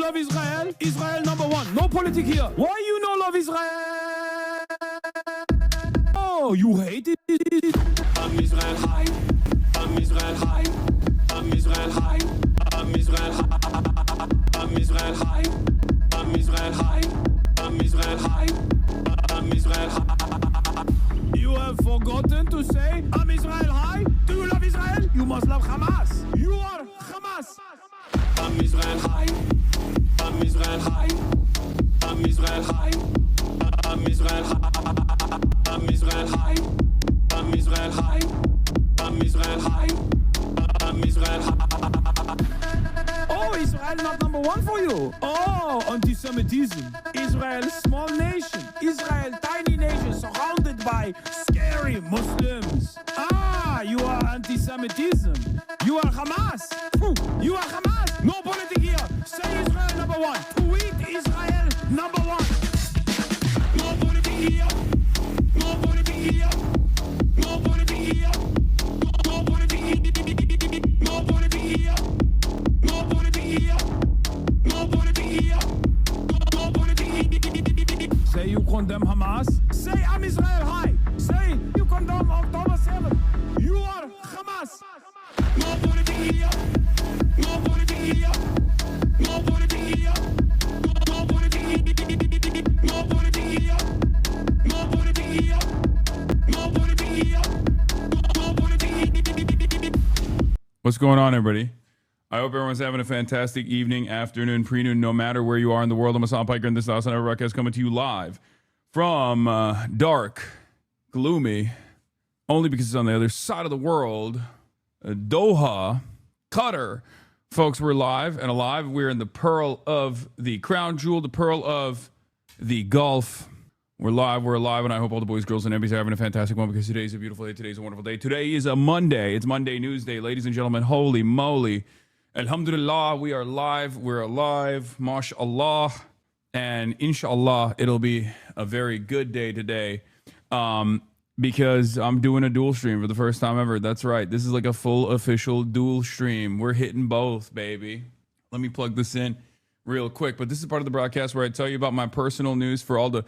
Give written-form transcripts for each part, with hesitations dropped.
love Israel? Israel number one. No politic here. Why you no love Israel? Oh, you hate it? I'm Israel high. I'm Israel high. I'm Israel high. I'm Israel high. I'm Israel high. I'm Israel high. I'm Israel high. I'm Israel high. You have forgotten to say I'm Israel high? Do you love Israel? You must love Hamas. You are Hamas. I'm Israel high. I'm Israel high. I'm Israel high. I'm Israel high. I'm Israel high. I'm Israel high. I'm Israel high. I'm Israel high. Oh, Israel not number one for you. Oh, anti-Semitism. Israel, small nation. Israel, tiny nation surrounded by scary Muslims. Ah, you are anti-Semitism. You are Hamas. You are Hamas. No politics here. Say Israel number one. Tweet Israel number one. No politics here. No politics here. No politics here. No politics here. No politics here. No politics here. No politics here. No politics here. Say you condemn Hamas. Say I'm Israel high. Say you condemn October 7th. You are Hamas. No politics here. No politics here. No politics here. No politics here. No politics here. No politics here. No politics here. No politics here. What's going on, everybody? I hope everyone's having a fantastic evening, afternoon, pre-noon, no matter where you are in the world. I'm Hassan Piker, and this is the Hassan Piker broadcast coming to you live from dark, gloomy, only because it's on the other side of the world, Doha, Qatar. Folks, we're live and alive. We're in the pearl of the crown jewel, the pearl of the Gulf. We're live, and I hope all the boys, girls, and everybody's having a fantastic one because today's a beautiful day. Today's a wonderful day. Today is a Monday. It's Monday News Day, ladies and gentlemen. Holy moly. Alhamdulillah, we are live. We're alive. MashaAllah. And inshallah, it'll be a very good day today because I'm doing a dual stream for the first time ever. That's right. This is like a full official dual stream. We're hitting both, baby. Let me plug this in real quick. But this is part of the broadcast where I tell you about my personal news for all the...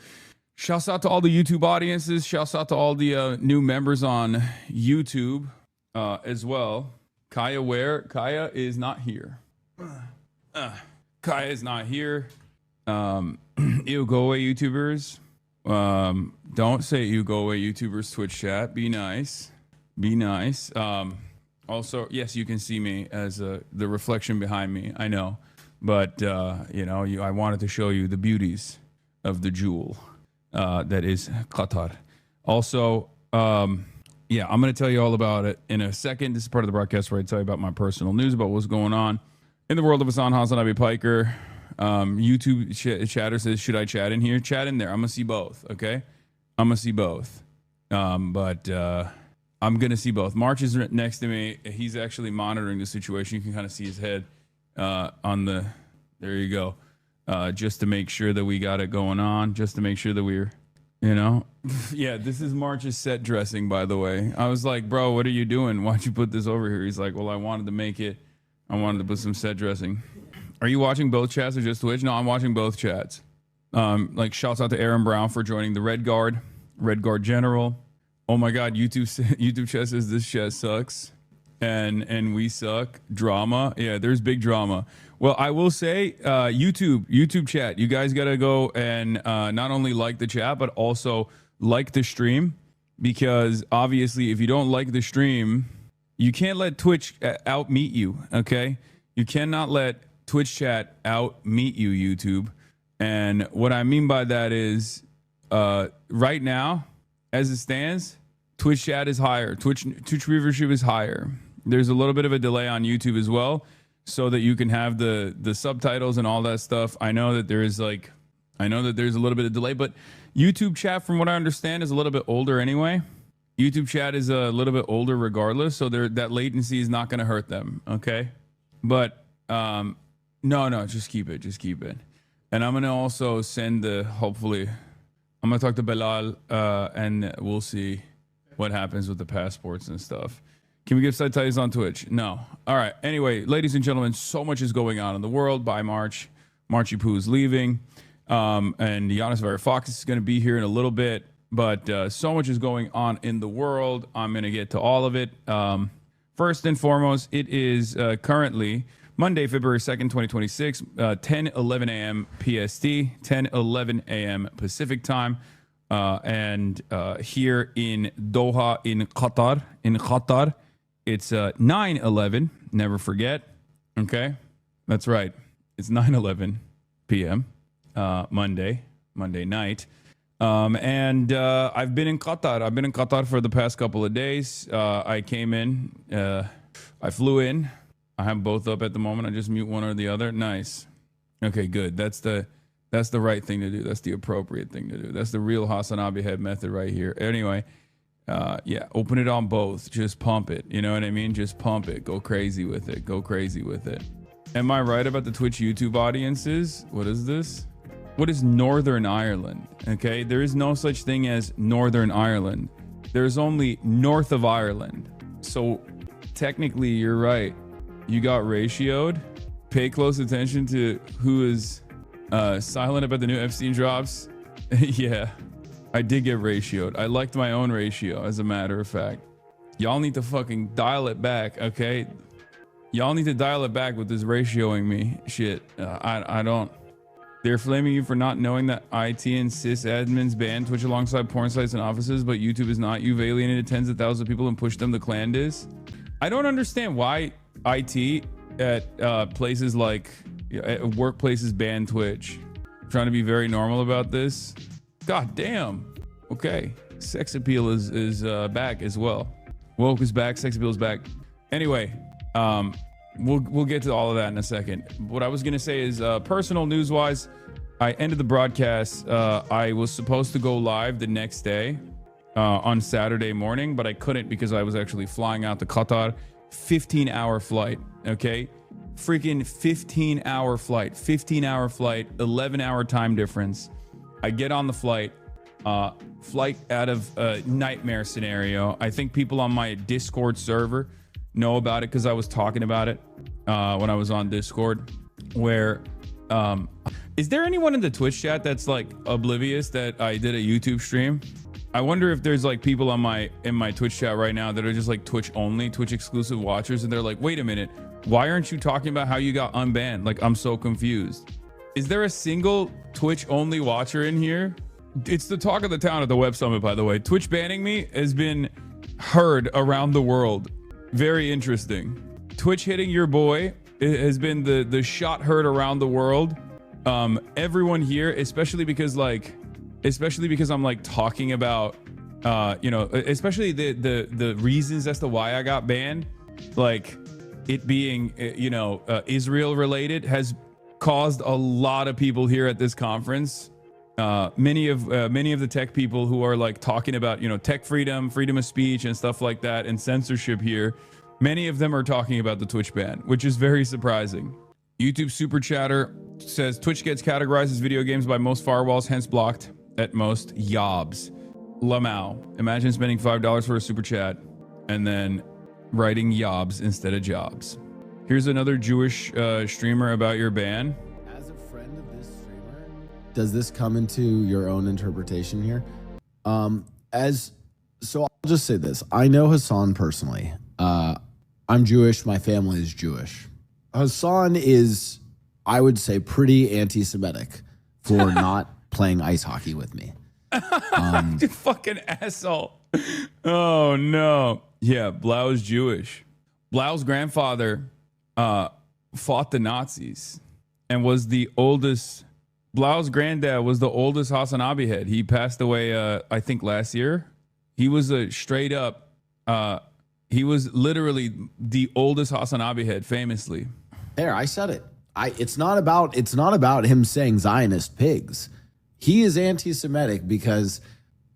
Shouts out to all the YouTube audiences. Shouts out to all the new members on YouTube as well. Kaya where? Kaya is not here. Kaya is not here. You go away YouTubers. Don't say you go away YouTubers Twitch chat. Be nice. Be nice. Also, yes, you can see me as the reflection behind me. I know. But, I wanted to show you the beauties of the jewel. That is Qatar. Also, I'm going to tell you all about it in a second. This is part of the broadcast where I tell you about my personal news, about what's going on in the world of Hassan Abi Piker. YouTube chatter says, should I chat in here? Chat in there. I'm going to see both, okay? I'm going to see both. I'm going to see both. March is next to me. He's actually monitoring the situation. You can kind of see his head there you go. Just to make sure that we got it going on, just to make sure that we're, yeah, this is March's set dressing, by the way. I was like, bro, what are you doing? Why'd you put this over here? He's like, well, I wanted to put some set dressing. Are you watching both chats or just Twitch? No, I'm watching both chats. Shouts out to Aaron Brown for joining the Red Guard General. Oh my God, YouTube chat says this chat sucks. And we suck. Drama. Yeah, there's big drama. Well, I will say, YouTube chat, you guys got to go and not only like the chat, but also like the stream, because obviously if you don't like the stream, you can't let Twitch out meet you, okay? You cannot let Twitch chat out meet you, YouTube. And what I mean by that is right now, as it stands, Twitch chat is higher. Twitch viewership is higher. There's a little bit of a delay on YouTube as well, so that you can have the subtitles and all that stuff. I know that there's a little bit of delay, but YouTube chat, from what I understand, is a little bit older anyway. YouTube chat is a little bit older regardless, so that latency is not going to hurt them, okay? But no, just keep it. And I'm going to also send hopefully, I'm going to talk to Bilal and we'll see what happens with the passports and stuff. Can we give subtitles on Twitch? No. All right. Anyway, ladies and gentlemen, so much is going on in the world. By March, Marchie Poo's leaving. And Giannis Varoufakis is going to be here in a little bit. But so much is going on in the world. I'm going to get to all of it. First and foremost, it is currently Monday, February 2nd, 2026, 10:11 a.m. PST, 10:11 a.m. Pacific time. And here in Doha, in Qatar, it's 9:11. Never forget. Okay, that's right. It's 9:11 p.m. Monday night. And I've been in Qatar. I've been in Qatar for the past couple of days. I came in. I flew in. I have both up at the moment. I just mute one or the other. Nice. Okay, good. That's the right thing to do. That's the appropriate thing to do. That's the real Hassan Abihed method right here. Anyway, yeah, open it on both. Just pump it. You know what I mean? Just pump it. Go crazy with it. Go crazy with it. Am I right about the Twitch YouTube audiences? What is this? What is Northern Ireland? Okay, there is no such thing as Northern Ireland. There's only north of Ireland. So technically, you're right. You got ratioed. Pay close attention to who is silent about the new Epstein drops. Yeah, I did get ratioed. I liked my own ratio, as a matter of fact. Y'all need to fucking dial it back, okay? Y'all need to dial it back with this ratioing me shit. I don't. They're flaming you for not knowing that IT and sysadmins ban Twitch alongside porn sites and offices, but YouTube is not. You've alienated tens of thousands of people and pushed them to clan dis. I don't understand why IT at places like at workplaces ban Twitch. I'm trying to be very normal about this. God damn. Okay. Sex appeal is back as well. Woke is back. Sex appeal is back. Anyway, we'll get to all of that in a second. What I was gonna say is personal news wise, I ended the broadcast. I was supposed to go live the next day on Saturday morning, but I couldn't because I was actually flying out to Qatar. 15-hour flight. Okay, freaking 15-hour flight. 15-hour flight. 11-hour time difference. I get on the flight. Flight out of a nightmare scenario. I think people on my Discord server know about it because I was talking about it when I was on Discord. Where is there anyone in the Twitch chat that's like oblivious that I did a YouTube stream? I wonder if there's like people on in my Twitch chat right now that are just like Twitch only, Twitch exclusive watchers, and they're like, wait a minute, why aren't you talking about how you got unbanned? Like, I'm so confused. Is there a single Twitch only watcher in here? It's the talk of the town at the Web Summit, by the way. Twitch banning me has been heard around the world. Very interesting. Twitch hitting your boy has been the shot heard around the world. Everyone here, especially because I'm like talking about especially the reasons as to why I got banned, like it being Israel related, has caused a lot of people here at this conference. Many of the tech people who are like talking about tech freedom of speech and stuff like that, and censorship here, many of them are talking about the Twitch ban, which is very surprising. YouTube super chatter says Twitch gets categorized as video games by most firewalls, hence blocked at most. Yobs. Lamau. Imagine spending $5 for a super chat and then writing yobs instead of jobs. Here's another Jewish streamer about your ban. As a friend of this streamer, does this come into your own interpretation here? So I'll just say this. I know Hassan personally. I'm Jewish. My family is Jewish. Hassan is, I would say, pretty anti-Semitic for not playing ice hockey with me. You fucking asshole. Oh, no. Yeah, Blau's Jewish. Blau's grandfather fought the Nazis and was the oldest. Blau's granddad was the oldest Hassan Abihed. He passed away, I think, last year. He was a straight up, he was literally the oldest Hassan Abihed, famously. There, I said it. It's not about him saying Zionist pigs. He is anti-Semitic because,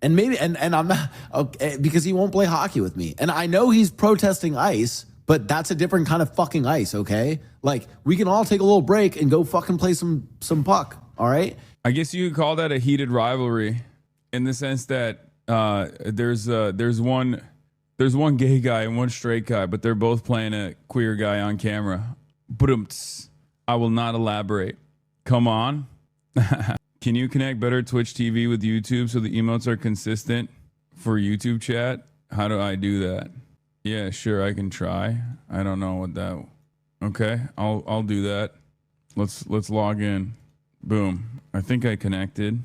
and I'm not, okay, because he won't play hockey with me. And I know he's protesting ice, but that's a different kind of fucking ice, okay? Like, we can all take a little break and go fucking play some puck, all right? I guess you could call that a heated rivalry in the sense that there's one gay guy and one straight guy, but they're both playing a queer guy on camera. I will not elaborate. Come on. Can you connect better Twitch TV with YouTube so the emotes are consistent for YouTube chat? How do I do that? Yeah, sure, I can try. I don't know what that. Okay, I'll do that. Let's log in. Boom. I think I connected.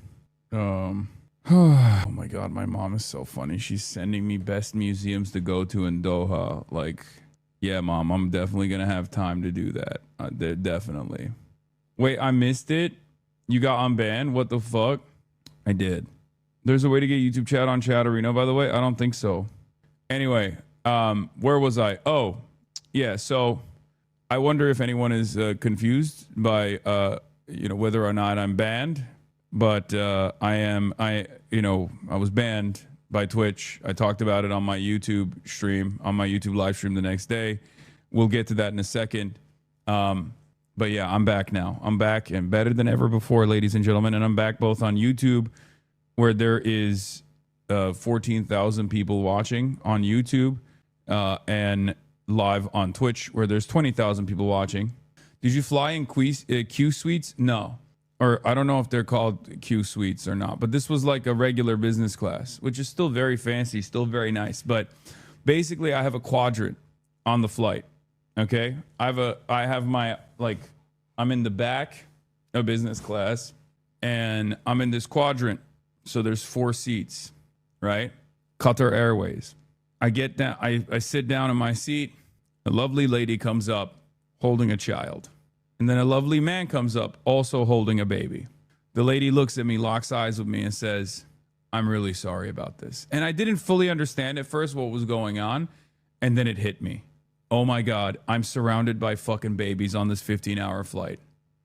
Oh my god, my mom is so funny. She's sending me best museums to go to in Doha. Like, yeah, mom, I'm definitely gonna have time to do that. Definitely. Wait, I missed it. You got unbanned? What the fuck? I did. There's a way to get YouTube chat on Chatterino, by the way? I don't think so. Anyway, where was I? Oh, yeah. So I wonder if anyone is confused by, whether or not I'm banned. But I was banned by Twitch. I talked about it on my YouTube stream, on my YouTube live stream the next day. We'll get to that in a second. But yeah, I'm back now. I'm back and better than ever before, ladies and gentlemen. And I'm back both on YouTube, where there is 14,000 people watching on YouTube, and live on Twitch, where there's 20,000 people watching. Did you fly in Q suites? No. Or I don't know if they're called Q suites or not, but this was like a regular business class, which is still very fancy, still very nice. But basically, I have a quadrant on the flight. Okay, I'm in the back of business class, and I'm in this quadrant. So there's 4 seats, right? Qatar Airways. I get down, I sit down in my seat. A lovely lady comes up holding a child. And then a lovely man comes up also holding a baby. The lady looks at me, locks eyes with me, and says, "I'm really sorry about this." And I didn't fully understand at first what was going on. And then it hit me. Oh my God, I'm surrounded by fucking babies on this 15-hour flight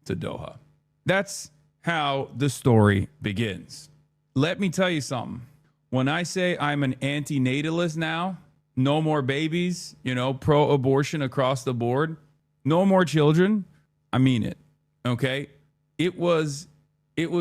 to Doha. That's how the story begins. Let me tell you something. When I say I'm an anti-natalist now, no more babies, pro-abortion across the board, no more children, I mean it. Okay? It was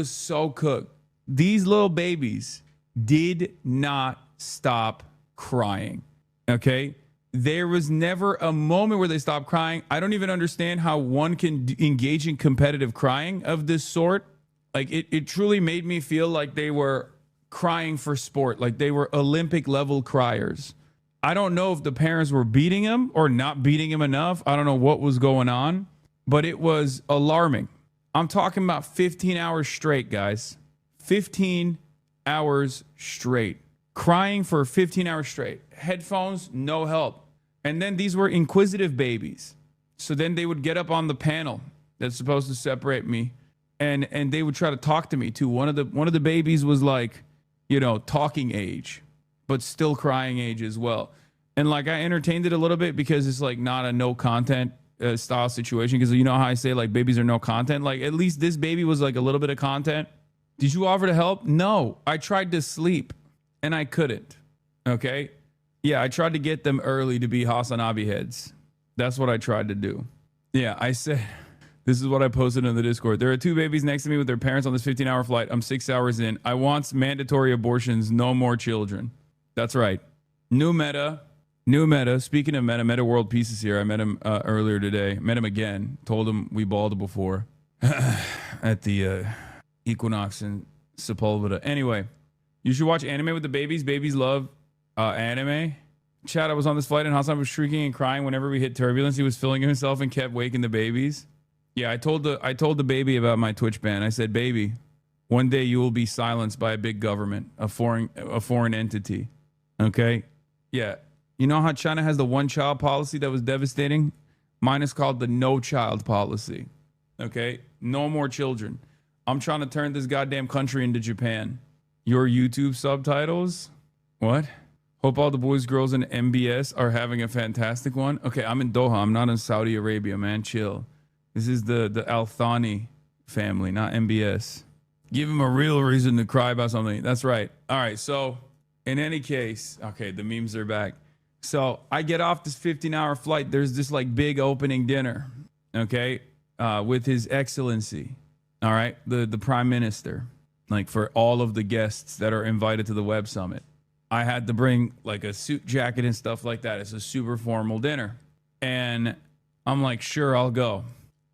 so cooked. These little babies did not stop crying. Okay? There was never a moment where they stopped crying. I don't even understand how one can engage in competitive crying of this sort. Like, it truly made me feel like they were crying for sport, like they were Olympic level criers. I don't know if the parents were beating him or not beating him enough. I don't know what was going on, but it was alarming. I'm talking about 15 hours straight, guys. 15 hours straight. Crying for 15 hours straight. Headphones, no help. And then these were inquisitive babies. So then they would get up on the panel that's supposed to separate me, and they would try to talk to me too. One of the babies was like, talking age, but still crying age as well. And like, I entertained it a little bit because it's like not a no content style situation. Because you know how I say like babies are no content? Like, at least this baby was like a little bit of content. Did you offer to help? No, I tried to sleep and I couldn't. Okay. Yeah, I tried to get them early to be Hasanabi heads. That's what I tried to do. Yeah, I said, this is what I posted in the Discord. There are 2 babies next to me with their parents on this 15-hour flight. I'm 6 hours in. I want mandatory abortions, no more children. That's right. New meta. Speaking of meta world pieces here. I met him earlier today. Met him again. Told him we balled before at the Equinox in Sepulveda. Anyway, you should watch anime with the babies. Babies love anime. Chad, I was on this flight and Hassan was shrieking and crying whenever we hit turbulence. He was filling himself and kept waking the babies. Yeah, I told the baby about my Twitch ban. I said, "Baby, one day you will be silenced by a big government, a foreign entity." Okay? Yeah. You know how China has the one-child policy that was devastating? Mine is called the no-child policy. Okay? No more children. I'm trying to turn this goddamn country into Japan. Your YouTube subtitles? What? Hope all the boys, girls in MBS are having a fantastic one. Okay, I'm in Doha. I'm not in Saudi Arabia, man. Chill. This is the Al Thani family, not MBS. Give him a real reason to cry about something. That's right. All right, so in any case, okay, the memes are back. So I get off this 15-hour flight. There's this like big opening dinner, okay, with His Excellency, all right, the Prime Minister, like for all of the guests that are invited to the Web Summit. I had to bring like a suit jacket and stuff like that. It's a super formal dinner. And I'm like, sure, I'll go.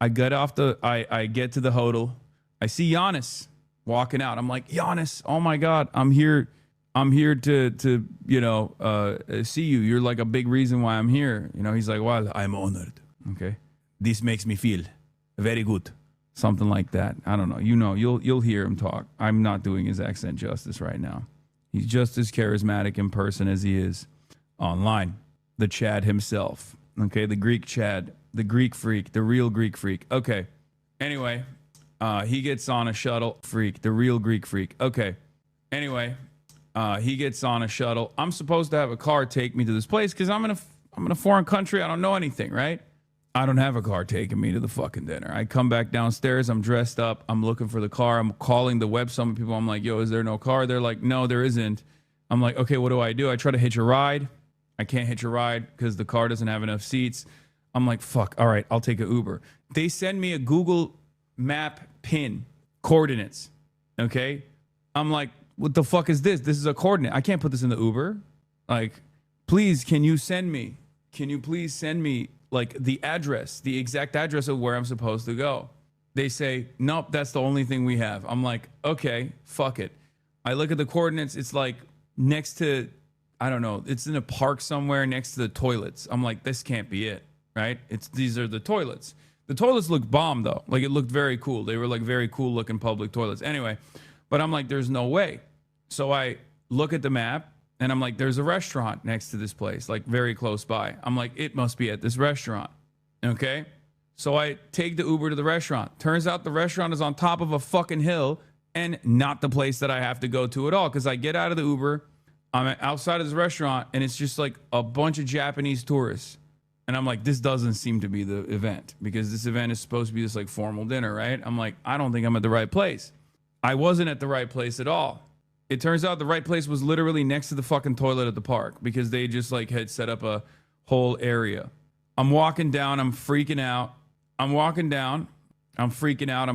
I get to the hotel. I see Giannis walking out. I'm like, Giannis, oh my God, I'm here to see you. You're like a big reason why I'm here. He's like, well, I'm honored. Okay. This makes me feel very good. Something like that. I don't know. You'll hear him talk. I'm not doing his accent justice right now. He's just as charismatic in person as he is online. The Chad himself. Okay. The Greek Chad, the Greek freak, the real Greek freak. Okay. Anyway, he gets on a shuttle. Freak, the real Greek freak. Okay. Anyway, he gets on a shuttle. I'm supposed to have a car take me to this place because I'm in a foreign country. I don't know anything, right? I don't have a car taking me to the fucking dinner. I come back downstairs. I'm dressed up. I'm looking for the car. I'm calling the Web Summit people. I'm like, yo, is there no car? They're like, no, there isn't. I'm like, okay, what do? I try to hitch a ride. I can't hitch a ride because the car doesn't have enough seats. I'm like, fuck. All right, I'll take an Uber. They send me a Google Map pin coordinates. Okay. I'm like, what the fuck is this? This is a coordinate. I can't put this in the Uber. Like, please, can you please send me like the address, the exact address of where I'm supposed to go? They say, nope, that's the only thing we have. I'm like, okay, fuck it. I look at the coordinates. It's like next to, I don't know, it's in a park somewhere next to the toilets. I'm like, this can't be it, right? These are the toilets. The toilets looked bomb though. Like it looked very cool. They were like very cool looking public toilets. Anyway, but I'm like, there's no way. So I look at the map and I'm like, there's a restaurant next to this place, like very close by. I'm like, it must be at this restaurant. Okay. So I take the Uber to the restaurant. Turns out the restaurant is on top of a fucking hill and not the place that I have to go to at all. Cause I get out of the Uber, I'm outside of this restaurant and it's just like a bunch of Japanese tourists. And I'm like, this doesn't seem to be the event because this event is supposed to be this like formal dinner, right? I'm like, I don't think I'm at the right place. I wasn't at the right place at all. It turns out the right place was literally next to the fucking toilet at the park because they just like had set up a whole area. I'm walking down. I'm freaking out. I'm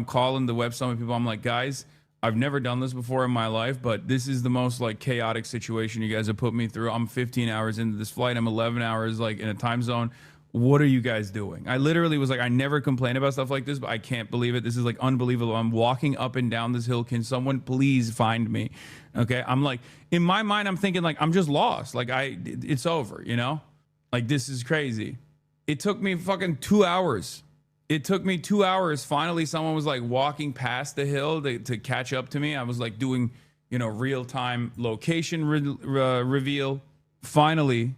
calling the Web Summit people. I'm like, guys, I've never done this before in my life, but this is the most like chaotic situation you guys have put me through. I'm 15 hours into this flight. I'm 11 hours like in a time zone. What are you guys doing? I literally was like, I never complain about stuff like this, but I can't believe it. This is like unbelievable. I'm walking up and down this hill. Can someone please find me? Okay. I'm like, in my mind, I'm thinking like, I'm just lost. Like it's over, like this is crazy. It took me fucking 2 hours. Finally, someone was like walking past the hill to catch up to me. I was like doing, real time location reveal. Finally,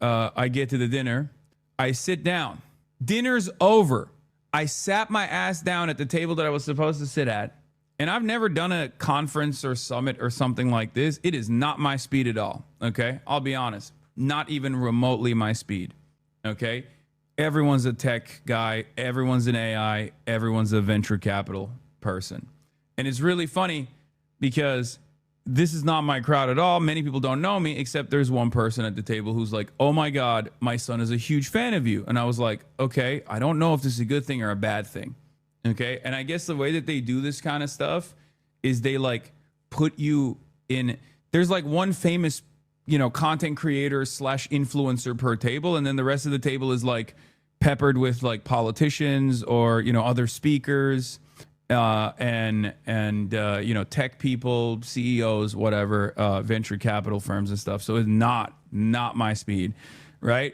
I get to the dinner. I sit down. Dinner's over. I sat my ass down at the table that I was supposed to sit at. And I've never done a conference or summit or something like this. It is not my speed at all. Okay. I'll be honest. Not even remotely my speed. Okay. Everyone's a tech guy. Everyone's an AI. Everyone's a venture capital person. And it's really funny because this is not my crowd at all. Many people don't know me, except there's one person at the table who's like, oh my God, my son is a huge fan of you. And I was like, okay, I don't know if this is a good thing or a bad thing. Okay. And I guess the way that they do this kind of stuff is they like put you in, there's like one famous, content creator / influencer per table. And then the rest of the table is like peppered with like politicians or, other speakers. And tech people, CEOs, whatever, venture capital firms and stuff. So it's not my speed, right?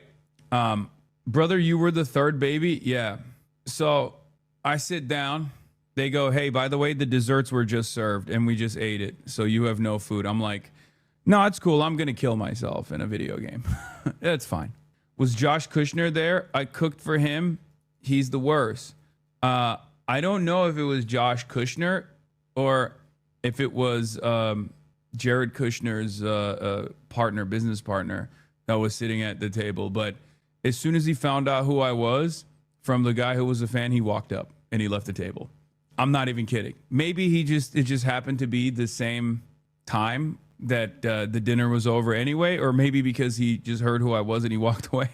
Brother, you were the third baby. Yeah. So I sit down. They go, hey, by the way, the desserts were just served and we just ate it. So you have no food. I'm like, no, it's cool. I'm going to kill myself in a video game. That's fine. Was Josh Kushner there? I cooked for him. He's the worst. I don't know if it was Josh Kushner or if it was Jared Kushner's business partner that was sitting at the table. But as soon as he found out who I was from the guy who was a fan, he walked up and he left the table. I'm not even kidding. Maybe it just happened to be the same time that the dinner was over anyway, or maybe because he just heard who I was and he walked away.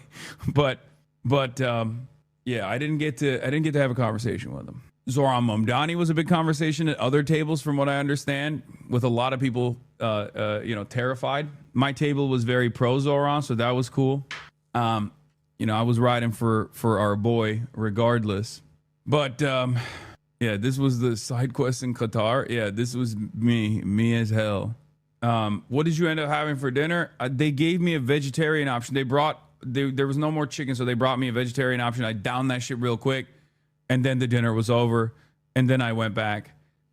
But yeah, I didn't get to have a conversation with him. Zoran Momdani was a big conversation at other tables, from what I understand, with a lot of people, terrified. My table was very pro Zoran, so that was cool. I was riding for our boy regardless. But yeah, this was the side quest in Qatar. Yeah, this was me as hell. What did you end up having for dinner? They gave me a vegetarian option. There was no more chicken, so they brought me a vegetarian option. I downed that shit real quick, and then the dinner was over, and then I went back.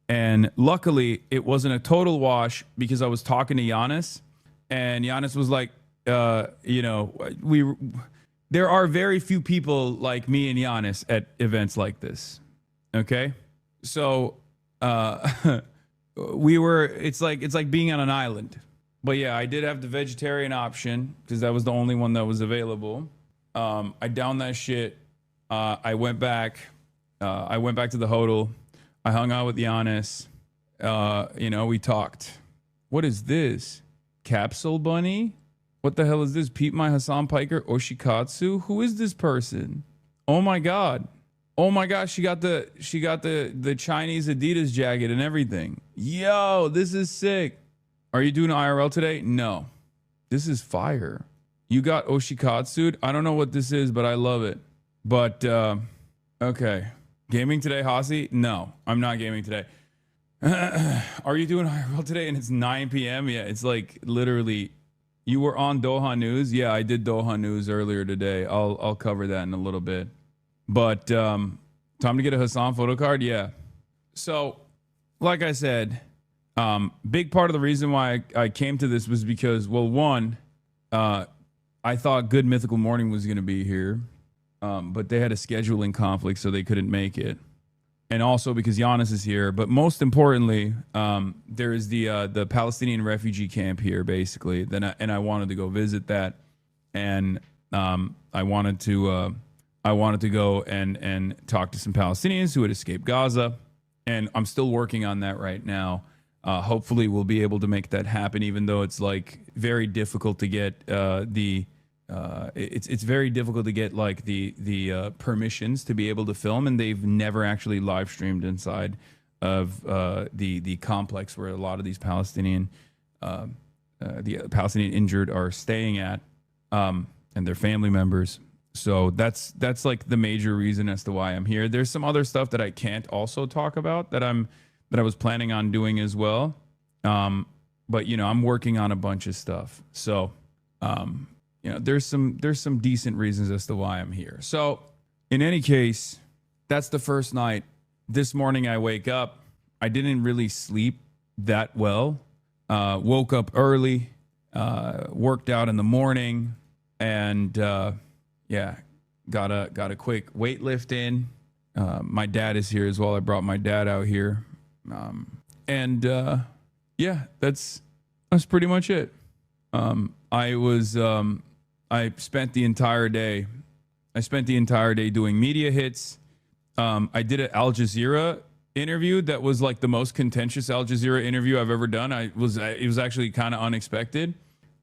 And luckily, it wasn't a total wash because I was talking to Giannis, and Giannis was like, there are very few people like me and Giannis at events like this. Okay, so it's like being on an island. But yeah, I did have the vegetarian option because that was the only one that was available. I downed that shit. I went back. I went back to the hotel. I hung out with Giannis. We talked. What is this? Capsule Bunny? What the hell is this? Pete My Hassan Piker Oshikatsu? Who is this person? Oh my god. Oh my gosh, she got the Chinese Adidas jacket and everything. Yo, this is sick. Are you doing IRL today? No. This is fire. You got Oshikatsu? I don't know what this is, but I love it. But okay. Gaming today, Hasi? No, I'm not gaming today. Are you doing IRL today? And it's 9 p.m. Yeah, it's like literally. You were on Doha News? Yeah, I did Doha News earlier today. I'll cover that in a little bit. But time to get a Hassan photo card? Yeah. So, like I said, big part of the reason why I came to this was because, well, one, I thought Good Mythical Morning was going to be here, but they had a scheduling conflict, so they couldn't make it. And also because Giannis is here. But most importantly, there is the Palestinian refugee camp here, basically. And I wanted to go visit that, and I wanted to go and talk to some Palestinians who had escaped Gaza, and I'm still working on that right now. Hopefully, we'll be able to make that happen, even though it's like very difficult to get it's very difficult to get like the permissions to be able to film, and they've never actually live streamed inside of the complex where a lot of these Palestinian injured are staying at, and their family members. So that's like the major reason as to why I'm here. There's some other stuff that I can't also talk about that I was planning on doing as well. But I'm working on a bunch of stuff. So there's some decent reasons as to why I'm here. So in any case, that's the first night. This morning I wake up. I didn't really sleep that well. Woke up early, worked out in the morning, and got a quick weight in. My dad is here as well. I brought my dad out here. That's pretty much it. I spent the entire day doing media hits. I did an Al Jazeera interview that was like the most contentious Al Jazeera interview I've ever done. It was actually kind of unexpected.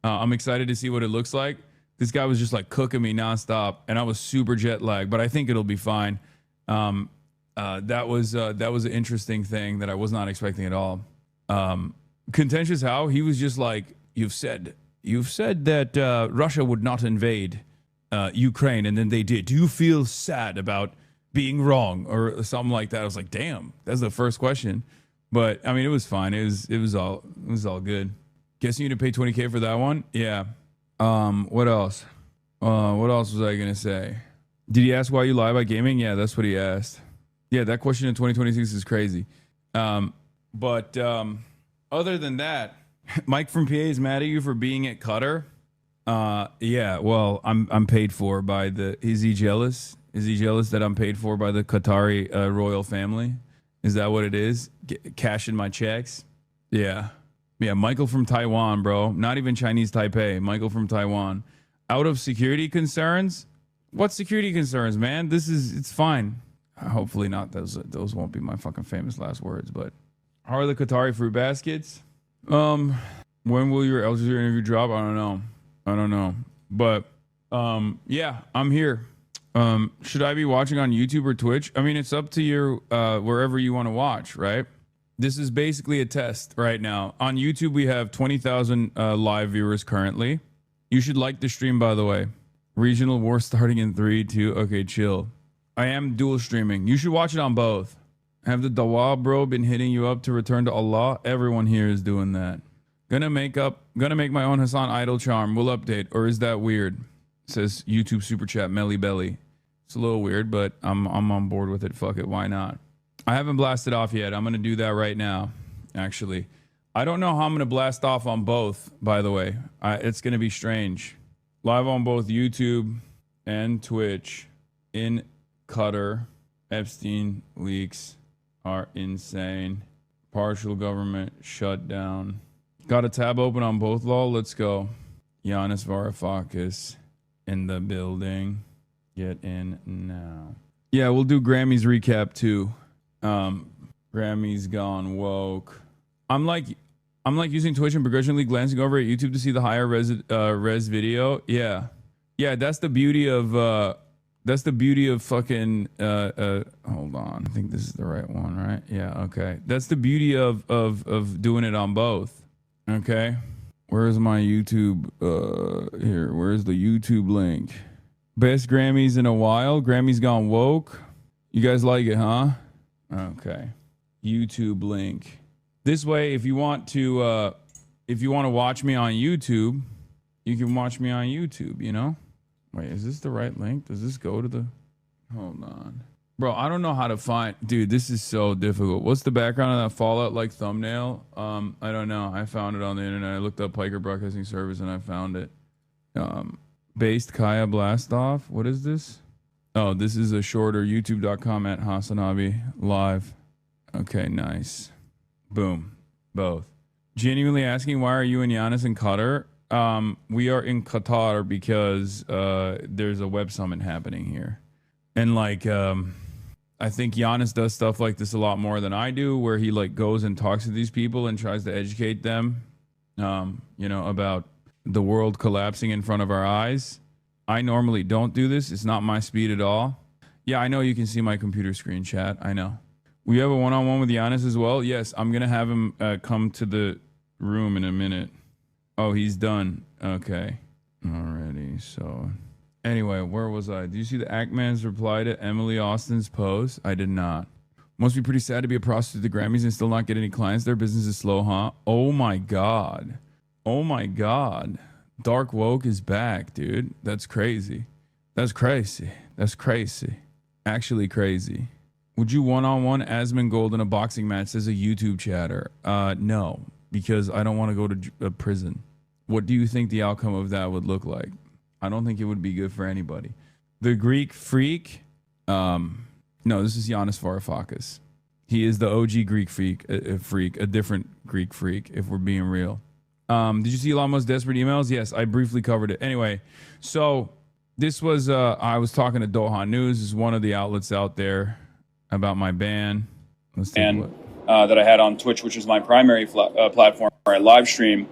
I'm excited to see what it looks like. This guy was just like cooking me nonstop, and I was super jet lagged, but I think it'll be fine. That was an interesting thing that I was not expecting at all. Contentious how he was just like, you've said that Russia would not invade Ukraine, and then they did. Do you feel sad about being wrong or something like that? I was like, damn, that's the first question. But I mean, it was fine. It was all good. Guessing you didn't pay $20K for that one? Yeah. What else? What else was I gonna say? Did he ask why you lie about gaming? Yeah, that's what he asked. Yeah, that question in 2026 is crazy. But other than that, Mike from PA is mad at you for being at Qatar. Yeah, well, I'm paid for by the. Is he jealous? Is he jealous that I'm paid for by the Qatari royal family? Is that what it is? Cashing my checks? Yeah. Yeah, Michael from Taiwan, bro. Not even Chinese Taipei. Michael from Taiwan. Out of security concerns? What security concerns, man? It's fine. Hopefully not. Those won't be my fucking famous last words. But how are the Qatari fruit baskets? When will your Al Jazeera interview drop? I don't know. But yeah, I'm here. Should I be watching on YouTube or Twitch? I mean, it's up to you wherever you want to watch, right? This is basically a test right now. On YouTube, we have 20,000 live viewers currently. You should like the stream, by the way. Regional war starting in 3, 2. Okay, chill. I am dual streaming. You should watch it on both. Have the Dawah bro been hitting you up to return to Allah? Everyone here is doing that. Gonna make my own Hassan idol charm. We'll update. Or is that weird? Says YouTube super chat Melly Belly. It's a little weird, but I'm on board with it. Fuck it, why not? I haven't blasted off yet. I'm gonna do that right now. Actually, I don't know how I'm gonna blast off on both. By the way, it's gonna be strange. Live on both YouTube and Twitch. In Qatar, Epstein leaks are insane. Partial government shutdown. Got a tab open on both, lol. Let's go. Giannis Varoufakis in the building. Get in now. Yeah, we'll do Grammys recap too. Grammys gone woke. I'm like using Twitch and Progression League, glancing over at YouTube to see the higher res video. Yeah, that's the beauty of fucking hold on. I think this is the right one, right? Yeah, okay. That's the beauty of doing it on both. Okay. Where's my YouTube here? Where's the YouTube link? Best Grammys in a while. Grammys gone woke. You guys like it, huh? Okay. YouTube link. This way, if you want to watch me on YouTube, you can watch me on YouTube, you know? Wait, is this the right link? Does this go to the... Hold on. Bro, I don't know how to find... Dude, this is so difficult. What's the background of that Fallout-like thumbnail? I don't know. I found it on the internet. I looked up Piker Broadcasting Service and I found it. Based Kaya Blastoff. What is this? Oh, this is a shorter. YouTube.com at Hasanabi live. Okay, nice. Boom. Both. Genuinely asking, why are you and Giannis in Qatar? We are in Qatar because there's a web summit happening here. And like I think Giannis does stuff like this a lot more than I do, where he like goes and talks to these people and tries to educate them about the world collapsing in front of our eyes. I normally don't do this. It's not my speed at all. Yeah, I know you can see my computer screen, chat. I know. We have a one-on-one with Giannis as well. Yes, I'm going to have him come to the room in a minute. Oh, he's done. Okay. Alrighty. So anyway, where was I? Do you see the Ackman's reply to Emily Austin's post? I did not. Must be pretty sad to be a prostitute at the Grammys and still not get any clients. Their business is slow, huh? Oh my God. Oh my God. Dark woke is back, dude. That's crazy. That's crazy. That's crazy. Actually crazy. Would you one-on-one Asmongold in a boxing match, says a YouTube chatter? No, because I don't want to go to prison. What do you think the outcome of that would look like? I don't think it would be good for anybody. The Greek freak? No, this is Giannis Varoufakis. He is the OG Greek freak, a different Greek freak, if we're being real. Did you see Elon Musk's desperate emails? Yes, I briefly covered it. Anyway, so this was, I was talking to Doha News, is one of the outlets out there, about my ban. Let's take a look. That I had on Twitch, which is my primary platform where I live stream.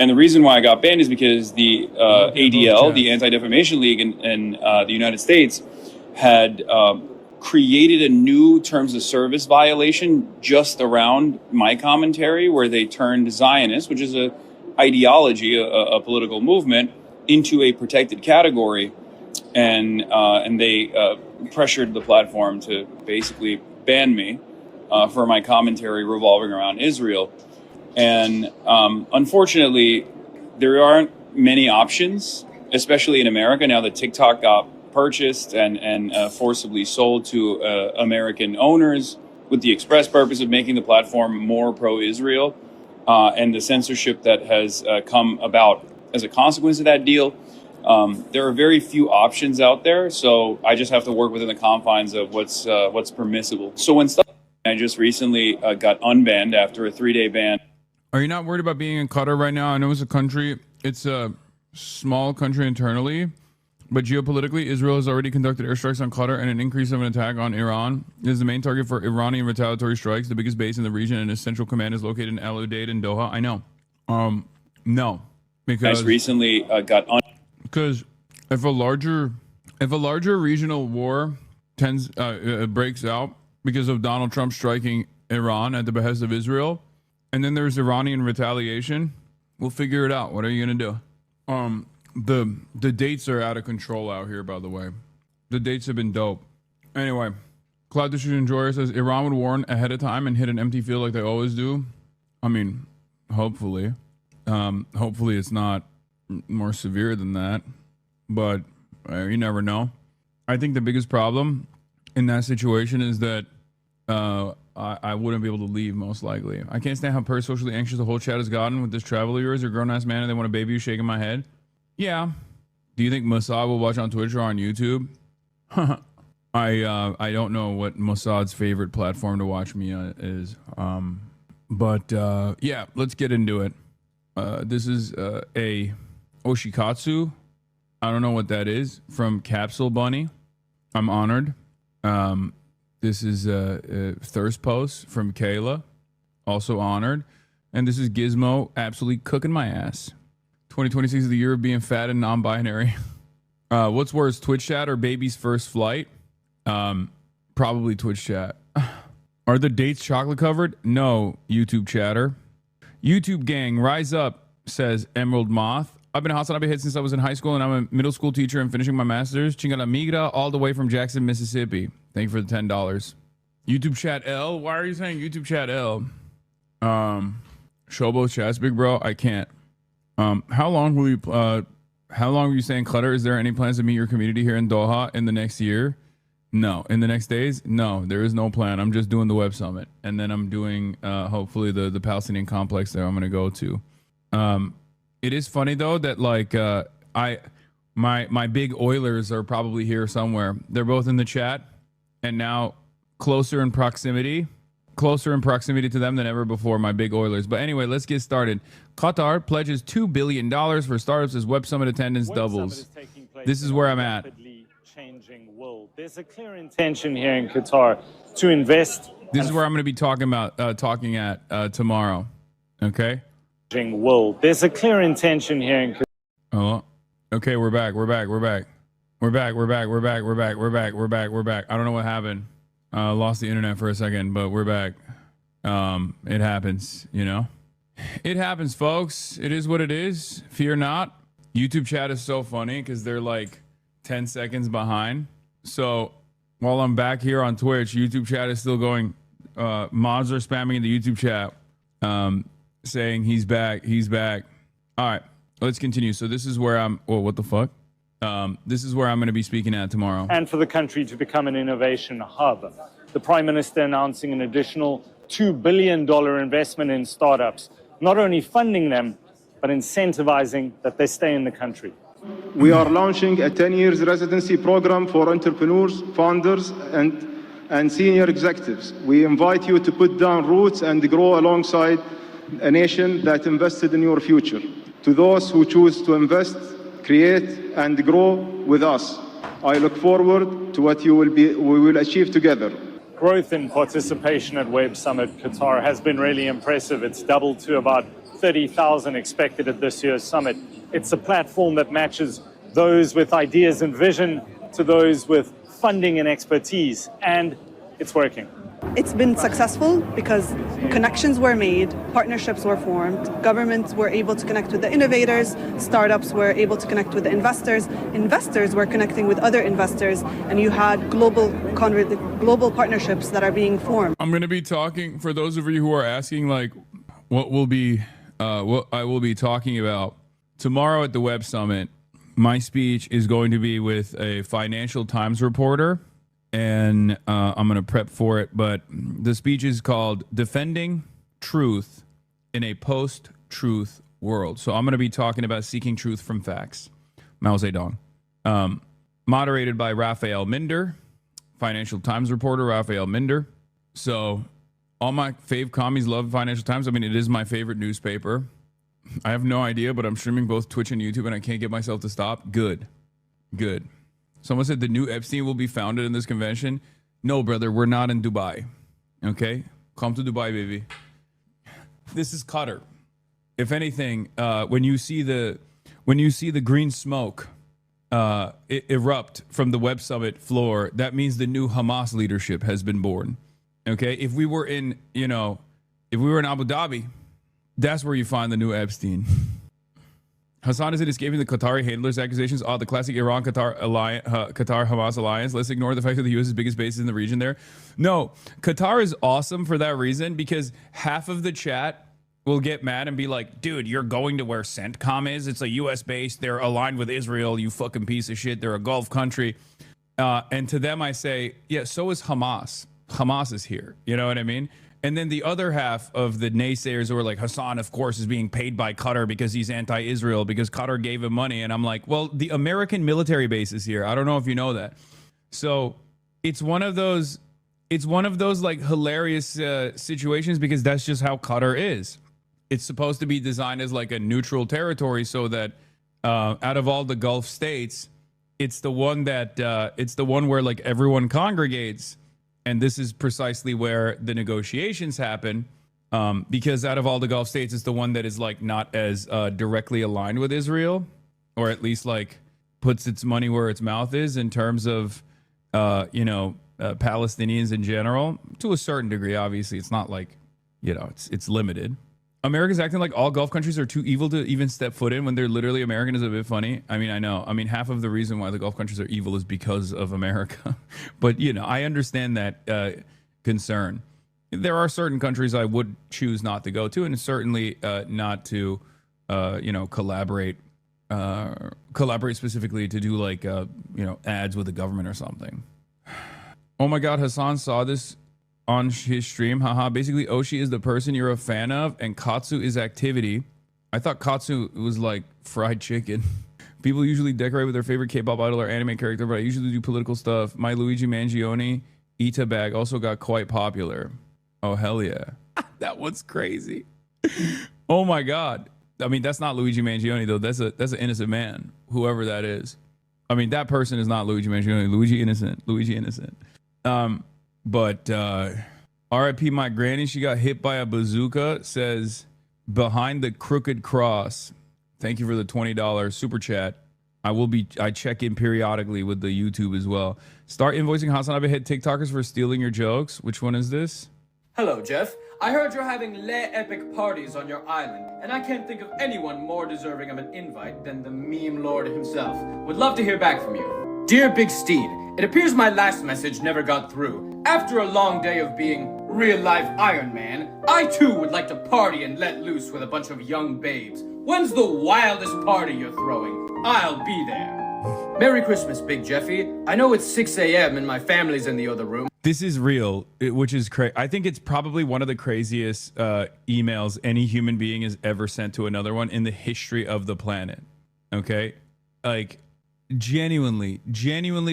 And the reason why I got banned is because the ADL, the Anti-Defamation League in the United States, had created a new terms of service violation just around my commentary, where they turned Zionist, which is a ideology, a political movement, into a protected category. And they pressured the platform to basically ban me for my commentary revolving around Israel. And unfortunately, there aren't many options, especially in America now that TikTok got purchased and forcibly sold to American owners with the express purpose of making the platform more pro-Israel, and the censorship that has come about as a consequence of that deal. There are very few options out there, so I just have to work within the confines of what's permissible. So when stuff, I just recently got unbanned after a 3-day ban. Are you not worried about being in Qatar right now? I know it's a small country internally, but geopolitically, Israel has already conducted airstrikes on Qatar, and an increase of an attack on Iran is the main target for Iranian retaliatory strikes. The biggest base in the region and its central command is located in Al Udeid in Doha. I know. No, because I just recently got because if a larger regional war breaks out because of Donald Trump striking Iran at the behest of Israel, and then there's Iranian retaliation, we'll figure it out. What are you gonna do? The dates are out of control out here, by the way. The dates have been dope. Anyway, Cloud District Enjoyer says Iran would warn ahead of time and hit an empty field like they always do. I mean, hopefully. Hopefully it's not more severe than that. But you never know. I think the biggest problem in that situation is that I wouldn't be able to leave, most likely. I can't stand how socially anxious the whole chat has gotten with this travel of yours. You're a grown-ass man and they want to baby you, shaking my head. Yeah. Do you think Mossad will watch on Twitch or on YouTube? I don't know what Mossad's favorite platform to watch me is. But yeah, let's get into it. This is a Oshikatsu. I don't know what that is, from Capsule Bunny. I'm honored. This is a Thirst Post from Kayla. Also honored. And this is Gizmo absolutely cooking my ass. 2026 is the year of being fat and non-binary. What's worse, Twitch chat or baby's first flight? Probably Twitch chat. Are the dates chocolate covered? No, YouTube chatter. YouTube gang, rise up, says Emerald Moth. I've been a Hassan Hit since I was in high school, and I'm a middle school teacher and finishing my master's. Chingada migra, all the way from Jackson, Mississippi. Thank you for the $10. YouTube chat L. Why are you saying YouTube chat L? Showbo chats, big bro. I can't. How long will you? How long were you staying Clutter? Is there any plans to meet your community here in Doha in the next year? No. In the next days? No, there is no plan. I'm just doing the web summit, and then I'm doing hopefully the Palestinian complex there. I'm going to go to. It is funny though that like my big Oilers are probably here somewhere. They're both in the chat, and now closer in proximity to them than ever before. My big Oilers. But anyway, let's get started. Qatar pledges $2 billion for startups as Web Summit attendance doubles. This is where I'm at. Changing world. There's a clear intention here in Qatar to invest. This is where I'm going to be talking at tomorrow. Okay. World. There's a clear intention here in Qatar. Oh, okay. We're back. I don't know what happened. Lost the internet for a second, but we're back. It happens, you know. It happens, folks. It is what it is. Fear not. YouTube chat is so funny because they're like 10 seconds behind. So while I'm back here on Twitch, YouTube chat is still going. Mods are spamming in the YouTube chat, saying he's back. All right, let's continue. So this is where I'm. Oh, what the fuck? This is where I'm going to be speaking at tomorrow. And for the country to become an innovation hub. The Prime Minister announcing an additional $2 billion investment in startups, not only funding them, but incentivizing that they stay in the country. We are launching a 10 years residency program for entrepreneurs, founders, and senior executives. We invite you to put down roots and grow alongside a nation that invested in your future. To those who choose to invest, create, and grow with us, I look forward to what we will achieve together. Growth in participation at Web Summit Qatar has been really impressive. It's doubled to about 30,000 expected at this year's summit. It's a platform that matches those with ideas and vision to those with funding and expertise, and it's working. It's been successful because connections were made, partnerships were formed, governments were able to connect with the innovators, startups were able to connect with the investors, investors were connecting with other investors, and you had global partnerships that are being formed. I'm going to be talking, for those of you who are asking, like, what I will be talking about tomorrow at the Web Summit. My speech is going to be with a Financial Times reporter, and I'm going to prep for it. But the speech is called Defending Truth in a Post-Truth World. So I'm going to be talking about seeking truth from facts. Mao Zedong. Moderated by Raphael Minder, Financial Times reporter Raphael Minder. So all my fave commies love Financial Times. I mean, it is my favorite newspaper. I have no idea, but I'm streaming both Twitch and YouTube, and I can't get myself to stop. Good. Someone said the new Epstein will be founded in this convention. No, brother, we're not in Dubai. Okay? Come to Dubai, baby. This is Qatar. If anything, when you see the green smoke erupt from the Web Summit floor, that means the new Hamas leadership has been born. Okay? If we were in Abu Dhabi, that's where you find the new Epstein. Hassan isn't escaping the Qatari handlers accusations. The classic Iran-Qatar alliance, Qatar-Hamas alliance. Let's ignore the fact that the U.S.'s biggest base is in the region there. No, Qatar is awesome for that reason, because half of the chat will get mad and be like, dude, you're going to where CENTCOM is. It's a U.S. base. They're aligned with Israel, you fucking piece of shit. They're a Gulf country. And to them, I say, yeah, so is Hamas. Hamas is here. You know what I mean? And then the other half of the naysayers who are like, Hassan, of course, is being paid by Qatar because he's anti-Israel, because Qatar gave him money. And I'm like, well, the American military base is here. I don't know if you know that. So it's one of those like hilarious situations, because that's just how Qatar is. It's supposed to be designed as like a neutral territory, so that out of all the Gulf states, it's the one where like everyone congregates. And this is precisely where the negotiations happen, because out of all the Gulf states, it's the one that is like not as directly aligned with Israel, or at least like puts its money where its mouth is in terms of, Palestinians in general, to a certain degree. Obviously, it's not like, it's limited. America's acting like all Gulf countries are too evil to even step foot in when they're literally American is a bit funny. I mean, I know. I mean, half of the reason why the Gulf countries are evil is because of America. But, I understand that concern. There are certain countries I would choose not to go to, and certainly not to, collaborate specifically to do like, ads with the government or something. Oh my God, Hassan saw this on his stream. Haha. Basically, Oshi is the person you're a fan of, and Katsu is activity. I thought Katsu was like fried chicken. People usually decorate with their favorite K-pop idol or anime character, but I usually do political stuff. My Luigi Mangione Ita bag also got quite popular. Oh, hell yeah. That one's crazy. Oh my God. I mean, that's not Luigi Mangione, though. That's an innocent man, whoever that is. I mean, that person is not Luigi Mangione. Luigi innocent. But RIP my granny, she got hit by a bazooka, says behind the crooked cross. Thank you for the $20 super chat. I check in periodically with the YouTube as well. Start invoicing Hassan Abed TikTokers for stealing your jokes. Which one is this? Hello, Jeff. I heard you're having Le Epic parties on your island, and I can't think of anyone more deserving of an invite than the meme lord himself. Would love to hear back from you. Dear Big Steed, it appears my last message never got through. After a long day of being real-life Iron Man, I too would like to party and let loose with a bunch of young babes. When's the wildest party you're throwing? I'll be there. Merry Christmas, Big Jeffy. I know it's 6 a.m. and my family's in the other room. This is real, which is crazy. I think it's probably one of the craziest emails any human being has ever sent to another one in the history of the planet. Okay? Like, genuinely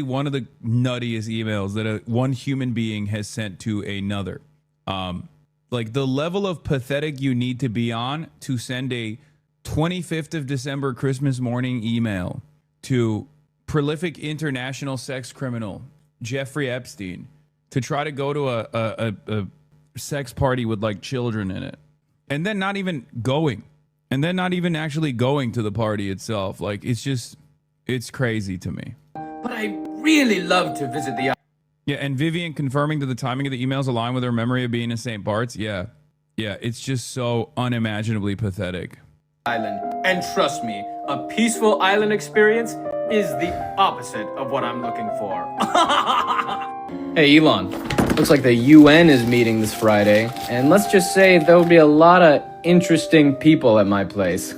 one of the nuttiest emails that one human being has sent to another. Like, the level of pathetic you need to be on to send a 25th of December Christmas morning email to prolific international sex criminal Jeffrey Epstein to try to go to a sex party with like children in it, and then not even actually going to the party itself. Like, it's crazy to me. But I really love to visit the Yeah, and Vivian confirming that the timing of the emails align with her memory of being in St. Bart's. Yeah, it's just so unimaginably pathetic. island. And trust me, a peaceful island experience is the opposite of what I'm looking for. Hey, Elon. Looks like the UN is meeting this Friday, and let's just say there will be a lot of interesting people at my place.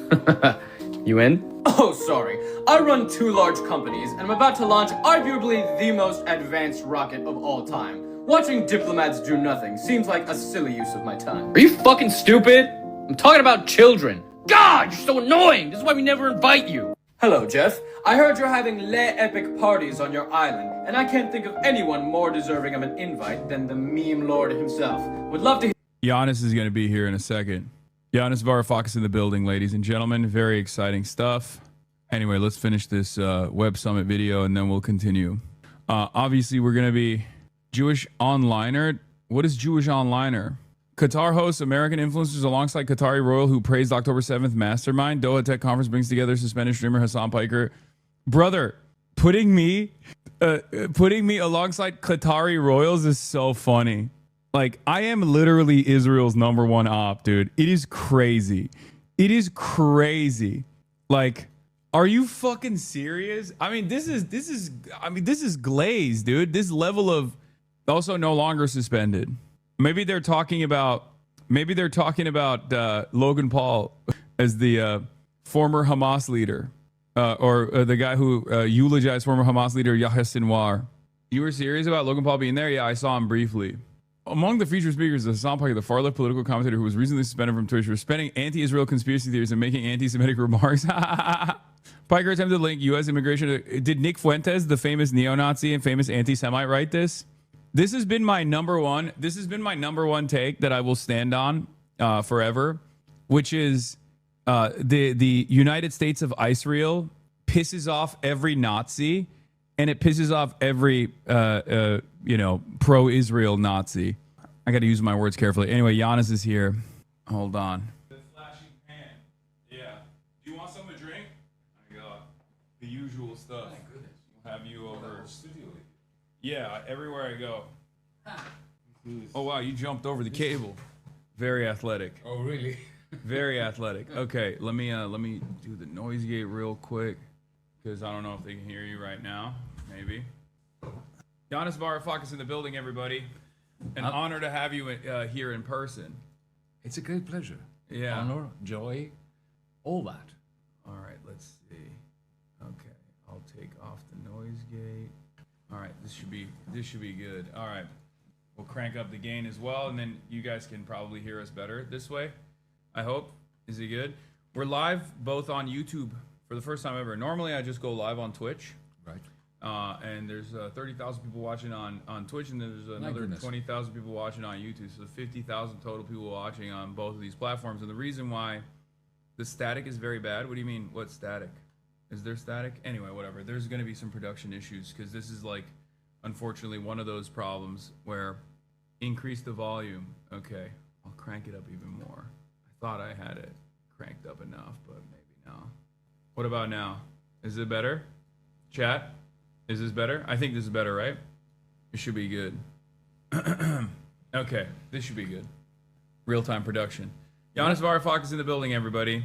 You in? Oh, sorry. I run 2 large companies, and I'm about to launch arguably the most advanced rocket of all time. Watching diplomats do nothing seems like a silly use of my time. Are you fucking stupid? I'm talking about children. God, you're so annoying! This is why we never invite you! Hello, Jeff. I heard you're having Le Epic parties on your island, and I can't think of anyone more deserving of an invite than the meme lord himself. Would love to Giannis is going to be here in a second. Giannis Varoufakis in the building, ladies and gentlemen. Very exciting stuff. Anyway, let's finish this Web Summit video, and then we'll continue. Obviously, we're going to be Jewish Onliner. What is Jewish Onliner? Qatar hosts American influencers alongside Qatari royal who praised October 7th mastermind. Doha Tech Conference brings together suspended streamer Hassan Piker. Brother, putting me alongside Qatari royals is so funny. Like, I am literally Israel's #1 op, dude. It is crazy. It is crazy. Like, are you fucking serious? I mean, this is glazed, dude. This level of also no longer suspended. Maybe they're talking about Logan Paul as the former Hamas leader, or the guy who eulogized former Hamas leader Yahya Sinwar. You were serious about Logan Paul being there? Yeah, I saw him briefly. Among the featured speakers is Hassan Paki, the far-left political commentator who was recently suspended from Twitch for spreading anti-Israel conspiracy theories and making anti-Semitic remarks. Piker attempted to link U.S. immigration. Did Nick Fuentes, the famous neo-Nazi and famous anti-Semite, write this? This has been my number one. This has been my number one take that I will stand on forever, which is the United States of Israel pisses off every Nazi, and it pisses off every pro-Israel Nazi. I got to use my words carefully. Anyway, Giannis is here. Hold on. The flashing pan. Yeah. Do you want something to drink? I got the usual stuff. My goodness. We'll have you over. Yeah, everywhere I go. Oh wow, you jumped over the cable. Very athletic. Oh really? Very athletic. Okay, let me do the noise gate real quick, because I don't know if they can hear you right now. Maybe. Giannis Varoufakis in the building, everybody. An honor to have you here in person. It's a great pleasure. Yeah. Honor, joy, all that. All right, let's see. Okay, I'll take off the noise gate. All right, this should be good. All right, we'll crank up the gain as well, and then you guys can probably hear us better this way. I hope. Is it good? We're live both on YouTube for the first time ever. Normally, I just go live on Twitch. Right. And there's 30,000 people watching on Twitch, and then there's another 20,000 people watching on YouTube. So 50,000 total people watching on both of these platforms. And the reason why the static is very bad. What do you mean? What's static? Is there static? Anyway, whatever. There's going to be some production issues because this is like, unfortunately, one of those problems where increase the volume. Okay, I'll crank it up even more. I thought I had it cranked up enough, but maybe no. What about now? Is it better? Chat? Is this better? I think this is better, right? It should be good. Okay, this should be good. Real-time production. Giannis Varoufakis in the building, everybody.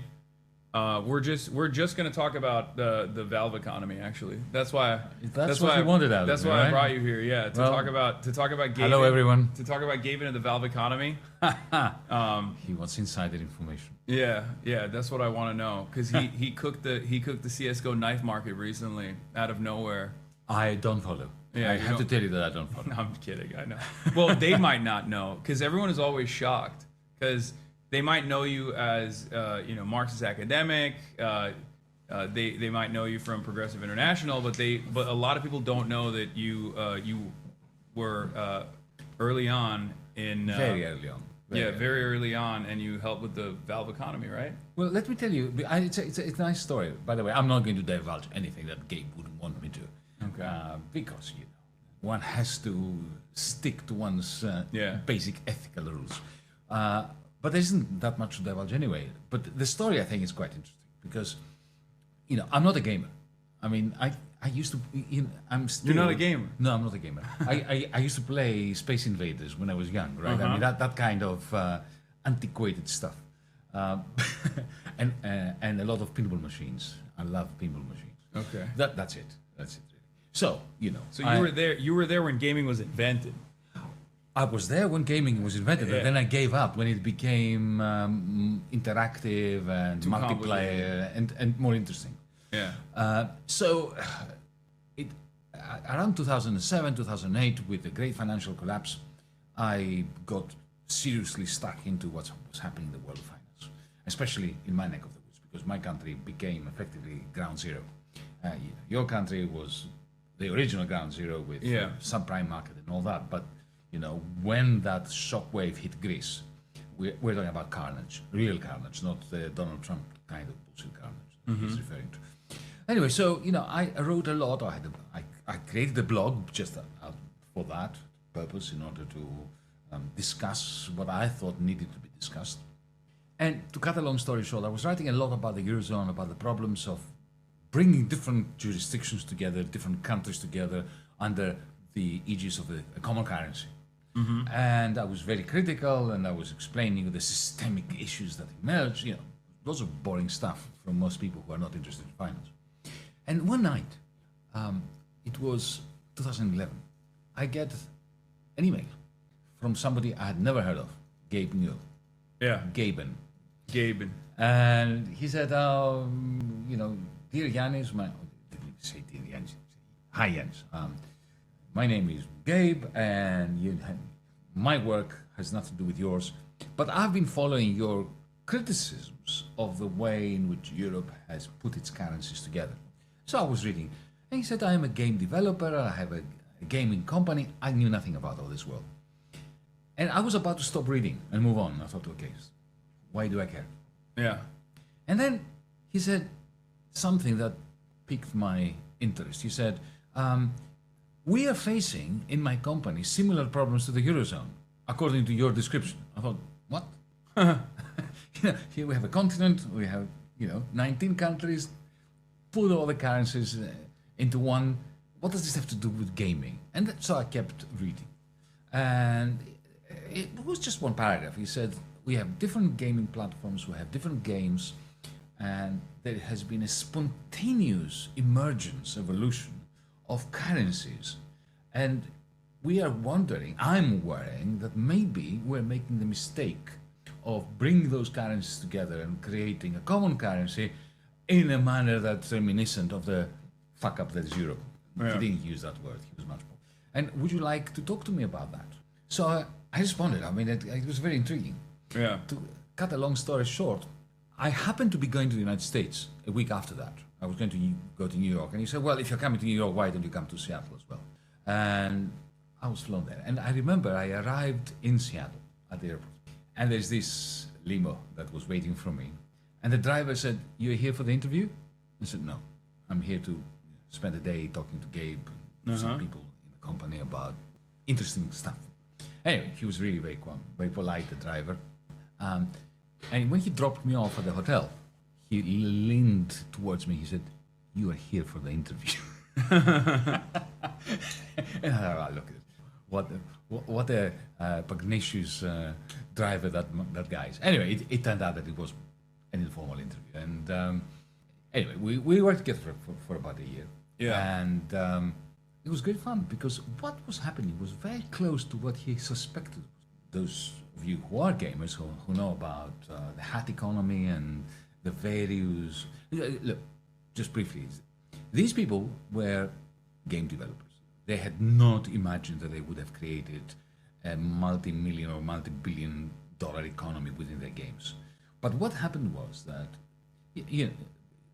We're just gonna talk about the valve economy. Actually, that's why you wanted out. That's why I brought you here. Yeah, to talk about Gavin. Hello, everyone. To talk about Gavin and the valve economy. He wants insider information. Yeah, that's what I want to know because he cooked the CS:GO knife market recently out of nowhere. I don't follow. Yeah, I have to tell you that I don't follow. No, I'm kidding. I know. Well, they might not know because everyone is always shocked because they might know you as Marxist academic. They might know you from Progressive International, but a lot of people don't know that you were early on in very early on. Very early on, and you helped with the valve economy, right? Well, let me tell you, it's a nice story. By the way, I'm not going to divulge anything that Gabe wouldn't want me to. Okay. Because one has to stick to one's basic ethical rules. But there isn't that much to divulge anyway. But the story, I think, is quite interesting because, I'm not a gamer. I mean, I used to. I'm still. You're not a gamer. No, I'm not a gamer. I used to play Space Invaders when I was young, right? I mean that kind of antiquated stuff, and a lot of pinball machines. I love pinball machines. Okay. That's it. That's it. Really. So So you were there when gaming was invented. I was there when gaming was invented, but then I gave up when it became interactive and multiplayer and more interesting. Yeah. So around 2007, 2008, with the great financial collapse, I got seriously stuck into what was happening in the world of finance, especially in my neck of the woods, because my country became effectively ground zero. Your country was the original ground zero with subprime market and all that, but when that shockwave hit Greece, we're talking about carnage, real carnage, not the Donald Trump kind of bullshit carnage he's referring to. Anyway, so I wrote a lot. I created a blog just for that purpose, in order to discuss what I thought needed to be discussed. And to cut a long story short, I was writing a lot about the Eurozone, about the problems of bringing different jurisdictions together, different countries together under the aegis of a common currency. Mm-hmm. And I was very critical, and I was explaining the systemic issues that emerged. Lots of boring stuff from most people who are not interested in finance. And one night, it was 2011, I get an email from somebody I had never heard of, Gabe Newell. Yeah. Gaben. Gaben. And he said, dear Yanis, didn't say dear Yanis, hi Yanis. My name is Gabe, and my work has nothing to do with yours, but I've been following your criticisms of the way in which Europe has put its currencies together. So I was reading, and he said, I am a game developer, I have a gaming company. I knew nothing about all this world. And I was about to stop reading and move on. I thought, okay, why do I care? Yeah. And then he said something that piqued my interest. He said, we are facing in my company similar problems to the Eurozone, according to your description. I thought, what? Here we have a continent, we have 19 countries, put all the currencies into one. What does this have to do with gaming? And so I kept reading. And it was just one paragraph. He said, we have different gaming platforms, we have different games, and there has been a spontaneous emergence, evolution of currencies. And we are wondering, I'm worrying, that maybe we're making the mistake of bringing those currencies together and creating a common currency in a manner that's reminiscent of the fuck up that is Europe. Yeah. He didn't use that word, he was much more. And would you like to talk to me about that? So I responded. I mean, it was very intriguing. Yeah. To cut a long story short, I happened to be going to the United States a week after that. I was going to go to New York. And he said, well, if you're coming to New York, why don't you come to Seattle as well? And I was flown there. And I remember I arrived in Seattle at the airport. And there's this limo that was waiting for me. And the driver said, you're here for the interview? I said, no. I'm here to spend a day talking to Gabe and some people in the company about interesting stuff. Anyway, he was really very calm, very polite, the driver. And when he dropped me off at the hotel, he leaned towards me. He said, you are here for the interview. And I thought, look, what a pugnacious driver that guy is. Anyway, it turned out that it was an informal interview. And anyway, we worked together for about a year. Yeah. And it was great fun because what was happening was very close to what he suspected. Those of you who are gamers, who know about the hat economy and the various... Look, just briefly, these people were game developers. They had not imagined that they would have created a multi-million or multi-billion dollar economy within their games. But what happened was that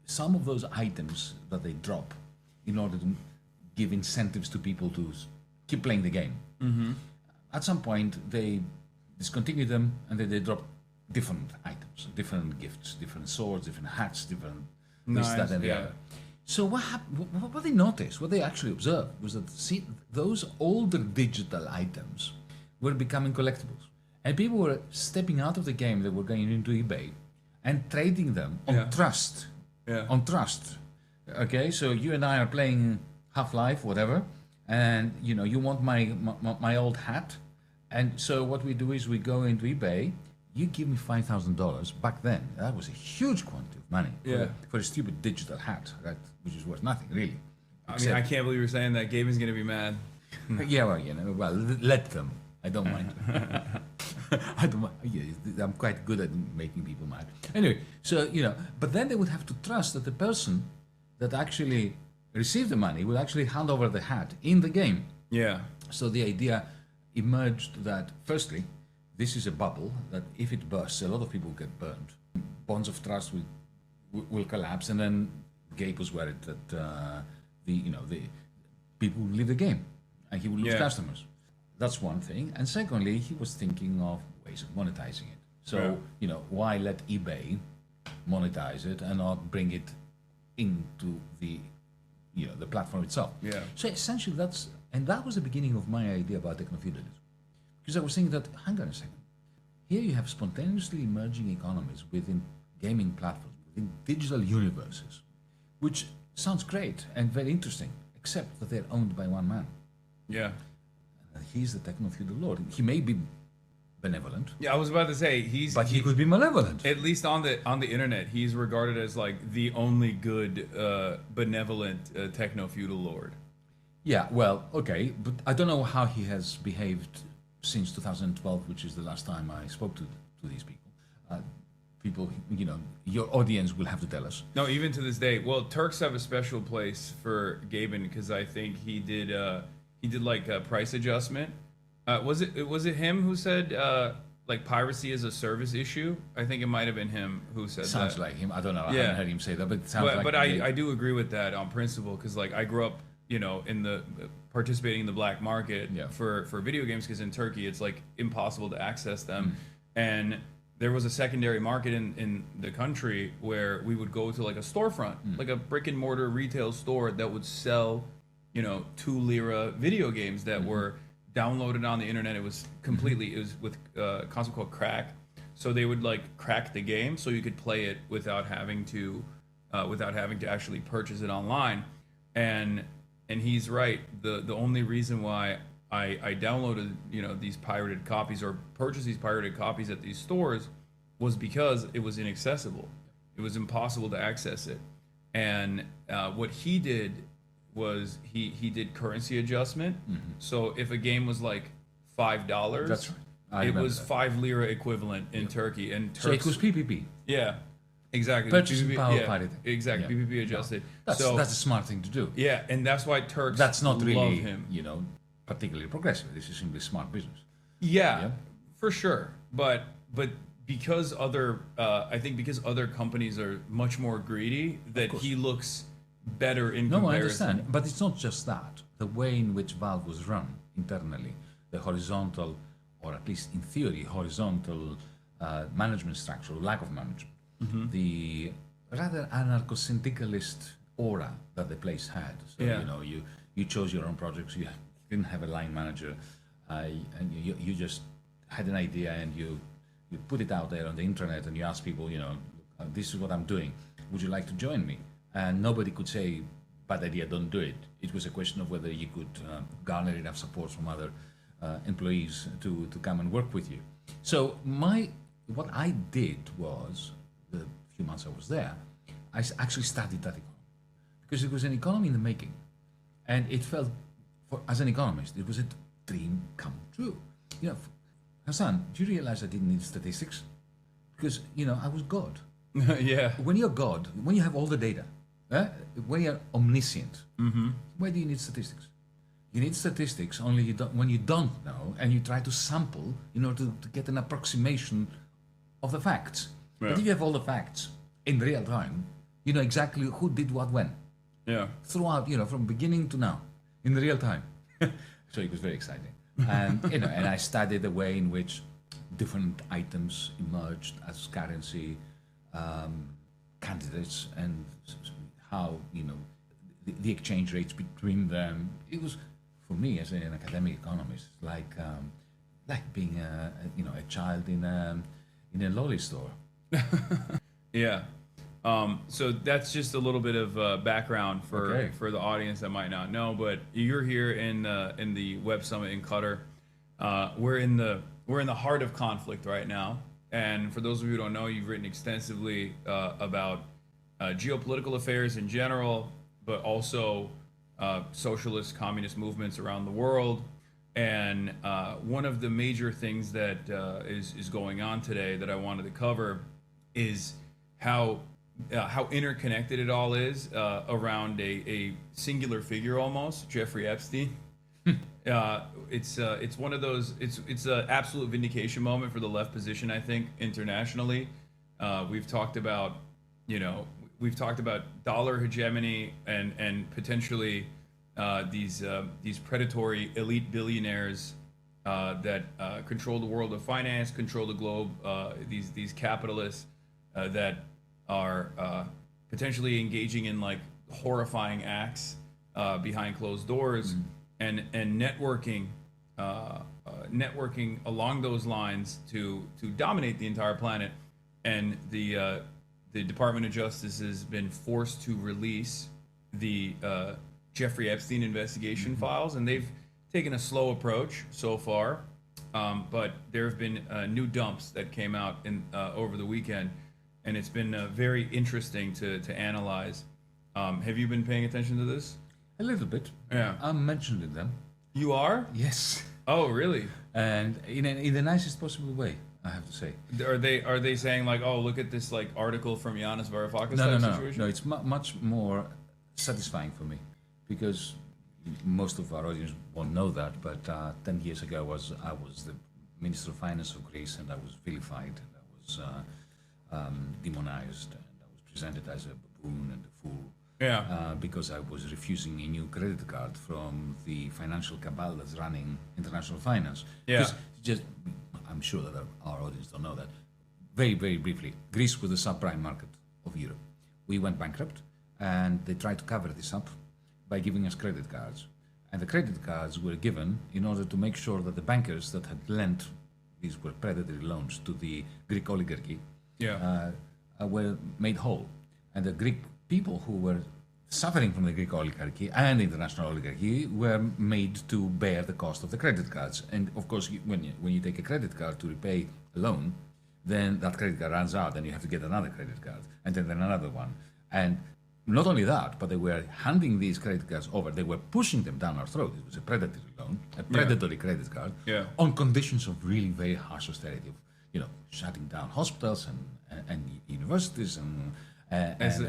some of those items that they drop in order to give incentives to people to keep playing the game, at some point they discontinue them and then they drop different items, different gifts, different swords, different hats, different this, that, and the other. So what they noticed, what they actually observed, was that those older digital items were becoming collectibles. And people were stepping out of the game, they were going into eBay and trading them on trust. Yeah. On trust. Okay, so you and I are playing Half-Life, whatever, and you want my old hat. And so what we do is we go into eBay, you give me $5,000. Back then, that was a huge quantity of money for a stupid digital hat, right, which is worth nothing, really. I mean, I can't believe you're saying that. Gaben's going to be mad. Yeah, well, let them. I don't mind. I'm quite good at making people mad. Anyway, so, but then they would have to trust that the person that actually received the money would actually hand over the hat in the game. Yeah. So the idea emerged that, firstly, this is a bubble that if it bursts, a lot of people get burned. Bonds of trust will collapse, and then Gabe was worried that the people will leave the game and he will lose customers. That's one thing. And secondly, he was thinking of ways of monetizing it. So, why let eBay monetize it and not bring it into the platform itself? Yeah. So essentially that was the beginning of my idea about techno-feudalism. Because I was thinking that, hang on a second, here you have spontaneously emerging economies within gaming platforms, within digital universes, which sounds great and very interesting, except that they're owned by one man. Yeah. And he's the techno-feudal lord. He may be benevolent, Yeah, I was about to say but he could be malevolent. at least on the internet, he's regarded as like the only good benevolent techno feudal lord. Yeah, well, okay, but I don't know how he has behaved since 2012, which is the last time I spoke to these people. People, you know, your audience will have to tell us. No, even to this day. Well, Turks have a special place for Gaben because I think he did like a price adjustment. Was it him who said like piracy is a service issue? I think it might have been him who said Sounds that. like him. I don't know. I Yeah. haven't heard him say that, but it sounds like. But I do agree with that on principle because like I grew up, you know, in the participating in the black market Yeah. for video games because in Turkey it's like impossible to access them, and there was a secondary market in the country where we would go to like a storefront, like a brick and mortar retail store that would sell, you know, 2 lira video games that were downloaded on the internet. It was completely, it was with a concept called crack. So they would like crack the game so you could play it without having to actually purchase it online. And he's right. The only reason why I downloaded, you know, these pirated copies or purchased these pirated copies at these stores was because it was inaccessible. It was impossible to access it. And what he did was he did currency adjustment. So if a game was like $5, That's right. I it remember was that. 5 lira equivalent in Turkey. And So it Turks, was PPP. yeah, exactly. Purchasing PPP power yeah, parity. exactly. Yeah. PPP adjusted. That's a smart thing to do. Yeah, and that's why Turks That's not love really, him. you know, particularly progressive. This is simply smart business. Yeah, Yeah. for sure. But because I think because other companies are much more greedy, that he looks better in No, I comparison. understand. But it's not just that. The way in which Valve was run internally, the horizontal, or at least in theory, horizontal management structure, lack of management, the rather anarcho-syndicalist aura that the place had. So, Yeah. you know, you chose your own projects, you didn't have a line manager, and you just had an idea and you put it out there on the internet and you ask people, you know, this is what I'm doing. Would you like to join me? And nobody could say, bad idea, don't do it. It was a question of whether you could garner enough support from other employees to come and work with you. So what I did was, the few months I was there, I actually studied that economy. Because it was an economy in the making. And it felt, as an economist, it was a dream come true. You know, Hassan, do you realize I didn't need statistics? Because, you know, I was God. Yeah. When you're God, when you have all the data, when you're omniscient, why do you need statistics? You need statistics only when you don't know and you try to sample in order to get an approximation of the facts. Yeah. But if you have all the facts in real time, you know exactly who did what when. Yeah. Throughout, you know, from beginning to now, in real time. So it was very exciting. And, you know, and I studied the way in which different items emerged as currency, candidates, and how, you know, the exchange rates between them. It was, for me as an academic economist, like being a child in a lolly store. Yeah. So that's just a little bit of background Okay. for the audience that might not know. But you're here in the Web Summit in Qatar. We're in the heart of conflict right now. And for those of you who don't know, you've written extensively about geopolitical affairs in general, but also socialist, communist movements around the world. And one of the major things that is going on today that I wanted to cover is how interconnected it all is around a singular figure almost, Jeffrey Epstein. It's one of those. It's an absolute vindication moment for the left position, I think, internationally. We've talked about dollar hegemony and potentially these predatory elite billionaires that control the world of finance, control the globe. These capitalists that are potentially engaging in like horrifying acts behind closed doors, and networking along those lines to dominate the entire planet. And the Department of Justice has been forced to release the Jeffrey Epstein investigation files, and they've taken a slow approach so far. But there have been new dumps that came out in over the weekend, and it's been very interesting to analyze. Have you been paying attention to this? A little bit. Yeah. I'm mentioning them. You are? Yes. Oh, really? And in the nicest possible way, I have to say. Are they saying like, oh, look at this like article from Yanis Varoufakis No, situation? no. It's much more satisfying for me, because most of our audience won't know that. But 10 years ago, I was the Minister of Finance of Greece, and I was vilified, and I was demonized, and I was presented as a baboon and a fool. Yeah. Because I was refusing a new credit card from the financial cabal that's running international finance. Yeah. Because just, I'm sure that our audience don't know that. Very, very briefly, Greece was the subprime market of Europe. We went bankrupt, and they tried to cover this up by giving us credit cards. And the credit cards were given in order to make sure that the bankers that had lent, these were predatory loans to the Greek oligarchy, were made whole. And the Greek people who were suffering from the Greek oligarchy and the international oligarchy were made to bear the cost of the credit cards. And of course, when you take a credit card to repay a loan, then that credit card runs out, and you have to get another credit card, and then another one. And not only that, but they were handing these credit cards over. They were pushing them down our throat. It was a predatory loan, a predatory credit card, on conditions of really very harsh austerity, of shutting down hospitals and universities and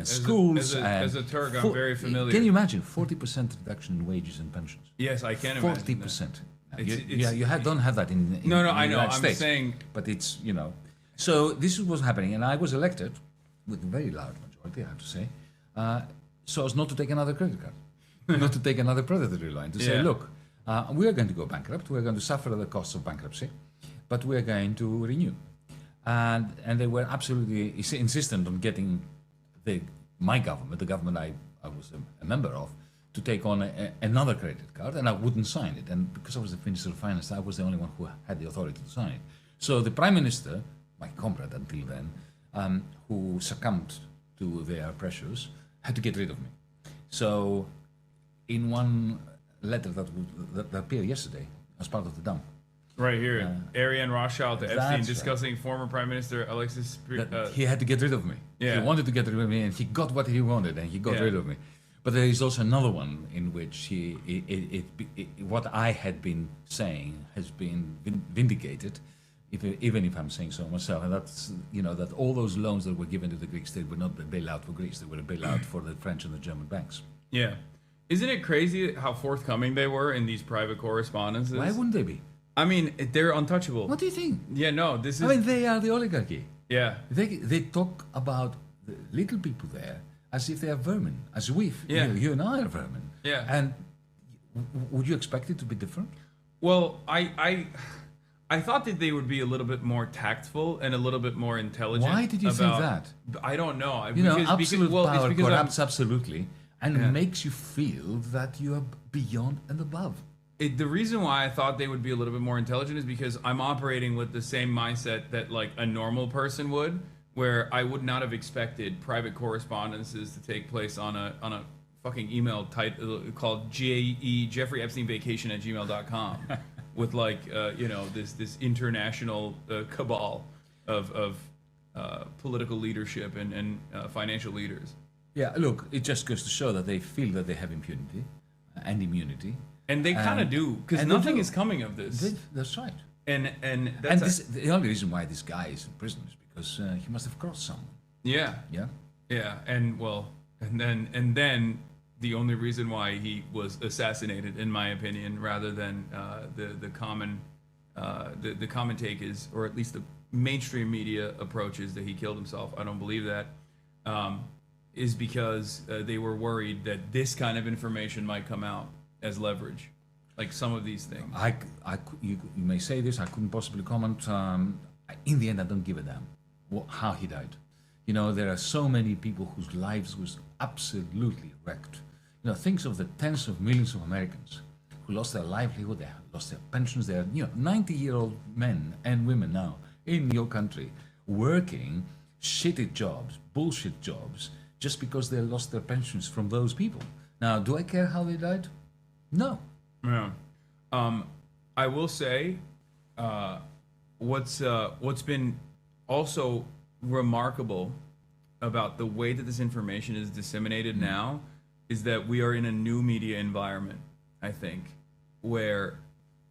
schools. As a Turk, I'm very familiar. Can you imagine 40% reduction in wages and pensions? Yes, I can imagine. 40%. You don't have that in no, in I the know. United I'm States, saying, but it's So this is what's happening, and I was elected with a very loud majority, I have to say, so as not to take another credit card, not to take another predatory loan. To say, look, we are going to go bankrupt. We are going to suffer the costs of bankruptcy, but we are going to renew. And they were absolutely insistent on getting my government, the government I was a member of, to take on another credit card, and I wouldn't sign it. And because I was the Minister of Finance, I was the only one who had the authority to sign it. So the Prime Minister, my comrade until then, who succumbed to their pressures, had to get rid of me. So in one letter that appeared yesterday as part of the dump, right here, Ariane Rothschild to Epstein that's discussing former Prime Minister Alexis. he had to get rid of me. Yeah. He wanted to get rid of me, and he got what he wanted, and he got rid of me. But there is also another one in which what I had been saying has been vindicated, even if I'm saying so myself. And that's that all those loans that were given to the Greeks, they were not a bailout for Greece; they were a bailout for the French and the German banks. Yeah, isn't it crazy how forthcoming they were in these private correspondences? Why wouldn't they be? I mean, they're untouchable. What do you think? Yeah, no, this is. I mean, they are the oligarchy. Yeah. They talk about the little people there as if they are vermin, as if you and I are vermin. Yeah. And would you expect it to be different? Well, I thought that they would be a little bit more tactful and a little bit more intelligent. Why did you think that? I don't know. Absolute power it's corrupts absolutely and makes you feel that you are beyond and above. The reason why I thought they would be a little bit more intelligent is because I'm operating with the same mindset that like a normal person would, where I would not have expected private correspondences to take place on a fucking email type called Jeffrey Epstein Vacation at gmail.com with like this international cabal of political leadership and financial leaders. Yeah, look, it just goes to show that they feel that they have impunity and immunity. And they kind of do, because nothing is coming of this. That's right. And the only reason why this guy is in prison is because he must have crossed someone. Yeah. Yeah. Yeah. And then the only reason why he was assassinated, in my opinion, rather than the common take is, or at least the mainstream media approach is that he killed himself. I don't believe that. Is because they were worried that this kind of information might come out as leverage, like some of these things. You may say this, I couldn't possibly comment. In the end, I don't give a damn how he died. There are so many people whose lives was absolutely wrecked. Think of the tens of millions of Americans who lost their livelihood, they lost their pensions. They are 90-year-old men and women now in your country working shitty jobs, bullshit jobs, just because they lost their pensions from those people. Now, do I care how they died? No. Yeah. I will say what's been also remarkable about the way that this information is disseminated now is that we are in a new media environment, I think, where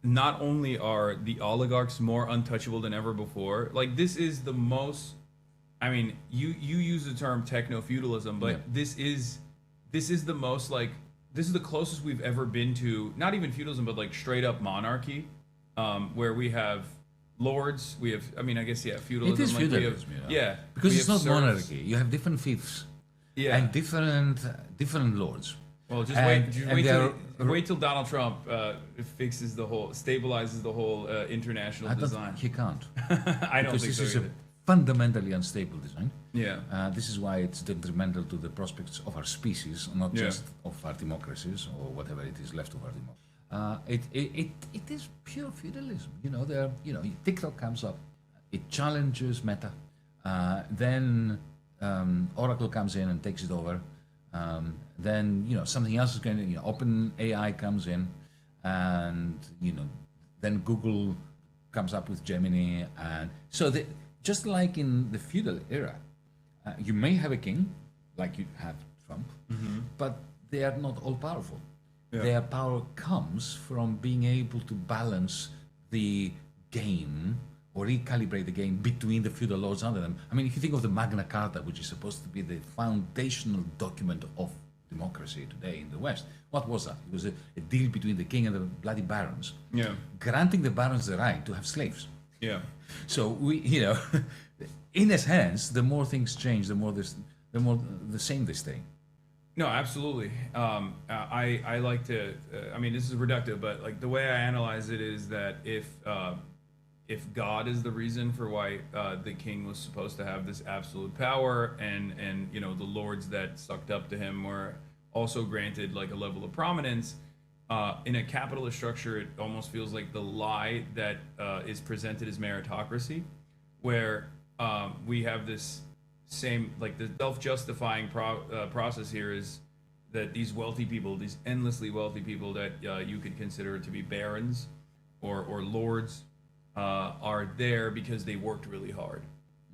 not only are the oligarchs more untouchable than ever before, like this is the most, I mean, you use the term techno-feudalism, but this is the most like, this is the closest we've ever been to, not even feudalism, but like straight up monarchy, where we have lords, we have, I mean, I guess, feudalism. It is like feudalism, because it's not serfs. monarchy. You have different fiefs and different lords. Well, just And wait till Donald Trump stabilizes the whole international design. He can't. I don't Because think this so is either. a fundamentally unstable design. Yeah. This is why it's detrimental to the prospects of our species, not just of our democracies or whatever it is left of our democracy. It is pure feudalism. TikTok comes up, it challenges Meta, then Oracle comes in and takes it over. Then something else is going to Open AI comes in, and then Google comes up with Gemini, and so just like in the feudal era, you may have a king, like you have Trump, but they are not all powerful. Yeah. Their power comes from being able to balance the game or recalibrate the game between the feudal lords under them. I mean, if you think of the Magna Carta, which is supposed to be the foundational document of democracy today in the West, what was that? It was a deal between the king and the bloody barons, granting the barons the right to have slaves. Yeah. So we, in a sense, the more things change, the more the same they stay. No, absolutely. I like to. I mean, this is reductive, but like the way I analyze it is that if God is the reason for why the king was supposed to have this absolute power, and the lords that sucked up to him were also granted like a level of prominence, in a capitalist structure, it almost feels like the lie that is presented as meritocracy, where we have this same, like the self-justifying process here is that these wealthy people, these endlessly wealthy people that you could consider to be barons or lords, are there because they worked really hard.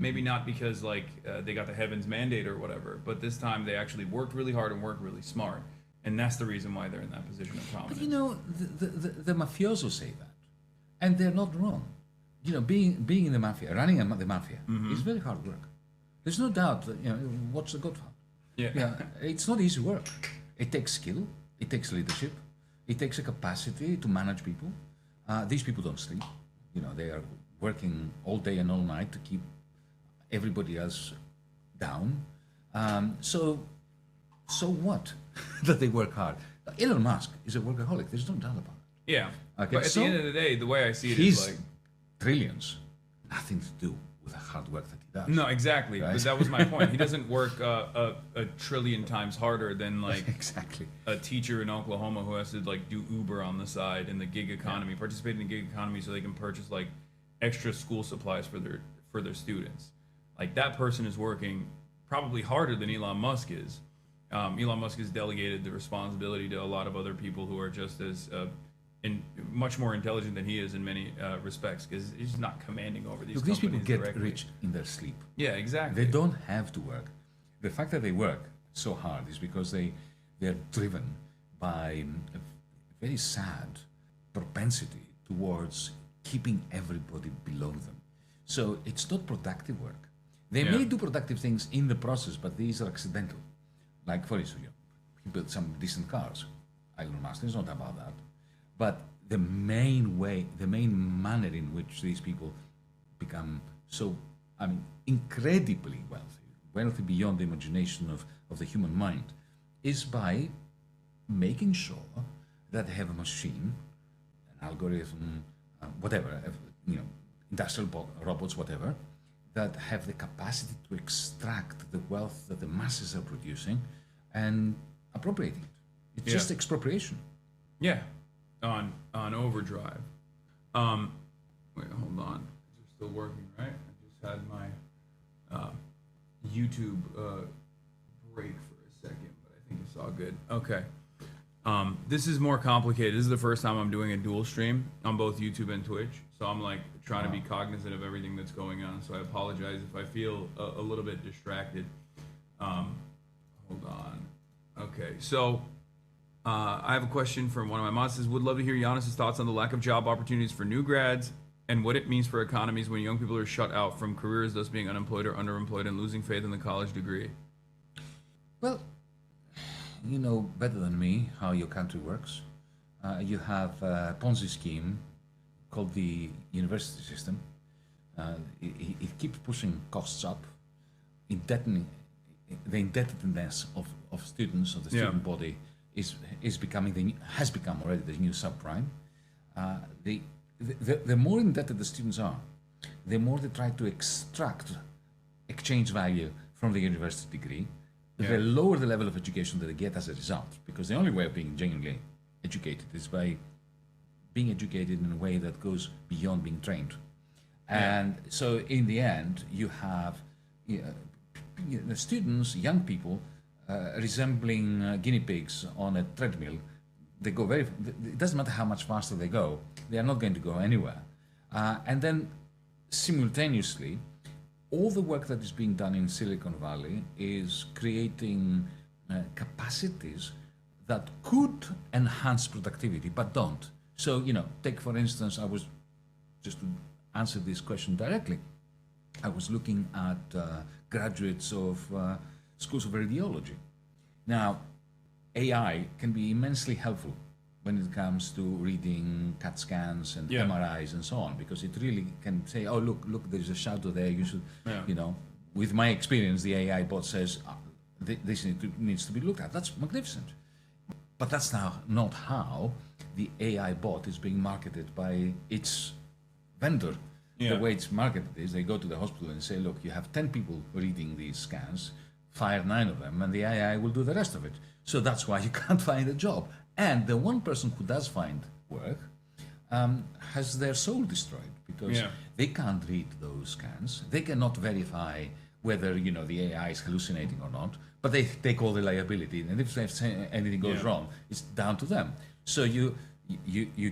Maybe not because like they got the heavens mandate or whatever, but this time they actually worked really hard and worked really smart, and that's the reason why they're in that position of prominence. But the mafiosos say that, and they're not wrong. Being in the mafia, running the mafia, is very hard work. There's no doubt that, what's the Godfather? Yeah, it's not easy work. It takes skill, it takes leadership, it takes a capacity to manage people. These people don't sleep. They are working all day and all night to keep everybody else down. So what? That they work hard. Elon Musk is a workaholic. There's no doubt about it. Yeah. Okay, But at the end of the day, the way I see it his is like trillions, nothing to do with the hard work that he does. no, exactly. Right? But that was my point. He doesn't work a trillion times harder than like Exactly. a teacher in Oklahoma who has to like do Uber on the side in the gig economy, participate in the gig economy so they can purchase like extra school supplies for their students. Like that person is working probably harder than Elon Musk is. Elon Musk has delegated the responsibility to a lot of other people who are just as much more intelligent than he is in many respects, because he's not commanding over these. Look, these people get directly. rich in their sleep. Yeah, exactly. They don't have to work. The fact that they work so hard is because they're driven by a very sad propensity towards keeping everybody below them. So it's not productive work. They may do productive things in the process, but these are accidental. Like, for instance, he built some decent cars. Elon Musk is not about that. But the main manner in which these people become so, incredibly wealthy beyond the imagination of the human mind, is by making sure that they have a machine, an algorithm, whatever, industrial robots, whatever, that have the capacity to extract the wealth that the masses are producing and appropriating it. It's just expropriation. Yeah, on overdrive. Wait, hold on. Is it still working, right? I just had my YouTube break for a second, but I think it's all good. Okay. This is more complicated. This is the first time I'm doing a dual stream on both YouTube and Twitch. So I'm like trying to be cognizant of everything that's going on. So I apologize if I feel a little bit distracted. Hold on. Okay, so I have a question from one of my mods. Says, would love to hear Giannis's thoughts on the lack of job opportunities for new grads and what it means for economies when young people are shut out from careers, thus being unemployed or underemployed and losing faith in the college degree. Well, you know better than me how your country works. You have a Ponzi scheme called the university system. It keeps pushing costs up, indebting the indebtedness of students, of the student body, has become already the new subprime. The more indebted the students are, the more they try to extract exchange value from the university degree, the lower the level of education that they get as a result. Because the only way of being genuinely educated is by being educated in a way that goes beyond being trained. And so in the end, you have the students, young people, resembling guinea pigs on a treadmill. They go it doesn't matter how much faster they go, they are not going to go anywhere. And then simultaneously, all the work that is being done in Silicon Valley is creating capacities that could enhance productivity, but don't. So, take for instance, just to answer this question directly, I was looking at graduates of schools of radiology. Now, AI can be immensely helpful when it comes to reading CAT scans and MRIs and so on, because it really can say, oh, look, there's a shadow there, you should, with my experience, the AI bot says, this needs to be looked at. That's magnificent. But that's now not how the AI bot is being marketed by its vendor. The way it's marketed is they go to the hospital and say, look, you have 10 people reading these scans, fire 9 of them, and the AI will do the rest of it. So that's why you can't find a job. And the one person who does find work has their soul destroyed, because they can't read those scans. They cannot verify whether the AI is hallucinating or not, but they take all the liability. And if anything goes wrong, it's down to them. So you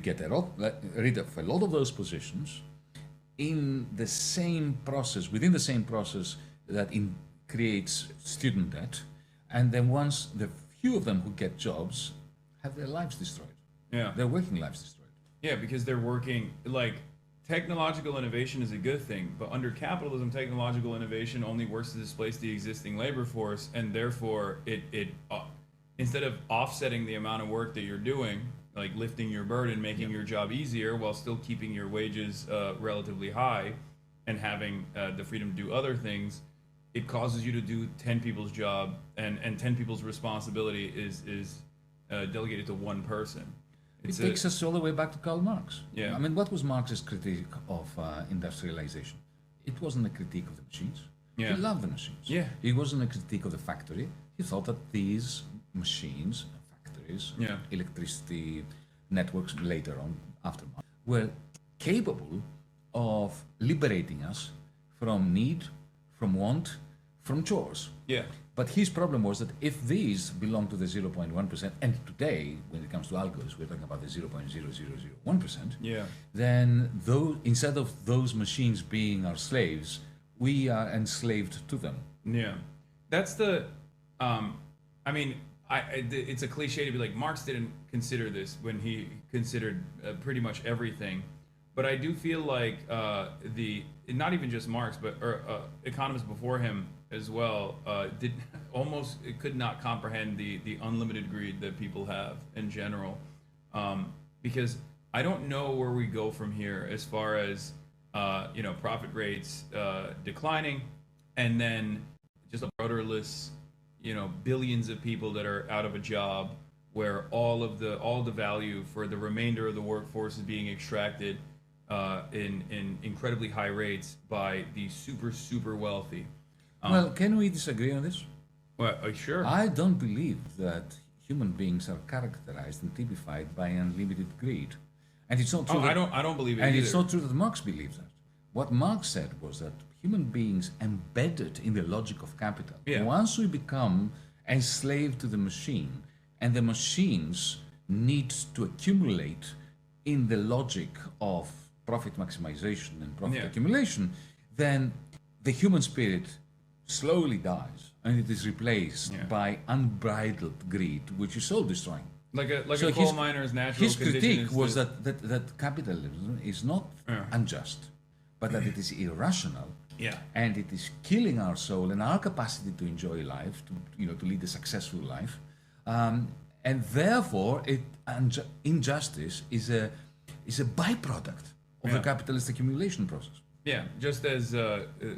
get rid of a lot of those positions in the same process, within the same process that creates student debt, and then once the few of them who get jobs have their lives destroyed. Their working lives destroyed. Yeah, because they're working, technological innovation is a good thing, but under capitalism, technological innovation only works to displace the existing labor force, and therefore it instead of offsetting the amount of work that you're doing, like lifting your burden, making your job easier while still keeping your wages relatively high and having the freedom to do other things, it causes you to do 10 people's job, and 10 people's responsibility is delegated to one person. It takes us all the way back to Karl Marx. Yeah. I mean, what was Marx's critique of industrialization? It wasn't a critique of the machines. Yeah. He loved the machines. Yeah. It wasn't a critique of the factory. He thought that these machines, factories, electricity networks later on, after Marx, were capable of liberating us from need, from want, from chores. Yeah. But his problem was that if these belong to the 0.1%, and today, when it comes to algos, we're talking about the 0.0001%, then instead of those machines being our slaves, we are enslaved to them. Yeah. That's it's a cliche to be like, Marx didn't consider this when he considered pretty much everything. But I do feel like not even just Marx, but economists before him as well, could not comprehend the unlimited greed that people have in general, because I don't know where we go from here as far as profit rates declining, and then just a rudderless, billions of people that are out of a job, where all the value for the remainder of the workforce is being extracted in incredibly high rates by the super wealthy. Well, can we disagree on this? Well, sure. I don't believe that human beings are characterized and typified by unlimited greed, and it's not true. I don't believe it. And either. It's not true that Marx believes that. What Marx said was that human beings embedded in the logic of capital. Once we become enslaved to the machine, and the machines needs to accumulate in the logic of profit maximization and profit accumulation, then the human spirit slowly dies and it is replaced by unbridled greed, which is soul destroying. Like a coal miner's natural his condition critique is was that capitalism is not unjust, but that it is irrational. Yeah. And it is killing our soul and our capacity to enjoy life, to lead a successful life, and therefore, injustice is a byproduct of the capitalist accumulation process. Yeah, just as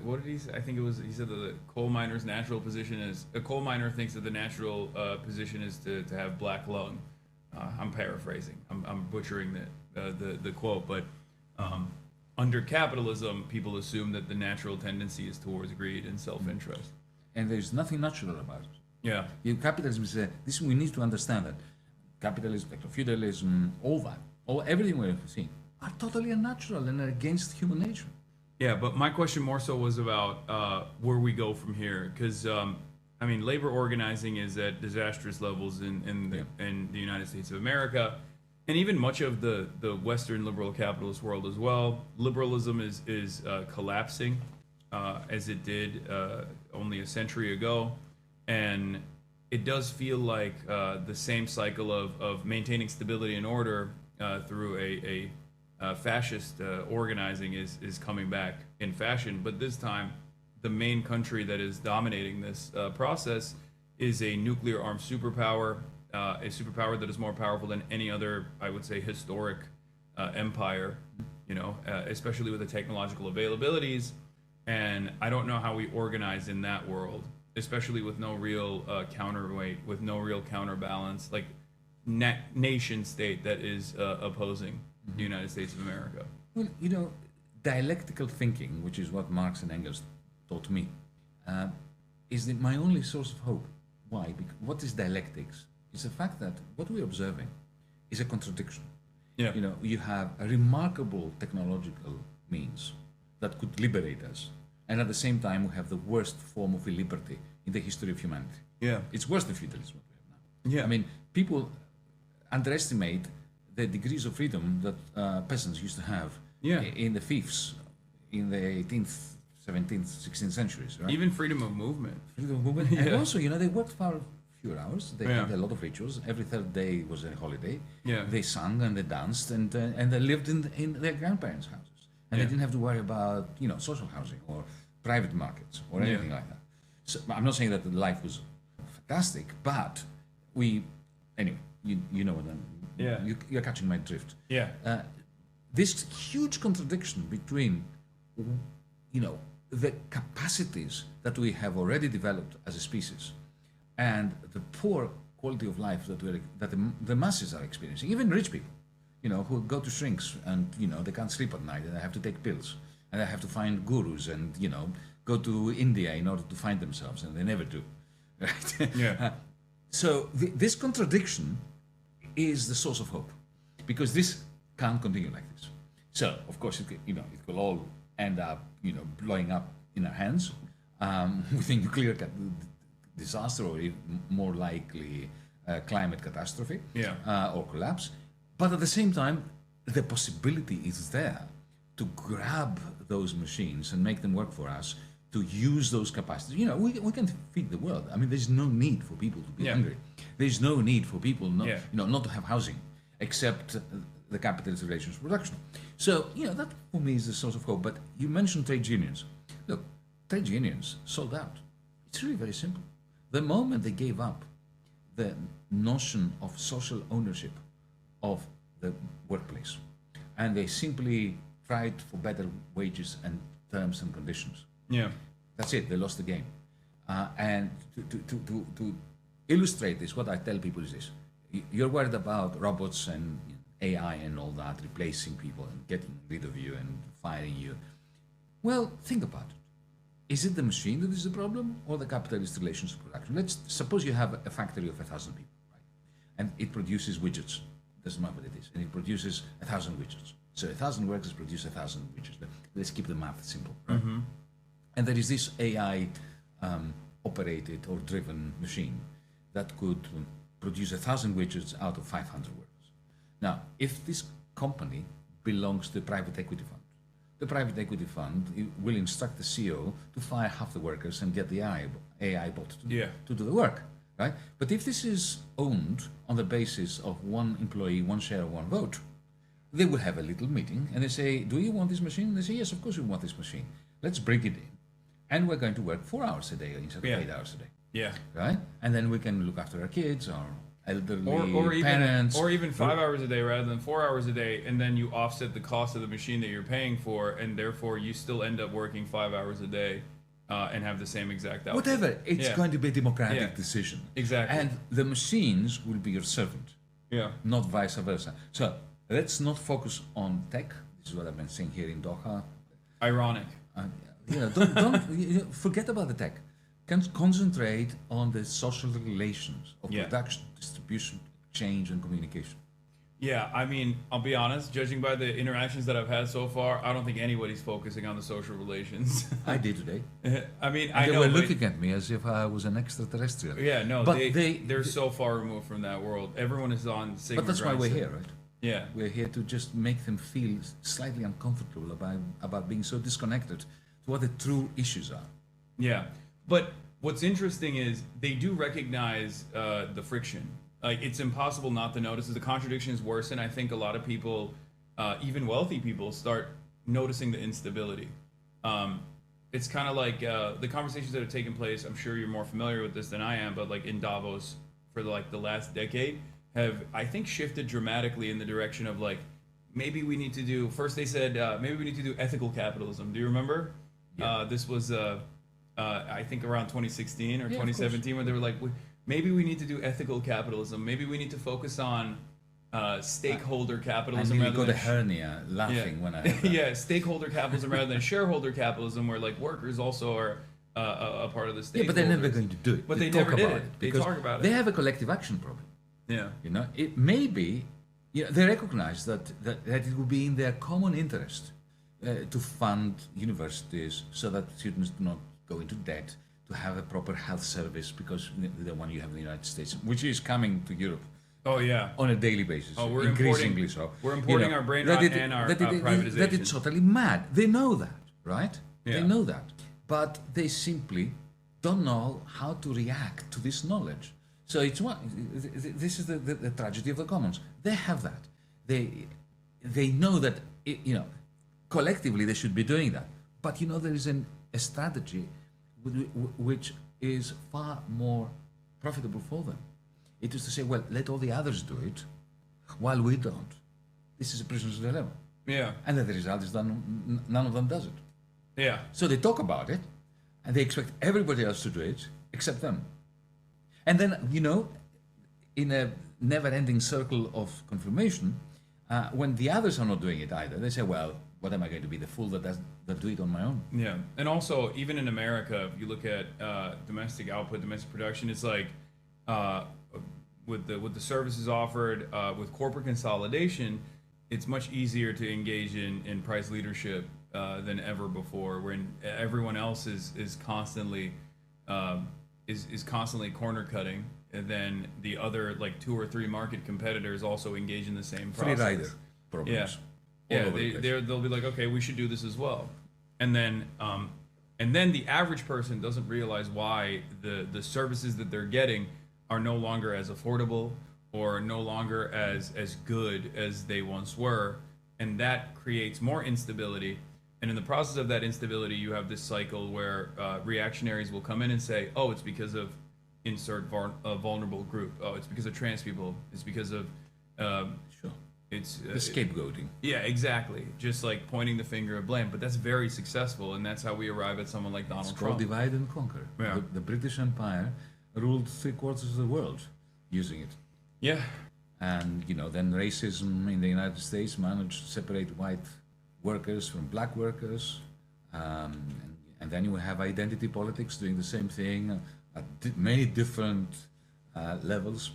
what did he say? I think he said that the coal miner's natural position is a coal miner thinks that the natural position is to have black lung. I'm paraphrasing. I'm butchering the quote, but under capitalism, people assume that the natural tendency is towards greed and self-interest. And there's nothing natural about it. Yeah. Capitalism is this. We need to understand that capitalism, feudalism, all that, everything we've seen, are totally unnatural and against human nature. Yeah, but my question more so was about where we go from here, because labor organizing is at disastrous levels in the United States of America, and even much of the Western liberal capitalist world as well. Liberalism is collapsing, as it did only a century ago, and it does feel like the same cycle of maintaining stability and order through a fascist organizing is coming back in fashion. But this time, the main country that is dominating this process is a nuclear armed superpower, a superpower that is more powerful than any other, I would say, historic empire, especially with the technological availabilities. And I don't know how we organize in that world, especially with no real counterweight, with no real counterbalance, like nation state that is opposing the United States of America. Well, dialectical thinking, which is what Marx and Engels taught me, is my only source of hope. Why? Because what is dialectics? It's the fact that what we're observing is a contradiction. Yeah. You have a remarkable technological means that could liberate us, and at the same time, we have the worst form of illiberty in the history of humanity. Yeah. It's worse than feudalism what we have now. Yeah. People underestimate the degrees of freedom that peasants used to have in the fiefs in the 18th, 17th, 16th centuries. Right? Even freedom of movement. Freedom of movement. And also, they worked for few hours. They had a lot of rituals. Every third day was a holiday. Yeah. They sang and they danced and they lived in their grandparents' houses. And they didn't have to worry about social housing or private markets or anything like that. So I'm not saying that the life was fantastic, but anyway, you know what I'm. Yeah. You're catching my drift. Yeah. This huge contradiction between the capacities that we have already developed as a species and the poor quality of life that the masses are experiencing, even rich people, who go to shrinks and they can't sleep at night and they have to take pills and they have to find gurus and go to India in order to find themselves, and they never do. Right? Yeah. So this contradiction is the source of hope, because this can't continue like this. So of course it will all end up blowing up in our hands with a nuclear disaster, or even more likely climate catastrophe or collapse. But at the same time, the possibility is there to grab those machines and make them work for us, to use those capacities. We can feed the world. There's no need for people to be hungry. There's no need for people not to have housing, except the capitalist relations of production. So, that for me is the source of hope. But you mentioned trade unions. Look, trade unions sold out. It's really very simple. The moment they gave up the notion of social ownership of the workplace, and they simply tried for better wages and terms and conditions. Yeah. That's it. They lost the game. And to illustrate this, what I tell people is this. You're worried about robots and AI and all that replacing people and getting rid of you and firing you. Well, think about it. Is it the machine that is the problem, or the capitalist relations of production? Let's suppose you have a factory of 1,000 people, right? And it produces widgets. Doesn't matter what it is. And it produces 1,000 widgets. So 1,000 workers produce 1,000 widgets. Let's keep the math simple, right? Mm-hmm. And there is this AI operated or driven machine that could produce 1,000 widgets out of 500 workers. Now, if this company belongs to a private equity fund, the private equity fund will instruct the CEO to fire half the workers and get the AI bot to do the work, right? But if this is owned on the basis of one employee, one share, one vote, they will have a little meeting and they say, do you want this machine? They say, yes, of course we want this machine. Let's bring it in. And we're going to work 4 hours a day instead of 8 hours a day. Yeah. Right? And then we can look after our kids, our elderly or parents. Even 5 hours a day rather than 4 hours a day, and then you offset the cost of the machine that you're paying for, and therefore you still end up working 5 hours a day and have the same exact output. Whatever. It's going to be a democratic decision. Exactly. And the machines will be your servant. Yeah. Not vice versa. So let's not focus on tech. This is what I've been saying here in Doha. Ironic. Don't forget about the tech. Concentrate on the social relations of production, distribution, exchange, and communication. Yeah, I mean, I'll be honest, judging by the interactions that I've had so far, I don't think anybody's focusing on the social relations. I did today. I mean, and they were looking at me as if I was an extraterrestrial. Yeah, no, but they're so far removed from that world. Everyone is on Sigma. But that's why we're here, right? Yeah. We're here to just make them feel slightly uncomfortable about being so disconnected to what the true issues are. Yeah. But what's interesting is they do recognize the friction. Like, it's impossible not to notice. As the contradictions worsen, I think a lot of people, even wealthy people, start noticing the instability. It's kind of like the conversations that have taken place. I'm sure you're more familiar with this than I am, but like in Davos for like the last decade have, I think, shifted dramatically in the direction of like, maybe we need to do, first they said, maybe we need to do ethical capitalism. Do you remember? Yeah. This was, I think, around 2016 or 2017, when they were like, maybe we need to do ethical capitalism. Maybe we need to focus on stakeholder capitalism. I got a hernia laughing when I heard that. Yeah, stakeholder capitalism rather than shareholder capitalism, where like workers also are a part of the stakeholders. Yeah, but they're never going to do it. But they never did it. They talk about it. They have a collective action problem. Yeah. You know, it may be, they recognize that it would be in their common interest to fund universities so that students do not go into debt, to have a proper health service, because the one you have in the United States, which is coming to Europe. Oh yeah, on a daily basis. Oh, we're increasingly so. We're importing our brain rot and our privatization. That it's totally mad. They know that, right? Yeah. They know that, but they simply don't know how to react to this knowledge. So it's what this is the tragedy of the commons. They have that. They know that collectively they should be doing that. But there is a strategy which is far more profitable for them. It is to say, well, let all the others do it while we don't. This is a prisoner's dilemma. Yeah. And then the result is that none of them does it. Yeah. So they talk about it and they expect everybody else to do it except them. And then, in a never-ending circle of confirmation, when the others are not doing it either, they say, well, what am I going to be, the fool that do it on my own? Yeah. And also, even in America, if you look at domestic output, domestic production, it's like with the services offered, with corporate consolidation, it's much easier to engage in price leadership than ever before, when everyone else is constantly constantly corner cutting, and then the other like 2 or 3 market competitors also engage in the same process. Free rider problems. Yeah, they'll be like, okay, we should do this as well, and then the average person doesn't realize why the services that they're getting are no longer as affordable or no longer as good as they once were, and that creates more instability. And in the process of that instability, you have this cycle where reactionaries will come in and say, oh, it's because of insert a vulnerable group. Oh, it's because of trans people. It's because of it's the scapegoating. Yeah, exactly. Just like pointing the finger of blame. But that's very successful, and that's how we arrive at someone like Donald Trump. It's called divide and conquer. Yeah. The British Empire ruled 3/4 of the world using it. Yeah. And then racism in the United States managed to separate white workers from black workers, and then you have identity politics doing the same thing at many different levels.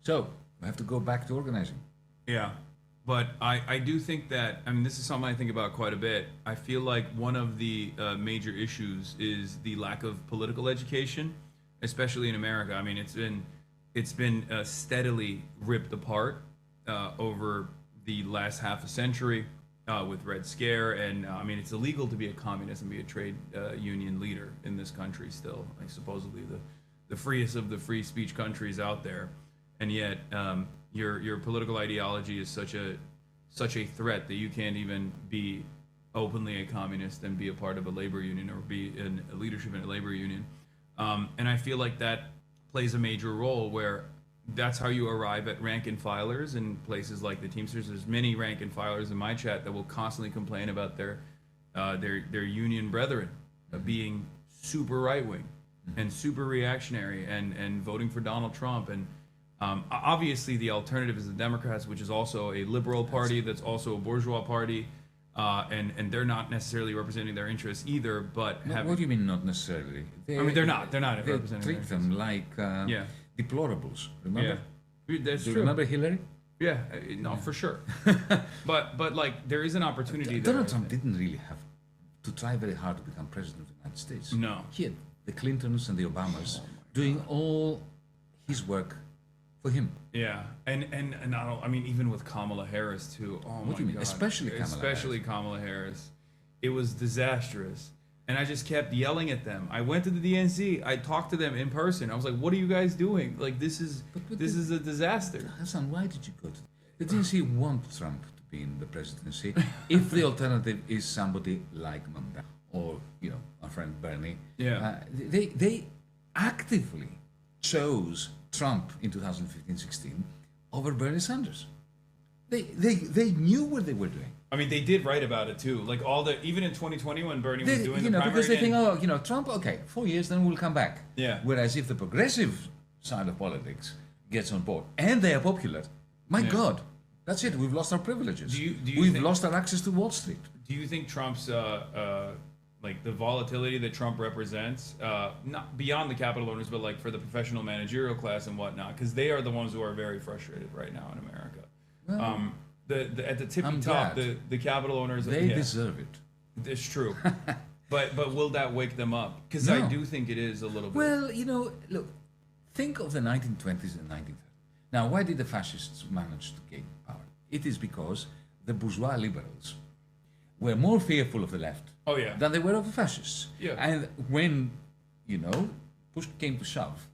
So we have to go back to organizing. Yeah. But I do think that, this is something I think about quite a bit. I feel like one of the major issues is the lack of political education, especially in America. It's been steadily ripped apart over the last half a century with Red Scare. And I mean, it's illegal to be a communist and be a trade union leader in this country still, like supposedly the freest of the free speech countries out there. And yet your political ideology is such a threat that you can't even be openly a communist and be a part of a labor union or be in a leadership in a labor union. And I feel like that plays a major role where that's how you arrive at rank and filers in places like the Teamsters. There's many rank and filers in my chat that will constantly complain about their union brethren being super right wing and super reactionary and voting for Donald Trump. And obviously the alternative is the Democrats, which is also a liberal party that's also a bourgeois party. And they're not necessarily representing their interests either. But what do you mean not necessarily? They're not They representing treat their them like deplorables. Remember? Yeah, that's Do you true. remember Hillary? Yeah, no, for sure. but like there is an opportunity there. Donald Trump didn't really have to try very hard to become president of the United States. No. He had the Clintons and the Obamas doing all his work for him. Yeah, and I mean even with Kamala Harris too. Oh What my do you mean? God. Especially Kamala Harris. It was disastrous. And I just kept yelling at them. I went to the DNC. I talked to them in person. I was like, "What are you guys doing? Like, this is a disaster." Hassan, why did you go to the DNC? Want Trump to be in the presidency if the alternative is somebody like Mamdani or our friend Bernie? Yeah. They actively chose Trump in 2015-16 over Bernie Sanders. They knew what they were doing. I mean, they did write about it too. Like even in 2020 when Bernie was doing the primary because they think, again, Trump, okay, 4 years, then we'll come back. Yeah. Whereas if the progressive side of politics gets on board and they are popular, my God, that's it. We've lost our privileges. We've lost our access to Wall Street. Do you think Trump's like the volatility that Trump represents, not beyond the capital owners, but like for the professional managerial class and whatnot, because they are the ones who are very frustrated right now in America. Well, At the tippy I'm top, glad. the capital owners, They deserve it. It's true, but will that wake them up? Because I No. do think it is a little bit. Well, look, think of the 1920s and 1930s. Now, why did the fascists manage to gain power? It is because the bourgeois liberals were more fearful of the left Oh, yeah. than they were of the fascists. Yeah. And when, push came to shove,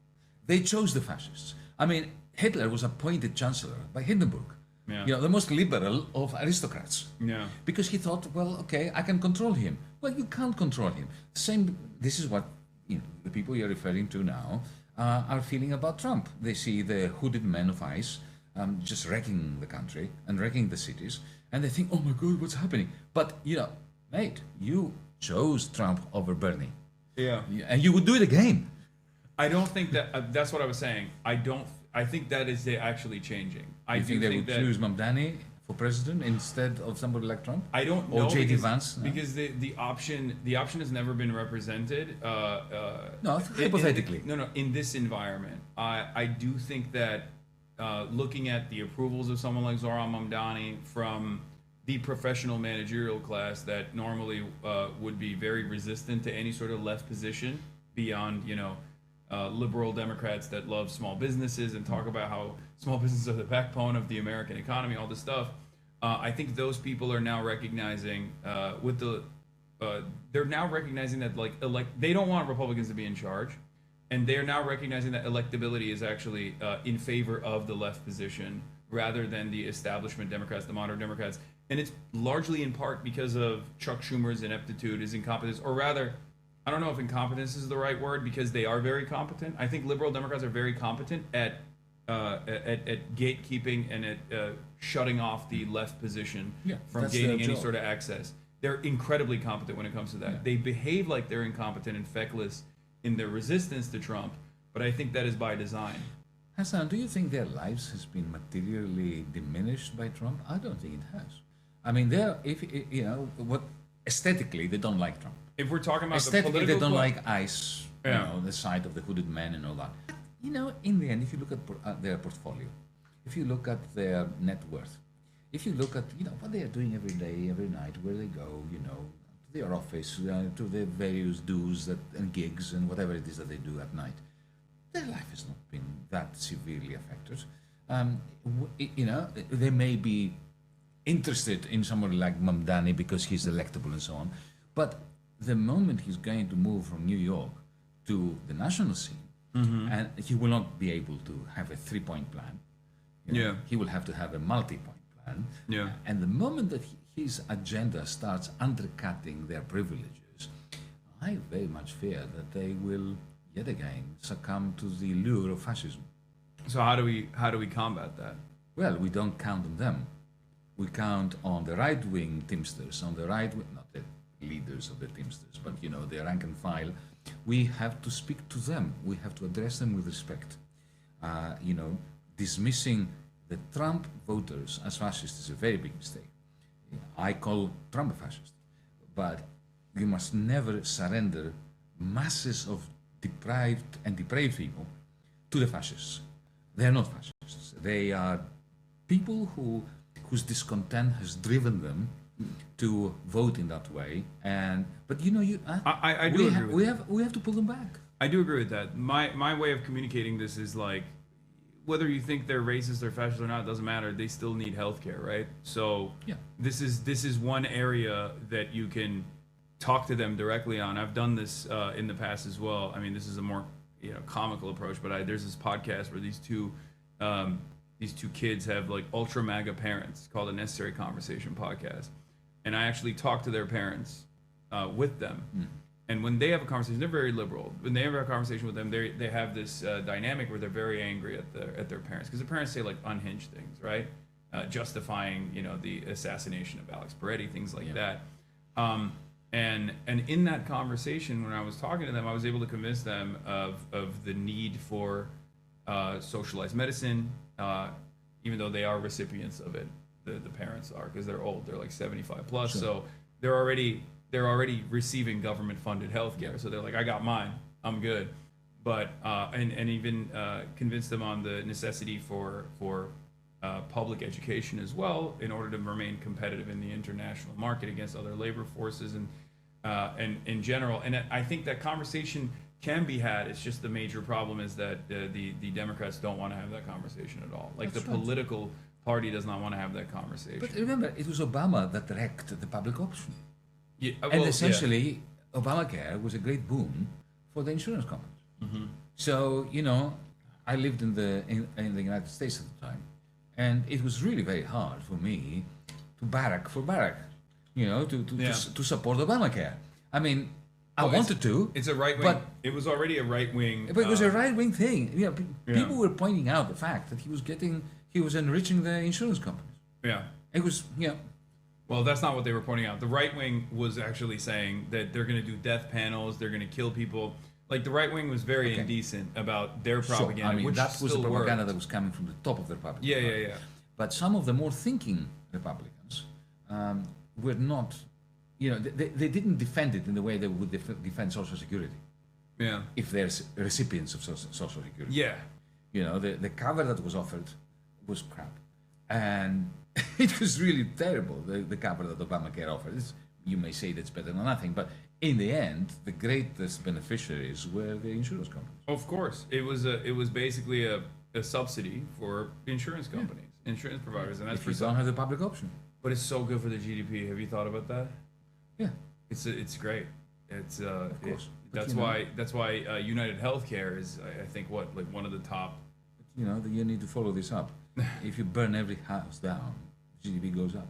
they chose the fascists. I mean, Hitler was appointed chancellor by Hindenburg. Yeah. The most liberal of aristocrats. Yeah. Because he thought, well, okay, I can control him. Well, you can't control him. This is what the people you're referring to now are feeling about Trump. They see the hooded men of ICE just wrecking the country and wrecking the cities, and they think, oh my God, what's happening? But, mate, you chose Trump over Bernie. Yeah. And you would do it again. I don't think that. That's what I was saying. I think that is actually changing. I You do think they think would that. choose Mamdani for president instead of somebody like Trump? I don't Or know J.D. because, Vance? No? because the option has never been represented. No, hypothetically. In this environment, I do think that looking at the approvals of someone like Zoran Mamdani from the professional managerial class that normally would be very resistant to any sort of left position beyond liberal Democrats that love small businesses and talk about how small businesses are the backbone of the American economy, all this stuff. I think those people are now recognizing they're now recognizing that they don't want Republicans to be in charge, and they're now recognizing that electability is actually in favor of the left position rather than the establishment Democrats, the modern Democrats, and it's largely in part because of Chuck Schumer's ineptitude, his incompetence, or rather, I don't know if incompetence is the right word because they are very competent. I think liberal Democrats are very competent at gatekeeping and at shutting off the left position from that's gaining their any job. sort of access. They're incredibly competent when it comes to that. Yeah. They behave like they're incompetent and feckless in their resistance to Trump, but I think that is by design. Hassan, do you think their lives has been materially diminished by Trump? I don't think it has. I mean, aesthetically, they don't like Trump. If we're talking about the Aesthetically, political they don't cla- like ICE, the side of the hooded men and all that. In the end, if you look at their portfolio, if you look at their net worth, if you look at what they are doing every day, every night, where they go, to their office, to the various dues and gigs and whatever it is that they do at night, their life has not been that severely affected. They may be interested in somebody like Mamdani because he's electable and so on. But the moment he's going to move from New York to the national scene, and he will not be able to have a 3-point plan. He will have to have a multi-point plan. Yeah. And the moment that his agenda starts undercutting their privileges, I very much fear that they will yet again succumb to the lure of fascism. So how do we combat that? Well, we don't count on them. We count on the right-wing Teamsters, on the right-wing, not the leaders of the Teamsters, but the rank and file. We have to speak to them. We have to address them with respect. Dismissing the Trump voters as fascists is a very big mistake. I call Trump a fascist, but you must never surrender masses of deprived and depraved people to the fascists. They are not fascists. They are people whose discontent has driven them to vote in that way. I do agree with that. We have to pull them back. I do agree with that. My way of communicating this is like, whether you think they're racist or fascist or not, it doesn't matter. They still need healthcare, right? So this is one area that you can talk to them directly on. I've done this in the past as well. I mean, this is a more comical approach, but there's this podcast where these two kids have like ultra MAGA parents called a Necessary Conversation podcast, and I actually talk to their parents with them. And when they have a conversation, they're very liberal. When they have a conversation with them, they have this dynamic where they're very angry at their parents, because the parents say like unhinged things, right? Justifying the assassination of Alex Peretti, things like that. And in that conversation, when I was talking to them, I was able to convince them of the need for socialized medicine, even though they are recipients of it. The parents are, because they're old. They're like 75 plus, so they're already receiving government-funded healthcare. So they're like, I got mine, I'm good. But and even convince them on the necessity for public education as well, in order to remain competitive in the international market against other labor forces and in general. And I think that conversation can be had. It's just the major problem is that the Democrats don't want to have that conversation at all. Like, the political party does not want to have that conversation. But remember, it was Obama that wrecked the public option. And essentially, Obamacare was a great boon for the insurance companies. So, I lived in the United States at the time, and it was really very hard for me to barrack for Barack, to support Obamacare. I mean, I wanted to. It's a right wing. But it was already a right wing. But it was a right wing thing. People were pointing out the fact that he was enriching the insurance companies. Yeah. It was, Well, that's not what they were pointing out. The right wing was actually saying that they're going to do death panels, they're going to kill people. Like, the right wing was very indecent about their propaganda. I mean, which that was the propaganda worked. that was coming from the top of the Republican Yeah. Party. But some of the more thinking Republicans were not, they didn't defend it in the way they would defend Social Security. Yeah. If they're recipients of Social Security. Yeah. The cover that was offered was crap. And it was really terrible, the cover that Obamacare offered. You may say that's better than nothing, but in the end, the greatest beneficiaries were the insurance companies. Of course. It was basically a subsidy for insurance companies, insurance providers. And that's if you don't have the public option. But it's so good for the GDP. Have you thought about that? Yeah. It's great. It's of course. That's why United Healthcare is, I think, one of the top. But you need to follow this up. If you burn every house down, GDP goes up.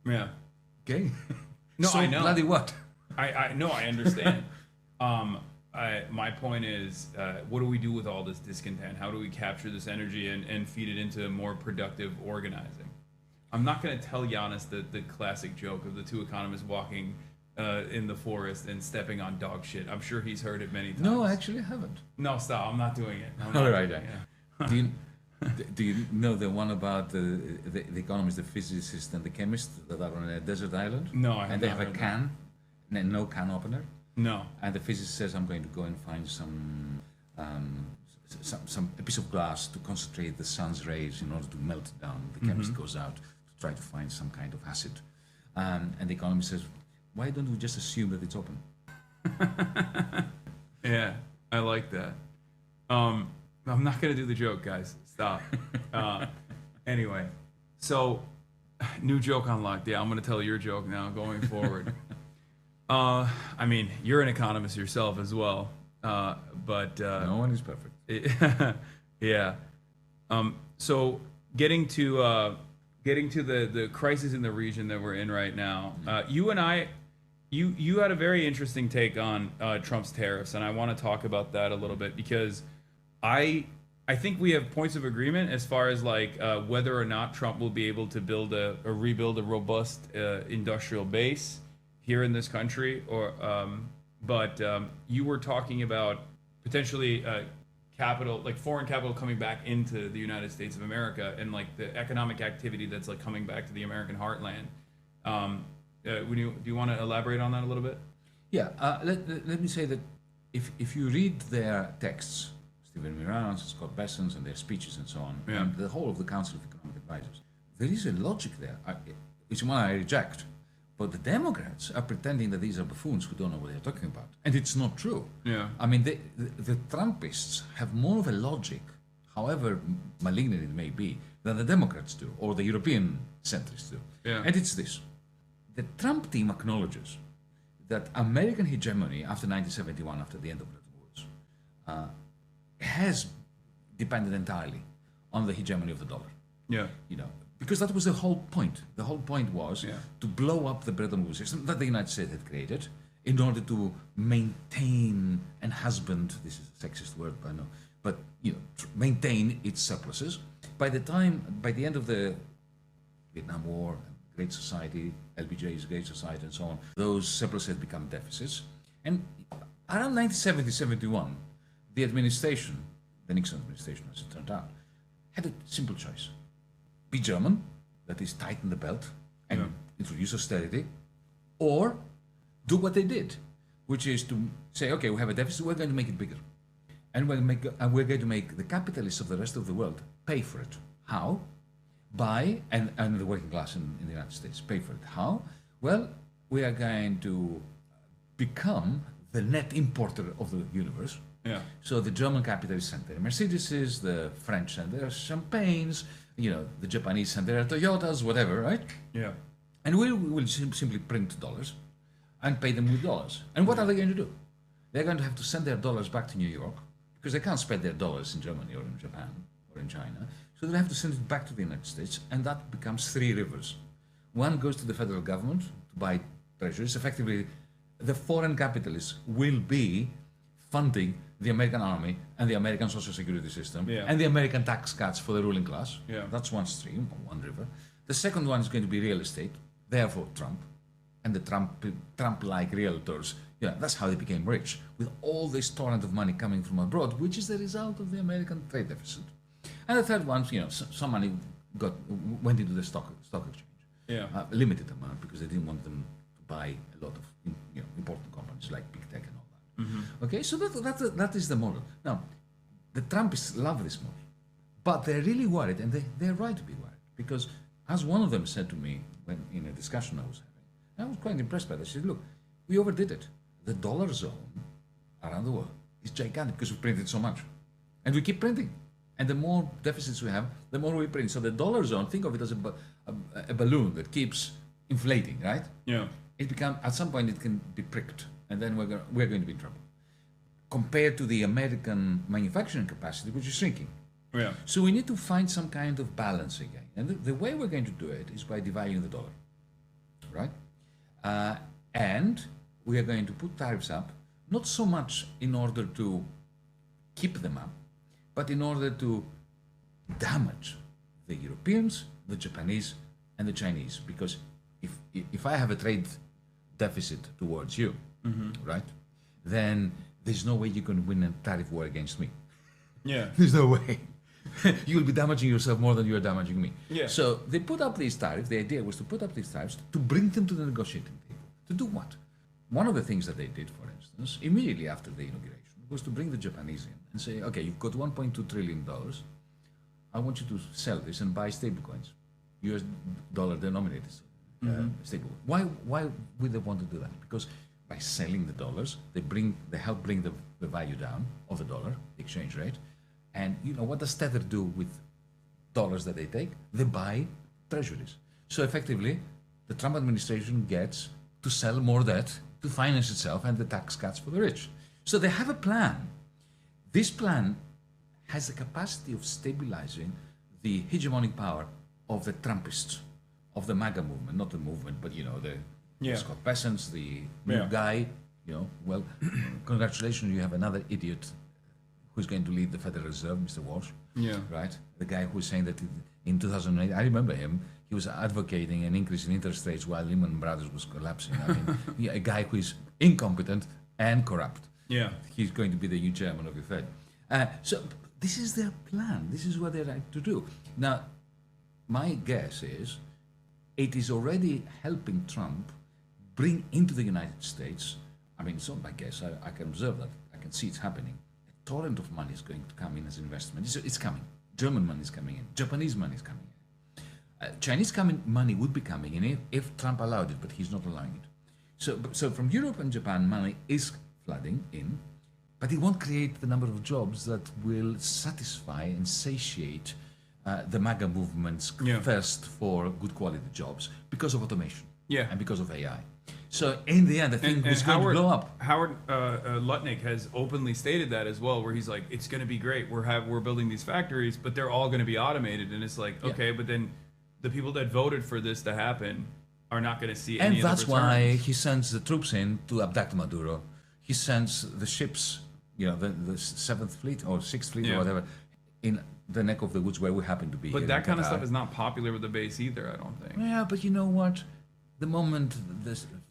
Yeah. Okay. No, so I know. Bloody what? I know. I understand. My point is, what do we do with all this discontent? How do we capture this energy and feed it into more productive organizing? I'm not going to tell Giannis the classic joke of the two economists walking in the forest and stepping on dog shit. I'm sure he's heard it many times. No, actually, I haven't. No, stop. I'm not doing it. All right. Do you know the one about the economist, the physicist, and the chemist that are on a desert island? No, I haven't. And they have a can, no can opener. No. And the physicist says, "I'm going to go and find a piece of glass to concentrate the sun's rays in order to melt it down." The chemist goes out to try to find some kind of acid, and the economist says, "Why don't we just assume that it's open?" Yeah, I like that. I'm not gonna do the joke, guys. Stop. Anyway, so new joke unlocked. Yeah, I'm gonna tell your joke now going forward. I mean, you're an economist yourself as well, but No one is perfect. yeah. So getting to the crisis in the region that we're in right now, you and I, you had a very interesting take on Trump's tariffs, and I want to talk about that a little bit because I think we have points of agreement as far as like whether or not Trump will be able to build or rebuild a robust industrial base here in this country, or but you were talking about potentially capital, like foreign capital coming back into the United States of America, and like the economic activity that's like coming back to the American heartland. Do you want to elaborate on that a little bit? Yeah, let me say that if you read their texts, Stephen Mirans, Scott Bessent, and their speeches and so on, Yeah. and the whole of the Council of Economic Advisors, there is a logic there, which one I reject. But the Democrats are pretending that these are buffoons who don't know what they're talking about. And it's not true. Yeah. I mean, the Trumpists have more of a logic, however malignant it may be, than the Democrats do, or the European centrists do. Yeah. And it's this. The Trump team acknowledges that American hegemony after 1971, after the end of Bretton Woods, has depended entirely on the hegemony of the dollar. Yeah. You know, because that was the whole point. The whole point was to blow up the Bretton Woods system that the United States had created in order to maintain and husband, this is a sexist word, I know, but you know, maintain its surpluses. By the end of the Vietnam War, Great Society, LBJ's Great Society and so on, those surpluses had become deficits. And around 1970-71, the administration, the Nixon administration as it turned out, had a simple choice. Be German, that is tighten the belt and introduce austerity, or do what they did, which is to say, okay, we have a deficit, we're going to make it bigger. And we're going to make the capitalists of the rest of the world pay for it. How? By, and the working class in the United States pay for it. How? Well, we are going to become the net importer of the universe. Yeah. So the German capitalists send their Mercedeses, the French send their champagnes, you know, the Japanese send their Toyotas, whatever, right? Yeah. And we will simply print dollars and pay them with dollars. And what are they going to do? They're going to have to send their dollars back to New York because they can't spend their dollars in Germany or in Japan or in China. So they have to send it back to the United States, and that becomes three rivers. One goes to the federal government to buy treasuries. Effectively, the foreign capitalists will be funding the American army and the American social security system and the American tax cuts for the ruling class. Yeah. That's one stream, one river. The second one is going to be real estate, therefore Trump, and the Trump-like realtors. Yeah, that's how they became rich, with all this torrent of money coming from abroad, which is the result of the American trade deficit. And the third one, you know, some money went into the stock exchange. Yeah. Limited amount because they didn't want them to buy a lot of important companies like big tech and all that. Mm-hmm. Okay, so that is the model. Now, the Trumpists love this model, but they're really worried, and they're right to be worried, because as one of them said to me when in a discussion I was having, I was quite impressed by that. She said, look, we overdid it. The dollar zone around the world is gigantic because we printed so much, and we keep printing. And the more deficits we have, the more we print. So the dollar zone, think of it as a balloon that keeps inflating, right? Yeah. At some point it can be pricked, and then we're going to be in trouble. Compared to the American manufacturing capacity, which is shrinking. Yeah. So we need to find some kind of balance again. And the way we're going to do it is by devaluing the dollar, right? And we are going to put tariffs up, not so much in order to keep them up, but in order to damage the Europeans, the Japanese, and the Chinese. Because if I have a trade deficit towards you, right, then there's no way you can win a tariff war against me. Yeah. There's no way. You'll be damaging yourself more than you're damaging me. Yeah. So they put up these tariffs. The idea was to put up these tariffs to bring them to the negotiating table. To do what? One of the things that they did, for instance, immediately after the inauguration, was to bring the Japanese in and say, okay, you've got $1.2 trillion. I want you to sell this and buy stablecoins, US dollar denominated stable. Why would they want to do that? Because by selling the dollars, they help bring the value down of the dollar, the exchange rate, And you know what does Tether do with dollars that they take? They buy treasuries. So effectively, the Trump administration gets to sell more debt to finance itself and the tax cuts for the rich. So they have a plan. This plan has the capacity of stabilizing the hegemonic power of the Trumpists, of the MAGA movement, not the movement, but you know, the Scott Bessents, the new guy, you know, well, congratulations, you have another idiot who's going to lead the Federal Reserve, Mr. Walsh. Yeah. Right? The guy who's saying that in 2008, I remember him, he was advocating an increase in interest rates while Lehman Brothers was collapsing. I mean, a guy who is incompetent and corrupt. Yeah. He's going to be the new chairman of the Fed. So this is their plan. This is what they like to do. Now, my guess is it is already helping Trump bring into the United States, I mean, it's not my guess, I can observe that, I can see it's happening. A torrent of money is going to come in as investment. It's coming. German money is coming in. Japanese money is coming in. Chinese money would be coming in if Trump allowed it, but he's not allowing it. So from Europe and Japan, money is flooding in, but it won't create the number of jobs that will satisfy and satiate the MAGA movement's thirst for good quality jobs because of automation and because of AI. So in the end, I think it's going to blow up. Howard Lutnick has openly stated that as well, where he's like, "It's going to be great. We're building these factories, but they're all going to be automated." And it's like, okay, but then the people that voted for this to happen are not going to see any of the returns. And that's why he sends the troops in to abduct Maduro. He sends the ships, you know, the 7th Fleet or 6th Fleet or whatever, in the neck of the woods where we happen to be. But that kind of stuff is not popular with the base either, I don't think. Yeah, but you know what? The moment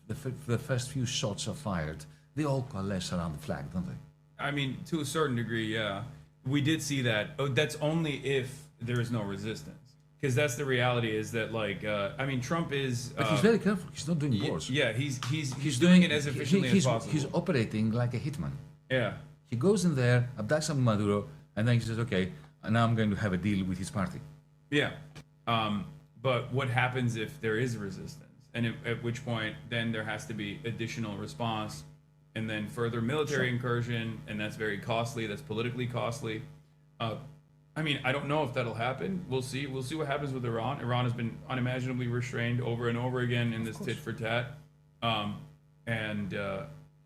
the first few shots are fired, they all coalesce around the flag, don't they? I mean, to a certain degree, yeah. We did see that. Oh, that's only if there is no resistance. Because that's the reality is that, like, I mean, Trump is... But he's very careful. He's not doing wars. Yeah, he's doing it as efficiently as possible. He's operating like a hitman. Yeah. He goes in there, abducts Maduro, and then he says, okay, now I'm going to have a deal with his party. Yeah. But what happens if there is resistance? And at which point, then there has to be additional response, and then further military incursion, and that's very costly. That's politically costly. I mean, I don't know if that'll happen. We'll see. We'll see what happens with Iran. Iran has been unimaginably restrained over and over again in this tit for tat, and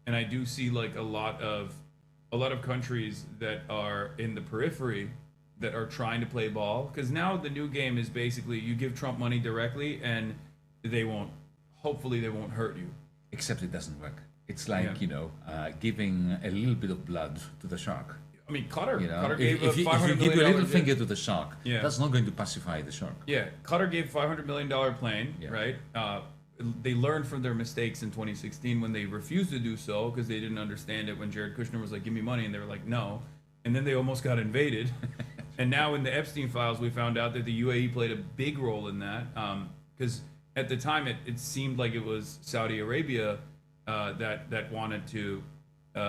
I do see like a lot of countries that are in the periphery that are trying to play ball, because now the new game is basically you give Trump money directly and they won't. Hopefully, they won't hurt you. Except it doesn't work. It's like giving a little bit of blood to the shark. I mean, Qatar. You know, Qatar gave if you $500 give million a little finger to the shark, that's not going to pacify the shark. Yeah, Qatar gave $500 million plane, right? They learned from their mistakes in 2016 when they refused to do so because they didn't understand it when Jared Kushner was like, give me money, and they were like, no. And then they almost got invaded. And now in the Epstein files, we found out that the UAE played a big role in that because at the time it seemed like it was Saudi Arabia that wanted to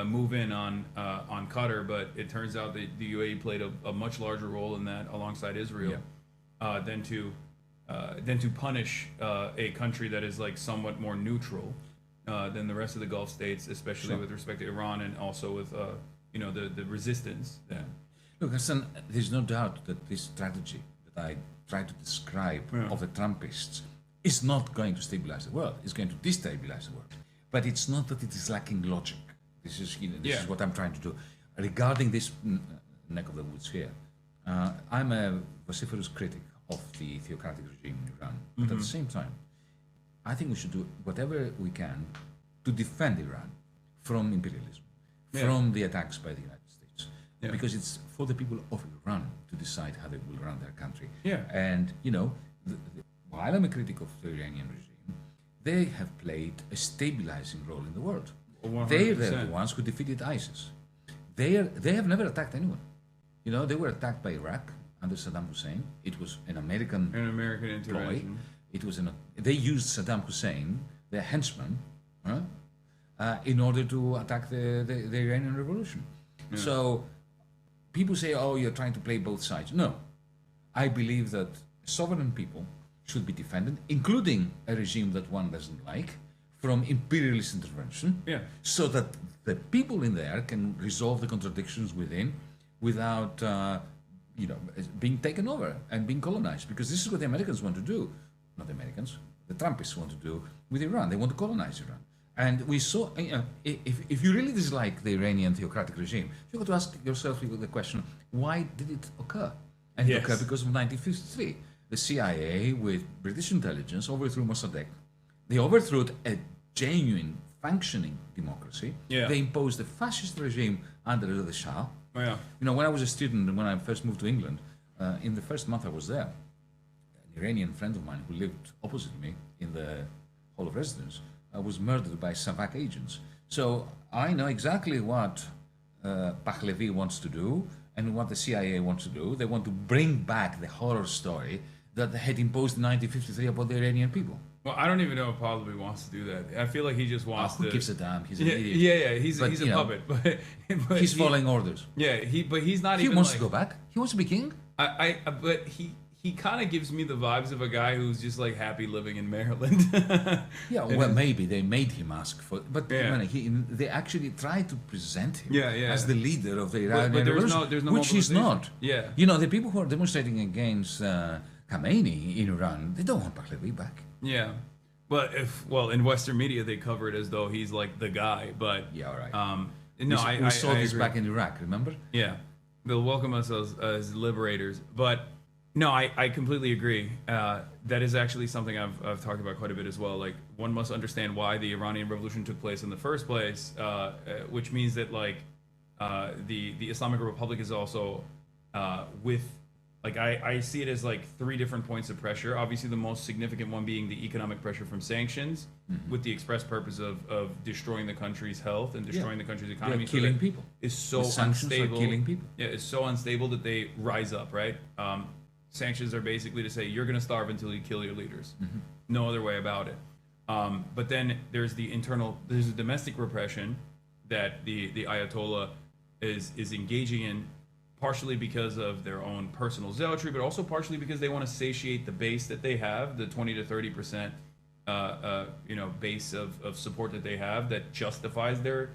move in on Qatar, but it turns out that the UAE played a much larger role in that alongside Israel than to punish a country that is like somewhat more neutral than the rest of the Gulf states, especially with respect to Iran and also with the resistance. Look, Hassan, there's no doubt that this strategy that I try to describe of the Trumpists is not going to stabilize the world. It's going to destabilize the world. But it's not that it is lacking logic. This is what I'm trying to do. Regarding this neck of the woods here, I'm a vociferous critic of the theocratic regime in Iran. But at the same time, I think we should do whatever we can to defend Iran from imperialism, from the attacks by the United States. Because it's for the people of Iran to decide how they will run their country. And, while I'm a critic of the Iranian regime, they have played a stabilizing role in the world. 100%. They're the ones who defeated ISIS. They have never attacked anyone. They were attacked by Iraq under Saddam Hussein. It was an American intervention. It was they used Saddam Hussein, their henchman, in order to attack the Iranian revolution. So people say, "Oh, you're trying to play both sides." No, I believe that sovereign people should be defended, including a regime that one doesn't like, from imperialist intervention, so that the people in there can resolve the contradictions within without being taken over and being colonized, because this is what the Americans want to do. Not the Americans, the Trumpists want to do with Iran. They want to colonize Iran. And we saw, if you really dislike the Iranian theocratic regime, you've got to ask yourself the question, why did it occur? And it occurred because of 1953. The CIA, with British intelligence, overthrew Mossadegh. They overthrew a genuine, functioning democracy. Yeah. They imposed a fascist regime under the Shah. Oh, yeah. You know, when I was a student and when I first moved to England, in the first month I was there, an Iranian friend of mine who lived opposite me in the Hall of Residence was murdered by Savak agents. So I know exactly what Pahlavi wants to do and what the CIA wants to do. They want to bring back the horror story that they had imposed in 1953 upon the Iranian people. Well, I don't even know if Pahlavi wants to do that. I feel like he just wants Who to. gives a damn? He's an Yeah, idiot. yeah. He's But, a you know, puppet, but He's following orders. Yeah, but he's not He even. wants like, to go back. He wants to be king. But he kind of gives me the vibes of a guy who's just like happy living in Maryland. Yeah, well, maybe they made him ask for, but Yeah. they actually tried to present him Yeah, yeah. as the leader of the Iranian but there's revolution, there's no which he's mobilization. not. Yeah. You know, the people who are demonstrating against Khamenei in Iran, they don't want Pahlavi back. Yeah. But in Western media they cover it as though he's like the guy, but Yeah, all right. no, we saw I this agree. back in Iraq, remember? Yeah, they'll welcome us as liberators. But no, I completely agree. That is actually something I've talked about quite a bit as well. Like, one must understand why the Iranian Revolution took place in the first place, which means that like the Islamic Republic is also with. Like, I see it as like three different points of pressure. Obviously, the most significant one being the economic pressure from sanctions, with the express purpose of destroying the country's health and destroying the country's economy. They're killing that people. Is so The sanctions are unstable. killing people. Yeah, it's so unstable that they rise up, right? Sanctions are basically to say you're going to starve until you kill your leaders. No other way about it. But then there's the domestic repression that the Ayatollah is engaging in, partially because of their own personal zealotry, but also partially because they want to satiate the base that they have, the 20 to 30% base of support that they have that justifies their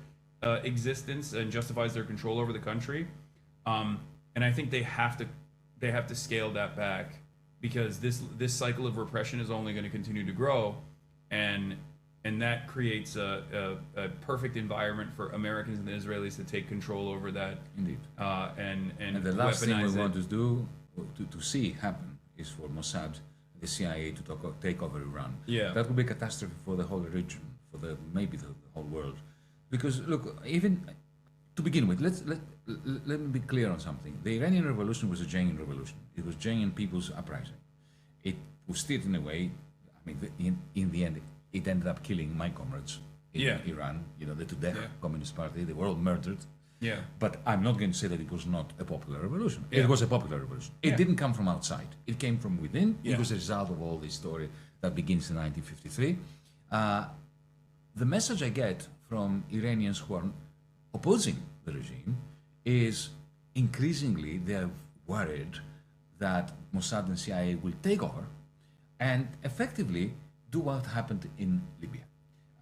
existence and justifies their control over the country. And I think they have to scale that back, because this cycle of repression is only going to continue to grow, and that creates a perfect environment for Americans and the Israelis to take control over that. Indeed. And the last thing we weaponize want it. to do, to see happen, is for Mossad, the CIA, to take over Iran. Yeah. That would be a catastrophe for the whole region, for maybe the whole world. Because look, even to begin with, let me be clear on something. The Iranian Revolution was a genuine revolution. It was genuine people's uprising. It was steered in a way. I mean, in the end, it ended up killing my comrades in Iran. You know, the Tudeh Communist Party. They were all murdered. Yeah. But I'm not going to say that it was not a popular revolution. Yeah. It was a popular revolution. It Yeah. didn't come from outside. It came from within. Yeah. It was a result of all this story that begins in 1953. The message I get from Iranians who are opposing the regime is increasingly they're worried that Mossad and CIA will take over and effectively do what happened in Libya.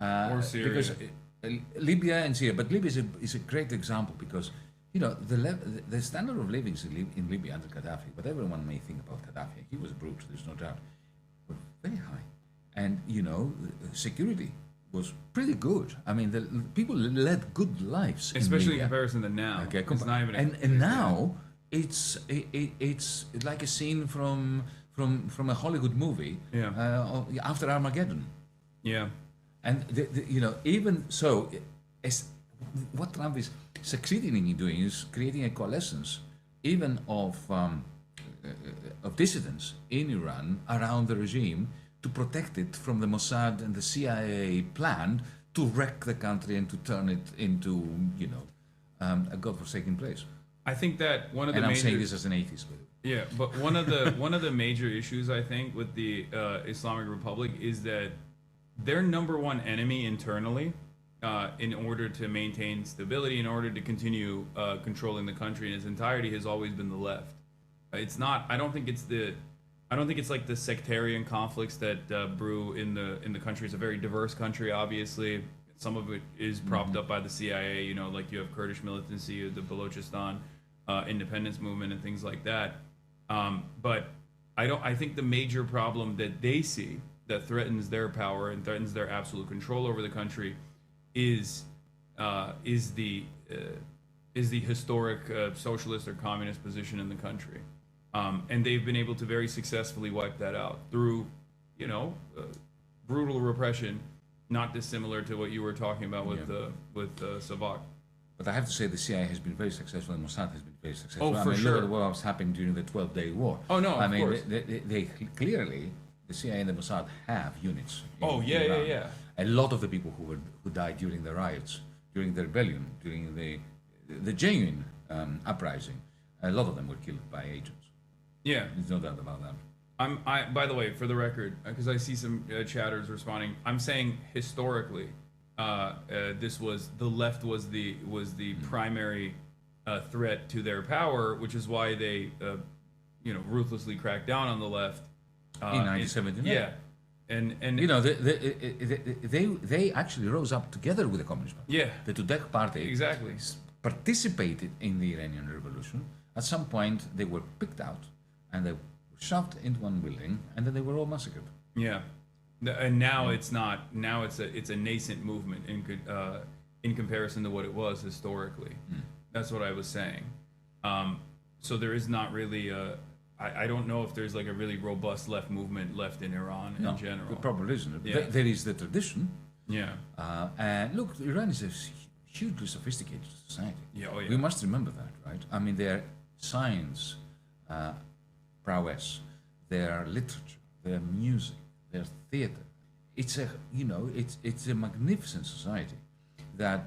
Or Syria. Because Libya and Syria, but Libya is a great example because, you know, the standard of living in Libya under Gaddafi, whatever one may think about Gaddafi, he was a brute, there's no doubt, were very high. And, you know, security was pretty good. I mean, the people led good lives, Especially in Libya. comparison to now. Okay, It's not even and now it's like a scene from a Hollywood movie after Armageddon. Yeah. And you know, even so, what Trump is succeeding in doing is creating a coalescence, even of dissidents in Iran around the regime to protect it from the Mossad and the CIA plan to wreck the country and to turn it into, you know, a godforsaken place. I think that one of the And I'm major saying this as an atheist, by the way. Yeah, but one of the major issues I think with the Islamic Republic is that their number one enemy internally, in order to maintain stability, in order to continue controlling the country in its entirety, has always been the left. It's not. I don't think it's like the sectarian conflicts that brew in the country. It's a very diverse country, obviously. Some of it is propped up by the CIA. You know, like you have Kurdish militancy, the Balochistan. independence movement and things like that. But I think the major problem that they see that threatens their power and threatens their absolute control over the country is the historic socialist or communist position in the country. And they've been able to very successfully wipe that out through, brutal repression, not dissimilar to what you were talking about with Savak. But I have to say the CIA has been very successful and Mossad has been very successful. Oh, for Look sure. at what was happening during the 12-day war. Oh, no, I of mean, course. They clearly, the CIA and the Mossad have units. Oh, yeah, Iran. yeah. A lot of the people who died during the riots, during the rebellion, during the genuine uprising, a lot of them were killed by agents. Yeah. There's no doubt about that. By the way, for the record, because I see some chatters responding, I'm saying historically, the left was the primary threat to their power, which is why they, ruthlessly cracked down on the left In 1979. Yeah, and they actually rose up together with the Communist Party. Yeah. The Tudeh party exactly. participated in the Iranian Revolution. At some point, they were picked out and they were shoved into one building, and then they were all massacred. Yeah, and now it's not. Now it's a nascent movement in comparison to what it was historically. That's what I was saying. So there is not really a. I don't know if there's like a really robust left movement left in Iran in general. There probably isn't. Yeah. There is the tradition. Yeah. And look, Iran is a hugely sophisticated society. Yeah, oh yeah. We must remember that, right? I mean, their science prowess, their literature, their music, their theater. It's a magnificent society that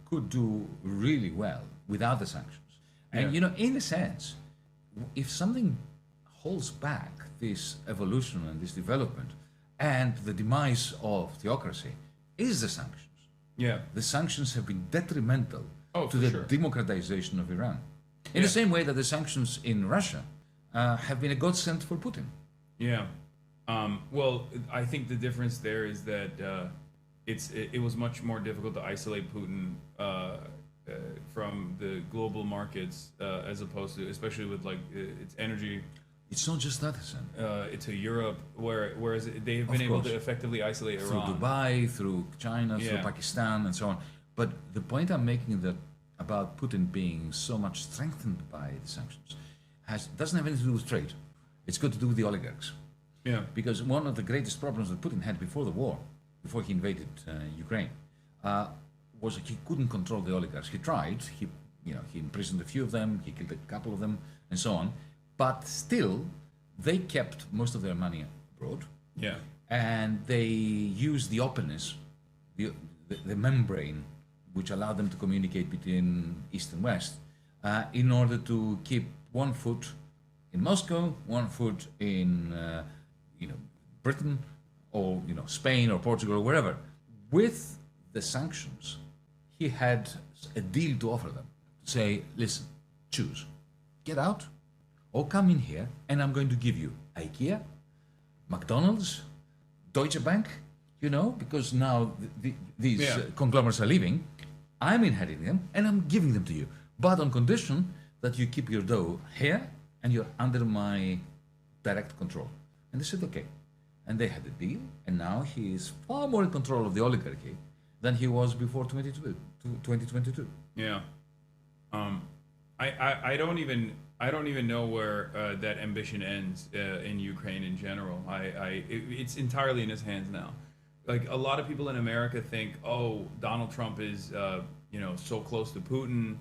could do really well without the sanctions. And in a sense, if something holds back this evolution and this development and the demise of theocracy is the sanctions. Yeah. The sanctions have been detrimental to for the sure. democratization of Iran. In the same way that the sanctions in Russia have been a godsend for Putin. Yeah. Well, I think the difference there is that it was much more difficult to isolate Putin from the global markets as opposed to, especially with like its energy. It's not just that, Hassan. To Europe, whereas they have been able to effectively isolate Through Iran. Dubai, through China, through Yeah. Pakistan, and so on. But the point I'm making that about Putin being so much strengthened by the sanctions doesn't have anything to do with trade. It's got to do with the oligarchs. Yeah. Because one of the greatest problems that Putin had before the war, before he invaded Ukraine, was he couldn't control the oligarchs. He tried. He imprisoned a few of them. He killed a couple of them, and so on. But still, they kept most of their money abroad. Yeah. And they used the openness, the membrane, which allowed them to communicate between East and West, in order to keep one foot in Moscow, one foot in Britain, or Spain or Portugal or wherever. With the sanctions, he had a deal to offer them. Say, listen, choose, get out, or come in here, and I'm going to give you IKEA, McDonald's, Deutsche Bank, because now these conglomerates are leaving. I'm inheriting them, and I'm giving them to you. But on condition that you keep your dough here, and you're under my direct control. And they said, okay. And they had a deal, and now he is far more in control of the oligarchy than he was before 2022. Yeah. I don't even know where that ambition ends in Ukraine in general. It's entirely in his hands now. Like a lot of people in America think, oh, Donald Trump is so close to Putin,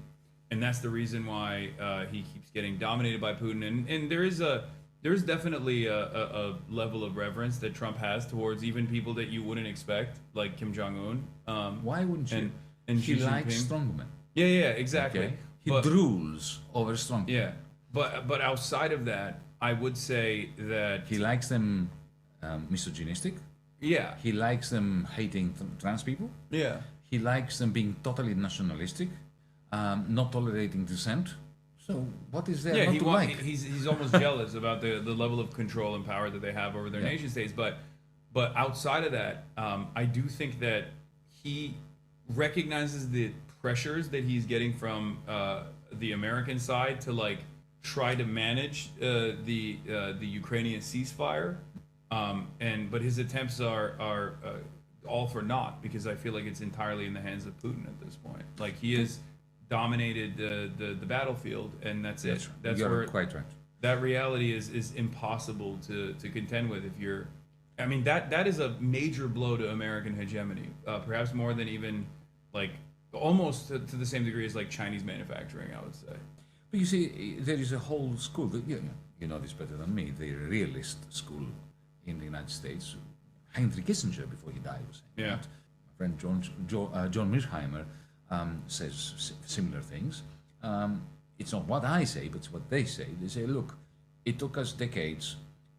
and that's the reason why he keeps getting dominated by Putin. And there's definitely a level of reverence that Trump has towards even people that you wouldn't expect, like Kim Jong Un. Why wouldn't you? And he Xi likes Jinping. strongmen. Yeah, exactly. Okay? He But- drools over strongmen. Yeah, but outside of that, I would say that He likes them misogynistic. yeah, He likes them hating trans people. yeah, He likes them being totally nationalistic, not tolerating dissent. So what is there yeah. not to like? He's almost jealous about the level of control and power that they have over their nation states. But outside of that, I do think that he recognizes the pressures that he's getting from the American side to like try to manage the Ukrainian ceasefire, but his attempts are all for naught, because I feel like it's entirely in the hands of Putin at this point. Like, he has dominated the battlefield, and that's it. That's You're where quite right. that reality is impossible to contend with if you're. I mean, that is a major blow to American hegemony, perhaps more than even like almost to the same degree as like Chinese manufacturing, I would say. But you see, there is a whole school, that, you know this better than me, the realist school in the United States. Heinrich Kissinger, before he died, was saying Yeah. that. My friend John Mearsheimer says similar things. It's not what I say, but it's what they say. They say, look, it took us decades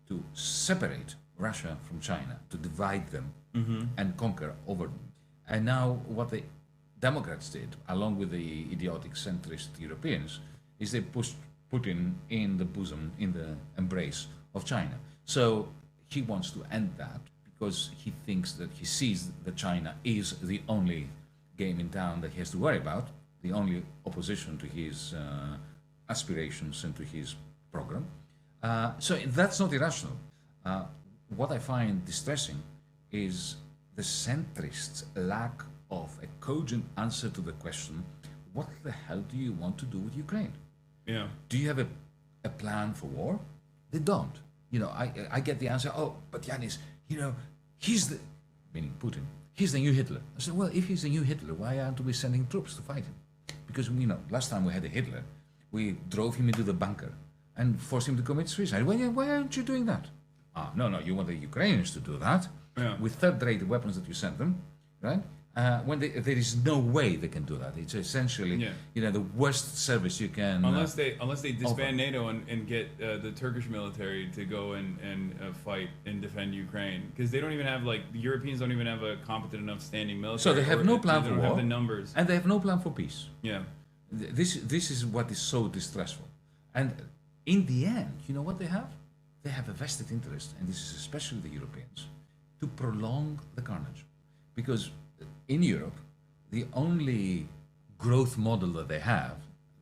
to separate Russia from China, to divide them and conquer over them. And now what the Democrats did, along with the idiotic centrist Europeans, is they pushed Putin in the bosom, in the embrace of China. So he wants to end that because he thinks that he sees that China is the only game in town that he has to worry about, the only opposition to his aspirations and to his program. So that's not irrational. What I find distressing is the centrists' lack of a cogent answer to the question, what the hell do you want to do with Ukraine? Yeah. Do you have a plan for war? They don't. You know, I get the answer, oh, but Yanis, you know, he's the, meaning Putin, he's the new Hitler. I said, well, if he's the new Hitler, why aren't we sending troops to fight him? Because, you know, last time we had a Hitler, we drove him into the bunker and forced him to commit suicide. Why aren't you doing that? No, you want the Ukrainians to do that with third-rate weapons that you send them, right? When there is no way they can do that. It's essentially, you know, the worst service you can. Unless they disband NATO and get the Turkish military to go and fight and defend Ukraine, because they don't even have the Europeans don't even have a competent enough standing military. So they have no plan for war. They don't have the numbers, and they have no plan for peace. Yeah. This is what is so distressful. And in the end, you know what they have? They have a vested interest, and this is especially the Europeans, to prolong the carnage. Because in Europe, the only growth model that they have,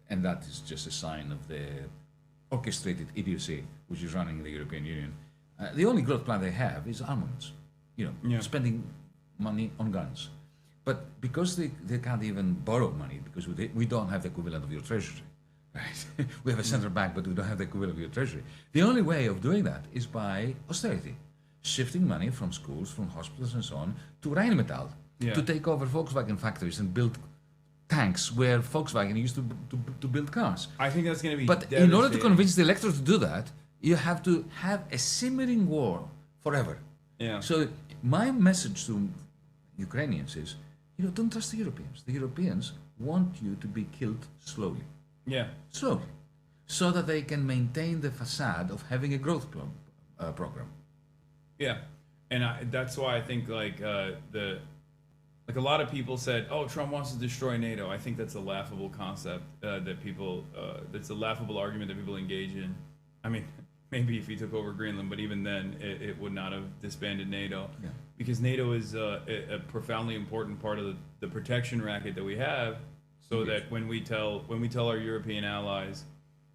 and that is just a sign of the orchestrated idiocy which is running the European Union, the only growth plan they have is armaments. You know, spending money on guns. But because they can't even borrow money, because we don't have the equivalent of your treasury, right? We have a central bank, but we don't have the equivalent of your treasury. The only way of doing that is by austerity, shifting money from schools, from hospitals and so on, to Rheinmetall, to take over Volkswagen factories and build tanks where Volkswagen used to build cars. I think that's going to be But in order to convince the electorate to do that, you have to have a simmering war forever. Yeah. So my message to Ukrainians is, you know, don't trust the Europeans. The Europeans want you to be killed slowly. Yeah. Slowly. So that they can maintain the facade of having a growth program. Yeah. And that's why I think a lot of people said, "Oh, Trump wants to destroy NATO." I think that's a laughable concept that's a laughable argument that people engage in. I mean, maybe if he took over Greenland, but even then, it would not have disbanded NATO, because NATO is a profoundly important part of the protection racket that we have. So that when we tell our European allies,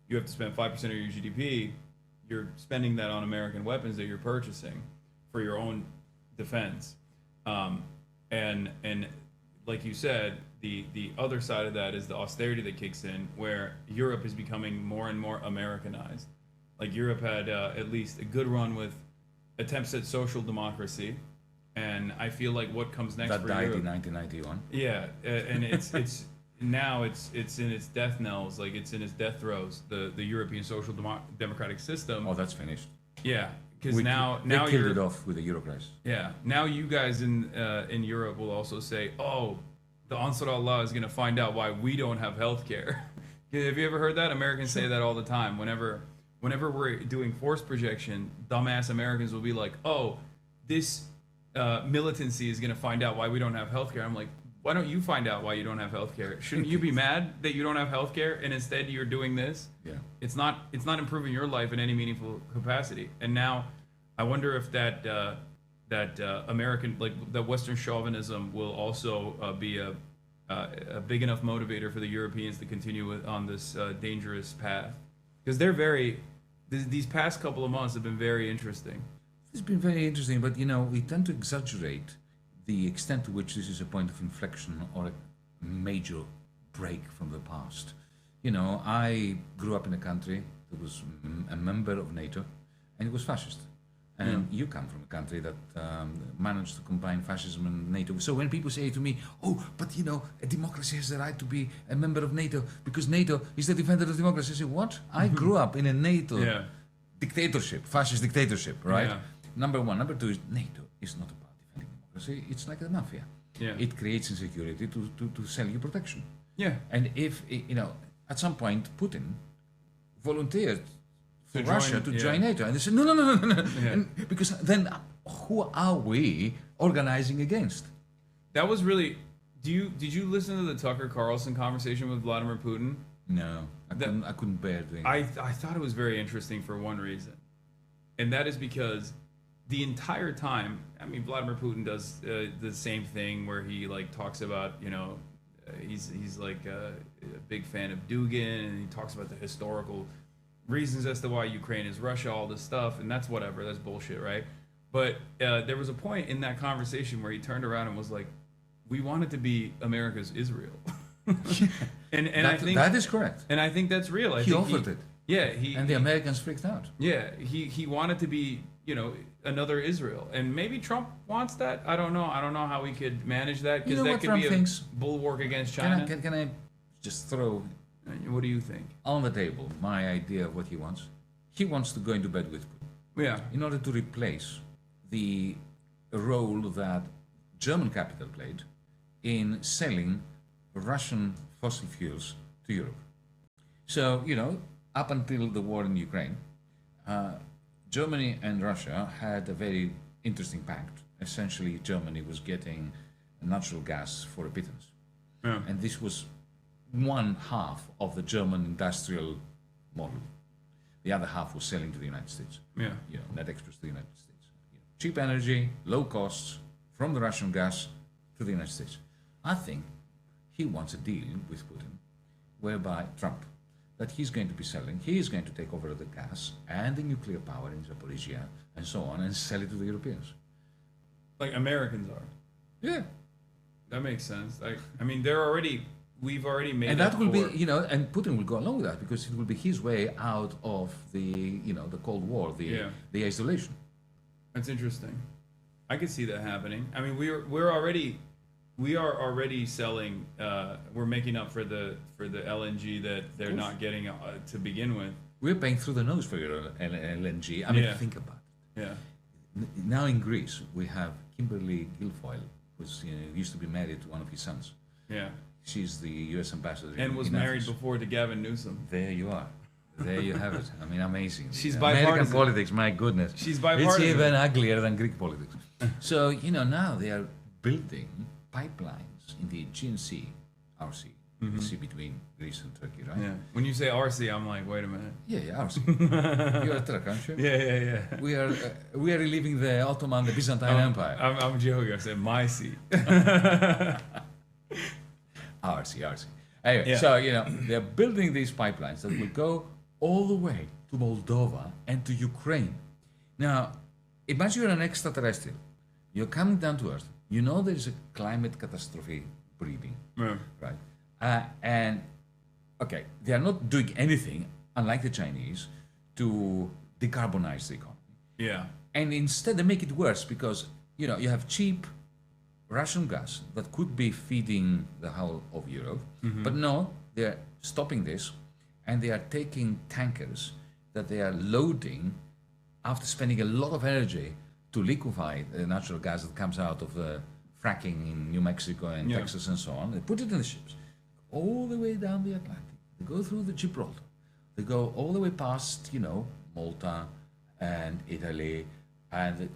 you have to spend 5% of your GDP, you're spending that on American weapons that you're purchasing for your own defense. And like you said, the other side of that is the austerity that kicks in, where Europe is becoming more and more Americanized. Like Europe had at least a good run with attempts at social democracy, and I feel like what comes next that for died Europe, in 1991. Yeah, and it's now it's in its death knells, like it's in its death throes. The European social democratic system. Oh, that's finished. Yeah. Because now they killed it off with the Euro crisis. Yeah. Now you guys in Europe will also say, "Oh, the Ansar Allah is going to find out why we don't have health care." Have you ever heard that? Americans say that all the time. Whenever we're doing force projection, dumbass Americans will be like, "Oh, this militancy is going to find out why we don't have health care." I'm like, why don't you find out why you don't have health care? Shouldn't you be mad that you don't have health care and instead you're doing this? Yeah. It's not improving your life in any meaningful capacity. And now I wonder if that American, like the Western chauvinism will also be a a big enough motivator for the Europeans to continue on this dangerous path? Because they're these past couple of months have been very interesting. It's been very interesting, but we tend to exaggerate the extent to which this is a point of inflection or a major break from the past. I grew up in a country that was a member of NATO, and it was fascist. And you come from a country that managed to combine fascism and NATO. So when people say to me, "Oh, but a democracy has the right to be a member of NATO because NATO is the defender of democracy," I say, "What? I grew up in a NATO dictatorship, fascist dictatorship, right?" Yeah. Number one. Number two is NATO is not about defending democracy. It's like the mafia. Yeah. It creates insecurity to sell you protection. Yeah. And if at some point Putin volunteered for Russia to join NATO, and they said no. Yeah. And because then who are we organizing against? That was really. Did you listen to the Tucker Carlson conversation with Vladimir Putin? No, I couldn't bear doing it. I thought it was very interesting for one reason, and that is because the entire time, I mean, Vladimir Putin does the same thing where he talks about he's like a big fan of Dugin, and he talks about the historical reasons as to why Ukraine is Russia, all this stuff, and that's whatever, that's bullshit, right? But there was a point in that conversation where he turned around and was like, "We want it to be America's Israel." and I think that is correct. And I think that's real. He offered it. Yeah, the Americans freaked out. Yeah, he wanted to be, another Israel, and maybe Trump wants that. I don't know. I don't know how we could manage that, because that could Trump be a thinks? bulwark against China. Can I just throw What do you think? on the table my idea of what he wants? He wants to go into bed with Putin Yeah, in order to replace the role that German capital played in selling Russian fossil fuels to Europe. So, up until the war in Ukraine, Germany and Russia had a very interesting pact. Essentially, Germany was getting natural gas for a pittance. Yeah. And this was one half of the German industrial model. The other half was selling to the United States. yeah, Net exports to the United States. Cheap energy, low costs from the Russian gas to the United States. I think he wants a deal with Putin whereby Trump, that he's going to be selling, he is going to take over the gas and the nuclear power in Zaporizhia and so on and sell it to the Europeans. like Americans are. Yeah. That makes sense. I mean, we've already made. And that will for, be, and Putin will go along with that because it will be his way out of the, the Cold War, the isolation. That's interesting. I could see that happening. I mean, we are already selling. We're making up for the LNG that they're not getting to begin with. We're paying through the nose for your LNG. I mean, think about it. Yeah. Now in Greece, we have Kimberly Guilfoyle, who used to be married to one of his sons. Yeah. She's the U.S. ambassador. And was in married Athens. before to Gavin Newsom. There you are. There you have it. I mean, amazing. She's American bipartisan. politics, my goodness. She's bipartisan. It's even uglier than Greek politics. So, now they are building pipelines in the Aegean Sea, our sea, the sea between Greece and Turkey, right? Yeah. When you say RC, I'm like, wait a minute. Yeah, our sea. You're a Turk, aren't you? Yeah. We are reliving the Ottoman, the Byzantine Empire. I'm joking. I said my seat. Our sea. Anyway, Yeah. so, they're building these pipelines that will go all the way to Moldova and to Ukraine. Now, imagine you're an extraterrestrial. You're coming down to Earth. You know there's a climate catastrophe breeding, Yeah. right? And, okay, they are not doing anything, unlike the Chinese, to decarbonize the economy. Yeah. And instead, they make it worse because, you have cheap Russian gas that could be feeding the whole of Europe. But no, they're stopping this and they are taking tankers that they are loading after spending a lot of energy to liquefy the natural gas that comes out of the fracking in New Mexico and Texas and so on. They put it in the ships all the way down the Atlantic. They go through the Gibraltar. They go all the way past, Malta and Italy and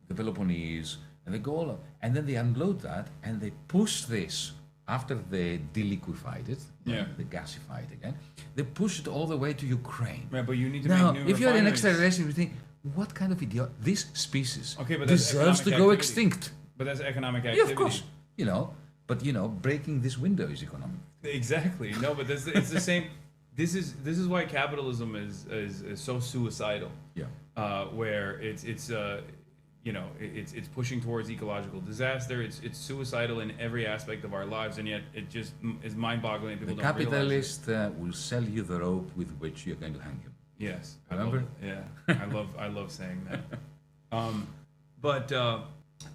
the Peloponnese, and they go all up, and then they unload that and they push this after they deliquified it, they gasify it again. They push it all the way to Ukraine. Right, but you need to Now, make new if you're an refineries. extraterrestrial, you think, what kind of idiot? This species Okay, but that's deserves to economic go activity. extinct. But that's economic Yeah, activity. of course. But breaking this window is economic. Exactly. No, but it's the same. This is why capitalism is so suicidal. Yeah. Where it's pushing towards ecological disaster. It's suicidal in every aspect of our lives, and yet it just is mind-boggling. People The don't realize capitalist will sell you the rope with which you're going to hang him. Yes, Remember? I love saying that. But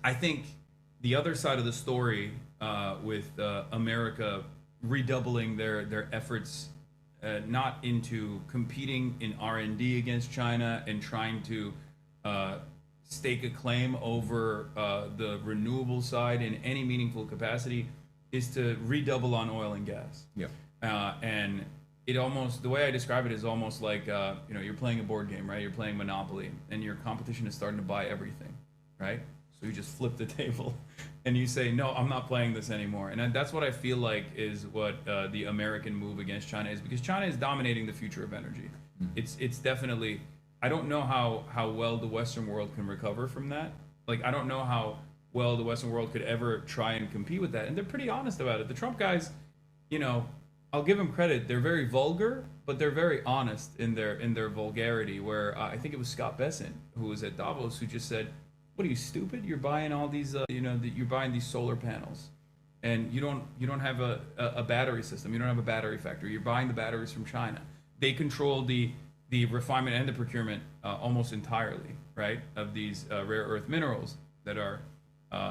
I think the other side of the story with America redoubling their efforts, not into competing in R&D against China and trying to stake a claim over the renewable side in any meaningful capacity, is to redouble on oil and gas. Yeah. And it almost, the way I describe it is almost like you're playing a board game, right? You're playing Monopoly, and your competition is starting to buy everything, right? So you just flip the table, and you say, no, I'm not playing this anymore. And that's what I feel like is what the American move against China is, because China is dominating the future of energy. It's definitely, I don't know how well the Western world can recover from that. Like, I don't know how well the Western world could ever try and compete with that. And they're pretty honest about it. The Trump guys, I'll give them credit. They're very vulgar, but they're very honest in their vulgarity. Where I think it was Scott Bessent, who was at Davos, who just said, "What are you, stupid? You're buying all these, you're buying these solar panels, and you don't have a battery system. You don't have a battery factory. You're buying the batteries from China. They control the refinement and the procurement almost entirely, right, of these rare earth minerals that are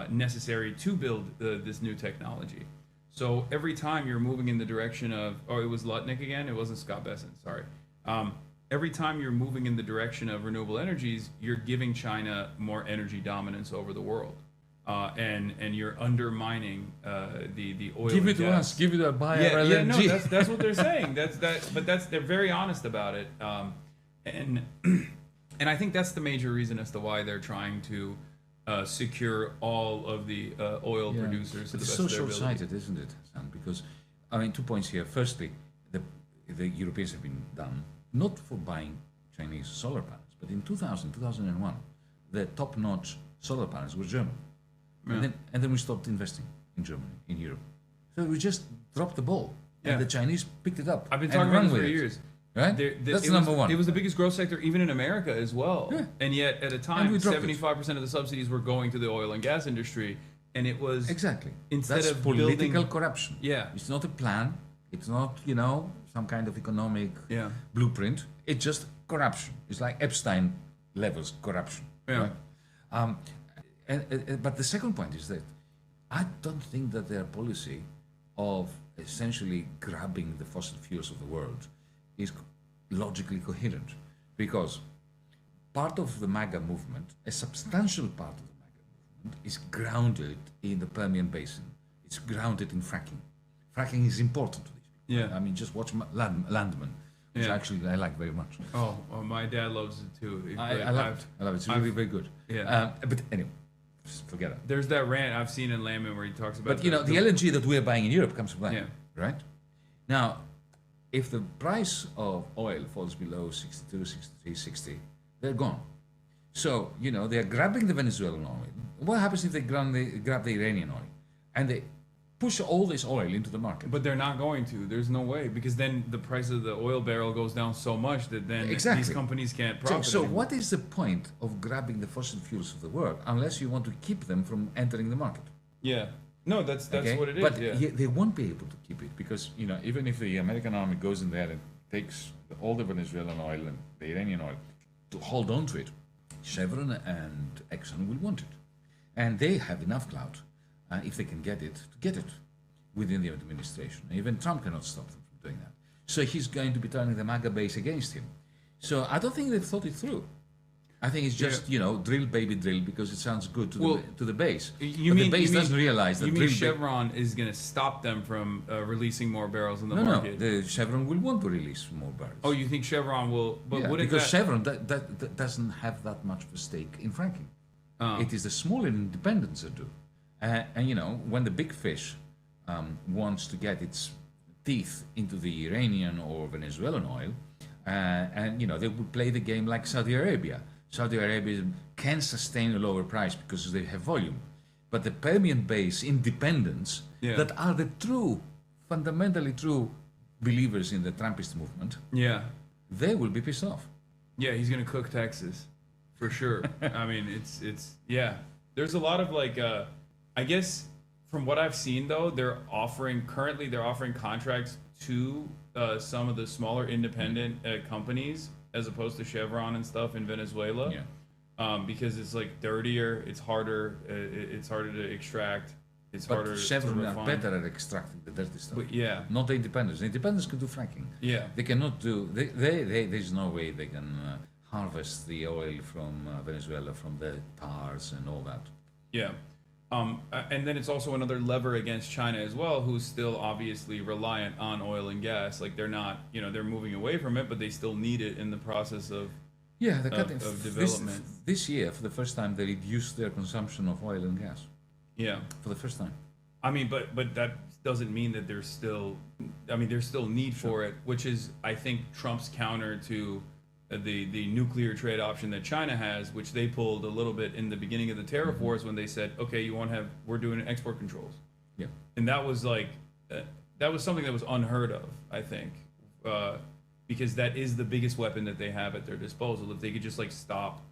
necessary to build this new technology." So every time you're moving in the direction of, it was Lutnick again, it wasn't Scott Bessent, sorry. Every time you're moving in the direction of renewable energies, you're giving China more energy dominance over the world. And you're undermining the oil Give and it to gas. us. Give it a buyer Yeah, no, LNG. that's what they're saying. They're very honest about it. And I think that's the major reason as to why they're trying to secure all of the oil producers to But the it's best so of their ability. short-sighted, isn't it, Sam? Because, 2 points here. Firstly, the Europeans have been done not for buying Chinese solar panels, but in 2001, the top-notch solar panels were German. Yeah. And then we stopped investing in Germany, in Europe. So we just dropped the ball. Yeah. And the Chinese picked it up. I've been and talking about run this with for it. years. Right? That's number one. It was the biggest growth sector even in America as well. Yeah. And yet at a And time, we dropped it. 75% of the subsidies were going to the oil and gas industry. And it was Exactly. instead That's of political building, corruption. Yeah. It's not a plan. It's not, some kind of economic Yeah. blueprint. It's just corruption. It's like Epstein levels corruption. Yeah. Right? But the second point is that I don't think that their policy of essentially grabbing the fossil fuels of the world is logically coherent, because part of the MAGA movement, a substantial part of the MAGA movement, is grounded in the Permian Basin. It's grounded in fracking. Fracking is important to these people. Yeah. I mean, just watch Landman, which Yeah. actually I like very much. Oh, my dad loves it too. I love it. I love it. It's really very good. Yeah. But anyway, just forget it. There's that rant I've seen in Landman where he talks about. But the LNG that we're buying in Europe comes from that, Yeah. right? Now, if the price of oil falls below 62, 63, 60, they're gone. So, they're grabbing the Venezuelan oil. What happens if they grab the Iranian oil and they push all this oil into the market? But they're not going to. There's no way, because then the price of the oil barrel goes down so much that then Exactly. these companies can't profit. So anymore. what is the point of grabbing the fossil fuels of the world unless you want to keep them from entering the market? Yeah. No, that's Okay? what it is. But yeah. they won't be able to keep it because, even if the American army goes in there and takes all the Venezuelan oil and the Iranian oil to hold on to it, Chevron and Exxon will want it. And they have enough clout, if they can get it, to get it within the administration. Even Trump cannot stop them from doing that. So he's going to be turning the MAGA base against him. So I don't think they've thought it through. I think it's just, drill, baby, drill, because it sounds good to the base. You But mean the base doesn't realize that you mean drill, Chevron is going to stop them from releasing more barrels in the No, market? the Chevron will want to release more barrels. Oh, you think Chevron will? But Yeah, wouldn't because that, Chevron that doesn't have that much of a stake in fracking. It is the smaller independents that do. And when the big fish wants to get its teeth into the Iranian or Venezuelan oil, they would play the game like Saudi Arabia. Saudi Arabia can sustain a lower price because they have volume. but the Permian Base independents Yeah. that are the true, fundamentally true believers in the Trumpist movement, Yeah. they will be pissed off. Yeah, he's gonna cook Texas, for sure. I mean, it's yeah. There's a lot of like, I guess from what I've seen though, they're offering contracts to some of the smaller independent companies as opposed to Chevron and stuff in Venezuela. Yeah. Because it's like dirtier, it's harder to extract, it's But harder Chevron to are refine. better at extracting the dirty stuff. But yeah, Not the independents. The independents can do fracking. yeah, They cannot do. There's no way they can harvest the oil from Venezuela from the tars and all that. yeah. And then it's also another lever against China as well, who's still obviously reliant on oil and gas. Like they're not, they're moving away from it, but they still need it in the process of. Yeah, they're cutting of development. This year, for the first time, they reduced their consumption of oil and gas. Yeah. For the first time. I mean, but that doesn't mean that there's still need for it, which is, I think, Trump's counter to the nuclear trade option that China has, which they pulled a little bit in the beginning of the tariff wars when they said, okay, we're doing export controls. Yeah. And that was like, that was something that was unheard of, I think, because that is the biggest weapon that they have at their disposal. If they could just like stop,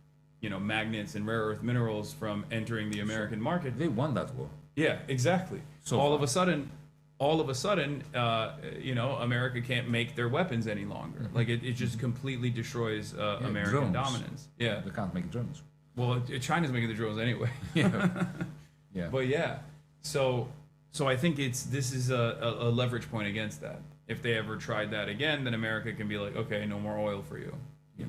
magnets and rare earth minerals from entering the American market. They won that war. Yeah, exactly. So all far. of a sudden, America can't make their weapons any longer. Like it just completely destroys American drones. dominance. Yeah. They can't make drones. Well, China's making the drones anyway. Yeah. Yeah. But yeah, so I think this is a leverage point against that. If they ever tried that again, then America can be like, okay, no more oil for you.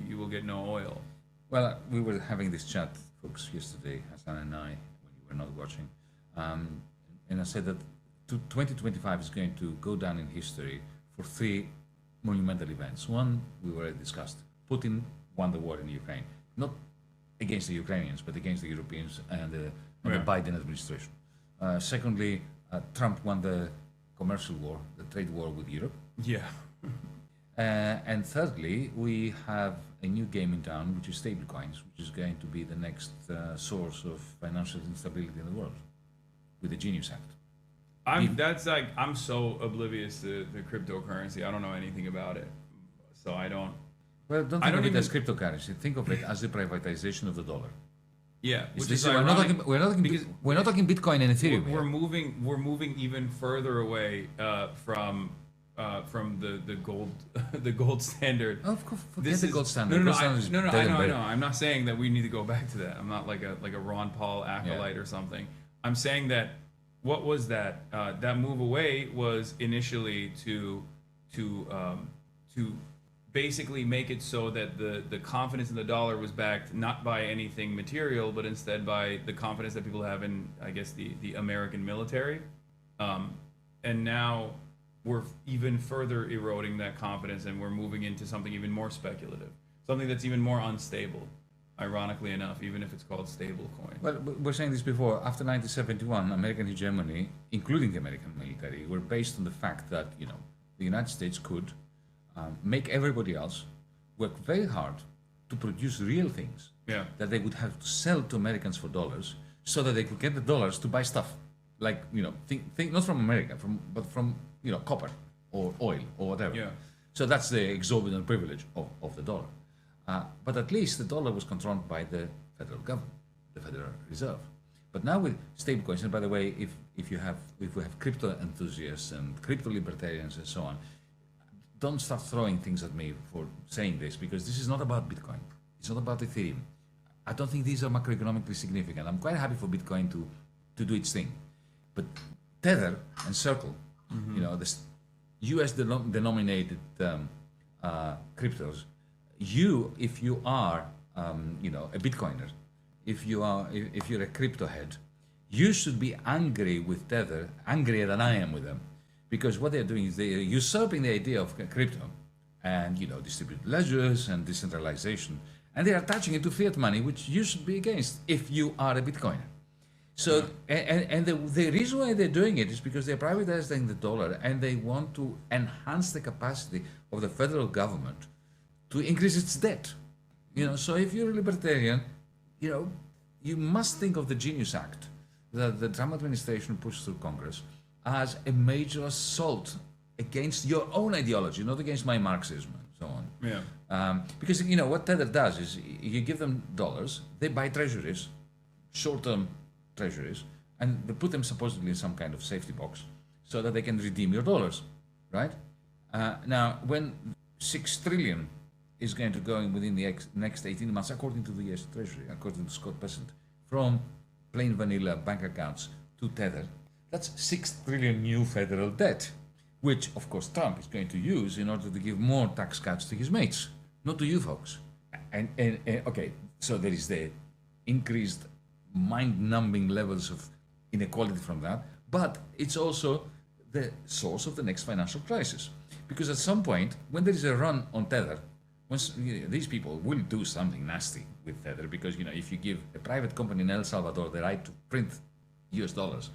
You will get no oil. Well, we were having this chat, folks, yesterday, Hassan and I, when you were not watching. And I said that 2025 is going to go down in history for three monumental events. One, we already discussed. Putin won the war in Ukraine. Not against the Ukrainians, but against the Europeans and the Biden administration. Secondly, Trump won the commercial war, the trade war with Europe. Yeah. And thirdly, we have a new game in town, which is stablecoins, which is going to be the next source of financial instability in the world, with the Genius Act. I'm so oblivious to the cryptocurrency. I don't know anything about it, so I don't. Well, don't think of it as cryptocurrency. Think of it as the privatization of the dollar. Yeah, which is we're not talking Bitcoin and Ethereum. We're moving even further away from the gold the gold standard. Of course, forget the gold standard. I know. I'm not saying that we need to go back to that. I'm not like a Ron Paul acolyte or something. I'm saying that what was that? That move away was initially to basically make it so that the confidence in the dollar was backed not by anything material, but instead by the confidence that people have in, I guess, the American military. And now we're even further eroding that confidence, and we're moving into something even more speculative, something that's even more unstable, ironically enough, even if it's called stablecoin. Well, we're saying this before. After 1971, American hegemony, including the American military, were based on the fact that the United States could make everybody else work very hard to produce real things that they would have to sell to Americans for dollars, so that they could get the dollars to buy stuff like think not from America, but from copper or oil or whatever. Yeah. So that's the exorbitant privilege of the dollar. But at least the dollar was controlled by the federal government, the Federal Reserve. But now with stablecoins, and by the way, if we have crypto enthusiasts and crypto libertarians and so on, don't start throwing things at me for saying this, because this is not about Bitcoin. It's not about Ethereum. I don't think these are macroeconomically significant. I'm quite happy for Bitcoin to do its thing. But Tether and Circle, this US denominated cryptos, if you are a Bitcoiner, if you're a crypto head, you should be angry with Tether, angrier than I am with them. Because what they're doing is they're usurping the idea of crypto and distributed ledgers and decentralization, and they are attaching it to fiat money, which you should be against if you are a Bitcoiner. So and the reason why they're doing it is because they're privatizing the dollar, and they want to enhance the capacity of the federal government to increase its debt. So if you're a libertarian, you must think of the Genius Act that the Trump administration pushed through Congress as a major assault against your own ideology, not against my Marxism and so on. Yeah. Because you know what Tether does is you give them dollars, they buy treasuries, short-term treasuries, and they put them supposedly in some kind of safety box so that they can redeem your dollars, right? Now, when 6 trillion is going to go in within the next 18 months, according to the US Treasury, according to Scott Bessent, from plain vanilla bank accounts to Tether, that's 6 trillion new federal debt, which of course Trump is going to use in order to give more tax cuts to his mates, not to you folks. And okay, so there is the increased mind-numbing levels of inequality from that, but it's also the source of the next financial crisis. Because at some point, when there is a run on Tether, once, these people will do something nasty with Tether, because if you give a private company in El Salvador the right to print US dollars,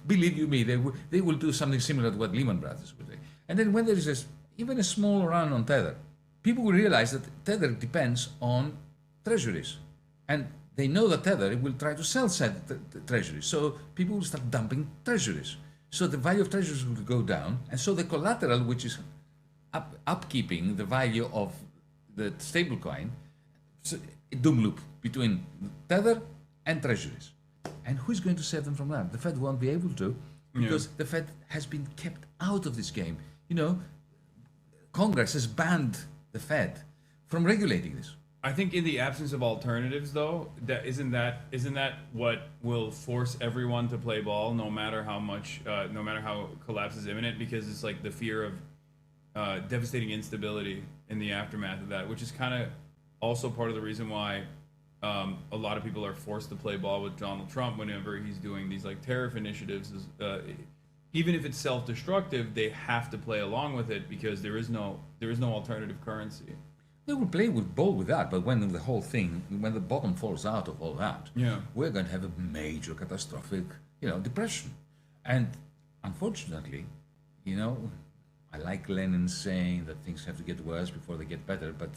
believe you me, they will do something similar to what Lehman Brothers would do. And then when there is even a small run on Tether, people will realize that Tether depends on treasuries. And they know that Tether will try to sell said treasuries. So people will start dumping treasuries. So the value of treasuries will go down. And so the collateral, which is upkeeping the value of the stablecoin, so a doom loop between Tether and treasuries. And who's going to save them from that? The Fed won't be able to, because the Fed has been kept out of this game. Congress has banned the Fed from regulating this. I think in the absence of alternatives, though, isn't that what will force everyone to play ball, no matter how much, no matter how collapse is imminent, because it's like the fear of devastating instability in the aftermath of that, which is kind of also part of the reason why a lot of people are forced to play ball with Donald Trump whenever he's doing these like tariff initiatives. Even if it's self-destructive, they have to play along with it because there is no alternative currency. They will play ball with that, but when the bottom falls out of all that, we're going to have a major catastrophic, depression. And unfortunately, I like Lenin saying that things have to get worse before they get better, but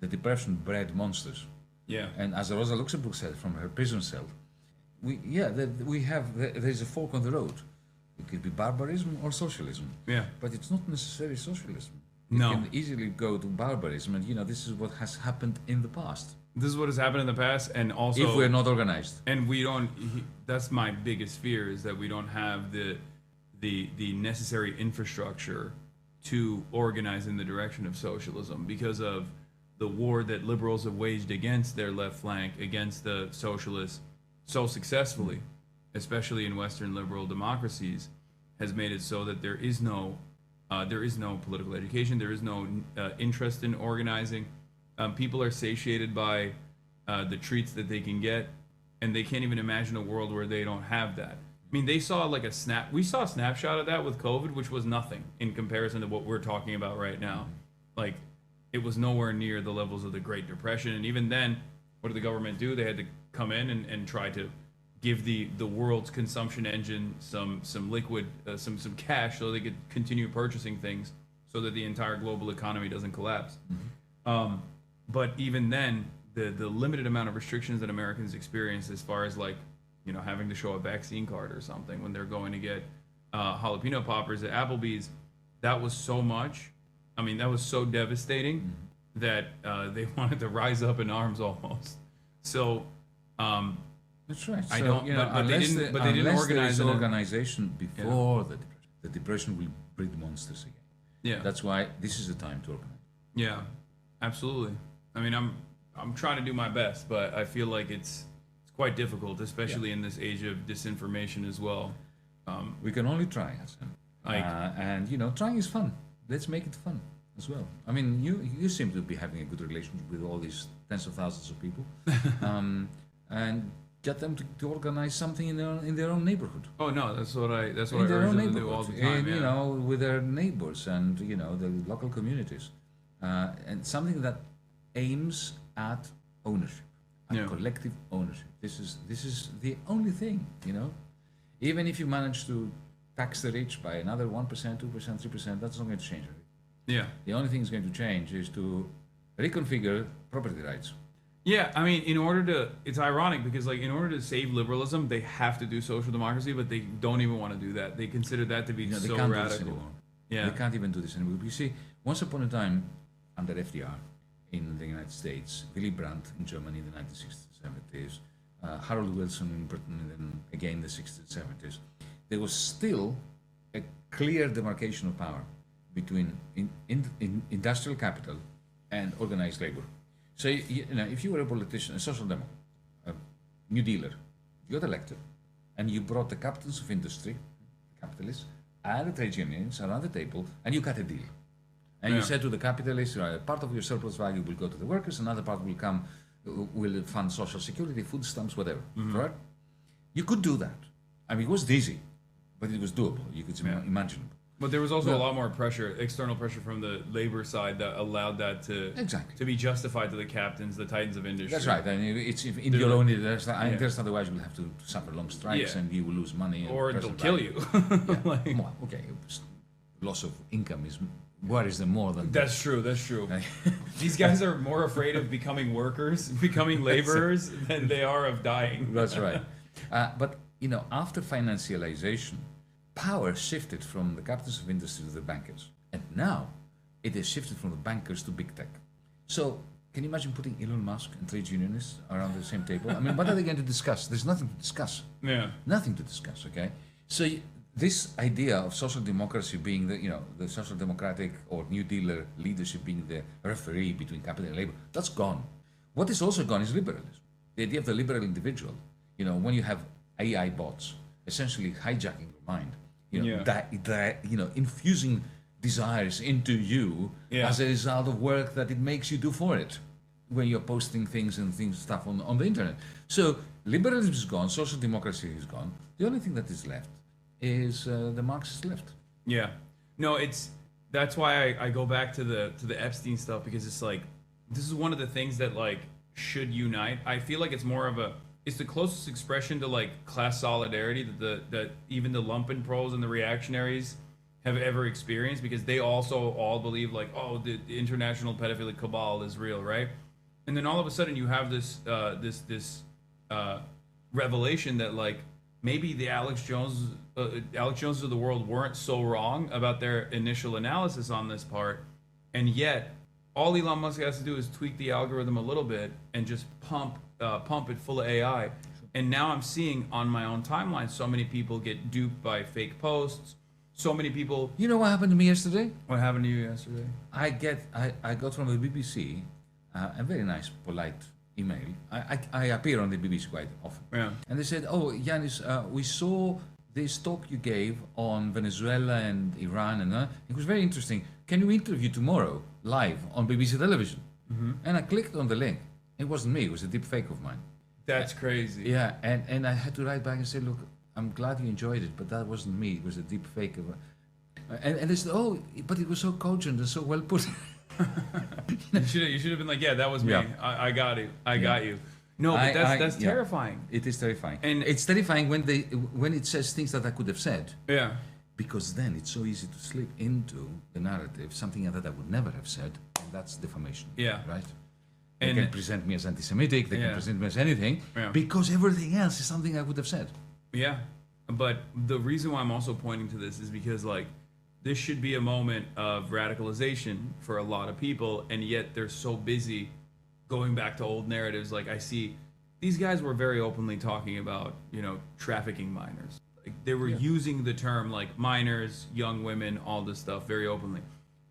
the depression bred monsters. Yeah. And as Rosa Luxemburg said from her prison cell, there's a fork on the road. It could be barbarism or socialism. Yeah. But it's not necessarily socialism. No. It can easily go to barbarism, and this is what has happened in the past. This is what has happened in the past, and also if we're not organized. And we don't. That's my biggest fear, is that we don't have the necessary infrastructure to organize in the direction of socialism because of the war that liberals have waged against their left flank, against the socialists, so successfully, especially in Western liberal democracies, has made it so that there is no political education, there is no interest in organizing. People are satiated by the treats that they can get, and they can't even imagine a world where they don't have that. I mean, we saw a snapshot of that with COVID, which was nothing in comparison to what we're talking about right now. Like, it was nowhere near the levels of the Great Depression. And even then, what did the government do? They had to come in and try to give the world's consumption engine some liquid, some cash, so they could continue purchasing things, so that the entire global economy doesn't collapse. Mm-hmm. But even then, the limited amount of restrictions that Americans experience, as far as like, having to show a vaccine card or something when they're going to get jalapeno poppers at Applebee's, that was so much. I mean, that was so devastating that they wanted to rise up in arms almost. So. That's right. I so, don't. But they didn't. But they didn't organize an organization before the depression. The depression will breed monsters again. Yeah. That's why this is the time to organize. Yeah, absolutely. I mean, I'm trying to do my best, but I feel like it's quite difficult, especially in this age of disinformation as well. We can only try, Hassan. And trying is fun. Let's make it fun as well. I mean, you seem to be having a good relationship with all these tens of thousands of people, and get them to organize something in their own neighborhood. Oh no, that's what I urge them to do all the time. And, with their neighbors and the local communities, and something that aims at ownership, at collective ownership. This is the only thing. Even if you manage to tax the rich by another 1%, 2%, 3%, that's not going to change it. Yeah. The only thing that's going to change is to reconfigure property rights. Yeah, I mean, it's ironic because like in order to save liberalism, they have to do social democracy, but they don't even want to do that. They consider that to be They so can't do this radical. anymore. Yeah. They can't even do this anymore. You see, once upon a time, under FDR in the United States, Willy Brandt in Germany in the 1960s and 70s, Harold Wilson in Britain, and then again in the 60s and 70s, there was still a clear demarcation of power between in industrial capital and organized labor. So, you know, if you were a politician, a social democrat, a New Dealer, you got elected, and you brought the captains of industry, capitalists, and the trade unions around the table, and you cut a deal. And you said to the capitalists, part of your surplus value will go to the workers, another part will come, will fund social security, food stamps, whatever. Right? You could do that. I mean, it wasn't easy, but it was doable. You could imagine. But there was also a lot more pressure, external pressure from the labor side that allowed that to be justified to the captains, the titans of industry. That's right. And it's in your own interest. Otherwise, you will have to suffer long strikes and you will lose money. Or they'll kill you. Well, okay. Loss of income worries them more than... That's true. These guys are more afraid of becoming workers, becoming laborers, than they are of dying. That's right. But, you know, after financialization, power shifted from the captains of industry to the bankers. And now it has shifted from the bankers to big tech. So can you imagine putting Elon Musk and trade unionists around the same table? I mean, what are they going to discuss? There's nothing to discuss. Yeah. Nothing to discuss, okay? So this idea of social democracy being the social democratic or New Dealer leadership being the referee between capital and labor, that's gone. What is also gone is liberalism. The idea of the liberal individual. You know, when you have AI bots essentially hijacking your mind, infusing desires into you as a result of work that it makes you do for it when you're posting things and stuff on the internet. So liberalism is gone, social democracy is gone. The only thing that is left is the Marxist left. Yeah. No, that's why I go back to the Epstein stuff, because it's like, this is one of the things that like should unite. I feel like it's the closest expression to like class solidarity that even the lumpen pros and the reactionaries have ever experienced, because they also all believe like, oh, the international pedophilic cabal is real, right? And then all of a sudden you have this revelation that like maybe the Alex Joneses of the world weren't so wrong about their initial analysis on this part, and yet all Elon Musk has to do is tweak the algorithm a little bit and just pump it full of AI. And now I'm seeing on my own timeline so many people get duped by fake posts. So many people. You know what happened to me yesterday? What happened to you yesterday? I got from the BBC a very nice, polite email. I appear on the BBC quite often. Yeah. And they said, "Oh, Yanis, we saw this talk you gave on Venezuela and Iran, and it was very interesting. Can you interview tomorrow live on BBC television?" Mm-hmm. And I clicked on the link. It wasn't me. It was a deep fake of mine. That's crazy. Yeah, and I had to write back and say, "Look, I'm glad you enjoyed it, but that wasn't me. It was a deep fake of." And they said, "Oh, but it was so cogent and so well put." You should have been like, "Yeah, that was me. Yeah. I got it. I got you." No, but that's terrifying. It is terrifying, and it's terrifying when it says things that I could have said. Yeah. Because then it's so easy to slip into the narrative something that I would never have said, and that's defamation. Yeah. Right. They can present me as anti-Semitic. They can present me as anything because everything else is something I would have said. Yeah, but the reason why I'm also pointing to this is because like this should be a moment of radicalization for a lot of people, and yet they're so busy going back to old narratives. Like I see these guys were very openly talking about, trafficking minors. Like they were using the term like minors, young women, all this stuff very openly.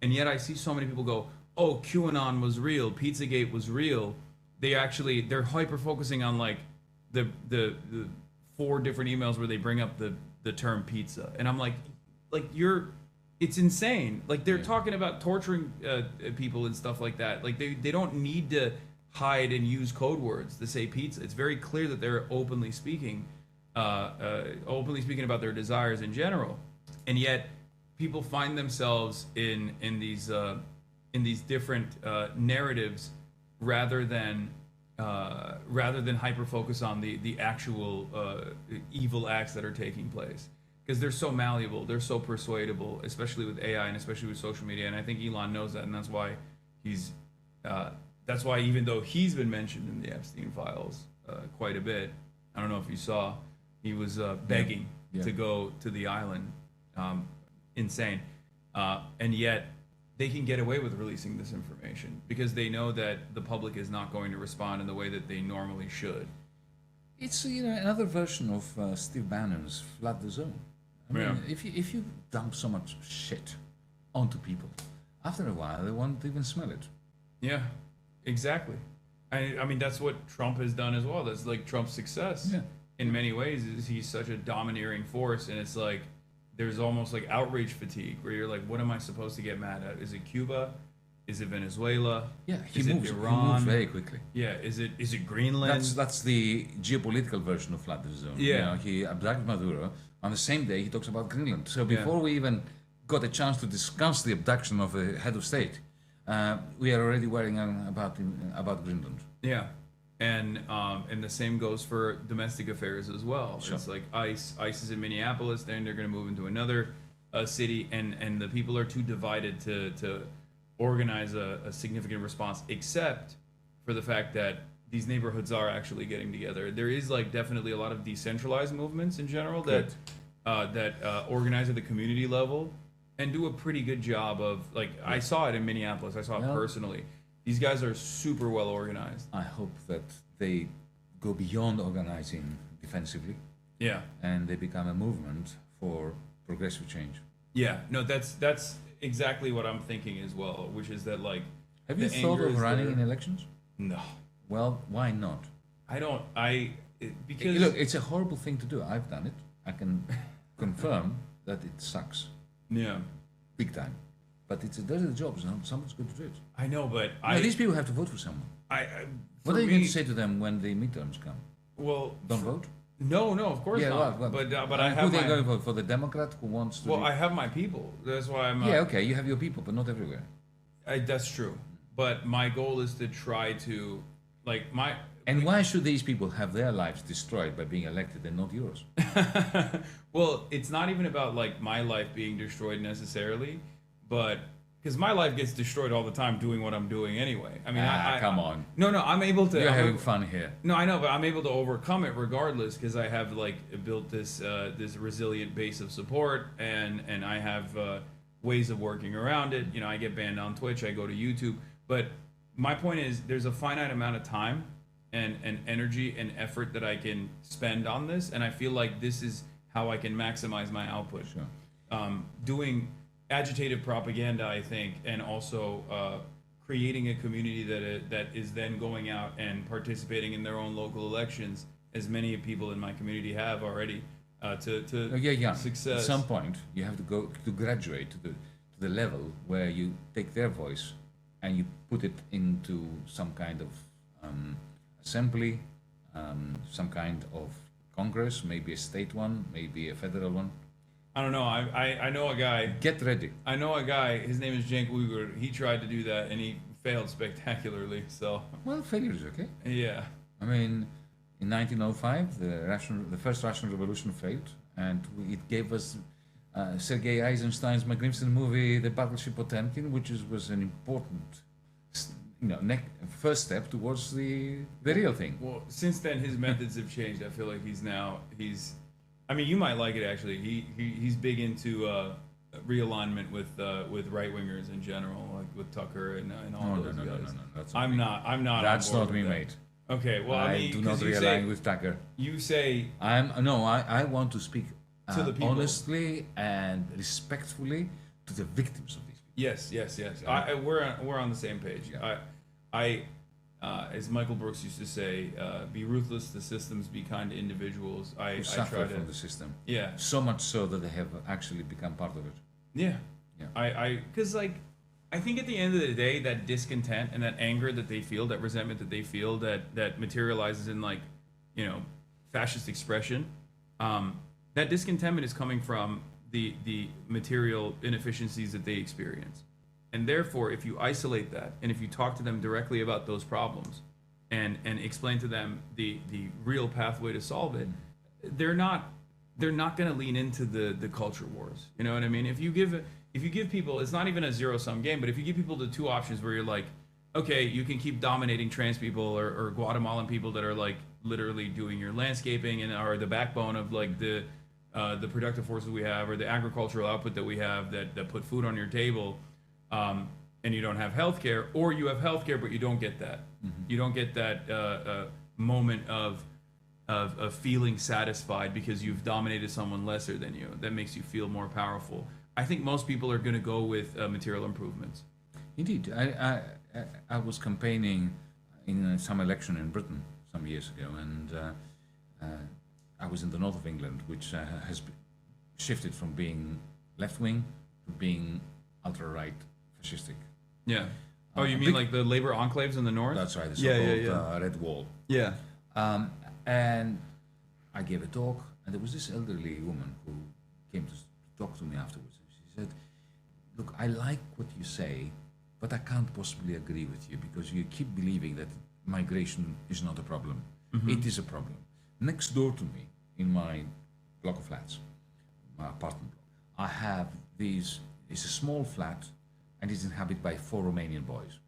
And yet I see so many people go, "Oh, QAnon was real, Pizzagate was real." They're hyper focusing on like the 4 different emails where they bring up the term pizza. And I'm like it's insane. Like they're talking about torturing people and stuff like that. Like they don't need to hide and use code words to say pizza. It's very clear that they're openly speaking about their desires in general. And yet people find themselves in these different narratives rather than hyper focus on the actual evil acts that are taking place, because they're so malleable, they're so persuadable, especially with AI and especially with social media. And I think Elon knows that, and that's why he's that's why even though he's been mentioned in the Epstein files quite a bit, I don't know if you saw, he was begging to go to the island, insane, and yet they can get away with releasing this information because they know that the public is not going to respond in the way that they normally should. It's another version of Steve Bannon's flood the zone. I mean, if you dump so much shit onto people, after a while they won't even smell it. Yeah, exactly. I mean, that's what Trump has done as well. That's like Trump's success. Yeah. In many ways, is he's such a domineering force, and it's like there's almost like outrage fatigue where you're like, what am I supposed to get mad at? Is it Cuba? Is it Venezuela? Yeah, is it he Iran? moves very quickly. Yeah, is it Greenland? That's the geopolitical version of flood the zone. Yeah. He abducted Maduro. On the same day, he talks about Greenland. So before we even got a chance to discuss the abduction of a head of state, we are already worrying about Greenland. Yeah, and the same goes for domestic affairs as well. Sure. It's like ICE is in Minneapolis, then they're going to move into another city, and the people are too divided to organize a significant response, except for the fact that these neighborhoods are actually getting together. There is like definitely a lot of decentralized movements in general that organize at the community level and do a pretty good job of like I saw it in Minneapolis. I saw it personally. These guys are super well organized. I hope that they go beyond organizing defensively. Yeah. And they become a movement for progressive change. Yeah. No, that's exactly what I'm thinking as well, which is that like have you thought of running in elections? No. Well, why not? Because look, it's a horrible thing to do. I've done it. I can confirm that it sucks. Yeah. Big time. But there's a job. Someone's going to do it. I know, but these people have to vote for someone. What are you going to say to them when the midterms come? Well, don't vote. No, of course not. Well, but I have who they're going to vote for? The Democrat who wants to. Well, I have my people. That's why I'm. Yeah, okay, you have your people, but not everywhere. That's true. But my goal is to try to, like my. And why should these people have their lives destroyed by being elected and not yours? Well, it's not even about like my life being destroyed necessarily, but because my life gets destroyed all the time doing what I'm doing anyway. I mean, come on. No, I'm able to. You're having fun here. No, I know, but I'm able to overcome it regardless because I have like built this this resilient base of support, and I have ways of working around it. I get banned on Twitch. I go to YouTube, but my point is, there's a finite amount of time and energy and effort that I can spend on this, and I feel like this is how I can maximize my output. Sure. Doing agitative propaganda, I think, and also creating a community that is then going out and participating in their own local elections, as many people in my community have already, to success. At some point, you have to go to graduate to the level where you take their voice and you put it into some kind of assembly, some kind of Congress, maybe a state one, maybe a federal one. I don't know. I know a guy. Get ready. I know a guy. His name is Cenk Uygur. He tried to do that and he failed spectacularly. So. Well, failure is okay. Yeah. I mean, in 1905, the first Russian Revolution failed, and it gave us Sergei Eisenstein's magnificent movie, The Battleship Potemkin, which was an important, first step towards the real thing. Well, since then, his methods have changed. I feel like he's. I mean, you might like it actually. He's big into realignment with right wingers in general, like with Tucker and all those guys. No. I'm not. That's not me, mate. Okay, well, I mean, do not realign with Tucker. You say I want to speak to the people. Honestly and respectfully to the victims of these people. Yes. We're on the same page. Yeah. As Michael Brooks used to say, be ruthless to systems, be kind to individuals. Who suffer from the system. Yeah. So much so that they have actually become part of it. Yeah. Because I think at the end of the day, that discontent and that anger that they feel, that resentment that they feel, that materializes in fascist expression, that discontentment is coming from the material inefficiencies that they experience. And therefore, if you isolate that, and if you talk to them directly about those problems, and explain to them the real pathway to solve it, they're not going to lean into the culture wars. You know what I mean? If you give people, it's not even a zero-sum game, but if you give people the two options where you're like, okay, you can keep dominating trans people or Guatemalan people that are like literally doing your landscaping and are the backbone of like the productive forces we have or the agricultural output that we have that put food on your table, and you don't have healthcare, or you have healthcare but you don't get that. You don't get that moment of feeling satisfied because you've dominated someone lesser than you. That makes you feel more powerful. I think most people are going to go with material improvements. Indeed, I was campaigning in some election in Britain some years ago, and I was in the north of England, which has shifted from being left-wing to being ultra-right fascistic. Yeah. Oh, you mean like the labor enclaves in the north? That's right, the so-called Red Wall. Yeah. And I gave a talk, and there was this elderly woman who came to talk to me afterwards. And she said, look, I like what you say, but I can't possibly agree with you because you keep believing that migration is not a problem. It is a problem. Next door to me, in my block of flats, my apartment block, I have it's a small flat, and it's inhabited by 4 Romanian boys.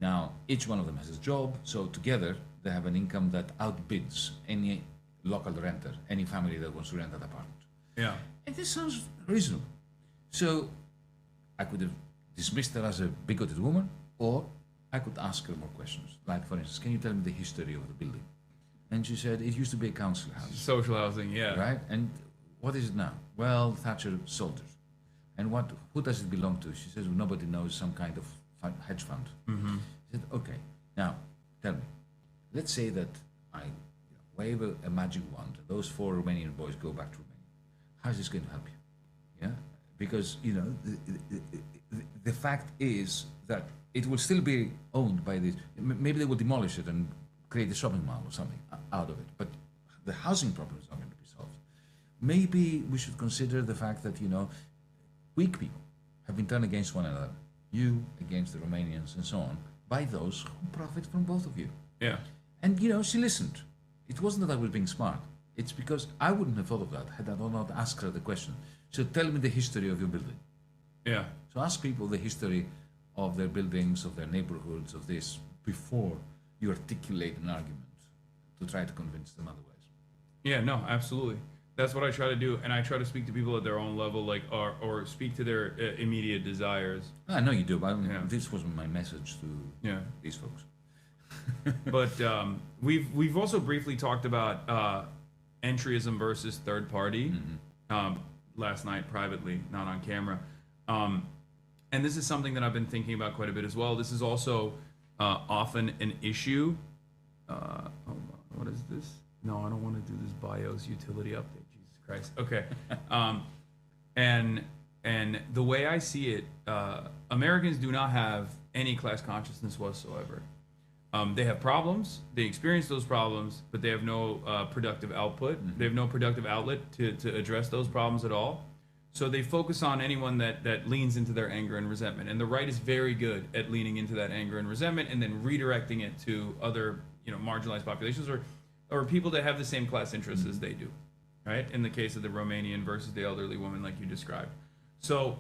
Now, each one of them has a job, so together they have an income that outbids any local renter, any family that wants to rent that apartment. Yeah. And this sounds reasonable. So I could have dismissed her as a bigoted woman, or I could ask her more questions. Like, for instance, can you tell me the history of the building? And she said, it used to be a council house. Social housing, yeah. Right? And what is it now? Well, Thatcher soldiers. And who does it belong to? She says, well, nobody knows, some kind of hedge fund. I said, okay, now tell me, let's say that I wave a magic wand, and those 4 Romanian boys go back to Romania. How is this going to help you? Yeah? Because, the fact is that it will still be owned by this. Maybe they will demolish it and create a shopping mall or something out of it. But the housing problem is not going to be solved. Maybe we should consider the fact that, weak people have been turned against one another. You against the Romanians and so on, by those who profit from both of you. Yeah. And, she listened. It wasn't that I was being smart. It's because I wouldn't have thought of that had I not asked her the question. So tell me the history of your building. Yeah. So ask people the history of their buildings, of their neighborhoods, of this, before you articulate an argument to try to convince them otherwise. Yeah, no, absolutely. That's what I try to do, and I try to speak to people at their own level, like, or speak to their immediate desires. I know you do, but this was my message to these folks. But we've also briefly talked about entryism versus third party last night privately, not on camera. And this is something that I've been thinking about quite a bit as well. This is also often an issue. Hold on, what is this? No, I don't want to do this BIOS utility update. Jesus Christ. Okay. And the way I see it, Americans do not have any class consciousness whatsoever. They have problems. They experience those problems, but they have no productive output. They have no productive outlet to address those problems at all. So they focus on anyone that leans into their anger and resentment. And the right is very good at leaning into that anger and resentment and then redirecting it to other, marginalized populations or people that have the same class interests as they do, right? In the case of the Romanian versus the elderly woman, like you described. So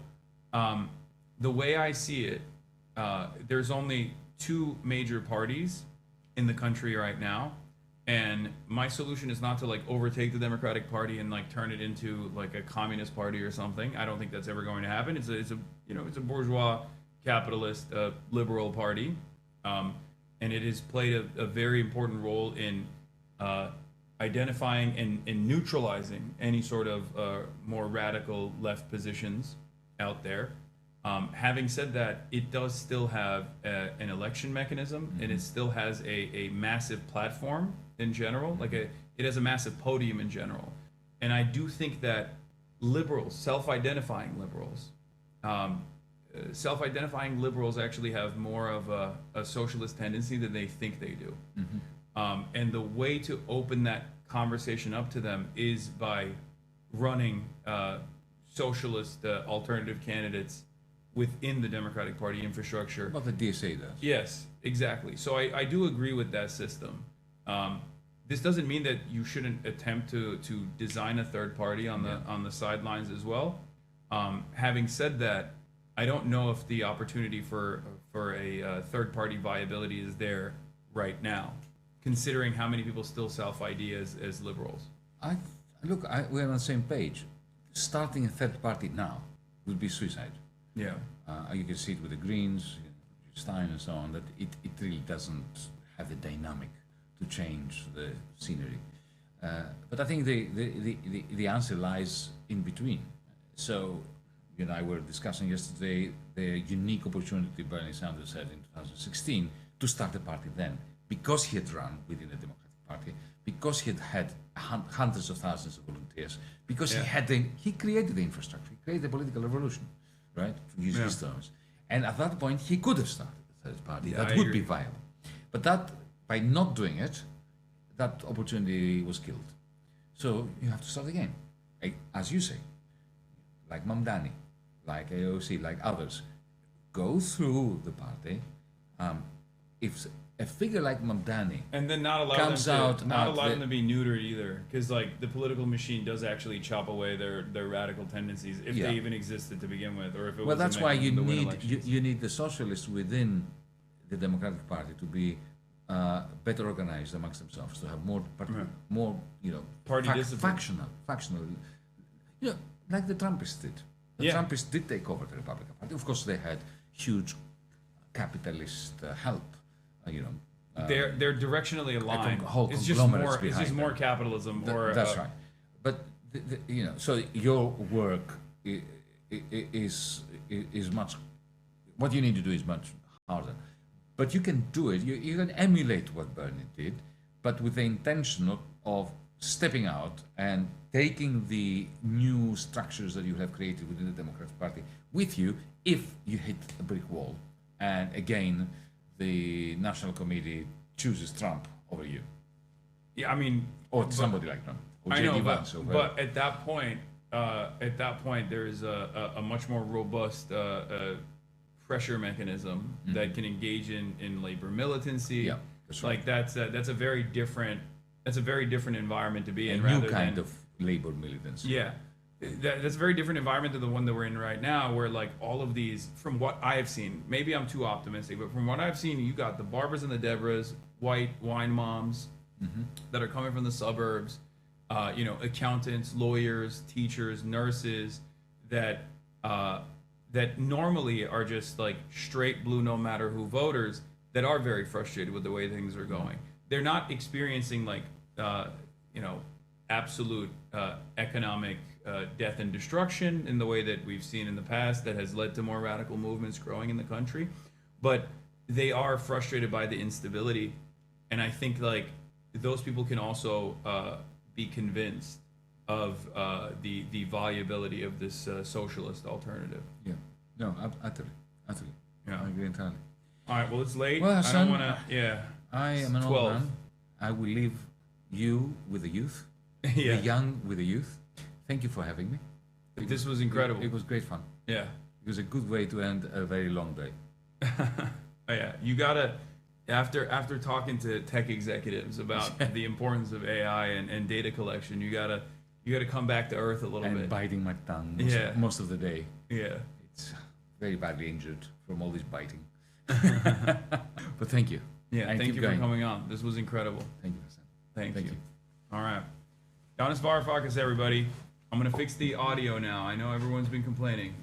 the way I see it, there's only 2 major parties in the country right now. And my solution is not to overtake the Democratic Party and turn it into a communist party or something. I don't think that's ever going to happen. It's a bourgeois, capitalist, liberal party, and it has played a very important role in identifying and neutralizing any sort of more radical left positions out there. Having said that, it does still have an election mechanism, and it still has a massive platform in general. It has a massive podium in general. And I do think that liberals, self-identifying liberals actually have more of a socialist tendency than they think they do. And the way to open that conversation up to them is by running socialist alternative candidates within the Democratic Party infrastructure. What the DSA does. Yes, exactly. So I do agree with that system. This doesn't mean that you shouldn't attempt to design a third party on the sidelines as well. Having said that, I don't know if the opportunity for a third party viability is there right now, considering how many people still self-ID as liberals. We're on the same page. Starting a third party now would be suicide. Yeah. You can see it with the Greens, Stein, and so on. That it really doesn't have the dynamic to change the scenery. But I think the answer lies in between. So, you and I were discussing yesterday the unique opportunity Bernie Sanders had in 2016 to start a party then, because he had run within the Democratic Party, because he had hundreds of thousands of volunteers, because he created the infrastructure, he created the political revolution, right? To use his terms. And at that point, he could have started a third party that would be viable. But that, by not doing it, that opportunity was killed. So you have to start again, as you say, like Mamdani, like AOC, like others. Go through the party. If a figure like Mamdani and then not allow comes them to be neutered either, because like the political machine does actually chop away their radical tendencies if they even existed to begin with, or if it well, was that's why you need you need the socialists within the Democratic Party to be better organized amongst themselves, to have more party discipline, factional, like the Trumpists did. The Trumpists did take over the Republican Party. Of course, they had huge capitalist help. They're directionally aligned. It's just more capitalism. That's right. But so your work is much. What you need to do is much harder. But you can do it. You can emulate what Bernie did, but with the intention of stepping out and taking the new structures that you have created within the Democratic Party with you if you hit a brick wall. And again, the National Committee chooses Trump over you. Yeah, I mean, or somebody like Trump. Or I know, Vance, but at that point, there is a much more robust pressure mechanism that can engage in labor militancy. Yeah, that's right. Like that's a very different environment to be in. A new kind of labor militancy. Yeah. That's a very different environment than the one that we're in right now, where like all of these, from what I've seen, maybe I'm too optimistic, but from what I've seen, you got the Barbers and the Debras, white wine moms that are coming from the suburbs, accountants, lawyers, teachers, nurses that normally are just like straight blue, no matter who voters that are very frustrated with the way things are going. They're not experiencing like, absolute economic death and destruction in the way that we've seen in the past that has led to more radical movements growing in the country, but they are frustrated by the instability. And I think like those people can also be convinced of the viability of this socialist alternative. Yeah, no, utterly. Yeah. I agree entirely. All right, well, it's late. Well, I don't want to, I am an 12. old man. I will leave you with the youth, the young with the youth. Thank you for having me. This was incredible. It was great fun. Yeah. It was a good way to end a very long day. Oh, yeah. You gotta, after talking to tech executives about the importance of AI and data collection, you gotta come back to earth a little bit. And biting my tongue most of the day. Yeah. It's very badly injured from all this biting. But thank you. Yeah, and thank you going. for coming on. This was incredible. Thank you, Hassan. Thank you. All right. Yanis Varoufakis, everybody. I'm going to fix the audio now. I know everyone's been complaining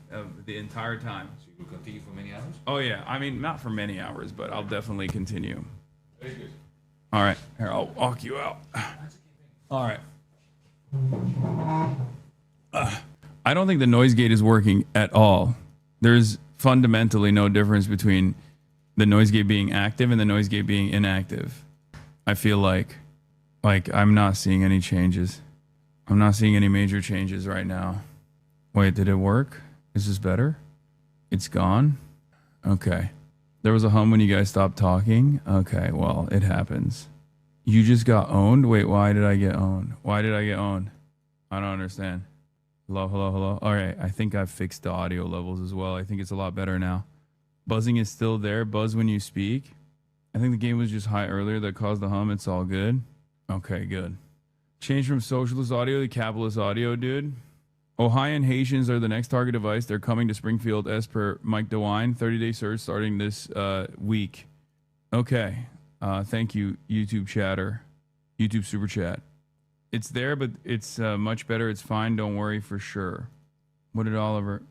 the entire time. So you will continue for many hours? Oh, yeah. I mean, not for many hours, but I'll definitely continue. Very good. All right. Here, I'll walk you out. All right. I don't think the noise gate is working at all. There's fundamentally no difference between the noise gate being active and the noise gate being inactive. I feel like I'm not seeing any changes. I'm not seeing any major changes right now. Wait, did it work? Is this better? It's gone? Okay. There was a hum when you guys stopped talking. Okay, well, it happens. You just got owned? Wait, why did I get owned? Why did I get owned? I don't understand. Hello. All right, I think I've fixed the audio levels as well. I think it's a lot better now. Buzzing is still there. Buzz when you speak. I think the game was just high earlier that caused the hum. It's all good. Okay, good. Change from socialist audio to capitalist audio, dude. Ohioan Haitians are the next target device. They're coming to Springfield as per Mike DeWine. 30-day surge starting this week. Okay. Thank you, YouTube chatter. YouTube super chat. It's there, but it's much better. It's fine. Don't worry for sure. What did Oliver?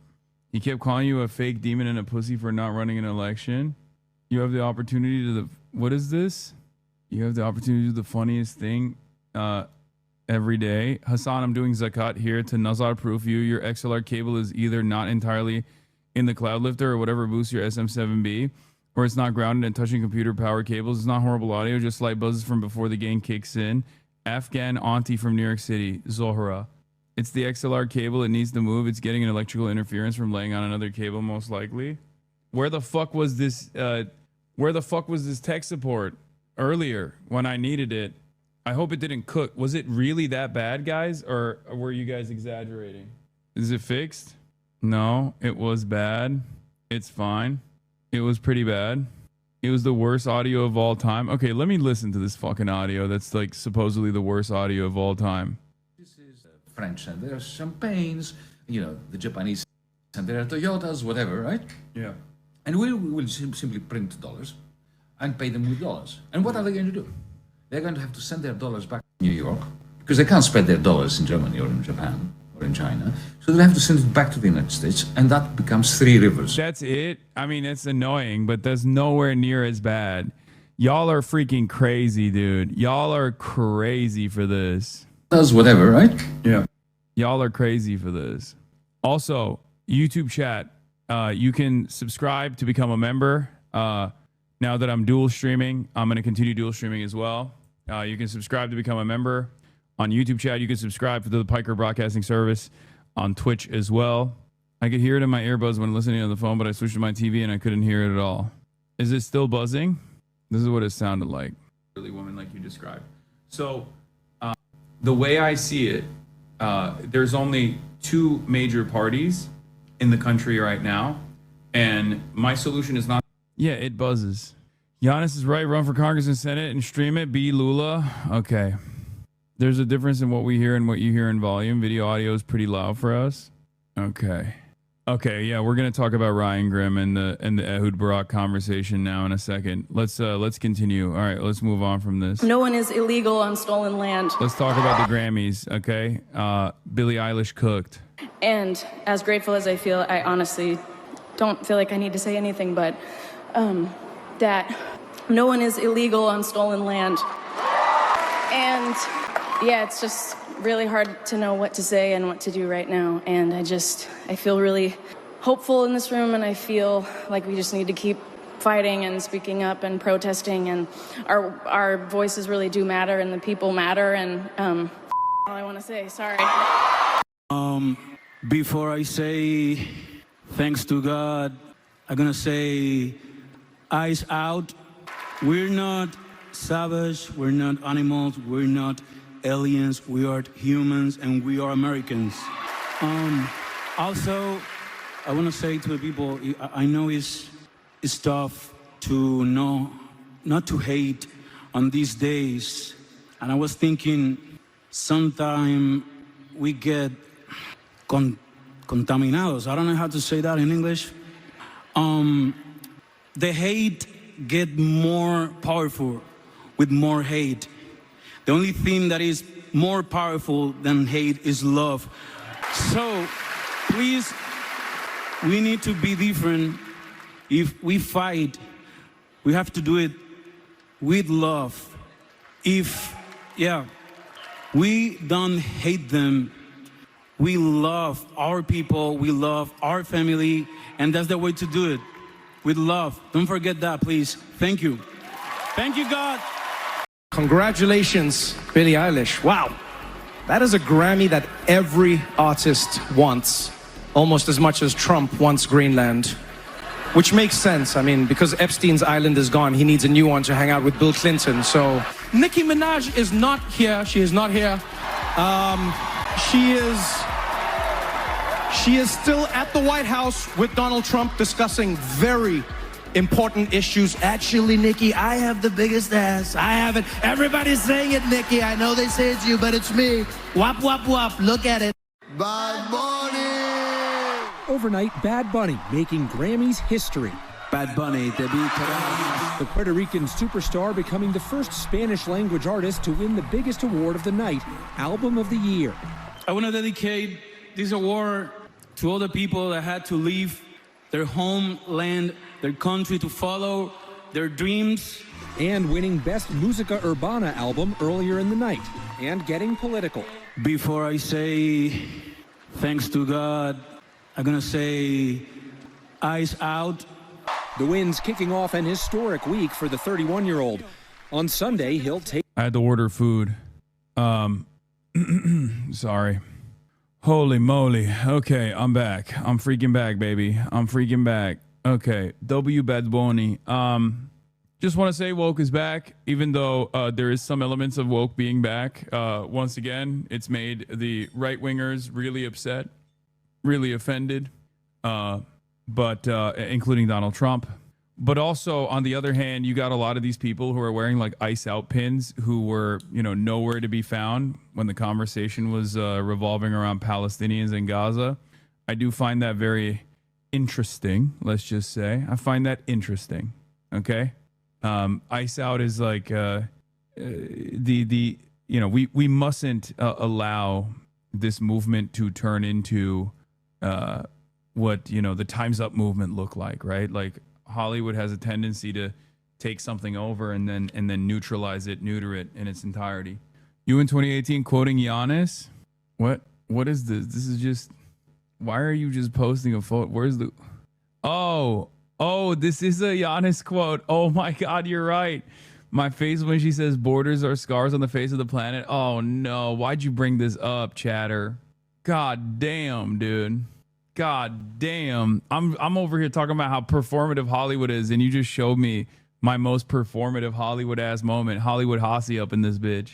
He kept calling you a fake demon and a pussy for not running an election. You have the opportunity to what is this? You have the opportunity to do the funniest thing every day. Hassan, I'm doing zakat here to Nazar proof you. Your XLR cable is either not entirely in the cloud lifter or whatever boosts your SM7B, or it's not grounded and touching computer power cables. It's not horrible audio, just slight buzzes from before the gain kicks in. Afghan auntie from New York City, Zohra. It's the XLR cable. It needs to move. It's getting an electrical interference from laying on another cable, most likely. Where the fuck was this? Where the fuck was this tech support earlier when I needed it? I hope it didn't cook. Was it really that bad, guys, or were you guys exaggerating? Is it fixed? No, it was bad. It's fine. It was pretty bad. It was the worst audio of all time. Okay, let me listen to this fucking audio. That's like supposedly the worst audio of all time. This is French and there are champagnes, you know, the Japanese and there are Toyotas, whatever, right? Yeah. And we will simply print dollars and pay them with dollars. And what are they going to do? They're going to have to send their dollars back to New York because they can't spend their dollars in Germany or in Japan or in China. So they have to send it back to the United States, and that becomes Three Rivers. That's it. I mean, it's annoying, but that's nowhere near as bad. Y'all are freaking crazy, dude. Y'all are crazy for this. Does whatever, right? Yeah. Y'all are crazy for this. Also, YouTube chat, you can subscribe to become a member. Now that I'm dual streaming, I'm going to continue dual streaming as well. You can subscribe to become a member on YouTube chat. You can subscribe to the Piker Broadcasting Service on Twitch as well. I could hear it in my earbuds when listening on the phone, but I switched to my TV and I couldn't hear it at all. Is it still buzzing? This is what it sounded like. Really, woman, like you described. So the way I see it, there's only two major parties in the country right now. And my solution is not. Yeah, it buzzes. Giannis is right. Run for Congress and Senate and stream it. Be Lula. Okay. There's a difference in what we hear and what you hear in volume. Video audio is pretty loud for us. Okay. Okay, yeah, we're gonna talk about Ryan Grimm and the Ehud Barak conversation now in a second. Let's continue. All right, let's move on from this. No one is illegal on stolen land. Let's talk about the Grammys, okay? Billie Eilish cooked. And as grateful as I feel, I honestly don't feel like I need to say anything, but that no one is illegal on stolen land. And yeah, it's just really hard to know what to say and what to do right now. And I feel really hopeful in this room, and I feel like we just need to keep fighting and speaking up and protesting, and our voices really do matter, and the people matter, and all I want to say, sorry. Before I say thanks to God, I'm gonna say eyes out. We're not savage, we're not animals, we're not aliens, we are humans, and we are Americans. Also, I want to say to the people, I know it's tough to not to hate on these days, and I was thinking sometime we get contaminados. I don't know how to say that in English. The hate get more powerful with more hate. The only thing that is more powerful than hate is love. So, please, we need to be different. If we fight, we have to do it with love. If, we don't hate them, we love our people, we love our family, and that's the way to do it, with love. Don't forget that, please. Thank you. Thank you, God. Congratulations, Billie Eilish. Wow. That is a Grammy that every artist wants, almost as much as Trump wants Greenland, which makes sense. I mean, because Epstein's island is gone, he needs a new one to hang out with Bill Clinton. So Nicki Minaj is not here. She is not here. She is still at the White House with Donald Trump discussing very important issues. Actually, Nikki, I have the biggest ass. I have it. Everybody's saying it, Nikki. I know they say it's you, but it's me. Wop, wop, wop. Look at it. Bad boy. Overnight, Bad Bunny making Grammys history. Bad Bunny, te vi querer. The Puerto Rican superstar becoming the first Spanish-language artist to win the biggest award of the night, Album of the Year. I want to dedicate this award to all the people that had to leave their homeland, their country to follow their dreams. And winning Best Musica Urbana album earlier in the night, and getting political. Before I say thanks to God, I'm gonna say eyes out. The Winds kicking off an historic week for the 31-year-old. On Sunday, he'll take... I had to order food. Sorry. Holy moly. Okay, I'm back. I'm freaking back, baby. I'm freaking back. Okay, W. Bad Bunny. Just want to say woke is back, even though there is some elements of woke being back. Once again, it's made the right-wingers really upset, really offended, but including Donald Trump. But also, on the other hand, you got a lot of these people who are wearing like Ice Out pins who were, nowhere to be found when the conversation was revolving around Palestinians in Gaza. I do find that very interesting, let's just say. I find that interesting, okay? Ice Out is like we mustn't allow this movement to turn into what the Time's Up movement look like, right? Like Hollywood has a tendency to take something over and then neutralize it, neuter it in its entirety. You in 2018 quoting Giannis? What is this? This is just, why are you just posting a photo? Where's the Oh, this is a Giannis quote. Oh my God, you're right. My face when she says borders are scars on the face of the planet. Oh no, why'd you bring this up, chatter? God damn, dude. God damn. I'm over here talking about how performative Hollywood is, and you just showed me my most performative Hollywood ass moment. Hollywood Hossie up in this bitch.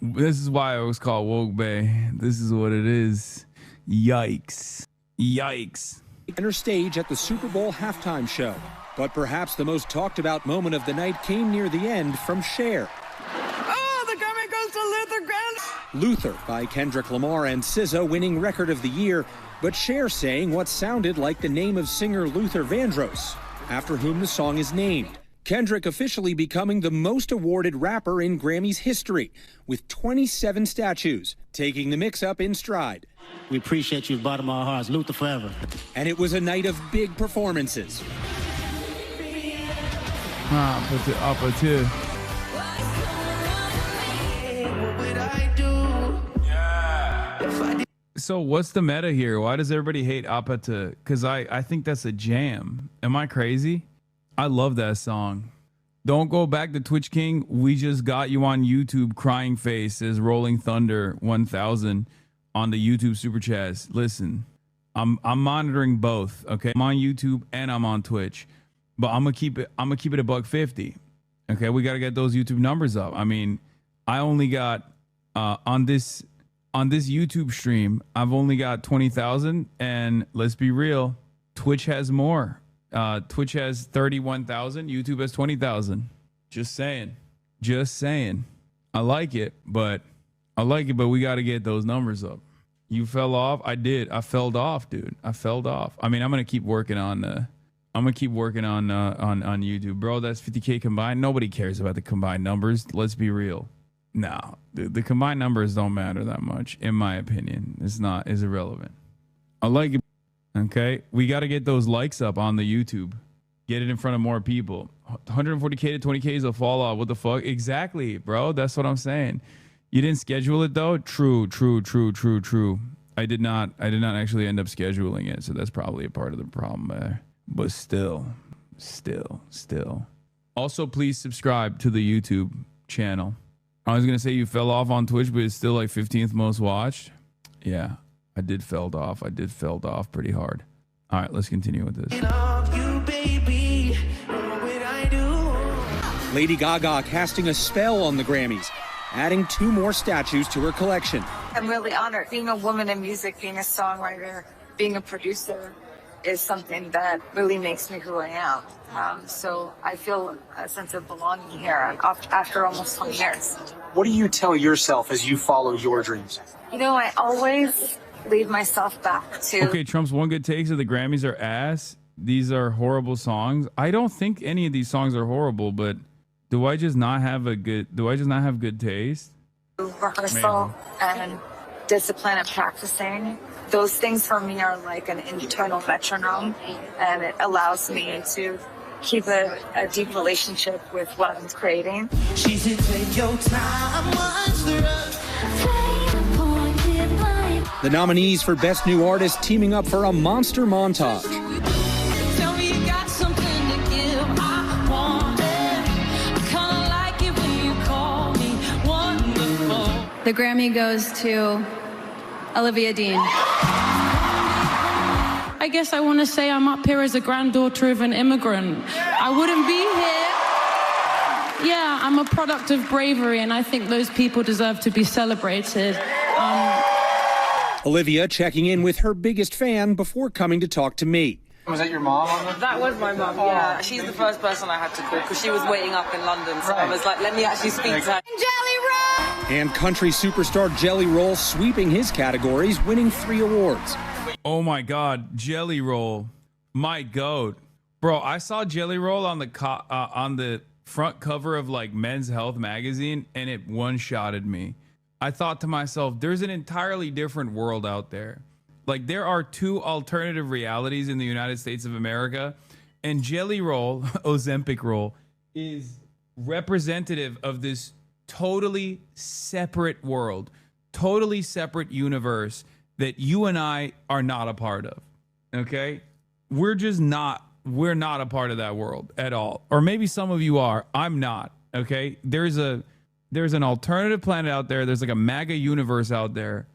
This is why I was called Woke Bay. This is what it is. Yikes. Yikes. Center stage at the Super Bowl halftime show. But perhaps the most talked about moment of the night came near the end from Cher. Oh, the Grammy goes to Luther Grant. Luther by Kendrick Lamar and SZA winning Record of the Year, but Cher saying what sounded like the name of singer Luther Vandross, after whom the song is named. Kendrick officially becoming the most awarded rapper in Grammy's history, with 27 statues, taking the mix-up in stride. We appreciate you, bottom of our hearts. Luther forever. And it was a night of big performances. Upper tier. So what's the meta here? Why does everybody hate Apata? Because I think that's a jam. Am I crazy? I love that song. Don't go back to Twitch King. We just got you on YouTube. Crying face says Rolling Thunder 1000 on the YouTube super chats. Listen, I'm monitoring both. Okay, I'm on YouTube and I'm on Twitch, but I'm gonna keep it a $1.50. Okay, we gotta get those YouTube numbers up. I mean, I only got on this YouTube stream, I've only got 20,000, and let's be real, Twitch has more. Twitch has 31,000. YouTube has 20,000. Just saying. I like it, but we got to get those numbers up. You fell off. I did. I fell off, dude. I fell off. I mean, I'm gonna keep working on. on YouTube, bro. That's 50K combined. Nobody cares about the combined numbers. Let's be real. No, the combined numbers don't matter that much, in my opinion. It's irrelevant. I like it. Okay, we got to get those likes up on the YouTube. Get it in front of more people. 140K to 20K is a fall off. What the fuck? Exactly, bro. That's what I'm saying. You didn't schedule it though. True. I did not actually end up scheduling it, so that's probably a part of the problem there. But still. Also, please subscribe to the YouTube channel. I was gonna say you fell off on Twitch, but it's still like 15th most watched. Yeah, I did fell off pretty hard. All right, let's continue with this. Lady Gaga casting a spell on the Grammys, adding 2 more statues to her collection. I'm really honored. Being a woman in music, being a songwriter, being a producer is something that really makes me who I am. So I feel a sense of belonging here after almost 20 years. What do you tell yourself as you follow your dreams? You know, I always lead myself back to. Okay, Trump's one good takes of the Grammys are ass. These are horrible songs. I don't think any of these songs are horrible, but do I just not have good taste? Rehearsal and discipline and practicing. Those things for me are like an internal metronome, and it allows me to keep a deep relationship with what I'm creating. She said, take your time, The nominees for Best New Artist teaming up for a monster montage. tell me you got something to give. I want it. I kinda like it when you call me wonderful. The Grammy goes to Olivia Dean. I guess I want to say I'm up here as a granddaughter of an immigrant. I wouldn't be here. Yeah, I'm a product of bravery, and I think those people deserve to be celebrated. Olivia checking in with her biggest fan before coming to talk to me. Was that your mom on the? That was my mum, yeah. She's the first person I had to call because she was waiting up in London. So I was like, let me actually speak to her. And country superstar Jelly Roll sweeping his categories, winning 3 awards. Oh my God, Jelly Roll, my goat, bro! I saw Jelly Roll on the front cover of like Men's Health magazine, and it one-shotted me. I thought to myself, there's an entirely different world out there. Like there are 2 alternative realities in the United States of America, and Jelly Roll, Ozempic Roll, is representative of this totally separate world, totally separate universe that you and I are not a part of. Okay? We're not a part of that world at all. Or maybe some of you are. I'm not. Okay? There's an alternative planet out there. There's like a MAGA universe out there,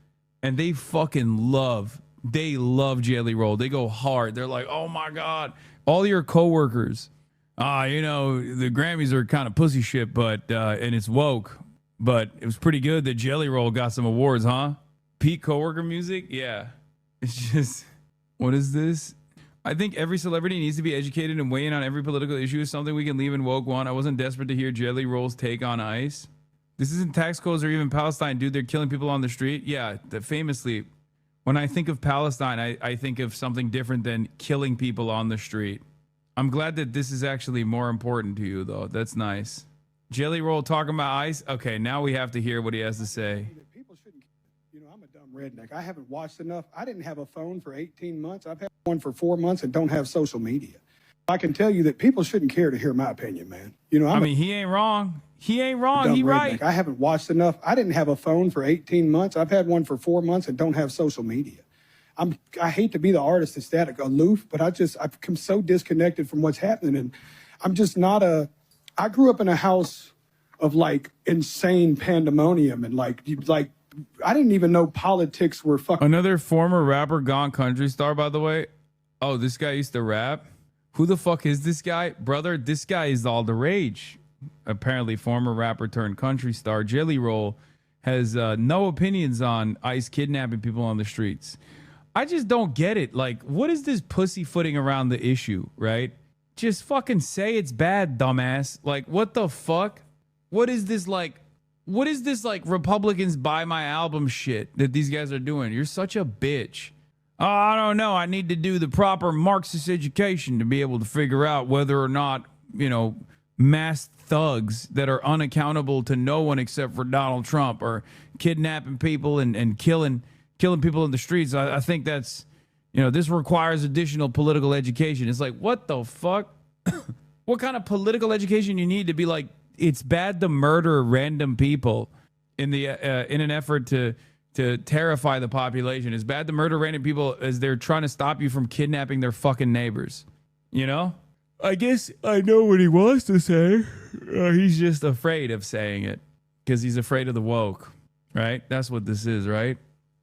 and they fucking love Jelly Roll. They go hard. They're like, oh my God. All your coworkers, the Grammys are kind of pussy shit, but and it's woke, but it was pretty good that Jelly Roll got some awards, huh? Peak coworker music? Yeah. It's just, what is this? I think every celebrity needs to be educated and weigh in on every political issue is something we can leave in woke one. I wasn't desperate to hear Jelly Roll's take on ICE. This isn't tax codes or even Palestine, dude. They're killing people on the street. Yeah, famously, when I think of Palestine, I think of something different than killing people on the street. I'm glad that this is actually more important to you, though. That's nice. Jelly Roll talking about ICE? Okay, now we have to hear what he has to say. I'm a dumb redneck. I haven't watched enough. I didn't have a phone for 18 months. I've had one for 4 months and don't have social media. I can tell you that people shouldn't care to hear my opinion, man. He ain't wrong. He ain't wrong. He right. I haven't watched enough. I didn't have a phone for 18 months. I've had one for 4 months and don't have social media. I hate to be the artist that's that aloof, but I've become so disconnected from what's happening. And I'm just not I grew up in a house of like insane pandemonium and like I didn't even know politics were fucking. Another former rapper gone country star, by the way. Oh, this guy used to rap? Who the fuck is this guy? Brother, this guy is all the rage. Apparently, former rapper turned country star Jelly Roll has no opinions on ICE kidnapping people on the streets. I just don't get it. Like, what is this pussyfooting around the issue, right? Just fucking say it's bad, dumbass. Like, what the fuck? What is this like Republicans buy my album shit that these guys are doing? You're such a bitch. Oh, I don't know. I need to do the proper Marxist education to be able to figure out whether or not, masked thugs that are unaccountable to no one except for Donald Trump are kidnapping people and killing people in the streets. I think that's, this requires additional political education. It's like, what the fuck? What kind of political education you need to be like, it's bad to murder random people in an effort to terrify the population. It's bad to murder random people as they're trying to stop you from kidnapping their fucking neighbors. I guess I know what he wants to say. He's just afraid of saying it because he's afraid of the woke, right? That's what this is, right?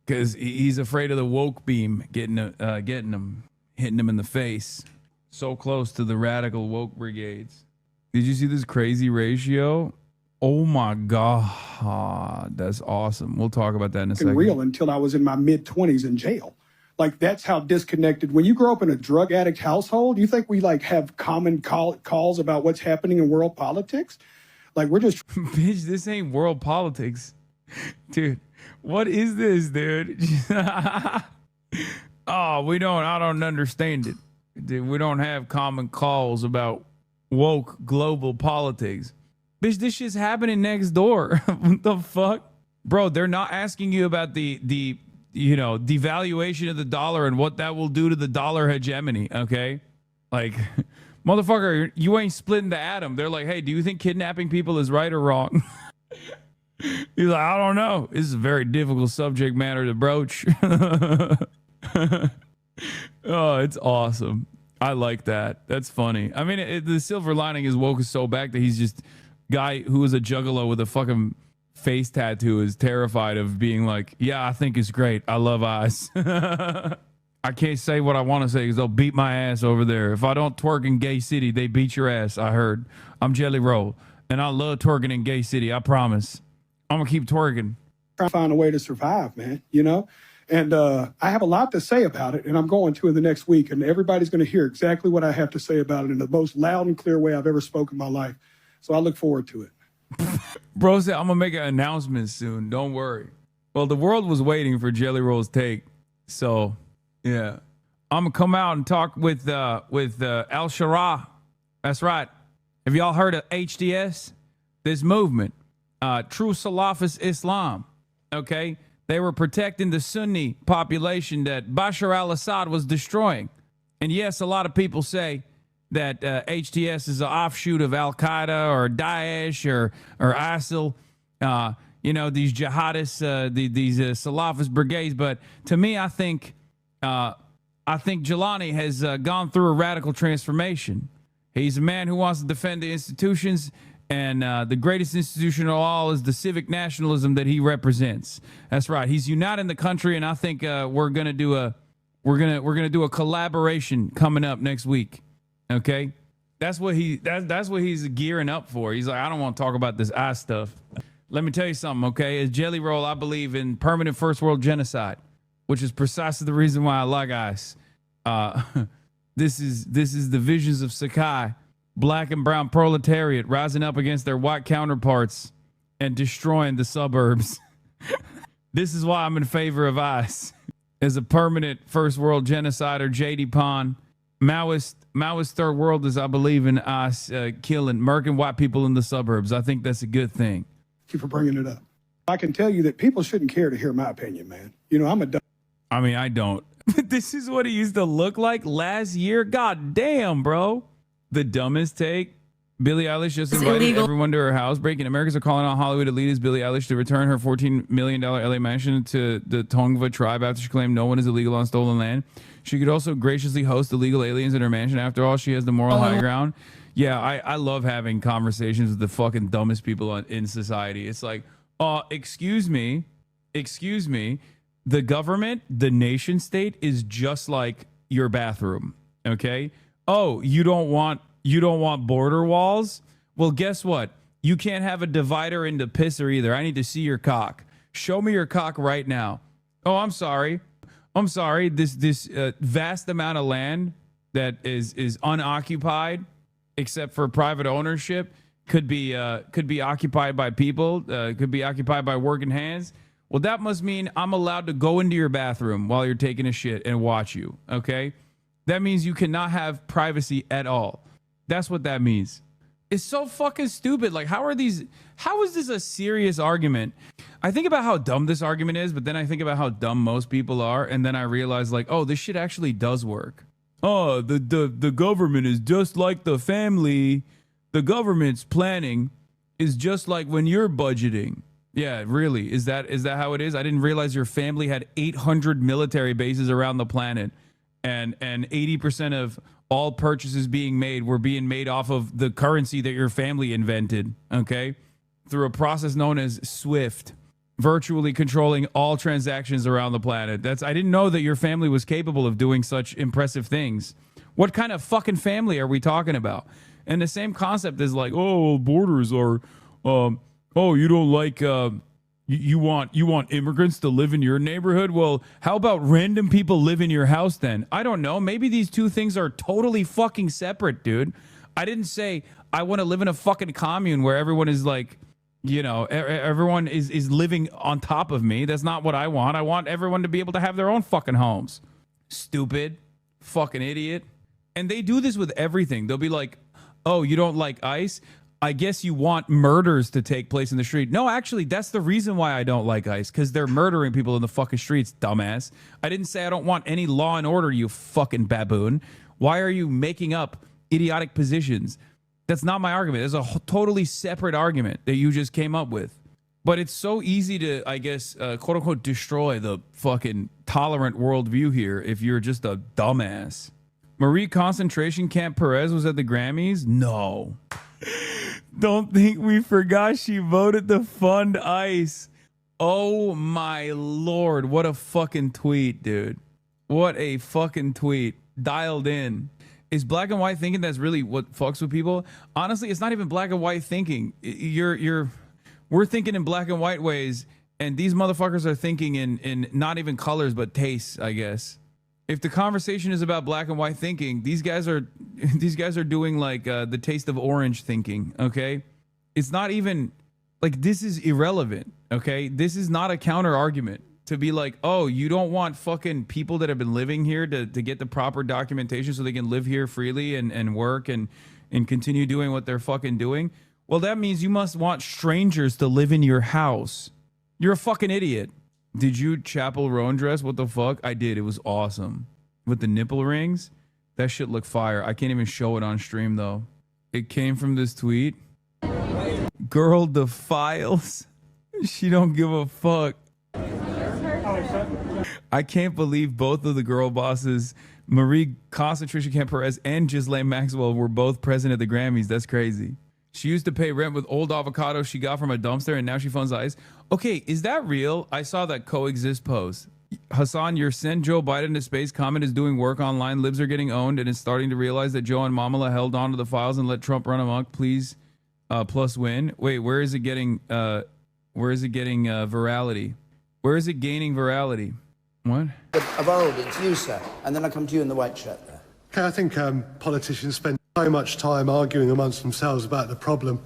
Because he's afraid of the woke beam getting him, hitting him in the face. So close to the radical woke brigades. Did you see this crazy ratio? Oh my God, that's awesome. We'll talk about that in a second. Real until I was in my mid-20s in jail. Like, that's how disconnected. When you grow up in a drug addict household, you think we like have common calls about what's happening in world politics? Like, we're just bitch, this ain't world politics. Dude, What is this, dude? Oh, I don't understand it. Dude, we don't have common calls about woke global politics. Bitch, this shit's happening next door. What the fuck? Bro, they're not asking you about the devaluation of the dollar and what that will do to the dollar hegemony, okay? Like, motherfucker, you ain't splitting the atom. They're like, hey, do you think kidnapping people is right or wrong? He's like, I don't know. This is a very difficult subject matter to broach. Oh, it's awesome. I like that. That's funny. I mean, the silver lining is woke is so back that he's just guy who was a juggalo with a fucking face tattoo is terrified of being like, yeah, I think it's great. I love eyes. I can't say what I want to say because they'll beat my ass over there. If I don't twerk in Gay City, they beat your ass. I heard. I'm Jelly Roll, and I love twerking in Gay City. I promise. I'm gonna keep twerking. Trying to find a way to survive, man. And I have a lot to say about it, and I'm going to in the next week, and everybody's going to hear exactly what I have to say about it in the most loud and clear way I've ever spoken in my life. So I look forward to it. Bro said, I'm going to make an announcement soon. Don't worry. Well, the world was waiting for Jelly Roll's take. So, yeah. I'm going to come out and talk with Al-Shara. That's right. Have y'all heard of HDS? This movement, True Salafist Islam, okay? They were protecting the Sunni population that Bashar al-Assad was destroying. And yes, a lot of people say that HTS is an offshoot of Al-Qaeda or Daesh or ISIL, these jihadists, these Salafist brigades. But to me, I think Jelani has gone through a radical transformation. He's a man who wants to defend the institutions. And the greatest institution of all is the civic nationalism that he represents. That's right. He's uniting the country, and I think we're gonna do a collaboration coming up next week. Okay, that's what he's gearing up for. He's like, I don't want to talk about this eye stuff. Let me tell you something. Okay, as Jelly Roll, I believe in permanent first world genocide, which is precisely the reason why I like ice. This is the visions of Sakai. Black and brown proletariat rising up against their white counterparts and destroying the suburbs. This is why I'm in favor of ICE as a permanent first world genocide or JD Pond. Maoist third world is, I believe, in ICE killing, murking white people in the suburbs. I think that's a good thing. Thank you for bringing it up. I can tell you that people shouldn't care to hear my opinion, man. I mean, I don't. This is what he used to look like last year. God damn, bro. The dumbest take. Billie Eilish just invited everyone to her house. Breaking Americans are calling on Hollywood elitist Billie Eilish to return her $14 million LA mansion to the Tongva tribe after she claimed no one is illegal on stolen land. She could also graciously host illegal aliens in her mansion. After all, she has the moral high ground. Yeah, I love having conversations with the fucking dumbest people in society. It's like, excuse me. The government, the nation state is just like your bathroom. Okay. Oh, you don't want border walls? Well, guess what? You can't have a divider into pisser either. I need to see your cock. Show me your cock right now. Oh, I'm sorry. This vast amount of land that is unoccupied, except for private ownership, could be occupied by people. Could be occupied by working hands. Well, that must mean I'm allowed to go into your bathroom while you're taking a shit and watch you. Okay. That means you cannot have privacy at all. That's what that means. It's so fucking stupid. Like, how is this a serious argument? I think about how dumb this argument is, but then I think about how dumb most people are, and then I realize, like, oh, this shit actually does work. Oh, the government is just like the family. The government's planning is just like when you're budgeting. Yeah, really. Is that how it is? I didn't realize your family had 800 military bases around the planet. And 80% of all purchases being made were being made off of the currency that your family invented, okay? Through a process known as SWIFT, virtually controlling all transactions around the planet. I didn't know that your family was capable of doing such impressive things. What kind of fucking family are we talking about? And the same concept is like, oh, borders are, you don't like, you want immigrants to live in your neighborhood? Well, how about random people live in your house then? I don't know. Maybe these two things are totally fucking separate, dude. I didn't say I want to live in a fucking commune where everyone is like, You know, everyone is living on top of me. That's not what I want. I want everyone to be able to have their own fucking homes. Stupid. Fucking idiot. And they do this with everything. They'll be like, oh, you don't like ICE? I guess you want murders to take place in the street. No, actually, that's the reason why I don't like ICE, because they're murdering people in the fucking streets, dumbass. I didn't say I don't want any law and order, you fucking baboon. Why are you making up idiotic positions? That's not my argument. There's a totally separate argument that you just came up with. But it's so easy to, I guess, quote unquote, destroy the fucking tolerant worldview here if you're just a dumbass. Marie Concentration Camp Perez was at the Grammys? No. Don't think we forgot she voted to fund ICE. Oh my lord. What a fucking tweet, dude. What a fucking tweet. Dialed in. Is black and white thinking that's really what fucks with people? Honestly, it's not even black and white thinking. We're thinking in black and white ways, and these motherfuckers are thinking in not even colors but tastes, I guess. If the conversation is about black and white thinking, these guys are doing like the taste of orange thinking, okay? It's not even like, this is irrelevant, okay? This is not a counter argument to be like, oh, you don't want fucking people that have been living here to get the proper documentation so they can live here freely and work and continue doing what they're fucking doing. Well, that means you must want strangers to live in your house. You're a fucking idiot. Did you Chapel Roan dress? What the fuck? I did. It was awesome. With the nipple rings? That shit looked fire. I can't even show it on stream, though. It came from this tweet. Girl defiles. She don't give a fuck. I can't believe both of the girl bosses, Marie Concentration Camp Perez and Ghislaine Maxwell, were both present at the Grammys. That's crazy. She used to pay rent with old avocados she got from a dumpster, and now she funds ICE. Okay, is that real? I saw that coexist post. Hassan, your send Joe Biden to space comment is doing work online. Libs are getting owned and is starting to realize that Joe and Mamala held on to the files and let Trump run amok. Please, plus win. Wait, where is it getting virality? Where is it gaining virality? What? Of old, it's you, sir. And then I come to you in the white shirt there. Okay, I think politicians spend so much time arguing amongst themselves about the problem.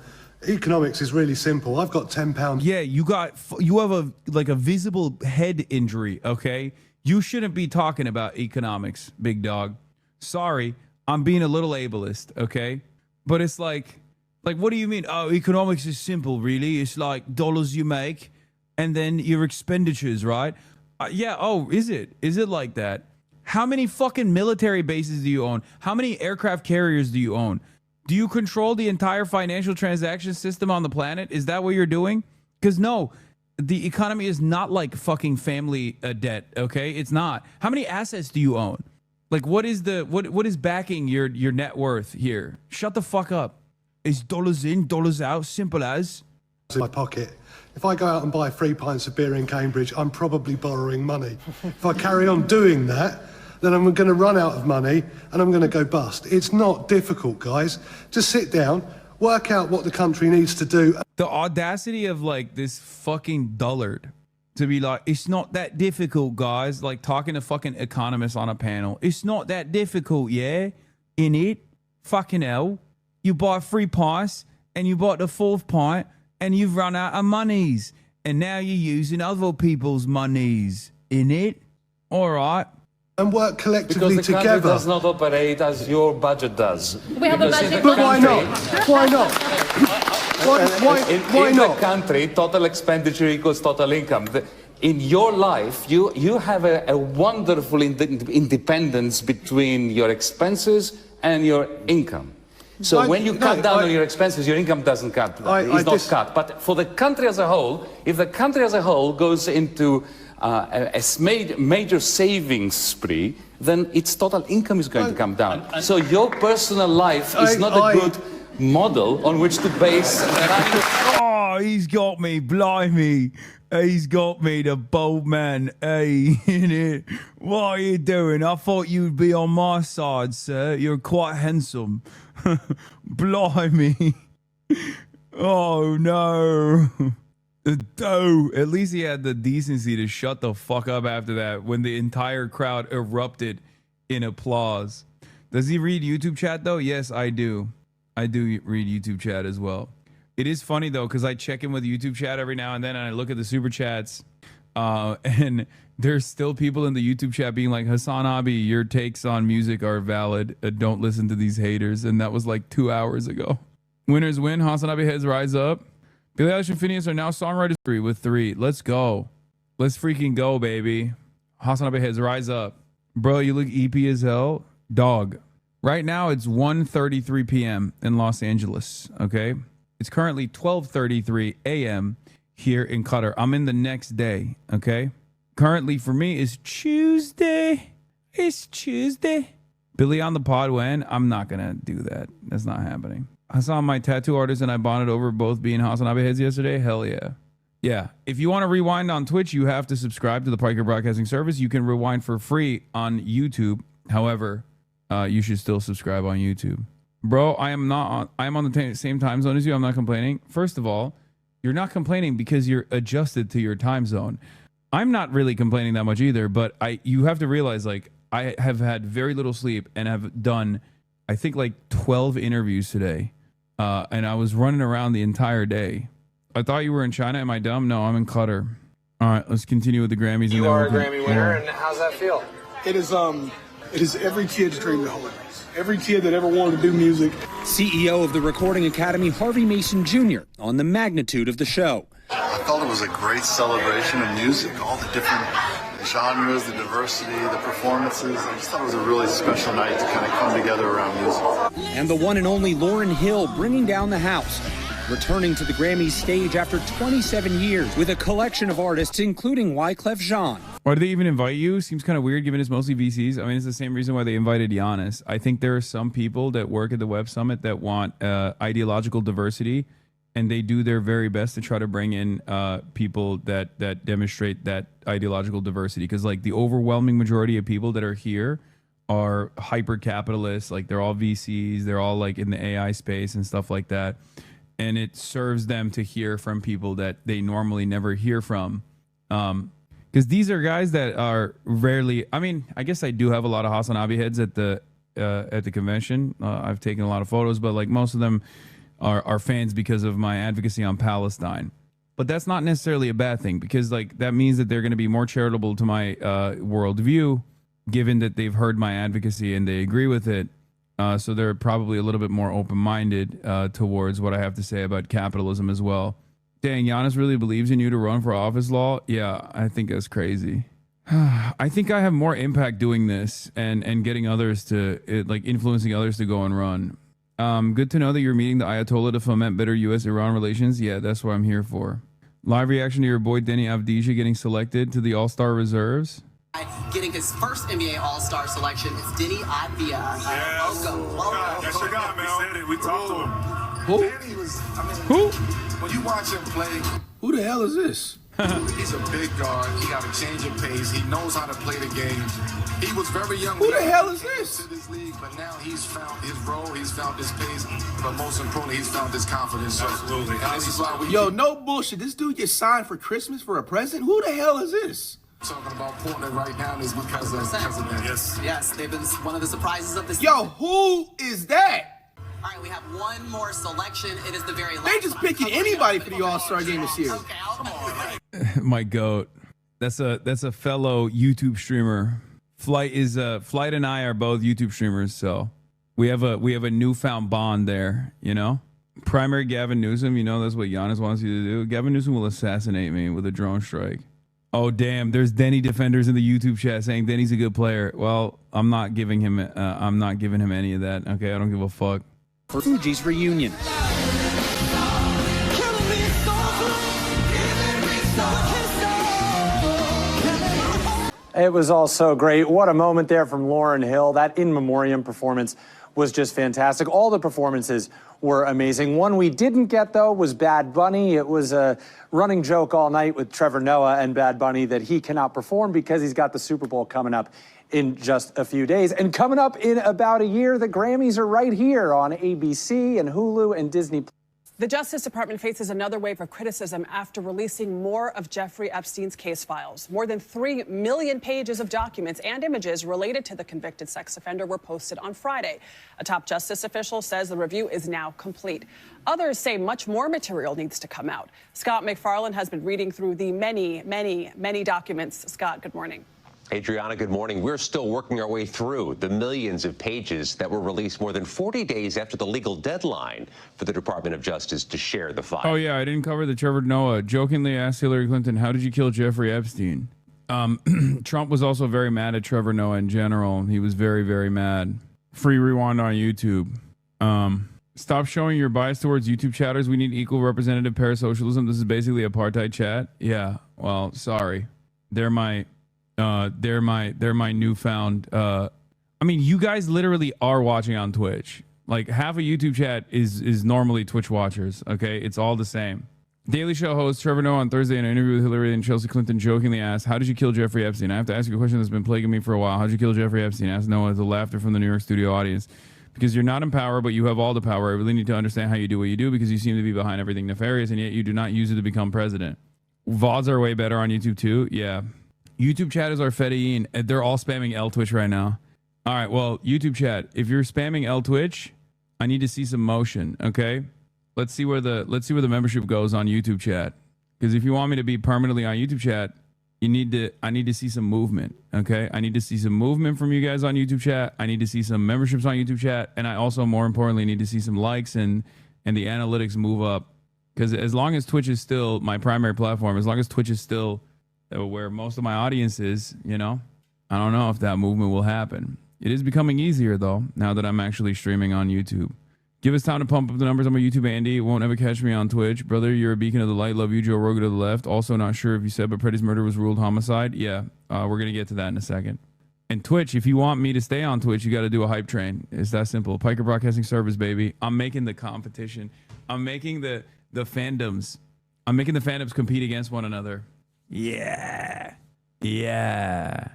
Economics is really simple. I've got £10. Yeah, you have a visible head injury, okay? You shouldn't be talking about economics, big dog. Sorry, I'm being a little ableist, okay? But it's like what do you mean? Oh, economics is simple, really. It's like dollars you make and then your expenditures, right? Yeah, oh, is it? Is it like that? How many fucking military bases do you own? How many aircraft carriers do you own? Do you control the entire financial transaction system on the planet? Is that what you're doing? Because no, the economy is not like fucking family debt, okay? It's not. How many assets do you own? Like, what is backing your net worth here? Shut the fuck up. It's dollars in, dollars out, simple as. In my pocket. If I go out and buy 3 pints of beer in Cambridge, I'm probably borrowing money. If I carry on doing that, then I'm going to run out of money and I'm going to go bust. It's not difficult, guys. Just sit down, work out what the country needs to do. The audacity of like this fucking dullard to be like, it's not that difficult, guys. Like talking to fucking economists on a panel. It's not that difficult, yeah? In it, fucking hell. You buy 3 pints and you bought the 4th pint and you've run out of monies. And now you're using other people's monies. In it? All right. And work collectively because the together. Country does not operate as your budget does. We have a budget. But why not? Why not? Why in not? the country, total expenditure equals total income. In your life, you have a wonderful independence between your expenses and your income. So when you cut down on your expenses, your income doesn't cut. It's not cut. But for the country as a whole, if the country as a whole goes into a major savings spree, then its total income is going to come down. So your personal life is not a good model on which to base. Oh, he's got me, blimey. He's got me, the bold man. Hey, innit? What are you doing? I thought you'd be on my side, sir. You're quite handsome. Blimey. Oh, no. At least he had the decency to shut the fuck up after that when the entire crowd erupted in applause. Does he read YouTube chat, though? Yes, I do. I do read YouTube chat as well. It is funny though, because I check in with YouTube chat every now and then, and I look at the super chats, and there's still people in the YouTube chat being like, Hassan Abi, your takes on music are valid. Don't listen to these haters. And that was like 2 hours ago. Winners win. Hassan Abi heads rise up. Billie Eilish and Phineas are now songwriters with 3. Let's go. Let's freaking go, baby. Hassan Abi heads rise up. Bro, you look EP as hell. Dog. Right now it's 1:33 p.m. in Los Angeles. Okay. It's currently 12:33 a.m. here in Qatar. I'm in the next day. Okay. Currently for me is Tuesday. It's Tuesday. Billy on the pod when? I'm not going to do that. That's not happening. I saw my tattoo artist and I bonded over both being Hassan Abi heads yesterday. Hell yeah. Yeah. If you want to rewind on Twitch, you have to subscribe to the Piker Broadcasting Service. You can rewind for free on YouTube. However, you should still subscribe on YouTube. Bro, I am on the same time zone as you. I'm not complaining. First of all, you're not complaining because you're adjusted to your time zone. I'm not really complaining that much either, but you have to realize, like, I have had very little sleep and have done, I think, like 12 interviews today. And I was running around the entire day. I thought you were in China. Am I dumb? No, I'm in Qatar. All right, let's continue with the Grammys. You are a Grammy winner, and how's that feel? It is every kid's dream to hold. Every kid that ever wanted to do music. CEO of the Recording Academy, Harvey Mason Jr., on the magnitude of the show. I felt it was a great celebration of music, all the different genres, the diversity, the performances. I just thought it was a really special night to kind of come together around music. And the one and only Lauryn Hill bringing down the house, returning to the Grammy stage after 27 years with a collection of artists, including Wyclef Jean. Why do they even invite you? Seems kind of weird given it's mostly VCs. I mean, it's the same reason why they invited Giannis. I think there are some people that work at the Web Summit that want ideological diversity, and they do their very best to try to bring in people that demonstrate that ideological diversity. Because like the overwhelming majority of people that are here are hyper capitalists. Like they're all VCs. They're all like in the AI space and stuff like that. And it serves them to hear from people that they normally never hear from. Because these are guys that are rarely, I mean, I guess I do have a lot of Hassan Abi heads at the convention. I've taken a lot of photos, but like most of them are fans because of my advocacy on Palestine. But that's not necessarily a bad thing, because like that means that they're going to be more charitable to my worldview, given that they've heard my advocacy and they agree with it. So they're probably a little bit more open-minded towards what I have to say about capitalism as well. Dang, Giannis really believes in you to run for office, law? Yeah, I think that's crazy. I think I have more impact doing this and getting others to, like influencing others to go and run. Good to know that you're meeting the Ayatollah to foment better U.S.-Iran relations. Yeah, that's what I'm here for. Live reaction to your boy Denny Avdija getting selected to the All-Star reserves. Getting his first NBA All-Star selection is Diddy Avdija. Welcome. That's your guy, man. We said it. We talked to him. Who? Danny was, Who? When you watch him play, Who the hell is this? he's a big guard. He got a change of pace. He knows how to play the game. He was very young. Who the hell is this? To this league, but now he's found his role. He's found his pace. But most importantly, he's found his confidence. Absolutely. And this is why we. Yo, no bullshit. This dude gets signed for Christmas for a present? Who the hell is this? Talking about Portland right now is because of that. Yes. Yes, they've been one of the surprises of this. Yo, who is that? All right, we have one more selection. It is the very last. They just picking anybody for the All-Star game this year. My goat. That's a fellow YouTube streamer. Flight and I are both YouTube streamers, so we have a newfound bond there, you know? Primary Gavin Newsom, you know that's what Giannis wants you to do. Gavin Newsom will assassinate me with a drone strike. Oh damn, there's Denny defenders in the YouTube chat saying Denny's a good player. Well, I'm not giving him any of that. Okay, I don't give a fuck. For Fuji's reunion. It was all so great. What a moment there from Lauryn Hill. That in memoriam performance was just fantastic. All the performances were amazing. One we didn't get, though, was Bad Bunny. It was a running joke all night with Trevor Noah and Bad Bunny that he cannot perform because he's got the Super Bowl coming up in just a few days. And coming up in about a year, the Grammys are right here on ABC and Hulu and Disney. The Justice Department faces another wave of criticism after releasing more of Jeffrey Epstein's case files. More than 3 million pages of documents and images related to the convicted sex offender were posted on Friday. A top justice official says the review is now complete. Others say much more material needs to come out. Scott McFarland has been reading through the many documents. Scott, good morning. Adriana, good morning. We're still working our way through the millions of pages that were released more than 40 days after the legal deadline for the Department of Justice to share the file. Oh, yeah, I didn't cover the Trevor Noah. Jokingly asked Hillary Clinton, how did you kill Jeffrey Epstein? Trump was also very mad at Trevor Noah in general. He was very, very mad. Free rewind on YouTube. Stop showing your bias towards YouTube chatters. We need equal representative parasocialism. This is basically apartheid chat. Yeah, well, sorry. They're my newfound I mean, you guys literally are watching on Twitch. Like half a YouTube chat is normally Twitch watchers, okay? It's all the same. Daily Show host Trevor Noah on Thursday in an interview with Hillary and Chelsea Clinton jokingly asked, how did you kill Jeffrey Epstein? I have to ask you a question that's been plaguing me for a while. How did you kill Jeffrey Epstein? Asked Noah with the laughter from the New York studio audience. Because you're not in power, but you have all the power. I really need to understand how you do what you do because you seem to be behind everything nefarious and yet you do not use it to become president. VODs are way better on YouTube too. Yeah. YouTube chat is our fedayeen. They're all spamming L Twitch right now. All right, well, YouTube chat, if you're spamming L Twitch, I need to see some motion, okay? Let's see where the membership goes on YouTube chat. Because if you want me to be permanently on YouTube chat, I need to see some movement, okay? I need to see some movement from you guys on YouTube chat. I need to see some memberships on YouTube chat, and I also, more importantly, need to see some likes and the analytics move up. Because as long as Twitch is still my primary platform, as long as Twitch is still where most of my audience is, you know, I don't know if that movement will happen. It is becoming easier, though, now that I'm actually streaming on YouTube. Give us time to pump up the numbers on my YouTube, Andy. It won't ever catch me on Twitch. Brother, you're a beacon of the light. Love you, Joe Rogan to the left. Also not sure if you said, but Preddy's murder was ruled homicide. Yeah, we're going to get to that in a second. And Twitch, if you want me to stay on Twitch, you got to do a hype train. It's that simple. Piker Broadcasting Service, baby. I'm making the competition. I'm making the fandoms. I'm making the fandoms compete against one another. Yeah. Yeah.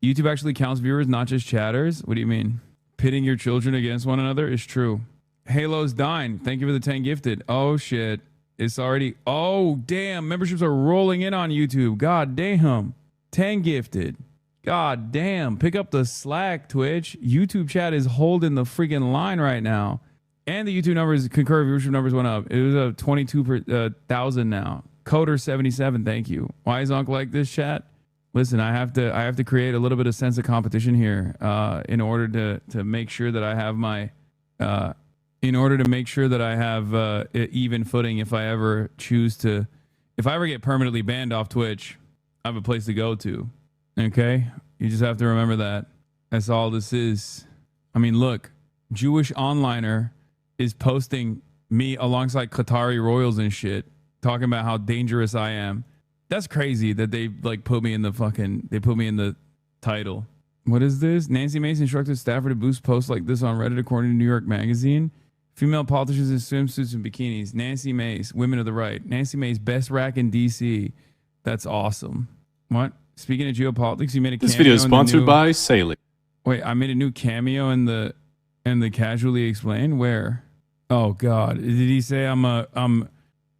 YouTube actually counts viewers, not just chatters. What do you mean? Pitting your children against one another is true. Halo's dying. Thank you for the 10 gifted. Oh, shit. It's already... Oh, damn. Memberships are rolling in on YouTube. God damn. 10 gifted. God damn. Pick up the slack, Twitch. YouTube chat is holding the freaking line right now. And the YouTube numbers, concurrent viewership numbers went up. It was a 22,000 now. Coder 77, thank you. Why is Uncle like this, chat? Listen, I have to create a little bit of sense of competition here in order to make sure that I have my... even footing if I ever get permanently banned off Twitch, I have a place to go to. Okay? You just have to remember that. That's all this is. I mean, look, Jewish Onliner is posting me alongside Qatari royals and shit, talking about how dangerous I am. That's crazy that they put me in the title. What is this? Nancy Mace instructed staffer to boost posts like this on Reddit according to New York Magazine. Female politicians in swimsuits and bikinis. Nancy Mace, women of the right. Nancy Mace, best rack in DC. That's awesome. What? Speaking of geopolitics, you made a cameo. This video is sponsored by Saley. Wait, I made a new cameo in the Casually Explained. Where? Oh God, did he say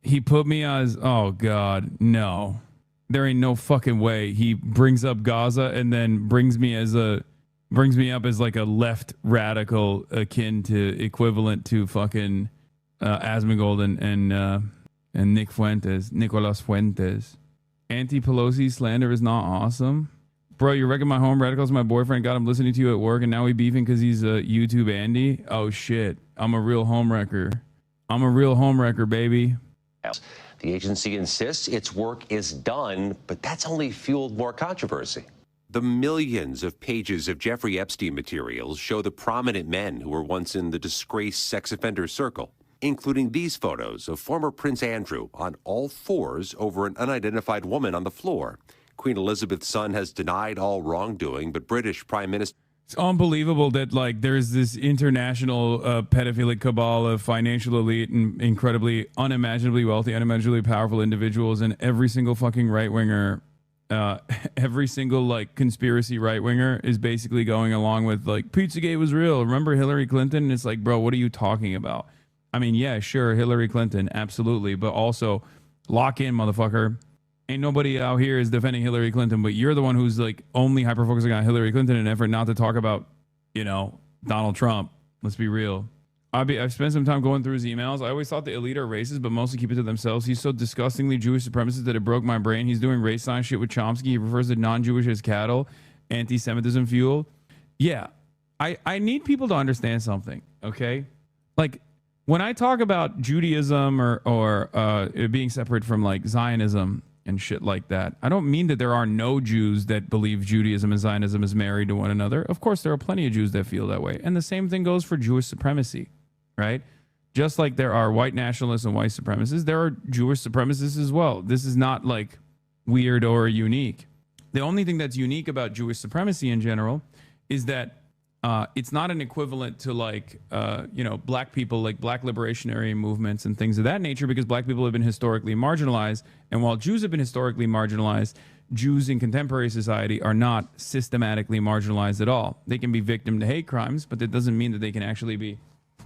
he put me as? Oh God, no. There ain't no fucking way. He brings up Gaza and then brings me up as like a left radical akin to equivalent to fucking Asmongold and Nicolas Fuentes. Anti-Pelosi slander is not awesome. Bro, you're wrecking my home. Radicals, my boyfriend got him listening to you at work and now we beefing because he's a YouTube Andy. Oh shit. I'm a real home wrecker. Baby. The agency insists its work is done, but that's only fueled more controversy. The millions of pages of Jeffrey Epstein materials show the prominent men who were once in the disgraced sex offender circle, including these photos of former Prince Andrew on all fours over an unidentified woman on the floor. Queen Elizabeth's son has denied all wrongdoing, but British Prime Minister... It's unbelievable that there's this international pedophilic cabal of financial elite and incredibly unimaginably wealthy, unimaginably powerful individuals, and every single fucking right-winger... every single conspiracy right winger is basically going along with Pizzagate was real. Remember Hillary Clinton? And it's like, bro, what are you talking about? I mean, yeah, sure, Hillary Clinton, absolutely. But also, lock in, motherfucker. Ain't nobody out here is defending Hillary Clinton, but you're the one who's like only hyper-focusing on Hillary Clinton in an effort not to talk about, Donald Trump. Let's be real. I've spent some time going through his emails. I always thought the elite are racist, but mostly keep it to themselves. He's so disgustingly Jewish supremacist that it broke my brain. He's doing race science shit with Chomsky. He refers to non-Jewish as cattle, anti-Semitism fuel. Yeah, I need people to understand something, okay? Like, when I talk about Judaism or it being separate from, like, Zionism and shit like that, I don't mean that there are no Jews that believe Judaism and Zionism is married to one another. Of course, there are plenty of Jews that feel that way. And the same thing goes for Jewish supremacy. Right? Just like there are white nationalists and white supremacists, there are Jewish supremacists as well. This is not like weird or unique. The only thing that's unique about Jewish supremacy in general is that it's not an equivalent to like, black people, like black liberationary movements and things of that nature, because black people have been historically marginalized. And while Jews have been historically marginalized, Jews in contemporary society are not systematically marginalized at all. They can be victim to hate crimes, but that doesn't mean that they can actually be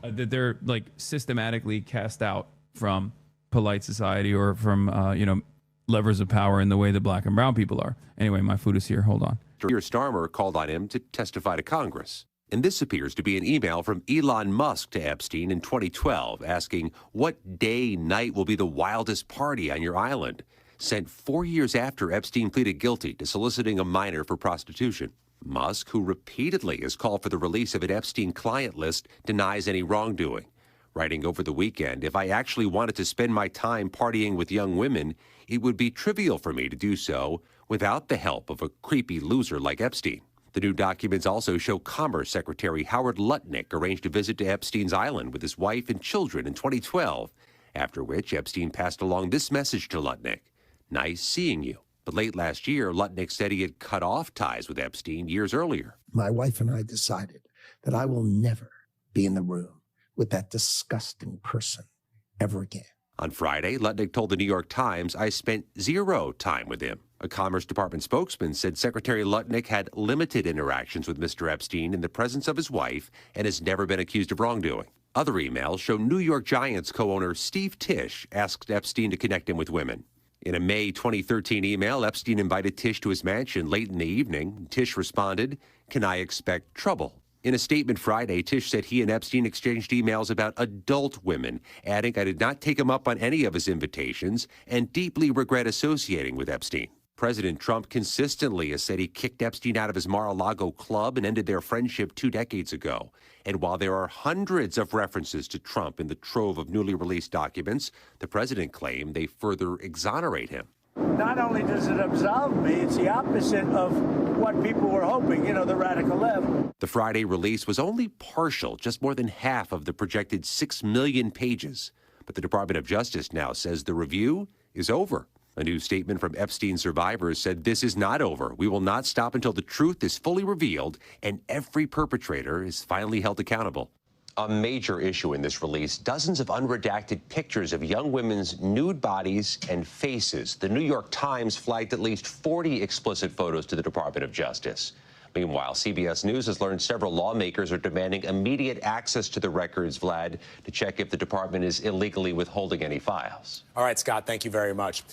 that they're like systematically cast out from polite society or from, levers of power in the way that black and brown people are. Anyway, my food is here. Hold on. Keir Starmer called on him to testify to Congress. And this appears to be an email from Elon Musk to Epstein in 2012 asking what day, night will be the wildest party on your island, sent 4 years after Epstein pleaded guilty to soliciting a minor for prostitution. Musk, who repeatedly has called for the release of an Epstein client list, denies any wrongdoing, writing over the weekend, "If I actually wanted to spend my time partying with young women, it would be trivial for me to do so without the help of a creepy loser like Epstein." The new documents also show Commerce Secretary Howard Lutnick arranged a visit to Epstein's island with his wife and children in 2012, after which Epstein passed along this message to Lutnick: "Nice seeing you." But late last year, Lutnick said he had cut off ties with Epstein years earlier. My wife and I decided that I will never be in the room with that disgusting person ever again. On Friday, Lutnick told the New York Times, "I spent 0 time with him." A Commerce Department spokesman said Secretary Lutnick had limited interactions with Mr. Epstein in the presence of his wife and has never been accused of wrongdoing. Other emails show New York Giants co-owner Steve Tisch asked Epstein to connect him with women. In a May 2013 email, Epstein invited Tisch to his mansion late in the evening. Tisch responded, "Can I expect trouble?" In a statement Friday, Tisch said he and Epstein exchanged emails about adult women, adding, "I did not take him up on any of his invitations and deeply regret associating with Epstein." President Trump consistently has said he kicked Epstein out of his Mar-a-Lago club and ended their friendship 2 decades ago. And while there are hundreds of references to Trump in the trove of newly released documents, the president claimed they further exonerate him. Not only does it absolve me, it's the opposite of what people were hoping, the radical left. The Friday release was only partial, just more than half of the projected 6 million pages. But the Department of Justice now says the review is over. A new statement from Epstein survivors said, "This is not over. We will not stop until the truth is fully revealed and every perpetrator is finally held accountable." A major issue in this release, dozens of unredacted pictures of young women's nude bodies and faces. The New York Times flagged at least 40 explicit photos to the Department of Justice. Meanwhile, CBS News has learned several lawmakers are demanding immediate access to the records, Vlad, to check if the department is illegally withholding any files. All right, Scott, thank you very much.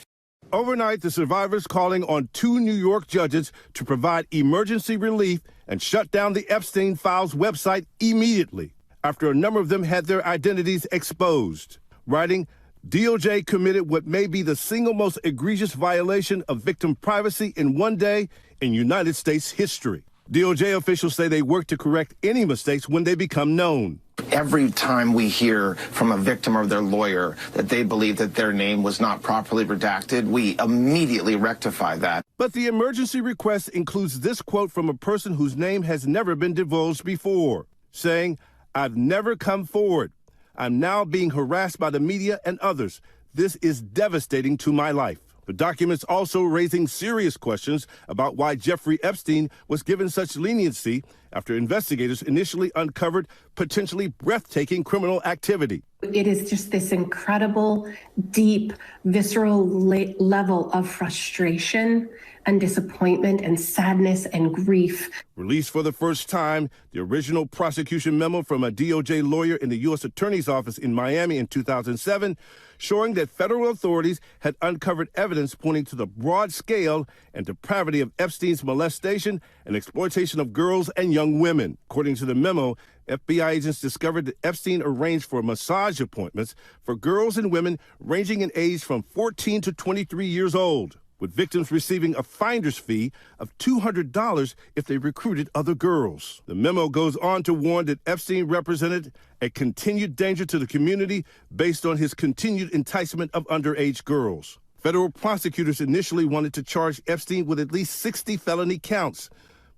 Overnight, the survivors calling on 2 New York judges to provide emergency relief and shut down the Epstein Files website immediately after a number of them had their identities exposed. Writing, DOJ committed what may be the single most egregious violation of victim privacy in one day in United States history. DOJ officials say they work to correct any mistakes when they become known. Every time we hear from a victim or their lawyer that they believe that their name was not properly redacted, we immediately rectify that. But the emergency request includes this quote from a person whose name has never been divulged before, saying, "I've never come forward. I'm now being harassed by the media and others. This is devastating to my life." The documents also raising serious questions about why Jeffrey Epstein was given such leniency after investigators initially uncovered potentially breathtaking criminal activity. It is just this incredible, deep, visceral level of frustration and disappointment and sadness and grief. Released for the first time, the original prosecution memo from a DOJ lawyer in the U.S. Attorney's Office in Miami in 2007, showing that federal authorities had uncovered evidence pointing to the broad scale and depravity of Epstein's molestation and exploitation of girls and young women. According to the memo, FBI agents discovered that Epstein arranged for massage appointments for girls and women ranging in age from 14 to 23 years old, with victims receiving a finder's fee of $200 if they recruited other girls. The memo goes on to warn that Epstein represented a continued danger to the community based on his continued enticement of underage girls. Federal prosecutors initially wanted to charge Epstein with at least 60 felony counts,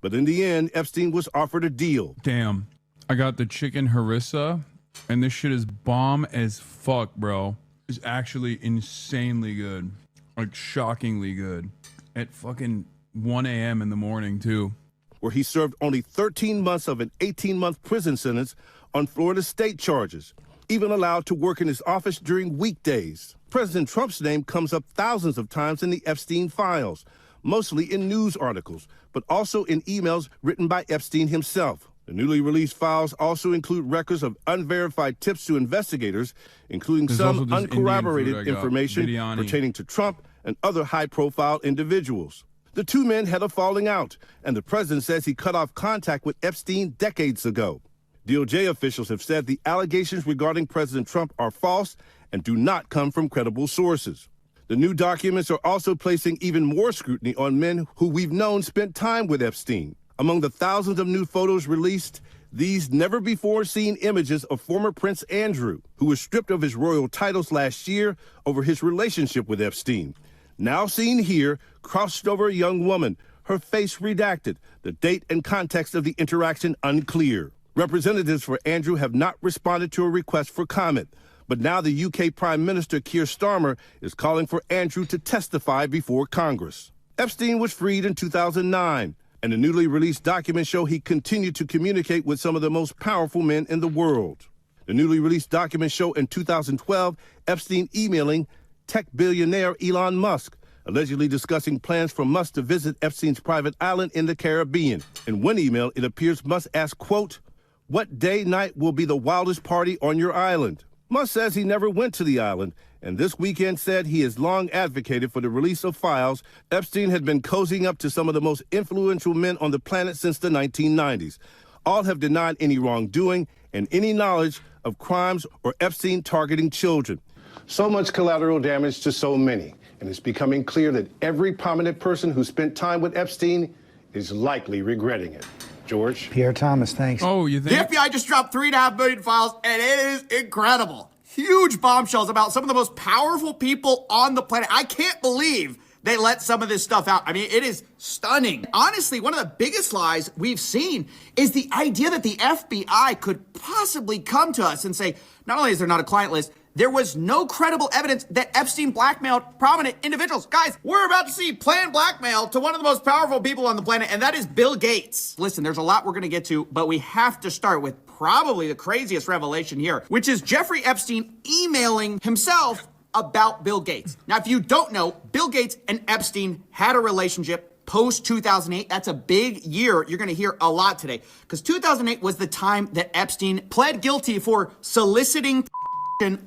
but in the end, Epstein was offered a deal. Damn. I got the chicken harissa, and this shit is bomb as fuck, bro. It's actually insanely good. Like, shockingly good. At fucking 1 a.m. in the morning, too. Where he served only 13 months of an 18-month prison sentence on Florida state charges, even allowed to work in his office during weekdays. President Trump's name comes up thousands of times in the Epstein files, mostly in news articles, but also in emails written by Epstein himself. The newly released files also include records of unverified tips to investigators, including some uncorroborated information pertaining to Trump and other high-profile individuals. The two men had a falling out, and the president says he cut off contact with Epstein decades ago. DOJ officials have said the allegations regarding President Trump are false and do not come from credible sources. The new documents are also placing even more scrutiny on men who we've known spent time with Epstein. Among the thousands of new photos released, these never-before-seen images of former Prince Andrew, who was stripped of his royal titles last year over his relationship with Epstein. Now seen here, crouched over a young woman, her face redacted, the date and context of the interaction unclear. Representatives for Andrew have not responded to a request for comment, but now the UK Prime Minister Keir Starmer is calling for Andrew to testify before Congress. Epstein was freed in 2009. And the newly released documents show he continued to communicate with some of the most powerful men in the world. The newly released documents show in 2012 Epstein emailing tech billionaire Elon Musk, allegedly discussing plans for Musk to visit Epstein's private island in the Caribbean. In one email, it appears Musk asked, quote, "What day night will be the wildest party on your island?" Musk says he never went to the island, and this weekend said he has long advocated for the release of files. Epstein had been cozying up to some of the most influential men on the planet since the 1990s. All have denied any wrongdoing and any knowledge of crimes or Epstein targeting children. So much collateral damage to so many, and it's becoming clear that every prominent person who spent time with Epstein is likely regretting it. George? Pierre Thomas, thanks. Oh, you think? The FBI just dropped 3.5 million files, and it is incredible. Huge bombshells about some of the most powerful people on the planet. I can't believe they let some of this stuff out. I mean, it is stunning. Honestly, one of the biggest lies we've seen is the idea that the FBI could possibly come to us and say, not only is there not a client list, there was no credible evidence that Epstein blackmailed prominent individuals. Guys, we're about to see planned blackmail to one of the most powerful people on the planet, and that is Bill Gates. Listen, there's a lot we're going to get to, but we have to start with probably the craziest revelation here, which is Jeffrey Epstein emailing himself about Bill Gates. Now, if you don't know, Bill Gates and Epstein had a relationship post-2008. That's a big year. You're going to hear a lot today, because 2008 was the time that Epstein pled guilty for soliciting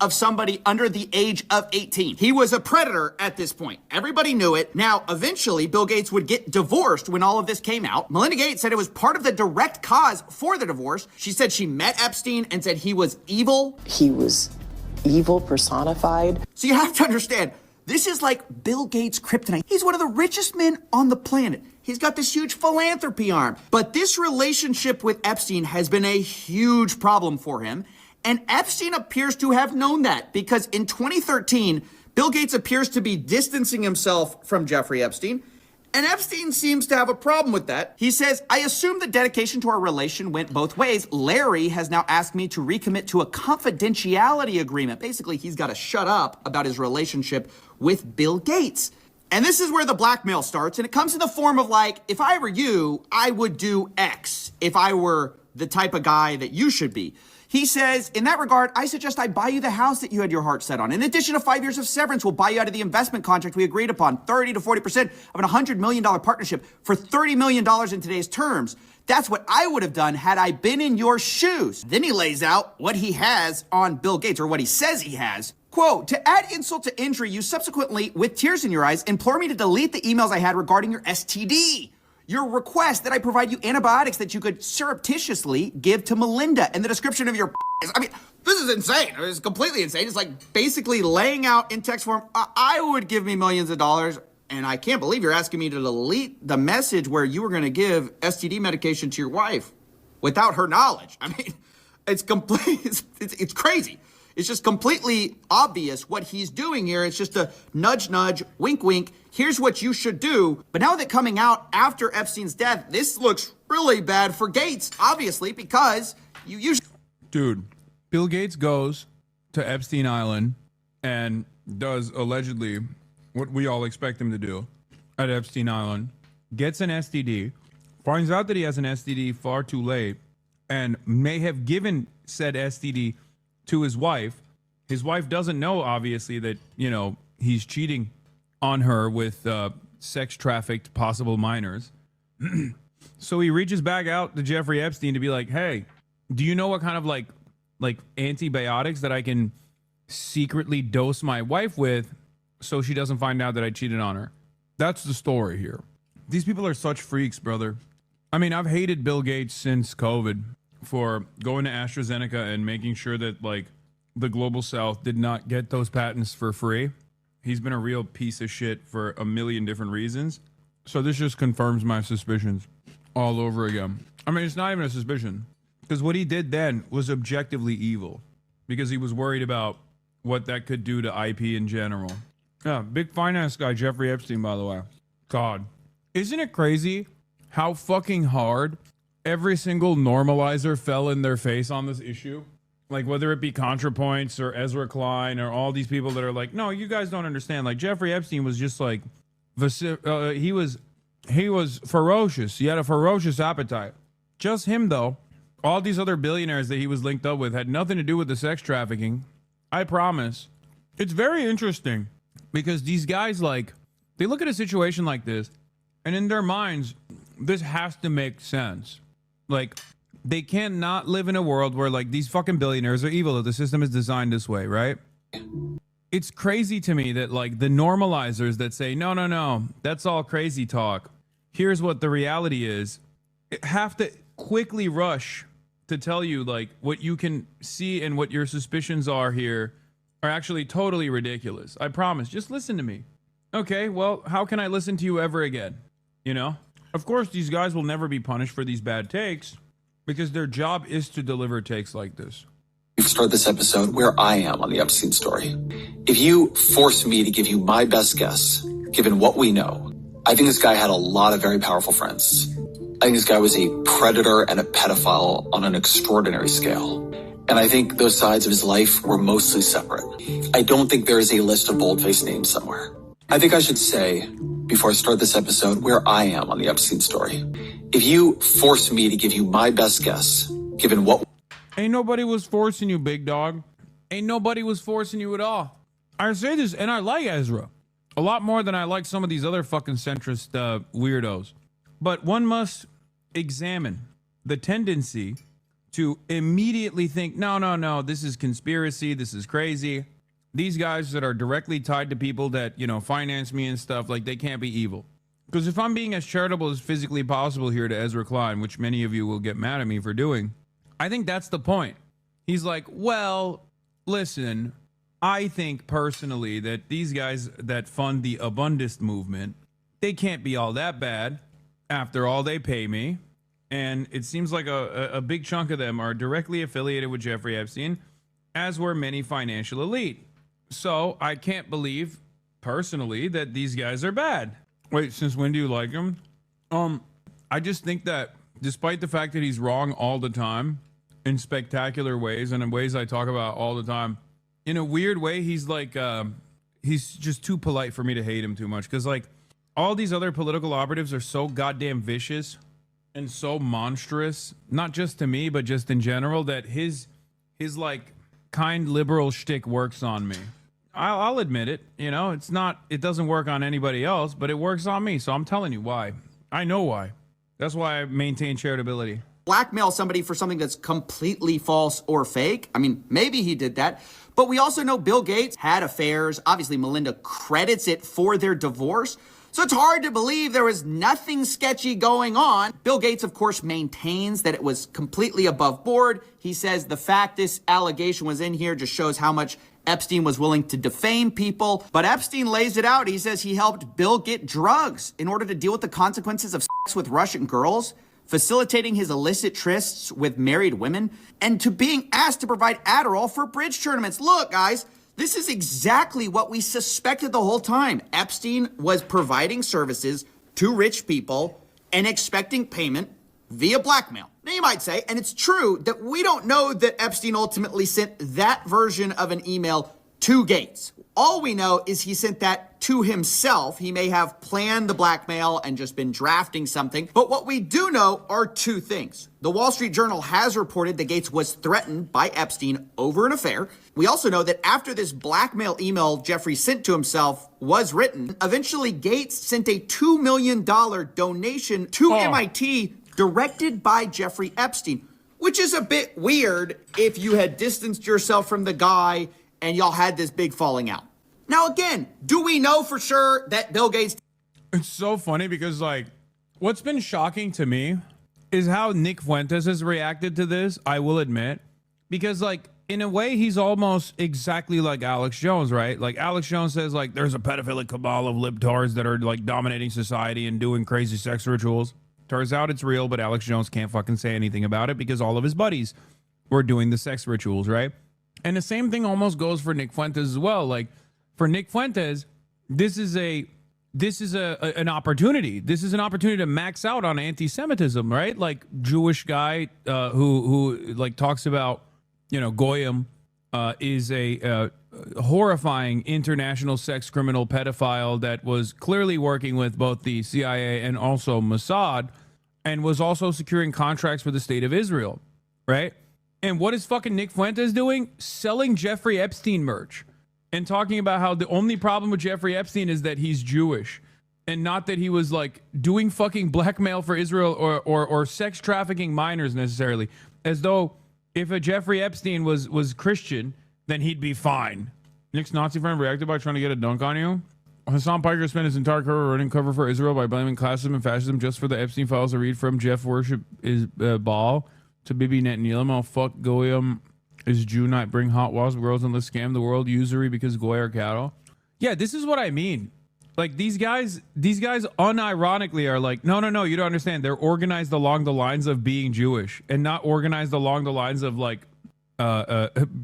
of somebody under the age of 18. He was a predator at this point. Everybody knew it. Now, eventually, Bill Gates would get divorced when all of this came out. Melinda Gates said it was part of the direct cause for the divorce. She said she met Epstein and said he was evil. He was evil personified. So you have to understand, this is like Bill Gates' kryptonite. He's one of the richest men on the planet. He's got this huge philanthropy arm. But this relationship with Epstein has been a huge problem for him. And Epstein appears to have known that, because in 2013, Bill Gates appears to be distancing himself from Jeffrey Epstein, and Epstein seems to have a problem with that. He says, "I assume the dedication to our relation went both ways. Larry has now asked me to recommit to a confidentiality agreement." Basically, he's got to shut up about his relationship with Bill Gates. And this is where the blackmail starts, and it comes in the form of like, if I were you, I would do X if I were the type of guy that you should be. He says, in that regard, I suggest I buy you the house that you had your heart set on. In addition to 5 years of severance, we'll buy you out of the investment contract we agreed upon, 30 to 40% of an $100 million partnership for $30 million in today's terms. That's what I would have done had I been in your shoes. Then he lays out what he has on Bill Gates, or what he says he has. Quote, to add insult to injury, you subsequently, with tears in your eyes, implore me to delete the emails I had regarding your STD. Your request that I provide you antibiotics that you could surreptitiously give to Melinda, and the description of your I mean, this is insane. It's completely insane. It's like basically laying out in text form, I would give me millions of dollars, and I can't believe you're asking me to delete the message where you were going to give STD medication to your wife without her knowledge. I mean, it's crazy. It's just completely obvious what he's doing here. It's just a nudge, nudge, wink, wink. Here's what you should do. But now that coming out after Epstein's death, this looks really bad for Gates, obviously, because you usually... Dude, Bill Gates goes to Epstein Island and does allegedly what we all expect him to do at Epstein Island, gets an STD, finds out that he has an STD far too late, and may have given said STD to his wife. His wife doesn't know, obviously, that, you know, he's cheating on her with sex trafficked possible minors. So he reaches back out to Jeffrey Epstein to be like, hey, do you know what kind of like antibiotics that I can secretly dose my wife with so she doesn't find out that I cheated on her? That's the story here. These people are such freaks, brother. I mean, I've hated Bill Gates since COVID for going to AstraZeneca and making sure that like the global south did not get those patents for free. He's been a real piece of shit for a million different reasons. So this just confirms my suspicions all over again. I mean, it's not even a suspicion, because what he did then was objectively evil, because he was worried about what that could do to IP in general. Yeah, big finance guy, Jeffrey Epstein, by the way. God. Isn't it crazy how fucking hard every single normalizer fell in their face on this issue? Like, whether it be ContraPoints or Ezra Klein or all these people that are like, no, you guys don't understand. Like, Jeffrey Epstein was just like, he was ferocious. He had a ferocious appetite. Just him, though. All these other billionaires that he was linked up with had nothing to do with the sex trafficking. I promise. It's very interesting because these guys, like, they look at a situation like this, and in their minds, this has to make sense. Like, they can't not live in a world where, like, these fucking billionaires are evil, that the system is designed this way, right? It's crazy to me that, like, the normalizers that say, no, that's all crazy talk. Here's what the reality is. Have to quickly rush to tell you, like, what you can see and what your suspicions are here are actually totally ridiculous. I promise. Just listen to me. Okay, well, how can I listen to you ever again? You know? Of course, these guys will never be punished for these bad takes because their job is to deliver takes like this. You start this episode where I am on the Epstein story. If you force me to give you my best guess, given what we know, I think this guy had a lot of very powerful friends. I think this guy was a predator and a pedophile on an extraordinary scale. And I think those sides of his life were mostly separate. I don't think there is a list of bold-faced names somewhere. I think I should say, before I start this episode, where I am on the Epstein story. If you force me to give you my best guess, given what... Ain't nobody was forcing you, big dog. Ain't nobody was forcing you at all. I say this, and I like Ezra a lot more than I like some of these other fucking centrist weirdos. But one must examine the tendency to immediately think, no, this is conspiracy, this is crazy. These guys that are directly tied to people that, you know, finance me and stuff, like, they can't be evil. Because if I'm being as charitable as physically possible here to Ezra Klein, which many of you will get mad at me for doing, I think that's the point. He's like, well, listen, I think personally that these guys that fund the Abundist movement, they can't be all that bad. After all, they pay me. And it seems like a big chunk of them are directly affiliated with Jeffrey Epstein, as were many financial elite. So I can't believe, personally, that these guys are bad. Wait, since when do you like him? I just think that despite the fact that he's wrong all the time, in spectacular ways, and in ways I talk about all the time, in a weird way, he's like, he's just too polite for me to hate him too much. Because like all these other political operatives are so goddamn vicious and so monstrous, not just to me, but just in general, that his like kind liberal shtick works on me. I'll admit it. You know, it doesn't work on anybody else, but it works on me. So I'm telling you why. I know why. That's why I maintain charitability. Blackmail somebody for something that's completely false or fake. I mean, maybe he did that. But we also know Bill Gates had affairs. Obviously, Melinda credits it for their divorce. So it's hard to believe there was nothing sketchy going on. Bill Gates, of course, maintains that it was completely above board. He says the fact this allegation was in here just shows how much Epstein was willing to defame people. But Epstein lays it out. He says he helped Bill get drugs in order to deal with the consequences of sex with Russian girls, facilitating his illicit trysts with married women, and to being asked to provide Adderall for bridge tournaments. Look, guys, this is exactly what we suspected the whole time. Epstein was providing services to rich people and expecting payment via blackmail. Now you might say, and it's true, that we don't know that Epstein ultimately sent that version of an email to Gates. All we know is he sent that to himself. He may have planned the blackmail and just been drafting something. But what we do know are two things. The Wall Street Journal has reported that Gates was threatened by Epstein over an affair. We also know that after this blackmail email Jeffrey sent to himself was written, eventually Gates sent a $2 million donation to MIT directed by Jeffrey Epstein, which is a bit weird if you had distanced yourself from the guy and y'all had this big falling out. Now, again, do we know for sure that Bill Gates... It's so funny because, like, what's been shocking to me is how Nick Fuentes has reacted to this, I will admit. Because, like, in a way, he's almost exactly like Alex Jones, right? Like, Alex Jones says, like, there's a pedophilic cabal of libtards that are, like, dominating society and doing crazy sex rituals. Turns out it's real, but Alex Jones can't fucking say anything about it because all of his buddies were doing the sex rituals, right? And the same thing almost goes for Nick Fuentes as well. Like, for Nick Fuentes, this is an opportunity. This is an opportunity to max out on anti-Semitism, right? Like, Jewish guy who like talks about, you know, Goyim is a horrifying international sex criminal pedophile that was clearly working with both the CIA and also Mossad, and was also securing contracts for the state of Israel, right? And what is fucking Nick Fuentes doing? Selling Jeffrey Epstein merch and talking about how the only problem with Jeffrey Epstein is that he's Jewish and not that he was like doing fucking blackmail for Israel or sex trafficking minors necessarily. As though if a Jeffrey Epstein was Christian, then he'd be fine. Nick's Nazi friend reacted by trying to get a dunk on you. Hassan Piker spent his entire career running cover for Israel by blaming classism and fascism just for the Epstein files to read from Jeff Worship is Baal to Bibi Netanyahu. Fuck Goyim is Jew night. Bring hot wasp girls and let's scam the world. Usury because Goy are cattle. Yeah, this is what I mean. Like these guys unironically are like, no, you don't understand. They're organized along the lines of being Jewish and not organized along the lines of like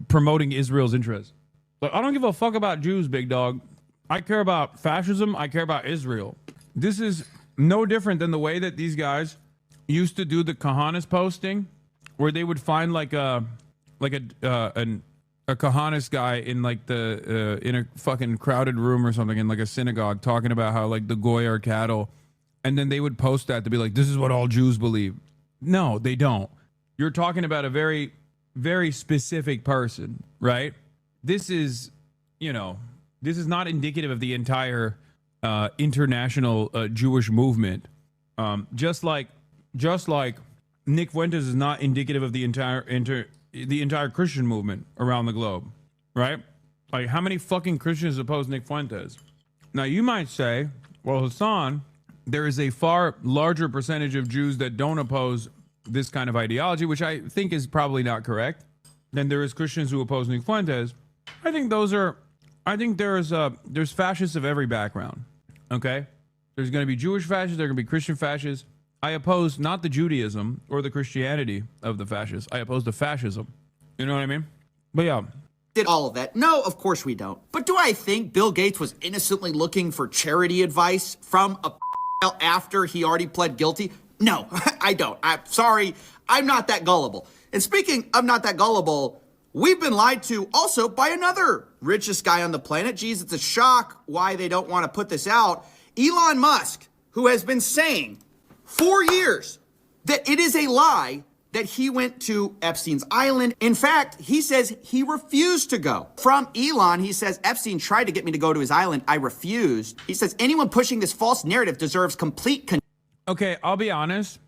promoting Israel's interests. Like, I don't give a fuck about Jews, big dog. I care about fascism. I care about Israel. This is no different than the way that these guys used to do the Kahanis posting, where they would find like a Kahanis guy in like the in a fucking crowded room or something in like a synagogue talking about how like the Goy are cattle, and then they would post that to be like, this is what all Jews believe. No, they don't. You're talking about a very, very specific person, right? This is, you know, this is not indicative of the entire international Jewish movement. Just like Nick Fuentes is not indicative of the entire Christian movement around the globe, right? Like, how many fucking Christians oppose Nick Fuentes? Now, you might say, well, Hassan, there is a far larger percentage of Jews that don't oppose this kind of ideology, which I think is probably not correct, than there is Christians who oppose Nick Fuentes. I think there's fascists of every background, okay? There's going to be Jewish fascists, there are going to be Christian fascists. I oppose not the Judaism or the Christianity of the fascists. I oppose the fascism. You know what I mean? But yeah. Did all of that? No, of course we don't. But do I think Bill Gates was innocently looking for charity advice from a after he already pled guilty? No, I don't. I'm sorry. I'm not that gullible. And speaking of not that gullible, We've been lied to also by another richest guy on the planet. Geez, it's a shock why they don't want to put this out. Elon Musk, who has been saying for years that it is a lie that he went to Epstein's Island. In fact, he says he refused to go. From Elon, he says, Epstein tried to get me to go to his island. I refused. He says, anyone pushing this false narrative deserves complete Okay, I'll be honest.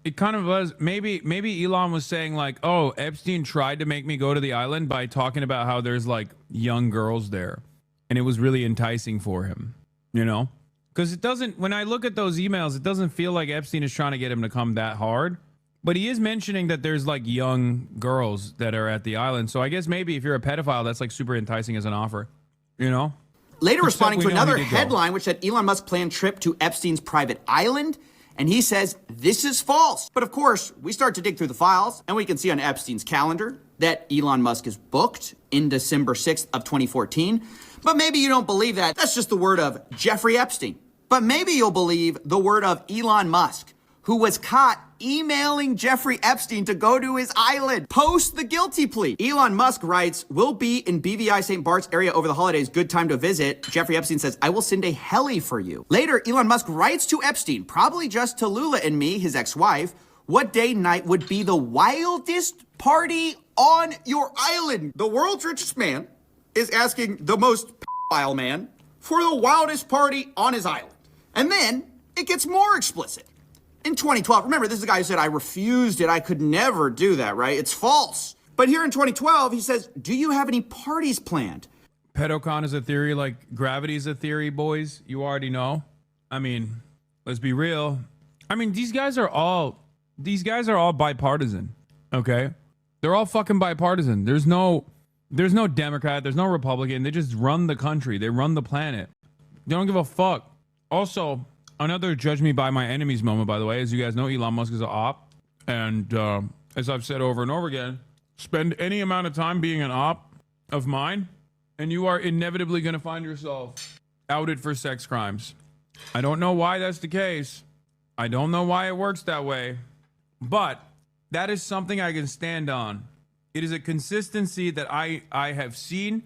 It kind of was, maybe Elon was saying like, oh, Epstein tried to make me go to the island by talking about how there's like young girls there. And it was really enticing for him, you know? Because it doesn't, when I look at those emails, it doesn't feel like Epstein is trying to get him to come that hard. But he is mentioning that there's like young girls that are at the island. So I guess maybe if you're a pedophile, that's like super enticing as an offer, you know? Later responding to another headline, which said Elon Musk planned trip to Epstein's private island. And he says, this is false. But of course, we start to dig through the files and we can see on Epstein's calendar that Elon Musk is booked in December 6th of 2014. But maybe you don't believe that. That's just the word of Jeffrey Epstein. But maybe you'll believe the word of Elon Musk, who was caught emailing Jeffrey Epstein to go to his island post the guilty plea. Elon Musk writes, we'll be in BVI St. Bart's area over the holidays. Good time to visit. Jeffrey Epstein says, I will send a heli for you. Later, Elon Musk writes to Epstein, probably just to Lula and me, his ex-wife, what day and night would be the wildest party on your island? The world's richest man is asking the most pedophile man for the wildest party on his island. And then it gets more explicit. In 2012, remember, this is a guy who said, I refused it. I could never do that, right? It's false. But here in 2012, he says, do you have any parties planned? Pedocon is a theory like gravity is a theory, boys. You already know. I mean, let's be real. I mean, these guys are all bipartisan, okay? They're all fucking bipartisan. There's no Democrat, there's no Republican. They just run the country. They run the planet. They don't give a fuck. Also, another judge me by my enemies moment, by the way. As you guys know, Elon Musk is an op. And as I've said over and over again, spend any amount of time being an op of mine, and you are inevitably going to find yourself outed for sex crimes. I don't know why that's the case. I don't know why it works that way. But that is something I can stand on. It is a consistency that I have seen.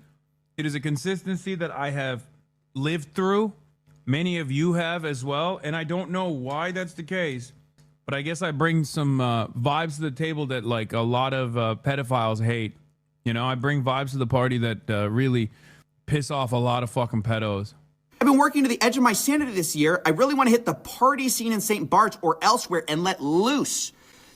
It is a consistency that I have lived through. Many of you have as well, and I don't know why that's the case, but I guess I bring some vibes to the table that like a lot of pedophiles hate. You know, I bring vibes to the party that really piss off a lot of fucking pedos. I've been working to the edge of my sanity this year. I really want to hit the party scene in St. Bart's or elsewhere and let loose.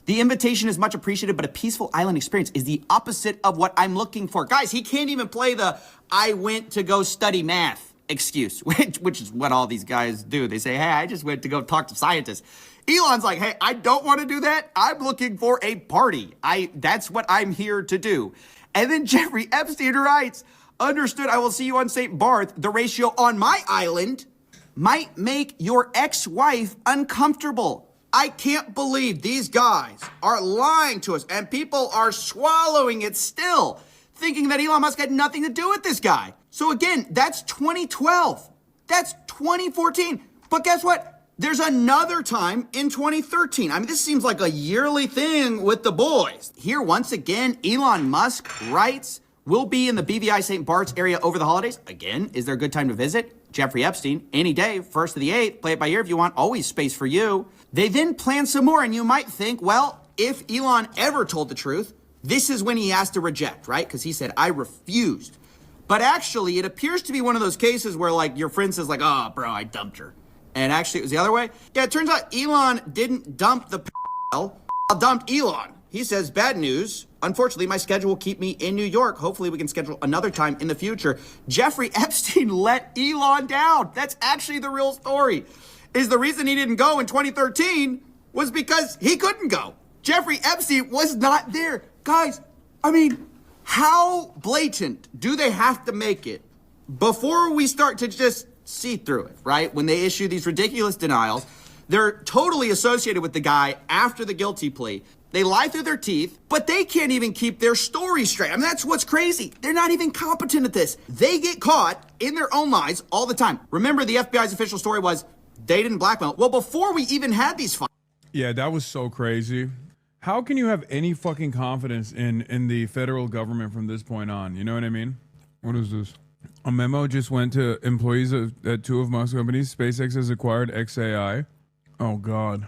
The invitation is much appreciated, but a peaceful island experience is the opposite of what I'm looking for. Guys, he can't even play the I went to go study math excuse, which is what all these guys do. They say, hey, I just went to go talk to scientists. Elon's like, hey, I don't want to do that. I'm looking for a party. That's what I'm here to do. And then Jeffrey Epstein writes, understood, I will see you on St. Barth. The ratio on my island might make your ex-wife uncomfortable. I can't believe these guys are lying to us and people are swallowing it still, thinking that Elon Musk had nothing to do with this guy. So again, that's 2012. That's 2014. But guess what? There's another time in 2013. I mean, this seems like a yearly thing with the boys. Here, once again, Elon Musk writes, we'll be in the BVI St. Bart's area over the holidays. Again, is there a good time to visit? Jeffrey Epstein, any day, 1st to the 8th. Play it by ear if you want. Always space for you. They then plan some more, and you might think, well, if Elon ever told the truth, this is when he has to reject, right? Because he said, I refused. But actually, it appears to be one of those cases where, like, your friend says, like, oh, bro, I dumped her. And actually, it was the other way. Yeah, it turns out Elon didn't dump the dumped Elon. He says, bad news. Unfortunately, my schedule will keep me in New York. Hopefully, we can schedule another time in the future. Jeffrey Epstein let Elon down. That's actually the real story. Is the reason he didn't go in 2013 was because he couldn't go. Jeffrey Epstein was not there. Guys, I mean, how blatant do they have to make it before we start to just see through it, right? When they issue these ridiculous denials, they're totally associated with the guy after the guilty plea. They lie through their teeth, but they can't even keep their story straight. I mean, that's what's crazy. They're not even competent at this. They get caught in their own lies all the time. Remember, the FBI's official story was they didn't blackmail. Well, before we even had these files. Yeah, that was so crazy. How can you have any fucking confidence in the federal government from this point on? You know what I mean? What is this? A memo just went to employees at two of Musk's companies. SpaceX has acquired XAI. Oh, God.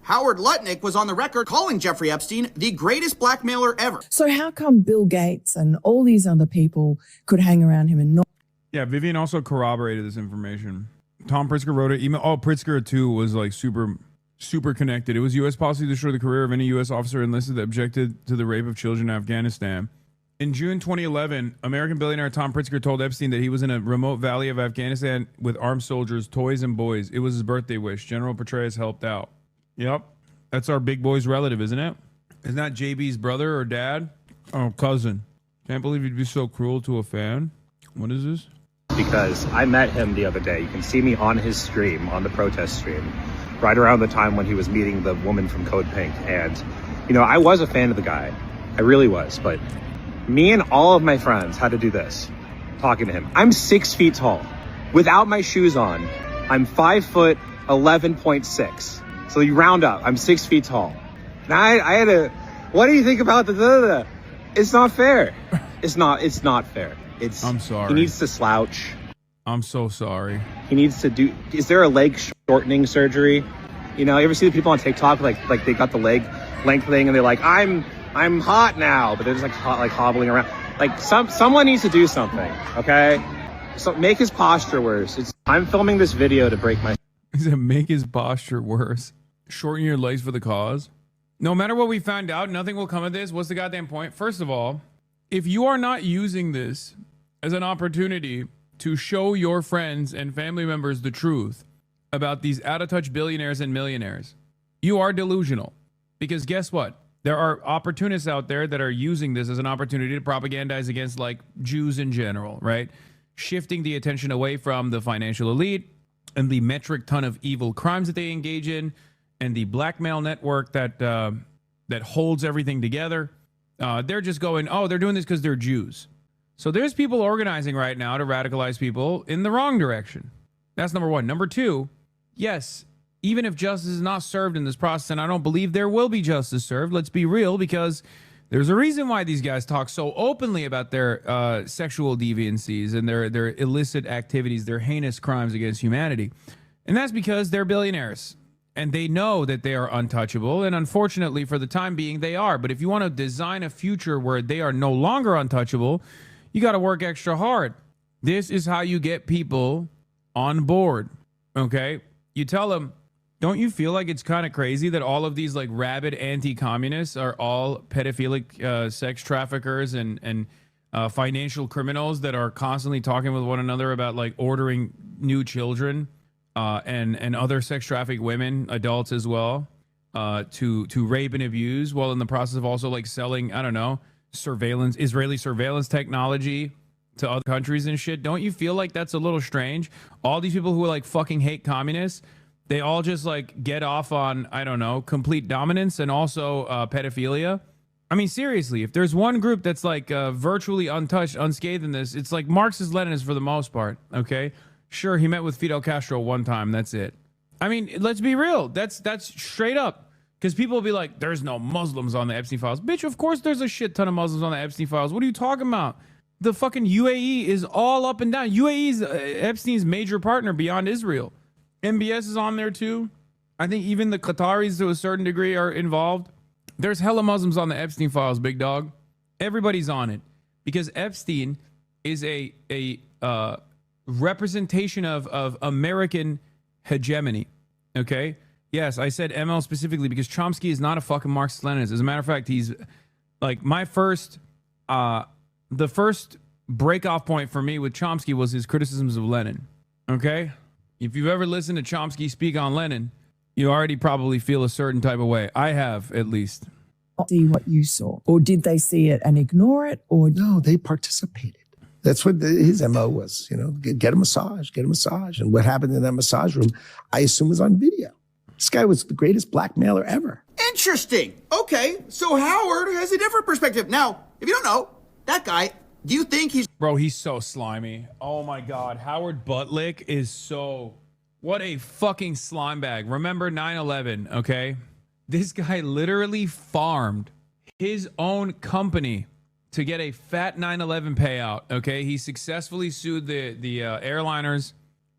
Howard Lutnick was on the record calling Jeffrey Epstein the greatest blackmailer ever. So how come Bill Gates and all these other people could hang around him and not? Yeah, Vivian also corroborated this information. Tom Pritzker wrote an email. Oh, Pritzker, too, was like super connected. It was U.S. policy to destroy the career of any U.S. officer enlisted that objected to the rape of children in Afghanistan. In June 2011, American billionaire Tom Pritzker told Epstein that he was in a remote valley of Afghanistan with armed soldiers, toys, and boys. It was his birthday wish. General Petraeus helped out. Yep. That's our big boy's relative, isn't it? Isn't that JB's brother or dad? Oh, cousin. Can't believe you'd be so cruel to a fan. What is this? Because I met him the other day. You can see me on his stream, on the protest stream, right around the time when he was meeting the woman from Code Pink. And, you know, I was a fan of the guy. I really was. But me and all of my friends had to do this, talking to him. I'm 6 feet tall. Without my shoes on, I'm 5'11.6". So you round up, I'm 6 feet tall. Now I had to, what do you think about the It's not fair. It's not fair. I'm sorry. He needs to slouch. I'm so sorry. He needs to do, is there a leg shortening surgery? You know, you ever see the people on TikTok, like they got the leg length thing and they're like, I'm hot now, but they're just like hobbling around. Like someone needs to do something, okay? So make his posture worse. I'm filming this video to break my. He said, make his posture worse. Shorten your legs for the cause. No matter what we find out, nothing will come of this. What's the goddamn point? First of all, if you are not using this as an opportunity to show your friends and family members the truth about these out-of-touch billionaires and millionaires, you are delusional. Because guess what? There are opportunists out there that are using this as an opportunity to propagandize against, like, Jews in general, right? Shifting the attention away from the financial elite and the metric ton of evil crimes that they engage in, and the blackmail network that holds everything together. They're just going, oh, they're doing this because they're Jews. So there's people organizing right now to radicalize people in the wrong direction. That's number one. Number two, yes, even if justice is not served in this process, and I don't believe there will be justice served, let's be real, because there's a reason why these guys talk so openly about their sexual deviancies and their illicit activities, their heinous crimes against humanity. And that's because they're billionaires. And they know that they are untouchable. And unfortunately, for the time being, they are. But if you want to design a future where they are no longer untouchable, you got to work extra hard. This is how you get people on board. Okay? You tell them, don't you feel like it's kind of crazy that all of these like rabid anti-communists are all pedophilic sex traffickers and financial criminals that are constantly talking with one another about like ordering new children? And other sex trafficked women, adults as well, to rape and abuse, while in the process of also like selling, I don't know, Israeli surveillance technology to other countries and shit. Don't you feel like that's a little strange? All these people who like fucking hate communists, they all just like get off on, I don't know, complete dominance and also pedophilia. I mean, seriously, if there's one group that's like virtually untouched, unscathed in this, it's like Marxist-Leninists for the most part, okay? Sure, he met with Fidel Castro one time. That's it. I mean, let's be real. That's straight up. Because people will be like, there's no Muslims on the Epstein files. Bitch, of course there's a shit ton of Muslims on the Epstein files. What are you talking about? The fucking UAE is all up and down. UAE is Epstein's major partner beyond Israel. MBS is on there too. I think even the Qataris to a certain degree are involved. There's hella Muslims on the Epstein files, big dog. Everybody's on it. Because Epstein is a representation of American hegemony. Okay? Yes, I said ML specifically because Chomsky is not a fucking Marxist-Leninist. As a matter of fact, he's like the first break-off point for me with Chomsky was his criticisms of Lenin. Okay? If you've ever listened to Chomsky speak on Lenin, you already probably feel a certain type of way. I have, at least. See what you saw? Or did they see it and ignore it? Or no, they participated. That's what his MO was, you know, get a massage. And what happened in that massage room, I assume, was on video. This guy was the greatest blackmailer ever. Interesting. Okay, so Howard has a different perspective. Now, if you don't know, that guy, do you think he's... Bro, he's so slimy. Oh my God. Howard Butlick is so... What a fucking slime bag. Remember 9/11, okay? This guy literally farmed his own company to get a fat 9/11 payout. Okay, he successfully sued the airliners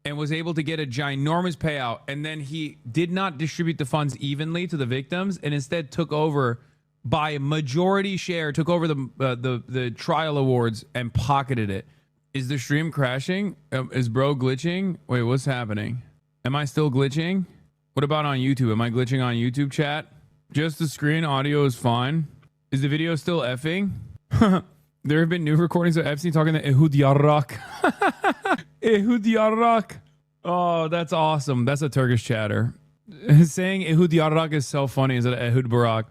and was able to get a ginormous payout. And then he did not distribute the funds evenly to the victims, and instead took over by majority share, took over the trial awards and pocketed it. Is the stream crashing? Is bro glitching? Wait, what's happening? Am I still glitching? What about on YouTube? Am I glitching on YouTube chat? Just the screen audio is fine. Is the video still effing? There have been new recordings of Epstein talking to Ehud Yarak. Ehud Yarak. Oh, that's awesome. That's a Turkish chatter. Saying Ehud Yarak is so funny. Is it Ehud Barak?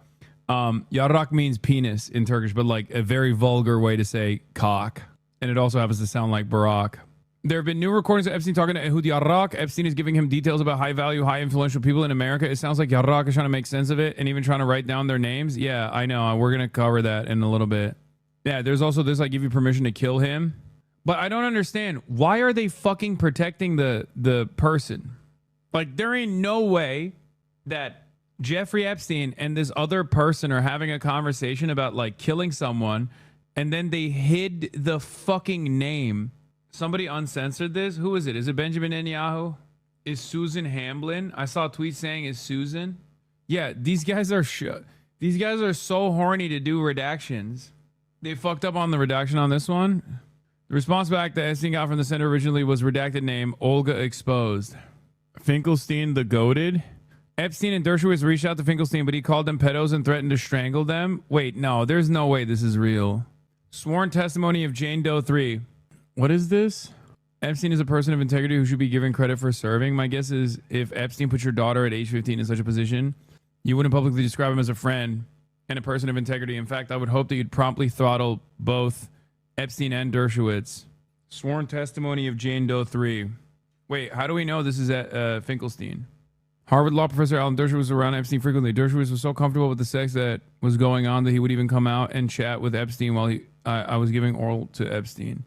Yarak means penis in Turkish, but like a very vulgar way to say cock. And it also happens to sound like Barack. There have been new recordings of Epstein talking to Ehud Yarak. Epstein is giving him details about high-value, high-influential people in America. It sounds like Yarak is trying to make sense of it and even trying to write down their names. Yeah, I know. We're going to cover that in a little bit. Yeah, there's also this, I give you permission to kill him. But I don't understand. Why are they fucking protecting the person? Like, there ain't no way that Jeffrey Epstein and this other person are having a conversation about, like, killing someone, and then they hid the fucking name. Somebody uncensored this. Who is it? Is it Benjamin Netanyahu? Is Susan Hamblin? I saw a tweet saying, is Susan? Yeah, these guys are so horny to do redactions. They fucked up on the redaction on this one. The response back that Epstein got from the center originally was redacted name, Olga exposed. Finkelstein the goated. Epstein and Dershowitz reached out to Finkelstein, but he called them pedos and threatened to strangle them. Wait, no, there's no way this is real. Sworn testimony of Jane Doe 3. What is this? Epstein is a person of integrity who should be given credit for serving. My guess is if Epstein put your daughter at age 15 in such a position, you wouldn't publicly describe him as a friend and a person of integrity. In fact, I would hope that you'd promptly throttle both Epstein and Dershowitz. Sworn testimony of Jane Doe 3. Wait, how do we know this is at Finkelstein? Harvard law professor Alan Dershowitz was around Epstein frequently. Dershowitz was so comfortable with the sex that was going on that he would even come out and chat with Epstein while I was giving oral to Epstein.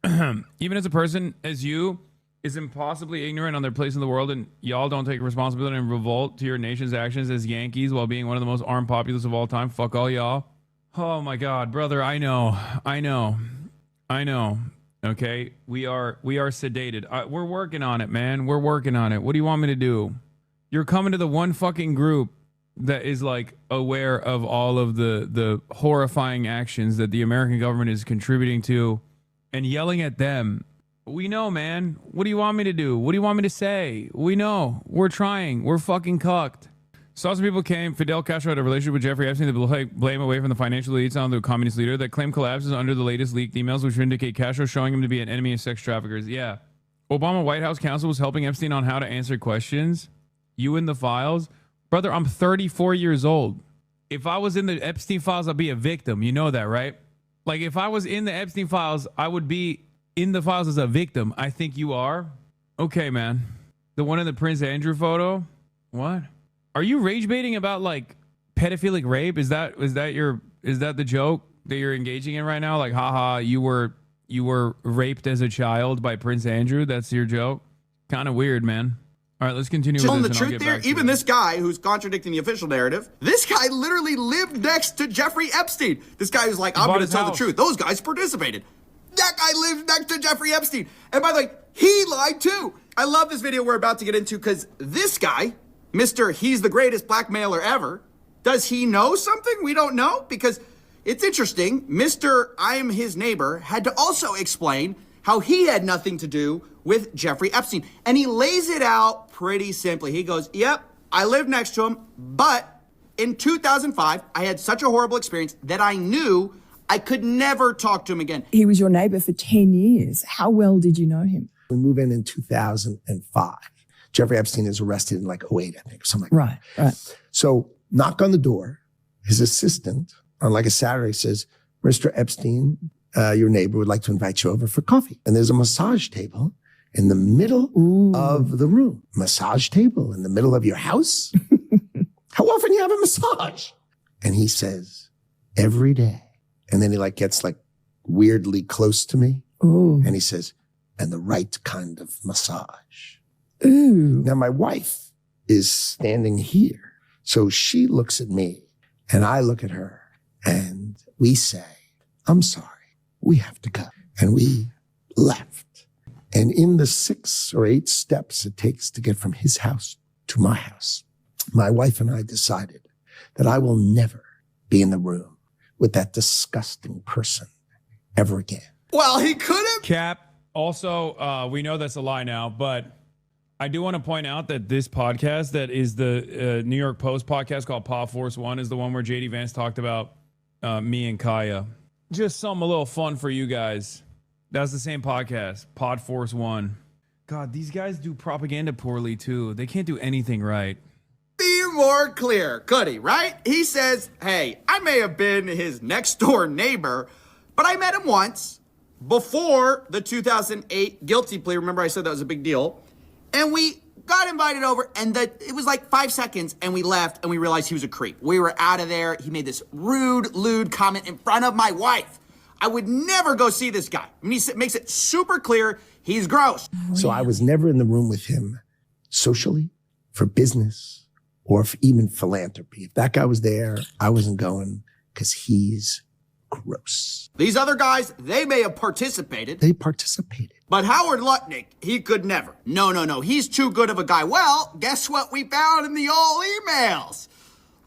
Even as a person as you is impossibly ignorant on their place in the world, and y'all don't take responsibility and revolt to your nation's actions as Yankees while being one of the most armed populace of all time. Fuck all y'all. Oh my God, brother. I know. Okay. We are sedated. We're working on it, man. We're working on it. What do you want me to do? You're coming to the one fucking group that is like aware of all of the horrifying actions that the American government is contributing to and yelling at them. We know, man. What do you want me to do? What do you want me to say? We know. We're trying. We're fucking cucked. Saw some people claim Fidel Castro had a relationship with Jeffrey Epstein to blame away from the financial elites on the communist leader. That claim collapses under the latest leaked emails, which indicate Castro showing him to be an enemy of sex traffickers. Yeah. Obama White House counsel was helping Epstein on how to answer questions. You in the files? Brother, I'm 34 years old. If I was in the Epstein files, I'd be a victim. You know that, right? Like, if I was in the Epstein files, I would be in the files as a victim. I think you are. Okay, man. The one in the Prince Andrew photo? What? Are you rage baiting about, like, pedophilic rape? Is that the joke that you're engaging in right now? Like, haha, you were raped as a child by Prince Andrew? That's your joke? Kind of weird, man. All right, let's continue with this. The truth there, even this guy who's contradicting the official narrative, this guy literally lived next to Jeffrey Epstein. This guy was like, I'm going to tell the truth. Those guys participated. That guy lived next to Jeffrey Epstein. And by the way, he lied too. I love this video we're about to get into because this guy, Mr. He's the greatest blackmailer ever, does he know something we don't know? Because it's interesting. Mr. I'm his neighbor had to also explain how he had nothing to do with Jeffrey Epstein. And he lays it out pretty simply. He goes, yep, I lived next to him, but in 2005, I had such a horrible experience that I knew I could never talk to him again. He was your neighbor for 10 years. How well did you know him? We move in 2005. Jeffrey Epstein is arrested in like 08, I think, or something like that. Right. So knock on the door. His assistant on like a Saturday says, Mr. Epstein, your neighbor would like to invite you over for coffee. And there's a massage table in the middle of the room. Massage table in the middle of your house? How often do you have a massage? And he says, every day. And then he like gets like weirdly close to me. Ooh. And he says, and the right kind of massage. Ooh. Now my wife is standing here. So she looks at me and I look at her and we say, I'm sorry, we have to go. And we left. And in the 6 or 8 steps it takes to get from his house to my house, my wife and I decided that I will never be in the room with that disgusting person ever again. Well, he could have. Cap. Also, we know that's a lie now, but I do want to point out that this podcast, that is the New York Post podcast called Pod Force One, is the one where JD Vance talked about me and Kaya. Just something a little fun for you guys. That's the same podcast, Pod Force One. God, these guys do propaganda poorly too. They can't do anything right. Be more clear, could he, right? He says, hey, I may have been his next door neighbor, but I met him once before the 2008 guilty plea. Remember I said that was a big deal? And we got invited over, and it was like 5 seconds, and we left, and we realized he was a creep. We were out of there. He made this rude, lewd comment in front of my wife. I would never go see this guy. I mean, he makes it super clear he's gross. So I was never in the room with him socially, for business, or for even philanthropy. If that guy was there, I wasn't going because he's gross. These other guys, they may have participated. They participated. But Howard Lutnick, he could never. No. He's too good of a guy. Well, guess what we found in the old emails?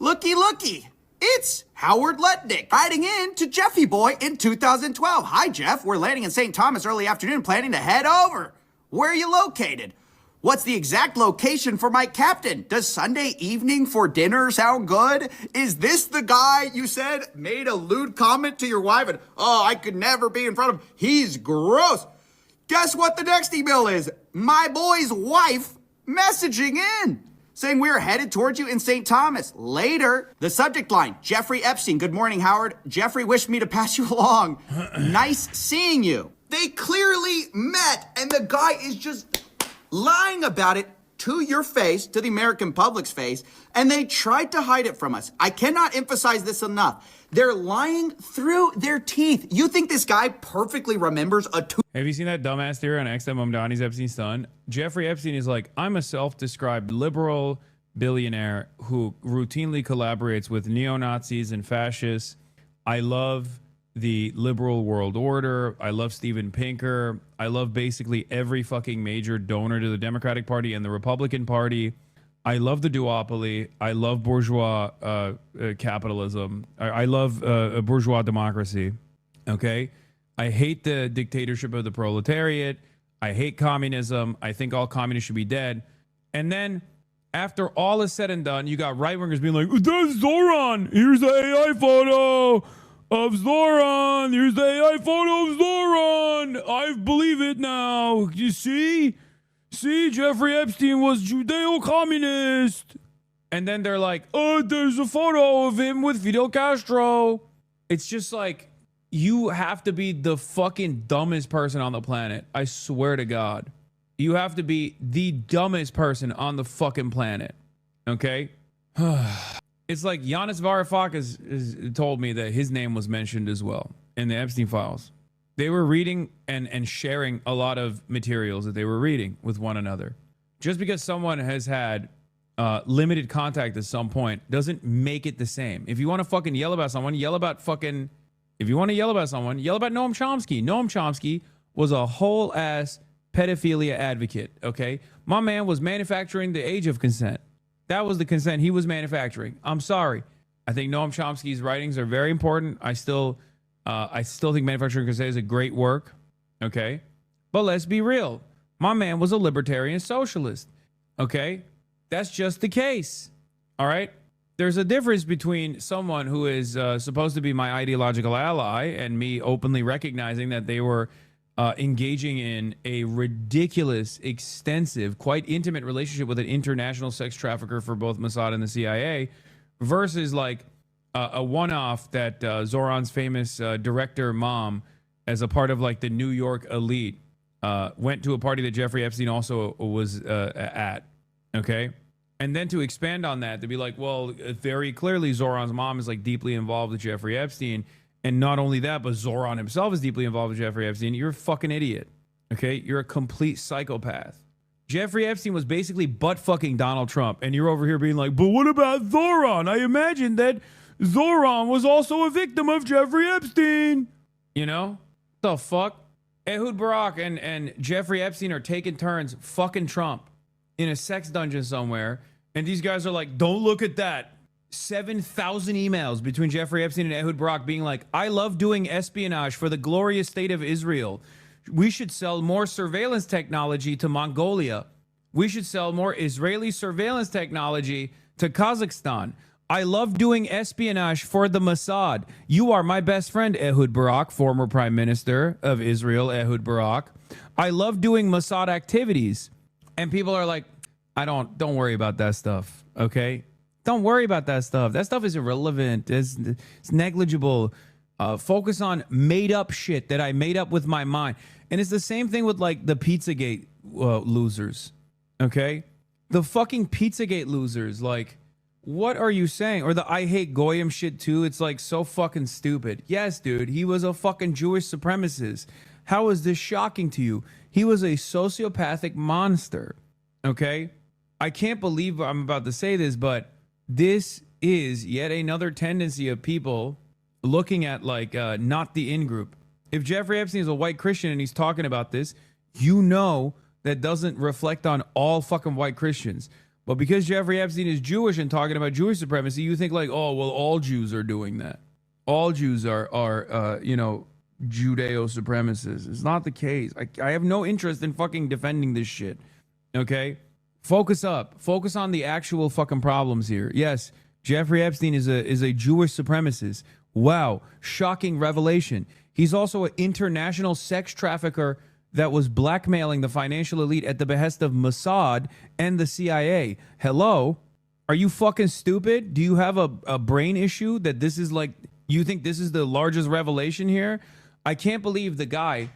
Looky. It's Howard Lutnick writing in to Jeffy Boy in 2012. Hi, Jeff. We're landing in St. Thomas early afternoon, planning to head over. Where are you located? What's the exact location for my captain? Does Sunday evening for dinner sound good? Is this the guy you said made a lewd comment to your wife and, I could never be in front of him? He's gross. Guess what the next email is? My boy's wife messaging in, saying we're headed towards you in St. Thomas. Later, the subject line, Jeffrey Epstein. Good morning, Howard. Jeffrey wished me to pass you along. Nice seeing you. They clearly met, and the guy is just lying about it to your face, to the American public's face, and they tried to hide it from us. I cannot emphasize this enough. They're lying through their teeth. You think this guy perfectly remembers a Have you seen that dumbass theory on XM Mamdani's Epstein's son? Jeffrey Epstein is like, I'm a self-described liberal billionaire who routinely collaborates with neo-Nazis and fascists. I love the liberal world order. I love Steven Pinker. I love basically every fucking major donor to the Democratic Party and the Republican Party. I love the duopoly. I love bourgeois capitalism. I love bourgeois democracy. Okay? I hate the dictatorship of the proletariat. I hate communism. I think all communists should be dead. And then after all is said and done, you got right-wingers being like, that's Zoran. Here's the AI photo of Zoran. Here's the AI photo of Zoran. I believe it now. You see? See, Jeffrey Epstein was Judeo-communist. And then they're like, there's a photo of him with Fidel Castro. It's just like, you have to be the fucking dumbest person on the planet. I swear to God. You have to be the dumbest person on the fucking planet. Okay? It's like Yanis Varoufakis told me that his name was mentioned as well in the Epstein files. They were reading and sharing a lot of materials that they were reading with one another. Just because someone has had limited contact at some point doesn't make it the same. If you want to fucking yell about someone, yell about fucking... If you want to yell about someone, yell about Noam Chomsky. Noam Chomsky was a whole-ass pedophilia advocate, okay? My man was manufacturing the age of consent. That was the consent he was manufacturing. I'm sorry. I think Noam Chomsky's writings are very important. I still think Manufacturing Consent is a great work, okay? But let's be real. My man was a libertarian socialist, okay? That's just the case, all right? There's a difference between someone who is supposed to be my ideological ally and me openly recognizing that they were engaging in a ridiculous, extensive, quite intimate relationship with an international sex trafficker for both Mossad and the CIA versus like a one-off that Zoran's famous director mom, as a part of like the New York elite, went to a party that Jeffrey Epstein also was at, okay? And then to expand on that, to be like, well, very clearly Zoran's mom is like deeply involved with Jeffrey Epstein. And not only that, but Zoran himself is deeply involved with Jeffrey Epstein. You're a fucking idiot. Okay? You're a complete psychopath. Jeffrey Epstein was basically butt fucking Donald Trump. And you're over here being like, but what about Zoran? I imagine that Zoran was also a victim of Jeffrey Epstein. You know? The fuck? Ehud Barak and Jeffrey Epstein are taking turns fucking Trump in a sex dungeon somewhere. And these guys are like, don't look at that. 7,000 emails between Jeffrey Epstein and Ehud Barak being like, I love doing espionage for the glorious state of Israel. We should sell more surveillance technology to Mongolia. We should sell more Israeli surveillance technology to Kazakhstan. I love doing espionage for the Mossad. You are my best friend, Ehud Barak, former Prime Minister of Israel, Ehud Barak. I love doing Mossad activities. And people are like, don't worry about that stuff, okay? Don't worry about that stuff. That stuff is irrelevant. It's negligible. Focus on made up shit that I made up with my mind. And it's the same thing with like the Pizzagate losers, okay? The fucking Pizzagate losers, like, what are you saying? Or the I hate Goyim shit too. It's like so fucking stupid. Yes, dude, he was a fucking Jewish supremacist. How is this shocking to you? He was a sociopathic monster, okay? I can't believe I'm about to say this, but this is yet another tendency of people looking at like not the in-group. If Jeffrey Epstein is a white Christian and he's talking about this, you know that doesn't reflect on all fucking white Christians. But because Jeffrey Epstein is Jewish and talking about Jewish supremacy, you think like, oh, well, all Jews are doing that. All Jews are Judeo-supremacists. It's not the case. I have no interest in fucking defending this shit. Okay? Focus up. Focus on the actual fucking problems here. Yes, Jeffrey Epstein is a Jewish supremacist. Wow. Shocking revelation. He's also an international sex trafficker that was blackmailing the financial elite at the behest of Mossad and the CIA. Hello? Are you fucking stupid? Do you have a brain issue that this is like, you think this is the largest revelation here? I can't believe the guy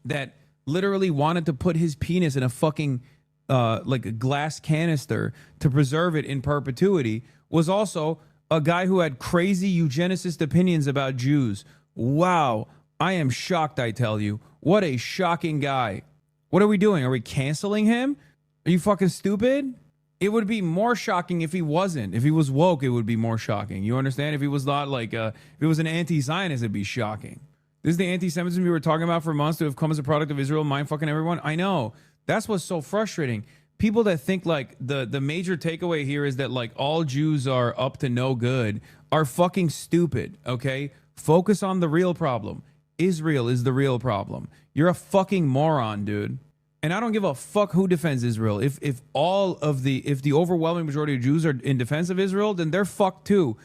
that literally wanted to put his penis in a fucking like a glass canister to preserve it in perpetuity was also a guy who had crazy eugenicist opinions about Jews. Wow. I am shocked, I tell you. What a shocking guy. What are we doing? Are we canceling him? Are you fucking stupid? It would be more shocking if he wasn't. If he was woke, it would be more shocking. You understand? If he was not like, if he was an anti-Zionist, it'd be shocking. This is the anti-Semitism we were talking about for months to have come as a product of Israel, mind fucking everyone. I know. That's what's so frustrating. People that think like the major takeaway here is that like all Jews are up to no good are fucking stupid, okay? Focus on the real problem. Israel is the real problem. You're a fucking moron, dude. And I don't give a fuck who defends Israel. If the overwhelming majority of Jews are in defense of Israel, then they're fucked too.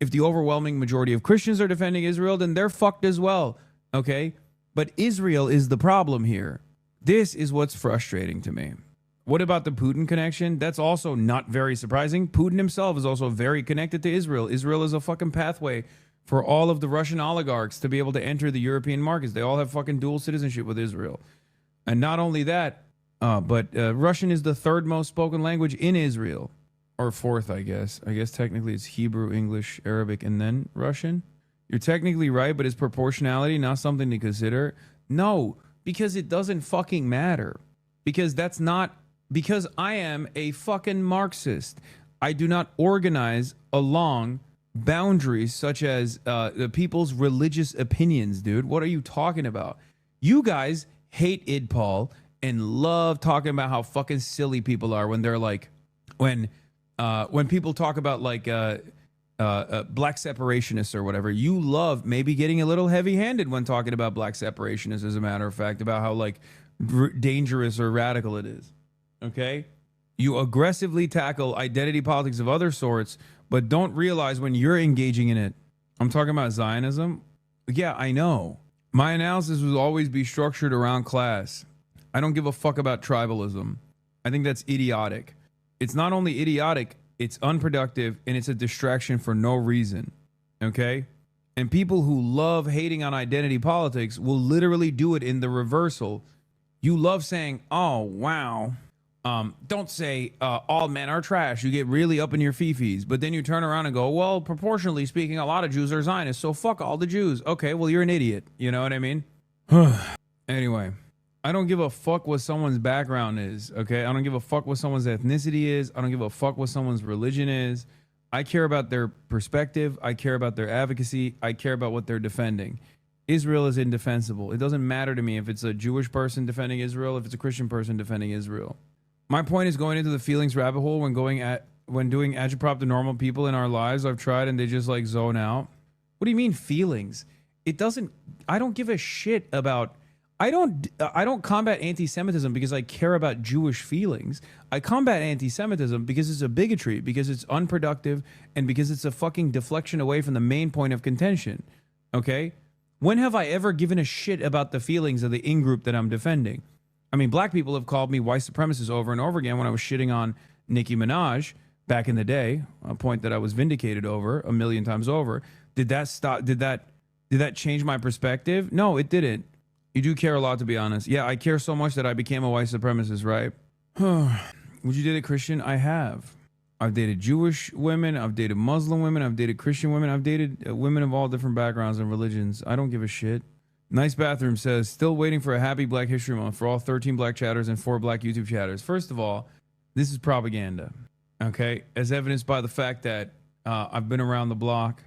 If the overwhelming majority of Christians are defending Israel, then they're fucked as well. Okay? But Israel is the problem here. This is what's frustrating to me. What about the Putin connection? That's also not very surprising. Putin himself is also very connected to Israel. Israel is a fucking pathway for all of the Russian oligarchs to be able to enter the European markets. They all have fucking dual citizenship with Israel. And not only that, but Russian is the third most spoken language in Israel. Or fourth, I guess. I guess technically it's Hebrew, English, Arabic, and then Russian. You're technically right, but is proportionality not something to consider? No, because it doesn't fucking matter. Because I am a fucking Marxist. I do not organize along boundaries such as the people's religious opinions, dude. What are you talking about? You guys hate IdPaul and love talking about how fucking silly people are when they're like, when people talk about like black separationists or whatever. You love maybe getting a little heavy-handed when talking about black separationists, as a matter of fact, about how like dangerous or radical it is. Okay? You aggressively tackle identity politics of other sorts, but don't realize when you're engaging in it. I'm talking about Zionism. Yeah, I know. My analysis will always be structured around class. I don't give a fuck about tribalism. I think that's idiotic. It's not only idiotic, it's unproductive, and it's a distraction for no reason. Okay? And people who love hating on identity politics will literally do it in the reversal. You love saying, oh, wow. Don't say all men are trash. You get really up in your fifis, but then you turn around and go, well, proportionally speaking, a lot of Jews are Zionists, so fuck all the Jews. Okay, well, you're an idiot. You know what I mean? Anyway, I don't give a fuck what someone's background is, okay? I don't give a fuck what someone's ethnicity is. I don't give a fuck what someone's religion is. I care about their perspective. I care about their advocacy. I care about what they're defending. Israel is indefensible. It doesn't matter to me if it's a Jewish person defending Israel, if it's a Christian person defending Israel. My point is going into the feelings rabbit hole when doing agitprop to normal people in our lives. I've tried and they just like zone out. What do you mean feelings? I don't give a shit about, I don't combat anti-Semitism because I care about Jewish feelings. I combat anti-Semitism because it's a bigotry, because it's unproductive, and because it's a fucking deflection away from the main point of contention. Okay? When have I ever given a shit about the feelings of the in-group that I'm defending? I mean, black people have called me white supremacist over and over again when I was shitting on Nicki Minaj back in the day, a point that I was vindicated over 1 million times over. Did that stop? Did that change my perspective? No, it didn't. You do care a lot, to be honest. Yeah, I care so much that I became a white supremacist, right? Would you date a Christian? I have. I've dated Jewish women. I've dated Muslim women. I've dated Christian women. I've dated women of all different backgrounds and religions. I don't give a shit. Nice Bathroom says, still waiting for a happy Black History Month for all 13 black chatters and 4 black YouTube chatters. First of all, this is propaganda, okay? As evidenced by the fact that I've been around the block,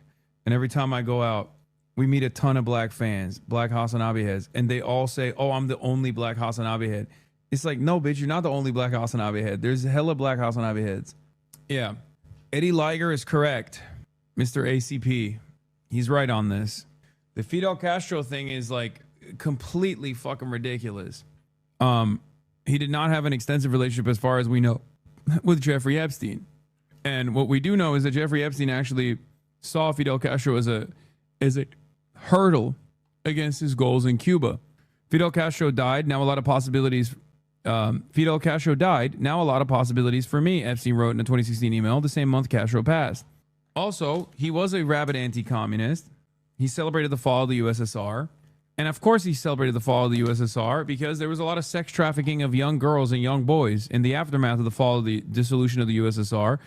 and every time I go out, we meet a ton of black fans, black Hasanabi heads, and they all say, oh, I'm the only black Hasanabi head. It's like, no, bitch, you're not the only black Hasanabi head. There's hella black Hasanabi heads. Yeah. Eddie Liger is correct. Mr. ACP. He's right on this. The Fidel Castro thing is like completely fucking ridiculous. He did not have an extensive relationship, as far as we know, with Jeffrey Epstein. And what we do know is that Jeffrey Epstein actually saw Fidel Castro as a hurdle against his goals in Cuba. Fidel Castro died. Now a lot of possibilities. Fidel Castro died. Now a lot of possibilities for me, Epstein wrote in a 2016 email the same month Castro passed. Also, he was a rabid anti-communist. He celebrated the fall of the USSR. And of course he celebrated the fall of the USSR because there was a lot of sex trafficking of young girls and young boys in the aftermath of the fall of the dissolution of the USSR.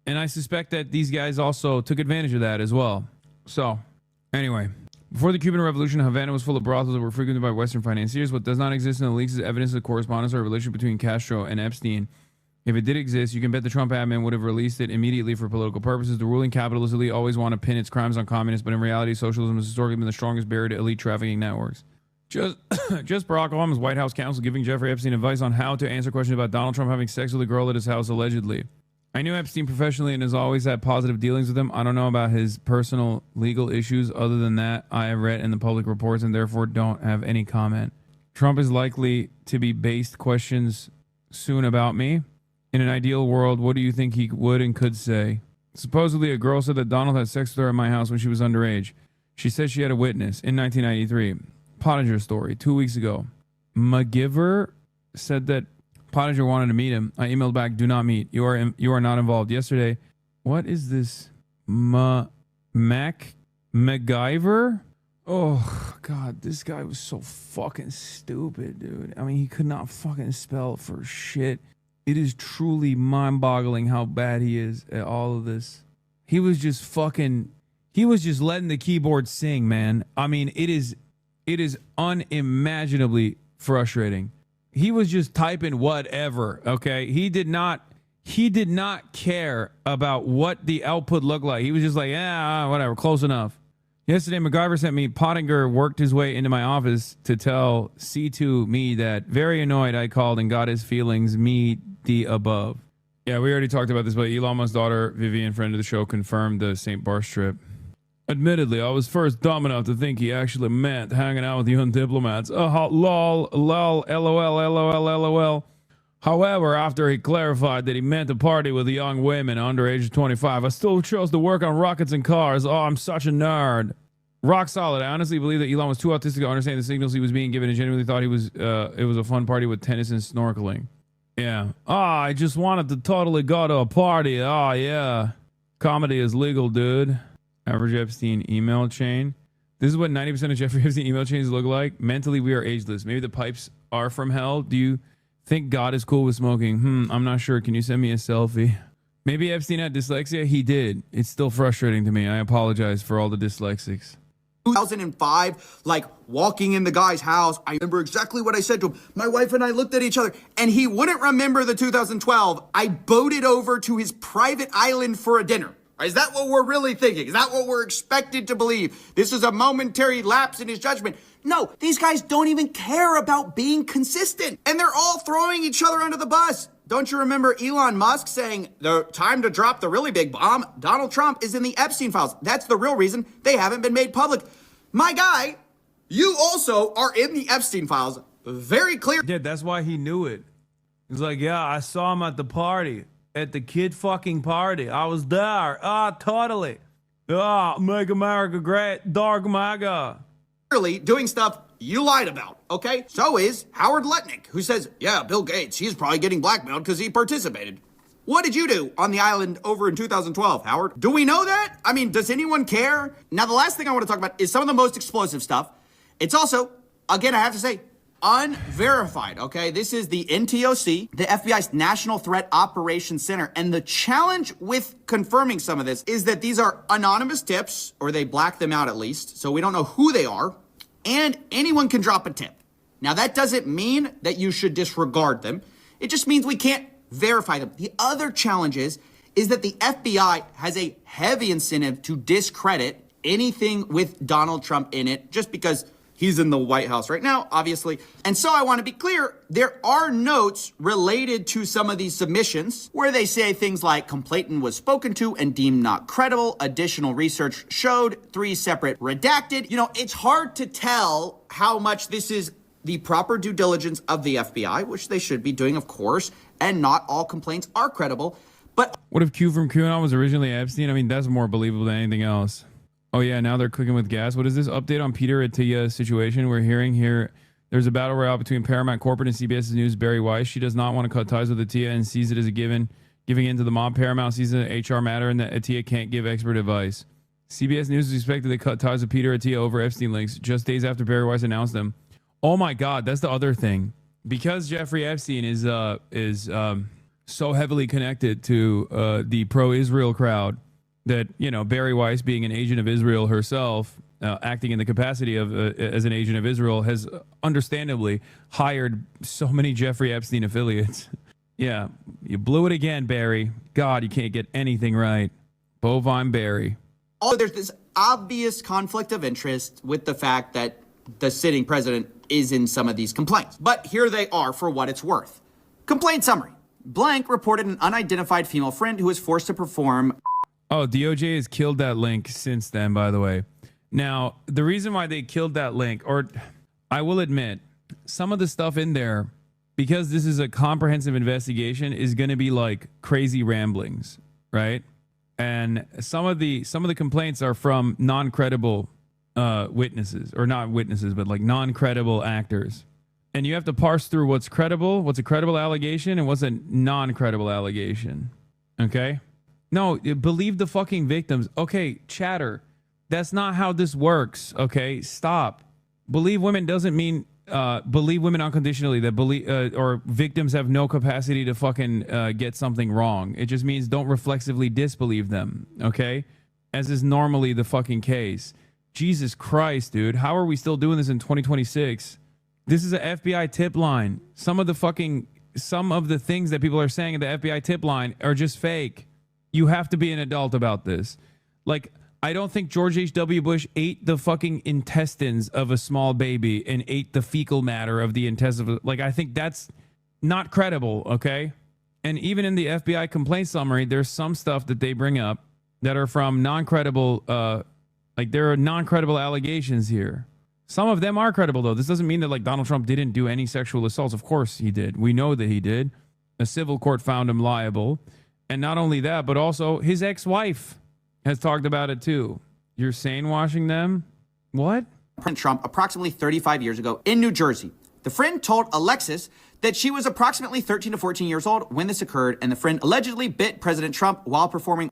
And I suspect that these guys also took advantage of that as well. So, anyway, before the Cuban Revolution, Havana was full of brothels that were frequented by Western financiers. What does not exist in the leaks is evidence of correspondence or relation between Castro and Epstein. If it did exist, you can bet the Trump admin would have released it immediately for political purposes. The ruling capitalist elite always want to pin its crimes on communists, but in reality, socialism has historically been the strongest barrier to elite trafficking networks. Just Barack Obama's White House counsel giving Jeffrey Epstein advice on how to answer questions about Donald Trump having sex with a girl at his house, allegedly. I knew Epstein professionally and has always had positive dealings with him. I don't know about his personal legal issues. Other than that, I have read in the public reports and therefore don't have any comment. Trump is likely to be based questions soon about me. In an ideal world, what do you think he would and could say? Supposedly, a girl said that Donald had sex with her at my house when she was underage. She said she had a witness in 1993. Pottinger story, 2 weeks ago. McGiver said that Pottinger wanted to meet him. I emailed back, do not meet. You are not involved. Yesterday, what is this? MacGyver? Oh, God, this guy was so fucking stupid, dude. I mean, he could not fucking spell for shit. It is truly mind-boggling how bad he is at all of this. He was just letting the keyboard sing, man. I mean, it is unimaginably frustrating. He was just typing whatever, okay? He did not care about what the output looked like. He was just like, whatever, close enough. Yesterday, MacGyver sent me, Pottinger worked his way into my office to tell C2 me that, very annoyed, I called and got his feelings, me the above. Yeah, we already talked about this, but Elon Musk's daughter, Vivian, friend of the show, confirmed the St. Bart's trip. Admittedly, I was first dumb enough to think he actually meant hanging out with the diplomats. Lol, lol, lol. However, after he clarified that he meant to party with the young women under age 25, I still chose to work on rockets and cars. Oh, I'm such a nerd. Rock solid. I honestly believe that Elon was too autistic to understand the signals he was being given and genuinely thought it was a fun party with tennis and snorkeling. Yeah. I just wanted to totally go to a party. Oh, yeah. Comedy is legal, dude. Average Epstein email chain. This is what 90% of Jeffrey Epstein email chains look like. Mentally, we are ageless. Maybe the pipes are from hell. Do you think God is cool with smoking? I'm not sure. Can you send me a selfie? Maybe Epstein had dyslexia. He did. It's still frustrating to me. I apologize for all the dyslexics. 2005, like walking in the guy's house. I remember exactly what I said to him. My wife and I looked at each other, and he wouldn't remember the 2012. I boated over to his private island for a dinner. Is that what we're really thinking? Is that what we're expected to believe? This is a momentary lapse in his judgment. No, these guys don't even care about being consistent. And they're all throwing each other under the bus. Don't you remember Elon Musk saying the time to drop the really big bomb? Donald Trump is in the Epstein files. That's the real reason they haven't been made public. My guy, you also are in the Epstein files. Very clear. Yeah, that's why he knew it. He's like, yeah, I saw him at the party. At the kid fucking party. I was there. Totally. Make America great. Dark MAGA. Clearly doing stuff you lied about, okay? So is Howard Lutnick, who says, yeah, Bill Gates, he's probably getting blackmailed because he participated. What did you do on the island over in 2012, Howard? Do we know that? I mean, does anyone care? Now, the last thing I want to talk about is some of the most explosive stuff. It's also, again, I have to say, unverified, okay? This is the NTOC, the FBI's National Threat Operations Center. And the challenge with confirming some of this is that these are anonymous tips, or they black them out at least, so we don't know who they are, and anyone can drop a tip. Now, that doesn't mean that you should disregard them. It just means we can't verify them. The other challenge is that the FBI has a heavy incentive to discredit anything with Donald Trump in it, just because he's in the White House right now, obviously. And so I want to be clear, there are notes related to some of these submissions where they say things like complainant was spoken to and deemed not credible. Additional research showed 3 separate redacted. You know, it's hard to tell how much this is the proper due diligence of the FBI, which they should be doing, of course, and not all complaints are credible. But what if Q from QAnon was originally Epstein? I mean, that's more believable than anything else. Oh, yeah, now they're cooking with gas. What is this update on Peter Attia situation? We're hearing here there's a battle royale between Paramount Corporate and CBS News' Barry Weiss. She does not want to cut ties with Attia and sees it as a given, giving in to the mob. Paramount sees it an HR matter and that Attia can't give expert advice. CBS News is expected to cut ties with Peter Attia over Epstein links just days after Barry Weiss announced them. Oh, my God, that's the other thing. Because Jeffrey Epstein is so heavily connected to the pro-Israel crowd, that, you know, Barry Weiss, being an agent of Israel herself, acting in the capacity of as an agent of Israel, has understandably hired so many Jeffrey Epstein affiliates. Yeah, you blew it again, Barry. God, you can't get anything right. Bovine Barry. Oh, there's this obvious conflict of interest with the fact that the sitting president is in some of these complaints. But here they are for what it's worth. Complaint summary. Blank reported an unidentified female friend who was forced to perform. Oh, DOJ has killed that link since then, by the way. Now, the reason why they killed that link, or I will admit, some of the stuff in there, because this is a comprehensive investigation, is going to be like crazy ramblings, right? And some of the complaints are from non-credible witnesses, or not witnesses, but like non-credible actors. And you have to parse through what's credible, what's a credible allegation, and what's a non-credible allegation. Okay? No, believe the fucking victims. Okay, chatter. That's not how this works. Okay, stop. Believe women doesn't mean believe women unconditionally. That believe or victims have no capacity to fucking get something wrong. It just means don't reflexively disbelieve them. Okay, as is normally the fucking case. Jesus Christ, dude, how are we still doing this in 2026? This is an FBI tip line. Some of the things that people are saying in the FBI tip line are just fake. You have to be an adult about this. Like, I don't think George H.W. Bush ate the fucking intestines of a small baby and ate the fecal matter of the intestines. Like, I think that's not credible, okay? And even in the FBI complaint summary, there's some stuff that they bring up that are from non-credible, like there are non-credible allegations here. Some of them are credible, though. This doesn't mean that, like, Donald Trump didn't do any sexual assaults. Of course he did. We know that he did. A civil court found him liable. And not only that, but also his ex-wife has talked about it too. You're sane washing them? What? Trump approximately 35 years ago in New Jersey. The friend told Alexis that she was approximately 13 to 14 years old when this occurred, and the friend allegedly bit President Trump while performing.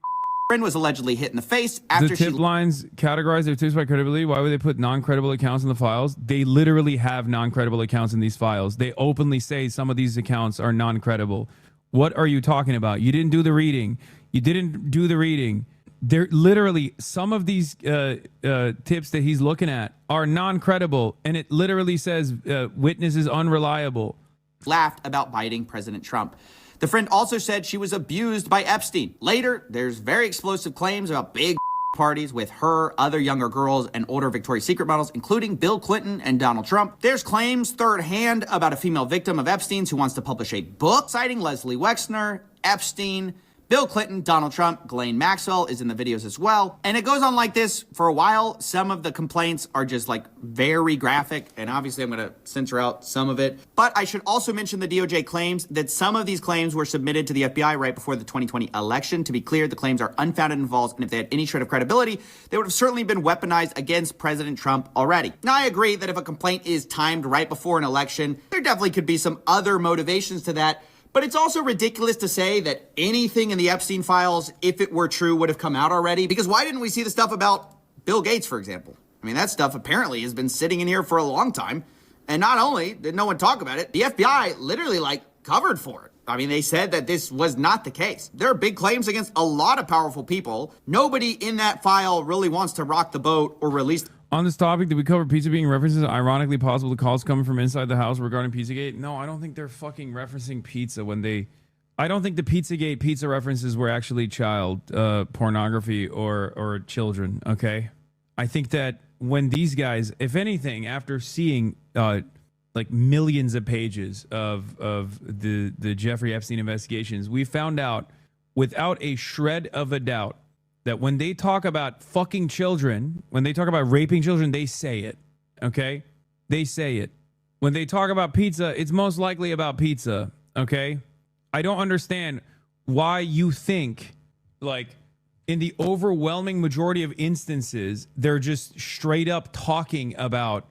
Friend was allegedly hit in the face after the tip lines categorize their tips by credibility. Why would they put non-credible accounts in the files? They literally have non-credible accounts in these files. They openly say some of these accounts are non-credible. What are you talking about? You didn't do the reading. You didn't do the reading. They're literally, some of these tips that he's looking at are non-credible, and it literally says witness is unreliable. Laughed about biting President Trump. The friend also said she was abused by Epstein. Later, there's very explosive claims about big parties with her, other younger girls, and older Victoria's Secret models, including Bill Clinton and Donald Trump. There's claims third hand about a female victim of Epstein's who wants to publish a book citing Leslie Wexner, Epstein, Bill Clinton, Donald Trump, Ghislaine Maxwell is in the videos as well. And it goes on like this for a while. Some of the complaints are just like very graphic, and obviously I'm going to censor out some of it. But I should also mention the DOJ claims that some of these claims were submitted to the FBI right before the 2020 election. To be clear, the claims are unfounded and false, and if they had any shred of credibility, they would have certainly been weaponized against President Trump already. Now, I agree that if a complaint is timed right before an election, there definitely could be some other motivations to that. But it's also ridiculous to say that anything in the Epstein files, if it were true, would have come out already. Because why didn't we see the stuff about Bill Gates, for example? I mean, that stuff apparently has been sitting in here for a long time. And not only did no one talk about it, the FBI literally covered for it. I mean, they said that this was not the case. There are big claims against a lot of powerful people. Nobody in that file really wants to rock the boat or release. On this topic, did we cover pizza being references? Ironically possible the calls coming from inside the house regarding Pizzagate? No, I don't think they're fucking referencing pizza when they... I don't think the Pizzagate pizza references were actually child pornography or children, okay? I think that when these guys, if anything, after seeing millions of pages of the Jeffrey Epstein investigations, we found out without a shred of a doubt that when they talk about fucking children, when they talk about raping children, they say it, okay? They say it. When they talk about pizza, it's most likely about pizza, okay? I don't understand why you think, in the overwhelming majority of instances, they're just straight up talking about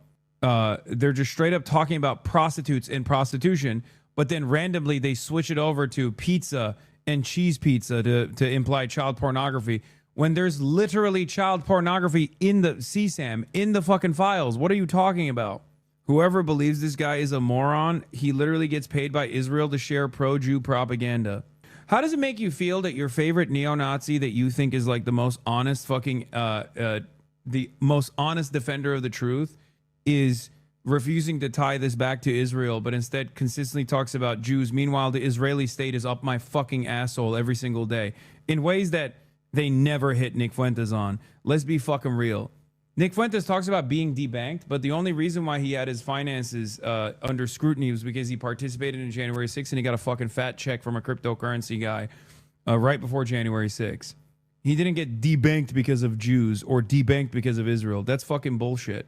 prostitutes and prostitution, but then randomly they switch it over to pizza and cheese pizza to imply child pornography, when there's literally child pornography in the CSAM, in the fucking files. What are you talking about? Whoever believes this guy is a moron, he literally gets paid by Israel to share pro-Jew propaganda. How does it make you feel that your favorite neo-Nazi that you think is the most honest fucking, the most honest defender of the truth is refusing to tie this back to Israel, but instead consistently talks about Jews? Meanwhile, the Israeli state is up my fucking asshole every single day in ways that they never hit Nick Fuentes on. Let's be fucking real. Nick Fuentes talks about being debanked, but the only reason why he had his finances under scrutiny was because he participated in January 6th and he got a fucking fat check from a cryptocurrency guy right before January 6th. He didn't get debanked because of Jews or debanked because of Israel. That's fucking bullshit.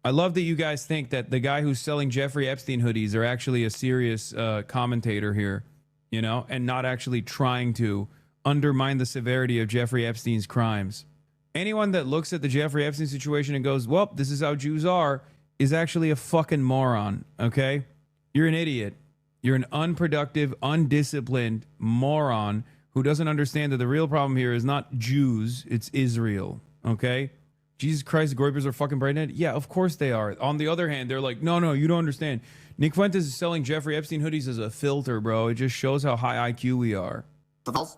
I love that you guys think that the guy who's selling Jeffrey Epstein hoodies are actually a serious commentator here, and not actually trying to undermine the severity of Jeffrey Epstein's crimes. Anyone that looks at the Jeffrey Epstein situation and goes, well, this is how Jews are, is actually a fucking moron, okay? You're an idiot. You're an unproductive, undisciplined moron who doesn't understand that the real problem here is not Jews, it's Israel, okay? Jesus Christ, the Goypers are fucking pregnant? Yeah, of course they are. On the other hand, they're like, no, you don't understand. Nick Fuentes is selling Jeffrey Epstein hoodies as a filter, bro. It just shows how high IQ we are.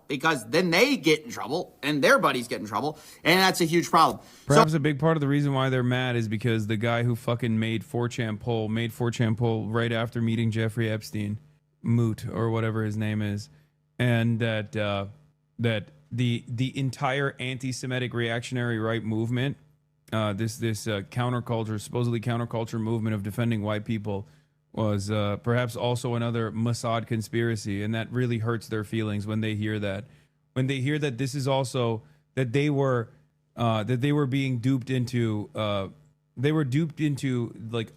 Because then they get in trouble and their buddies get in trouble, and that's a huge problem. Perhaps a big part of the reason why they're mad is because the guy who fucking made 4chan poll right after meeting Jeffrey Epstein, Moot or whatever his name is, and that the entire anti-Semitic reactionary right movement, this counterculture, supposedly counterculture movement of defending white people, was perhaps also another Mossad conspiracy, and that really hurts their feelings when they hear that. When they hear that this is also that they were being duped into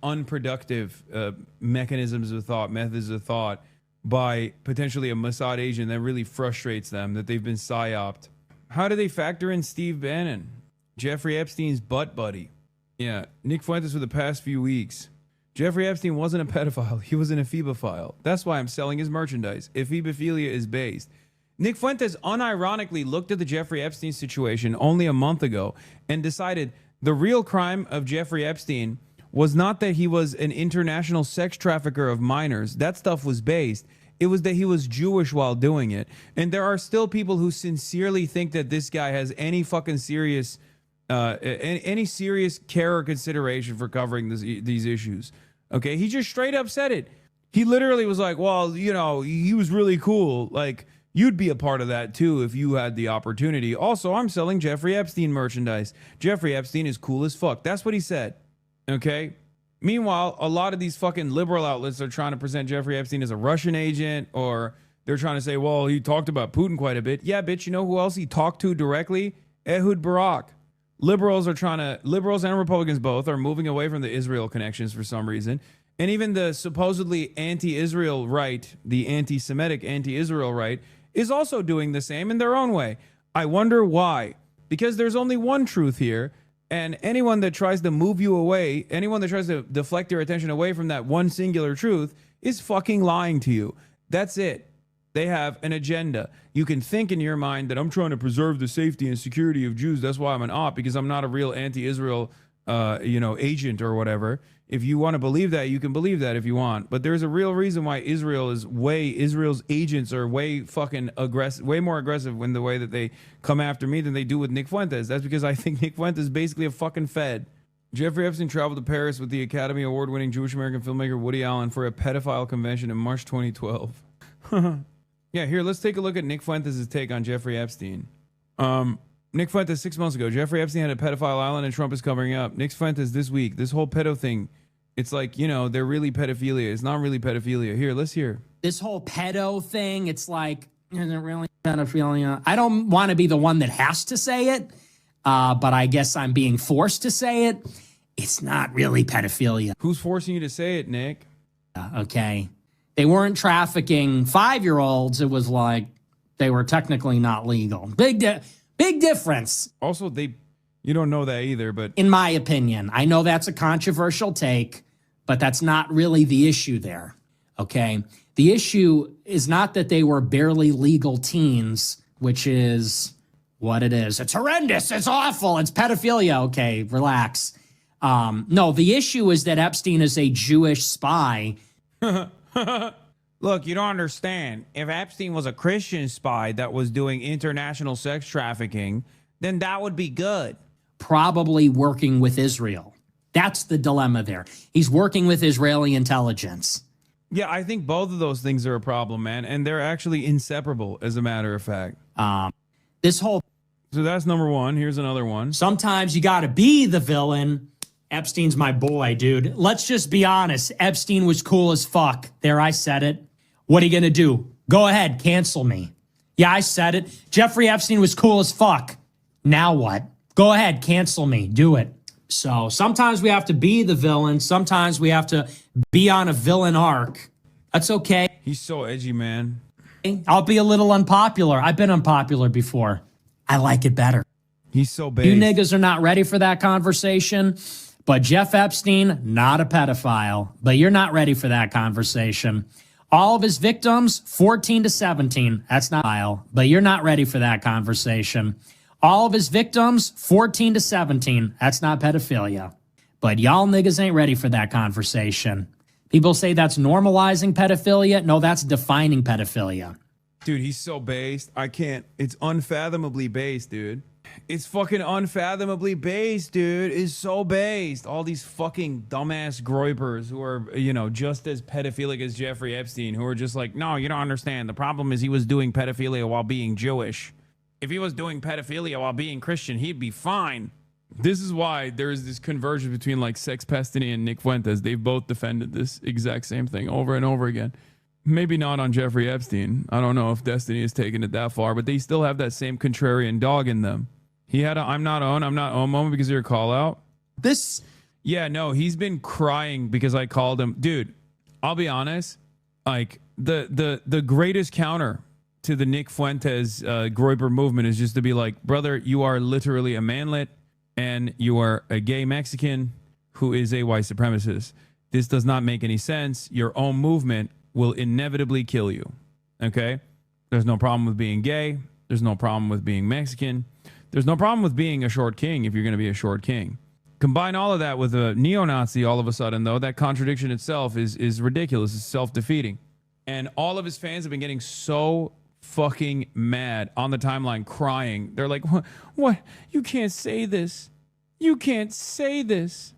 unproductive mechanisms of thought, methods of thought by potentially a Mossad agent, that really frustrates them that they've been psyoped. How do they factor in Steve Bannon, Jeffrey Epstein's butt buddy? Yeah, Nick Fuentes for the past few weeks. Jeffrey Epstein wasn't a pedophile. He was an ephebephile. That's why I'm selling his merchandise. Ephebophilia is based. Nick Fuentes unironically looked at the Jeffrey Epstein situation only a month ago and decided the real crime of Jeffrey Epstein was not that he was an international sex trafficker of minors. That stuff was based. It was that he was Jewish while doing it. And there are still people who sincerely think that this guy has any fucking serious, any serious care or consideration for covering these issues. Okay, he just straight up said it. He literally was like, well, you know, he was really cool. Like, you'd be a part of that too if you had the opportunity. Also, I'm selling Jeffrey Epstein merchandise. Jeffrey Epstein is cool as fuck. That's what he said. Okay. Meanwhile, a lot of these fucking liberal outlets are trying to present Jeffrey Epstein as a Russian agent, or they're trying to say, well, he talked about Putin quite a bit. Yeah, bitch, you know who else he talked to directly? Ehud Barak. Liberals and Republicans both are moving away from the Israel connections for some reason. And even the supposedly anti-Israel right, the anti-Semitic anti-Israel right, is also doing the same in their own way. I wonder why. Because there's only one truth here. And anyone that tries to move you away, anyone that tries to deflect your attention away from that one singular truth is fucking lying to you. That's it. They have an agenda. You can think in your mind that I'm trying to preserve the safety and security of Jews. That's why I'm an op, because I'm not a real anti-Israel, agent or whatever. If you want to believe that, you can believe that if you want. But there's a real reason why Israel's agents are way fucking aggressive, way more aggressive in the way that they come after me than they do with Nick Fuentes. That's because I think Nick Fuentes is basically a fucking Fed. Jeffrey Epstein traveled to Paris with the Academy Award-winning Jewish-American filmmaker Woody Allen for a pedophile convention in March 2012. Yeah, here, let's take a look at Nick Fuentes' take on Jeffrey Epstein. Nick Fuentes 6 months ago. Jeffrey Epstein had a pedophile island and Trump is covering up. Nick Fuentes this week. This whole pedo thing, it's like, you know, they're really pedophilia. It's not really pedophilia. Here, let's hear. This whole pedo thing, it's like, isn't it really pedophilia? I don't want to be the one that has to say it, but I guess I'm being forced to say it. It's not really pedophilia. Who's forcing you to say it, Nick? Okay. They weren't trafficking 5-year-olds. It was like they were technically not legal. Big difference. Also, you don't know that either, but in my opinion, I know that's a controversial take, but that's not really the issue there. Okay. The issue is not that they were barely legal teens, which is what it is. It's horrendous. It's awful. It's pedophilia. Okay, relax. No, the issue is that Epstein is a Jewish spy. Look, you don't understand. If Epstein was a Christian spy that was doing international sex trafficking, then that would be good. Probably working with Israel. That's the dilemma there. He's working with Israeli intelligence. Yeah, I think both of those things are a problem, man. And they're actually inseparable, as a matter of fact. So that's number one. Here's another one. Sometimes you got to be the villain. Epstein's my boy, dude. Let's just be honest. Epstein was cool as fuck. There, I said it. What are you going to do? Go ahead, cancel me. Yeah, I said it. Jeffrey Epstein was cool as fuck. Now what? Go ahead, cancel me. Do it. So sometimes we have to be the villain. Sometimes we have to be on a villain arc. That's okay. He's so edgy, man. I'll be a little unpopular. I've been unpopular before. I like it better. He's so based. You niggas are not ready for that conversation. But Jeff Epstein, not a pedophile. But you're not ready for that conversation. All of his victims, 14 to 17. That's not a pedophile. But you're not ready for that conversation. All of his victims, 14 to 17. That's not pedophilia. But y'all niggas ain't ready for that conversation. People say that's normalizing pedophilia. No, that's defining pedophilia. Dude, he's so based. I can't. It's unfathomably based, dude. It's fucking unfathomably based, dude. It's so based. All these fucking dumbass groypers who are, you know, just as pedophilic as Jeffrey Epstein, who are just like, no, you don't understand. The problem is he was doing pedophilia while being Jewish. If he was doing pedophilia while being Christian, he'd be fine. This is why there's this convergence between like Sex Pestany and Nick Fuentes. They've both defended this exact same thing over and over again. Maybe not on Jeffrey Epstein. I don't know if Destiny has taken it that far, but they still have that same contrarian dog in them. He had a I'm not on moment because of your call out. Yeah, no, he's been crying because I called him. Dude, I'll be honest. Like the greatest counter to the Nick Fuentes Groyper movement is just to be like, brother, you are literally a manlet and you are a gay Mexican who is a white supremacist. This does not make any sense. Your own movement will inevitably kill you. Okay? There's no problem with being gay. There's no problem with being Mexican. There's no problem with being a short king if you're going to be a short king. Combine all of that with a neo-Nazi all of a sudden, though, that contradiction itself is ridiculous. It's self-defeating. And all of his fans have been getting so fucking mad on the timeline, crying. They're like, what? You can't say this. You can't say this.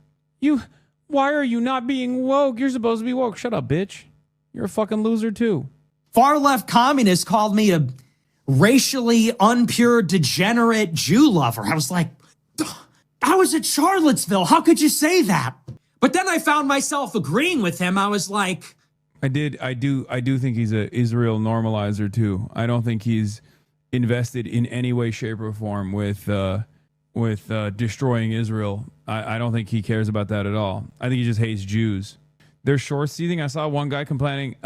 Why are you not being woke? You're supposed to be woke. Shut up, bitch. You're a fucking loser too. Far left communists called me a racially unpure, degenerate Jew lover. I was like, I was at Charlottesville. How could you say that? But then I found myself agreeing with him. I was like, I do think he's a Israel normalizer too. I don't think he's invested in any way, shape, or form with destroying Israel. I don't think he cares about that at all. I think he just hates Jews. They're short seating. I saw one guy comparing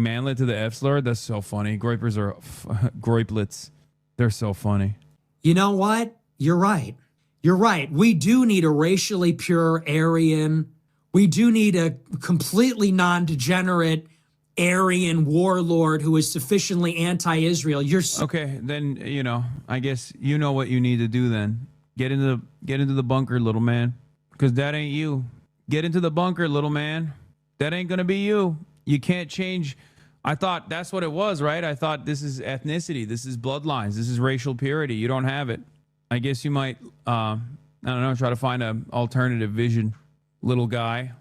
manlet to the F slur. That's so funny. Groypers are groiplets. They're so funny. You know what? You're right. You're right. We do need a racially pure Aryan. We do need a completely non-degenerate Aryan warlord who is sufficiently anti-Israel. Okay, then, I guess you know what you need to do then. Get into the bunker, little man. Because that ain't you. Get into the bunker, little man. That ain't going to be you. You can't change. I thought that's what it was, right? I thought this is ethnicity. This is bloodlines. This is racial purity. You don't have it. I guess you might, I don't know, try to find an alternative vision, little guy.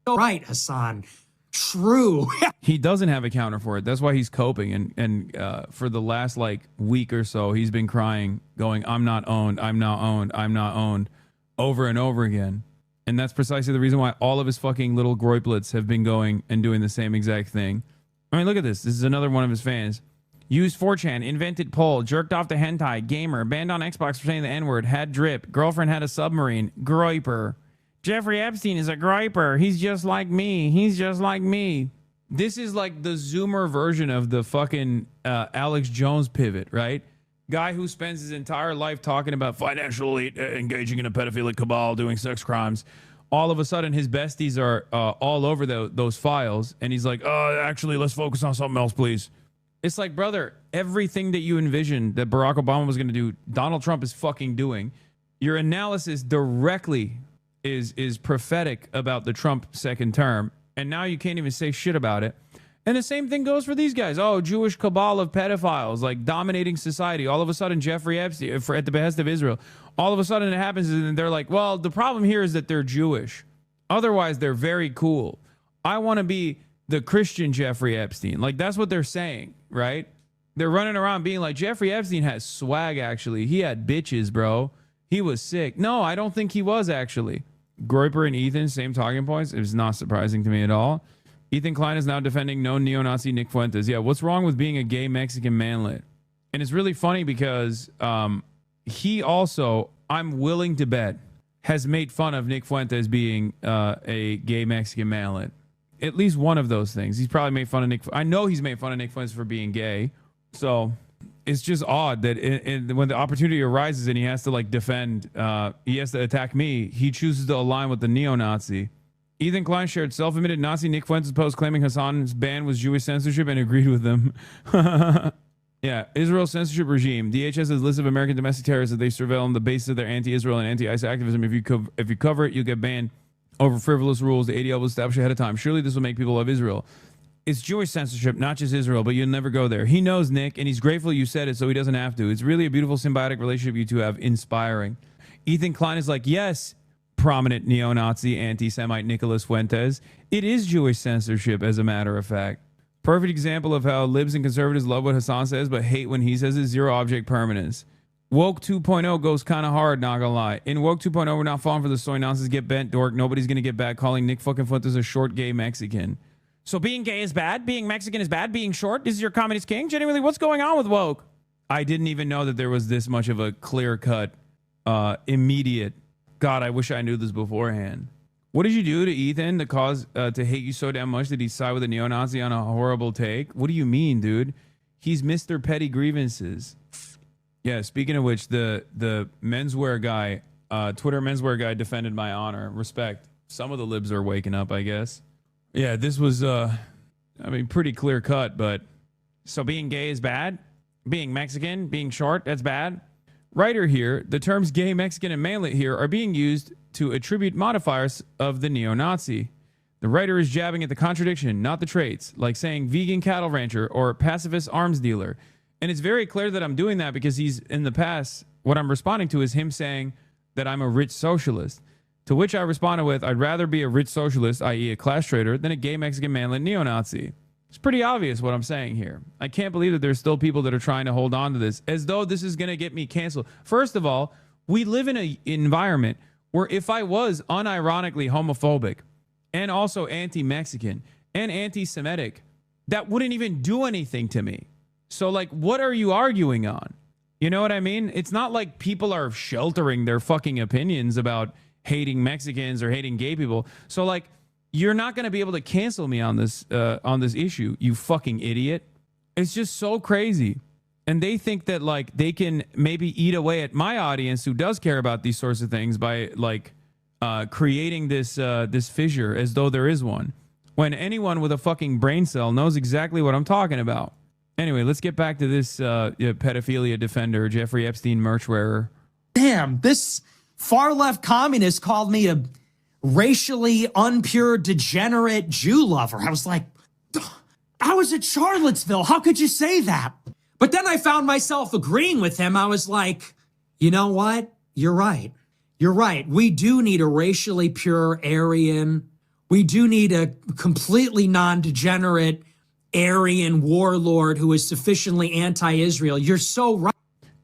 Right, Hassan. True. He doesn't have a counter for it. That's why he's coping. And for the last week or so, he's been crying, going, I'm not owned. I'm not owned. I'm not owned, over and over again. And that's precisely the reason why all of his fucking little groiplets have been going and doing the same exact thing. I mean, look at this. This is another one of his fans. Used 4chan, invented poll, jerked off to hentai, gamer, banned on Xbox for saying the N-word, had drip, girlfriend had a submarine, groiper. Jeffrey Epstein is a groiper. He's just like me. He's just like me. This is like the Zoomer version of the fucking Alex Jones pivot, right? Guy who spends his entire life talking about financial elite engaging in a pedophilic cabal, doing sex crimes. All of a sudden, his besties are all over those files. And he's like, actually, let's focus on something else, please. It's like, brother, everything that you envisioned that Barack Obama was going to do, Donald Trump is fucking doing. Your analysis directly is prophetic about the Trump second term. And now you can't even say shit about it. And the same thing goes for these guys. Oh, Jewish cabal of pedophiles, like dominating society. All of a sudden, Jeffrey Epstein, at the behest of Israel, all of a sudden it happens and they're like, well, the problem here is that they're Jewish. Otherwise, they're very cool. I want to be the Christian Jeffrey Epstein. Like, that's what they're saying, right? They're running around being like, Jeffrey Epstein has swag, actually. He had bitches, bro. He was sick. No, I don't think he was, actually. Groiper and Ethan, same talking points. It was not surprising to me at all. Ethan Klein is now defending known neo-Nazi Nick Fuentes. Yeah, what's wrong with being a gay Mexican manlet? And it's really funny because he also, I'm willing to bet, has made fun of Nick Fuentes being a gay Mexican manlet. At least one of those things. He's probably made fun of Nick. I know he's made fun of Nick Fuentes for being gay. So it's just odd that when the opportunity arises and he has to defend, he has to attack me, he chooses to align with the neo-Nazi. Ethan Klein shared self-admitted Nazi Nick Fuentes post claiming Hassan's ban was Jewish censorship and agreed with them. Yeah, Israel censorship regime. DHS has a list of American domestic terrorists that they surveil on the basis of their anti-Israel and anti-ICE activism. If you cover it, you'll get banned over frivolous rules the ADL will establish ahead of time. Surely this will make people love Israel. It's Jewish censorship, not just Israel, but you'll never go there. He knows, Nick, and he's grateful you said it so he doesn't have to. It's really a beautiful symbiotic relationship you two have. Inspiring. Ethan Klein is like, yes, prominent neo-Nazi anti-Semite Nicholas Fuentes. It is Jewish censorship, as a matter of fact. Perfect example of how libs and conservatives love what Hassan says, but hate when he says it. Zero object permanence. Woke 2.0 goes kind of hard, not gonna lie. In Woke 2.0, we're not falling for the soy nonsense. Get bent, dork. Nobody's gonna get back calling Nick fucking Fuentes a short gay Mexican. So being gay is bad? Being Mexican is bad? Being short? This is your communist king? Genuinely, what's going on with Woke? I didn't even know that there was this much of a clear-cut, immediate... God, I wish I knew this beforehand. What did you do to Ethan to cause to hate you so damn much that he side with a neo-Nazi on a horrible take? What do you mean, dude? He's Mr. Petty Grievances. Yeah, speaking of which, the menswear guy, Twitter menswear guy defended my honor. Respect. Some of the libs are waking up, I guess. Yeah, this was, pretty clear cut, but... So being gay is bad? Being Mexican, being short, that's bad? Writer here, the terms gay, Mexican, and manlet here are being used to attribute modifiers of the neo-Nazi. The writer is jabbing at the contradiction, not the traits, like saying vegan cattle rancher or pacifist arms dealer. And it's very clear that I'm doing that because he's, in the past, what I'm responding to is him saying that I'm a rich socialist. To which I responded with, I'd rather be a rich socialist, i.e. a class traitor, than a gay Mexican manlet neo-Nazi. It's pretty obvious what I'm saying here. I can't believe that there's still people that are trying to hold on to this as though this is going to get me canceled. First of all, we live in an environment where if I was unironically homophobic and also anti-Mexican and anti-Semitic, that wouldn't even do anything to me. So, like, what are you arguing on? You know what I mean? It's not like people are sheltering their fucking opinions about hating Mexicans or hating gay people. So, like, you're not going to be able to cancel me on this issue, you fucking idiot. It's just so crazy. And they think that, like, they can maybe eat away at my audience who does care about these sorts of things by, like, creating this fissure as though there is one, when anyone with a fucking brain cell knows exactly what I'm talking about. Anyway, let's get back to this pedophilia defender, Jeffrey Epstein merch wearer. Damn, this far-left communist called me a racially unpure, degenerate Jew lover. I was like, I was at Charlottesville. How could you say that? But then I found myself agreeing with him. I was like, you know what? You're right. You're right. We do need a racially pure Aryan. We do need a completely non-degenerate Aryan warlord who is sufficiently anti-Israel. You're so right.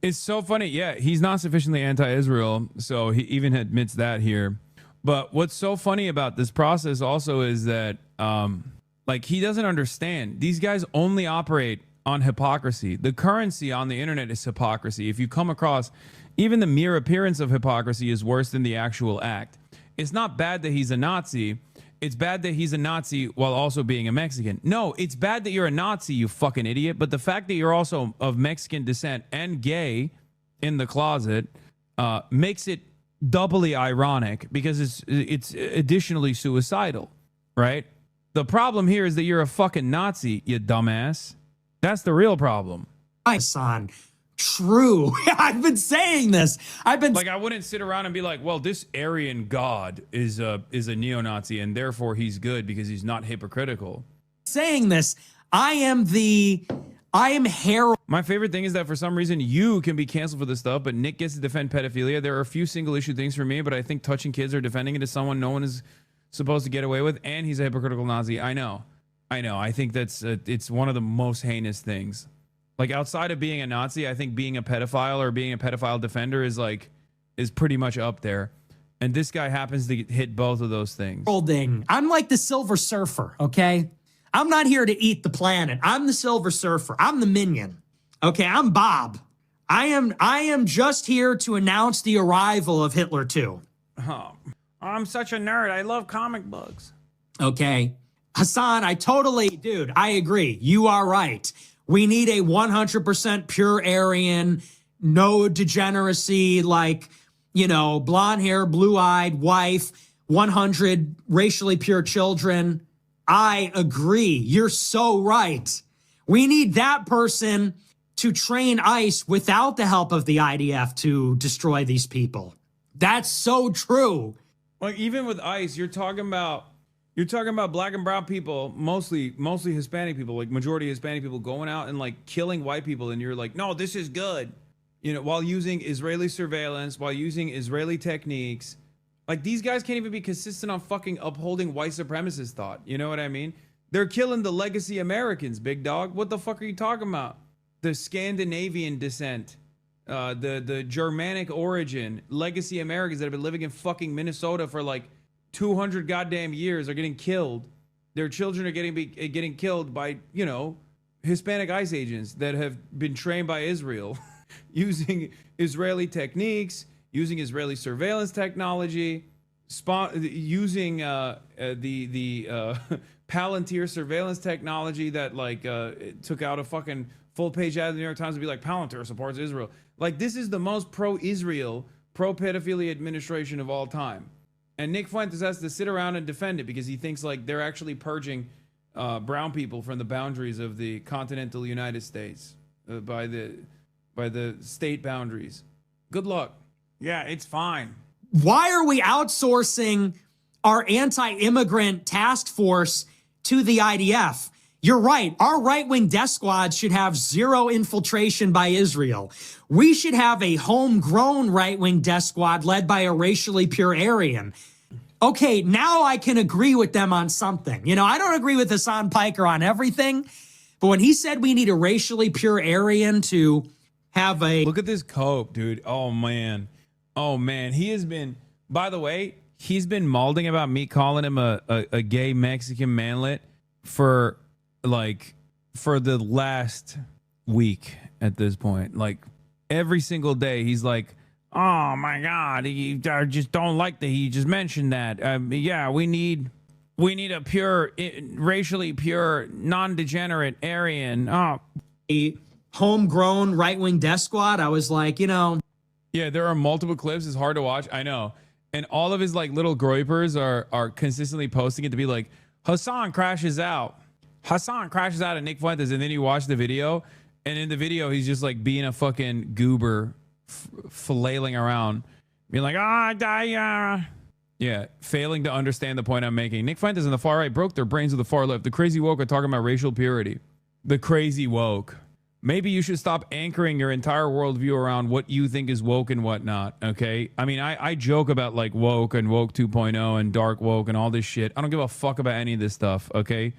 It's so funny. Yeah, he's not sufficiently anti-Israel, so he even admits that here. But what's so funny about this process also is that, like, he doesn't understand. These guys only operate on hypocrisy. The currency on the internet is hypocrisy. If you come across, even the mere appearance of hypocrisy is worse than the actual act. It's not bad that he's a Nazi. It's bad that he's a Nazi while also being a Mexican. No, it's bad that you're a Nazi, you fucking idiot. But the fact that you're also of Mexican descent and gay in the closet makes it doubly ironic because it's additionally suicidal, right? The problem here is that you're a fucking Nazi, you dumbass. That's the real problem. My son. True. I've been saying this. I've been like, I wouldn't sit around and be like, well, this Aryan God is a neo-Nazi and therefore he's good because he's not hypocritical. Saying this, I am Harold. My favorite thing is that for some reason you can be canceled for this stuff, but Nick gets to defend pedophilia. There are a few single issue things for me, but I think touching kids or defending it as someone no one is supposed to get away with, and he's a hypocritical Nazi. I know. I think that's it's one of the most heinous things. Like, outside of being a Nazi, I think being a pedophile or being a pedophile defender is pretty much up there. And this guy happens to hit both of those things. I'm like the Silver Surfer, okay? I'm not here to eat the planet. I'm the Silver Surfer. I'm the minion. Okay, I'm Bob. I am just here to announce the arrival of Hitler 2. Oh, I'm such a nerd. I love comic books. Okay. Hassan, dude, I agree. You are right. We need a 100% pure Aryan, no degeneracy, like, blonde hair, blue-eyed wife, 100 racially pure children. I agree. You're so right. We need that person to train ICE without the help of the IDF to destroy these people. That's so true. Like, even with ICE, you're talking about black and brown people, mostly Hispanic people, like majority Hispanic people going out and like killing white people. And you're like, no, this is good. While using Israeli surveillance, while using Israeli techniques. Like, these guys can't even be consistent on fucking upholding white supremacist thought. You know what I mean? They're killing the legacy Americans, big dog. What the fuck are you talking about? The Scandinavian descent, the Germanic origin, legacy Americans that have been living in fucking Minnesota for like 200 goddamn years are getting killed. Their children are getting killed by, Hispanic ICE agents that have been trained by Israel using Israeli techniques, using Israeli surveillance technology, using the Palantir surveillance technology that took out a fucking full page ad of the New York Times to be like, Palantir supports Israel. Like, this is the most pro-Israel, pro-pedophilia administration of all time. And Nick Fuentes has to sit around and defend it because he thinks like they're actually purging brown people from the boundaries of the continental United States by the state boundaries. Good luck. Yeah, it's fine. Why are we outsourcing our anti-immigrant task force to the IDF. You're right. Our right-wing death squad should have zero infiltration by Israel. We should have a homegrown right-wing death squad led by a racially pure Aryan. Okay, now I can agree with them on something. You know, I don't agree with Hassan Piker on everything, but when he said we need a racially pure Aryan to have a... Look at this cope, dude. Oh, man. Oh, man. He has been... By the way, he's been malding about me calling him a gay Mexican manlet for the last week at this point. Like, every single day, he's like, oh, my God, I just don't like that he just mentioned that. Yeah, we need a pure, racially pure, non-degenerate Aryan. Oh. A homegrown right-wing death squad. I was like, you know. Yeah, there are multiple clips. It's hard to watch. I know. And all of his like little groypers are consistently posting it to be like, Hassan crashes out. Hassan crashes out at Nick Fuentes. And then you watch the video. And in the video, he's just like being a fucking goober, flailing around. Being like, yeah, failing to understand the point I'm making. Nick Fuentes and the far right broke their brains with the far left. The crazy woke are talking about racial purity. The crazy woke. Maybe you should stop anchoring your entire worldview around what you think is woke and whatnot, okay? I mean, I joke about like woke and woke 2.0 and dark woke and all this shit. I don't give a fuck about any of this stuff, okay?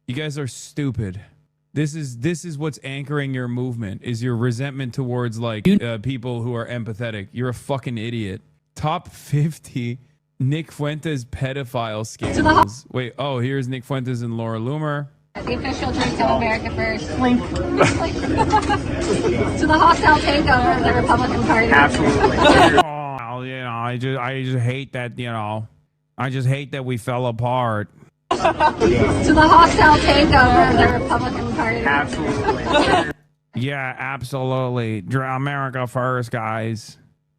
You guys are stupid. This is what's anchoring your movement, is your resentment towards like people who are empathetic. You're a fucking idiot. Top 50 Nick Fuentes pedophile scandals. Wait, oh, here's Nick Fuentes and Laura Loomer. The official drink of America First. Slink. To the hostile takeover of the Republican Party. Absolutely. Oh, you know, I just hate that, you know, I just hate that we fell apart. To the hostile takeover of the Republican Party. Absolutely. Yeah, absolutely. America first, guys.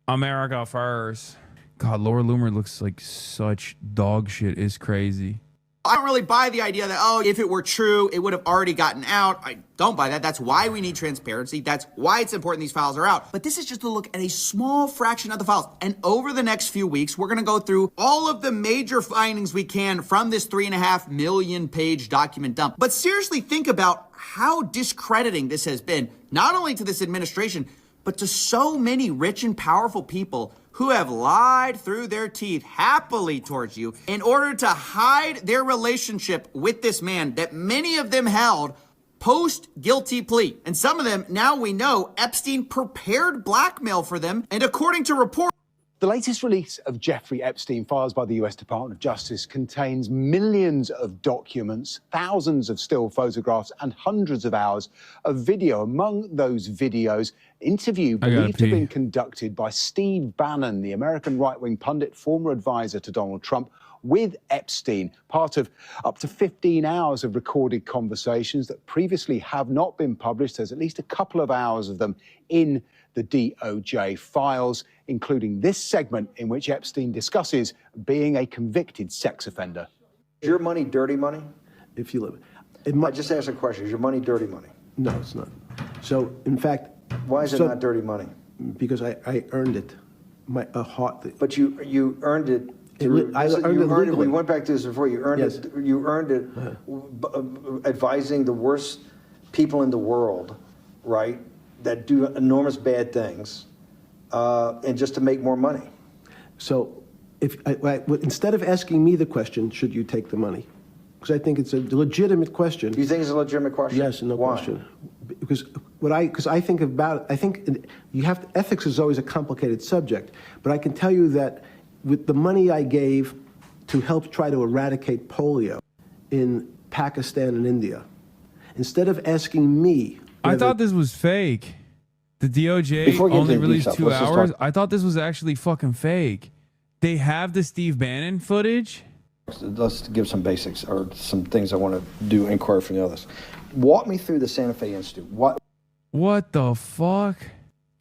America first. God, Laura Loomer looks like such dog shit. Is crazy. I don't really buy the idea that, oh, if it were true, it would have already gotten out. I don't buy that. That's why we need transparency. That's why it's important these files are out. But this is just a look at a small fraction of the files. And over the next few weeks, we're going to go through all of the major findings we can from this 3.5 million page document dump. But seriously, think about how discrediting this has been, not only to this administration, but to so many rich and powerful people who have lied through their teeth happily towards you in order to hide their relationship with this man that many of them held post-guilty plea. And some of them, now we know, Epstein prepared blackmail for them. And according to reports, the latest release of Jeffrey Epstein files by the US Department of Justice contains millions of documents, thousands of still photographs, and hundreds of hours of video. Among those videos, interview believed to have been conducted by Steve Bannon, the American right-wing pundit, former advisor to Donald Trump, with Epstein, part of up to 15 hours of recorded conversations that previously have not been published. There's at least a couple of hours of them in the DOJ files, including this segment in which Epstein discusses being a convicted sex offender. Is your money dirty money? If you live it, I just asked a question. Is your money dirty money? No, it's not. So, in fact, why is it not dirty money? Because I earned it. But you earned it. I earned it legally. We went back to this before. You earned it. You earned it advising the worst people in the world, right? That do enormous bad things, and just to make more money. So, instead of asking me the question, should you take the money? Because I think it's a legitimate question. You think it's a legitimate question? Yes, no question. Because I think you have to, ethics is always a complicated subject. But I can tell you that with the money I gave to help try to eradicate polio in Pakistan and India, instead of asking me. I thought this was fake. The DOJ only released 2 hours. I thought this was actually fucking fake. They have the Steve Bannon footage. Let's give some basics or some things I want to do inquiry from the others. Walk me through the Santa Fe Institute. What the fuck?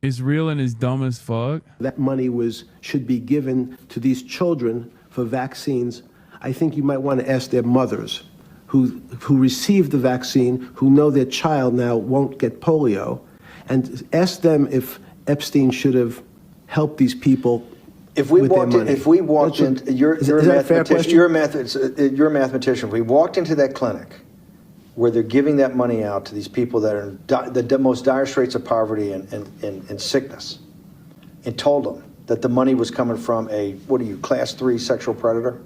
Is real and is dumb as fuck. That money should be given to these children for vaccines. I think you might want to ask their mothers who received the vaccine, who know their child now won't get polio, and ask them if Epstein should have helped these people with their money. If we walked into you're is that a fair question? You're a mathematician. If we walked into that clinic where they're giving that money out to these people that are in the most dire straits of poverty and sickness, and told them that the money was coming from a, what are you, class 3 sexual predator?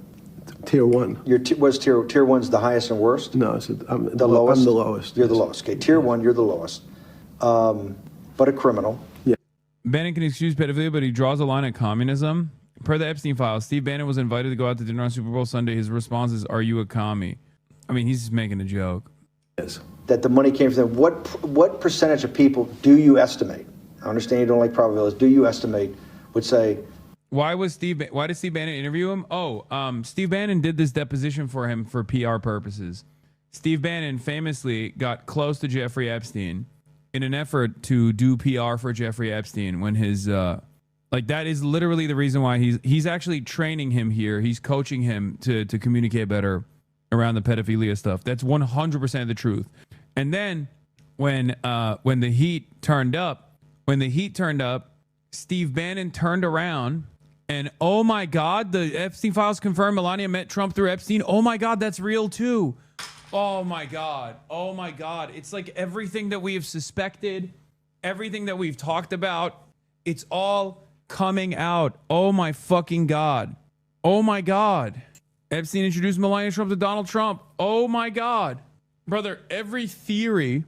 Tier 1. Was tier 1's the highest and worst? No, I'm the lowest. I'm the lowest. You're the lowest. Okay, tier 1, you're the lowest. But a criminal. Yeah. Bannon can excuse pedophilia, but he draws a line at communism. Per the Epstein files, Steve Bannon was invited to go out to dinner on Super Bowl Sunday. His response is, "Are you a commie?" I mean, he's just making a joke. Yes. That the money came from them. What percentage of people do you estimate? I understand you don't like probabilities. Do you estimate would say? Why did Steve Bannon interview him? Steve Bannon did this deposition for him for PR purposes. Steve Bannon famously got close to Jeffrey Epstein in an effort to do PR for Jeffrey Epstein when his that is literally the reason why he's actually training him here. He's coaching him to communicate better around the pedophilia stuff. That's 100% the truth. And then when the heat turned up, Steve Bannon turned around and, oh my God, the Epstein files confirm Melania met Trump through Epstein. Oh my God, that's real too. Oh my God. Oh my God. It's like everything that we have suspected, everything that we've talked about, it's all coming out. Oh my fucking God. Oh my God. Epstein introduced Melania Trump to Donald Trump. Oh my God. Brother, every fucking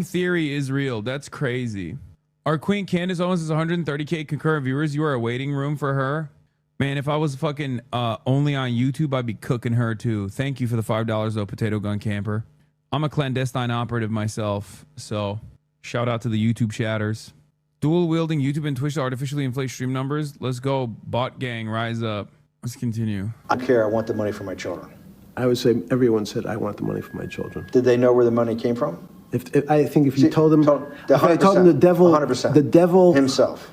theory is real. That's crazy. Our Queen Candace Owens has 130K concurrent viewers. You are a waiting room for her. Man, if I was fucking only on YouTube, I'd be cooking her too. Thank you for the $5 though, Potato Gun Camper. I'm a clandestine operative myself, so shout out to the YouTube chatters. Dual wielding YouTube and Twitch to artificially inflate stream numbers. Let's go, bot gang, rise up. Let's continue. I care. I want the money for my children. I would say everyone said, I want the money for my children. Did they know where the money came from? I think if you told them, if I told them the devil, 100%. the devil himself,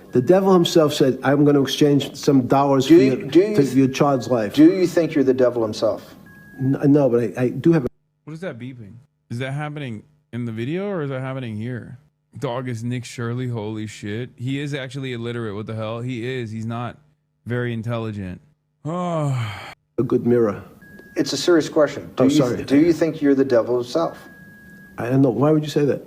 said, I'm going to exchange some dollars for your child's life. Do you think you're the devil himself? No, but I do have. What is that beeping? Is that happening in the video or is that happening here? Dog is Nick Shirley. Holy shit. He is actually illiterate. What the hell? He is. He's not very intelligent. Oh. A good mirror. It's a serious question. Do you think you're the devil himself? I don't know. Why would you say that?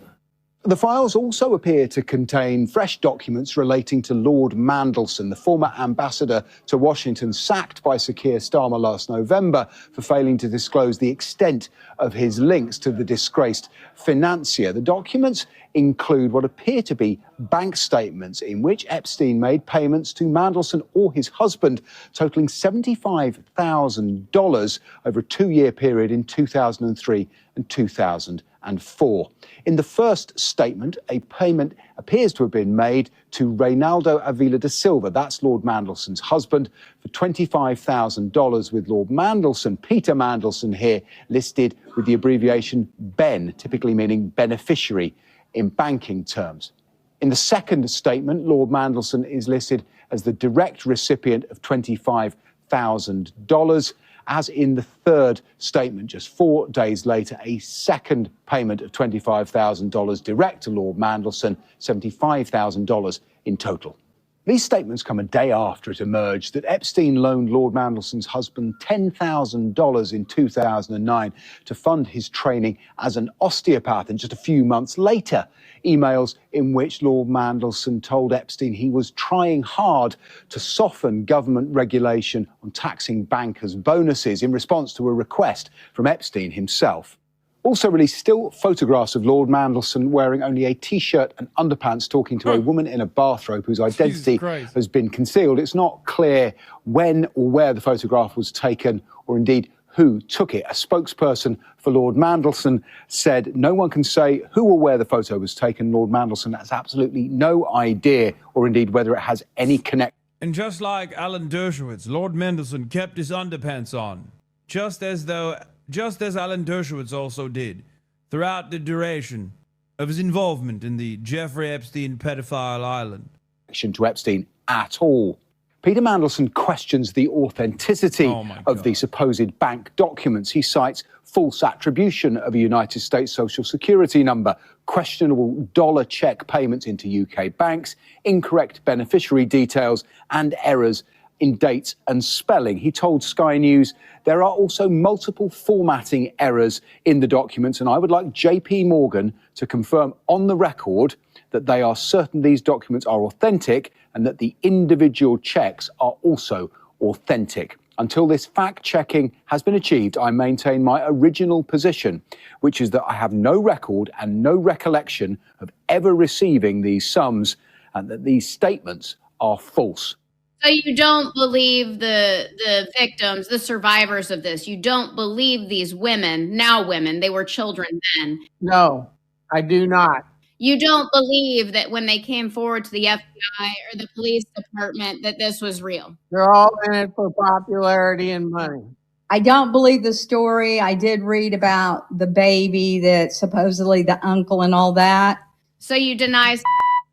The files also appear to contain fresh documents relating to Lord Mandelson, the former ambassador to Washington, sacked by Sir Keir Starmer last November for failing to disclose the extent of his links to the disgraced financier. The documents include what appear to be bank statements in which Epstein made payments to Mandelson or his husband, totaling $75,000 over a 2-year period in 2003 and 2004. In the first statement, a payment appears to have been made to Reynaldo Avila da Silva, that's Lord Mandelson's husband, for $25,000, with Lord Mandelson, Peter Mandelson here, listed with the abbreviation BEN, typically meaning beneficiary in banking terms. In the second statement, Lord Mandelson is listed as the direct recipient of $25,000. As in the third statement, just 4 days later, a second payment of $25,000 direct to Lord Mandelson, $75,000 in total. These statements come a day after it emerged that Epstein loaned Lord Mandelson's husband $10,000 in 2009 to fund his training as an osteopath. And just a few months later, emails in which Lord Mandelson told Epstein he was trying hard to soften government regulation on taxing bankers' bonuses in response to a request from Epstein himself. Also released still photographs of Lord Mandelson wearing only a T-shirt and underpants talking to a woman in a bathrobe whose identity has been concealed. It's not clear when or where the photograph was taken or indeed who took it. A spokesperson for Lord Mandelson said no one can say who or where the photo was taken. Lord Mandelson has absolutely no idea or indeed whether it has any connection. And just like Alan Dershowitz, Lord Mandelson kept his underpants on, just as Alan Dershowitz also did throughout the duration of his involvement in the Jeffrey Epstein pedophile island. To Epstein at all. Peter Mandelson questions the authenticity of the supposed bank documents. He cites false attribution of a United States Social Security number, questionable dollar check payments into UK banks, incorrect beneficiary details, and errors in dates and spelling. He told Sky News there are also multiple formatting errors in the documents, and I would like JP Morgan to confirm on the record that they are certain these documents are authentic and that the individual checks are also authentic. Until this fact-checking has been achieved, I maintain my original position, which is that I have no record and no recollection of ever receiving these sums and that these statements are false. So you don't believe the victims, the survivors of this. You don't believe these women, now women, they were children then. No, I do not. You don't believe that when they came forward to the FBI or the police department that this was real. They're all in it for popularity and money. I don't believe the story. I did read about the baby, that supposedly the uncle and all that. So you deny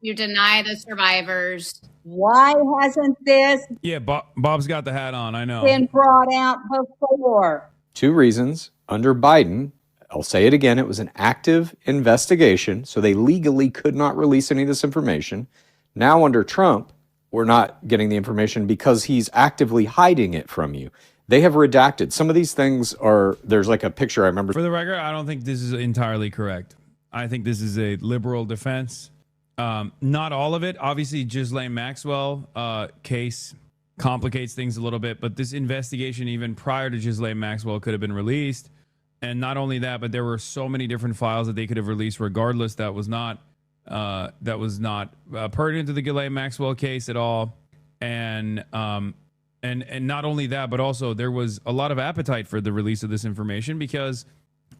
the survivors. Why hasn't this Yeah, Bob's got the hat on. I know. been brought out before? 2 reasons. Under Biden, I'll say it again, it was an active investigation, so they legally could not release any of this information. Now under Trump, we're not getting the information because he's actively hiding it from you. They have redacted. Some of these things are, there's like a picture I remember. For the record, I don't think this is entirely correct. I think this is a liberal defense. Not all of it. Obviously, Ghislaine Maxwell case complicates things a little bit, but this investigation, even prior to Ghislaine Maxwell, could have been released. And not only that, but there were so many different files that they could have released regardless that was not pertinent to the Ghislaine Maxwell case at all. And not only that, but also there was a lot of appetite for the release of this information because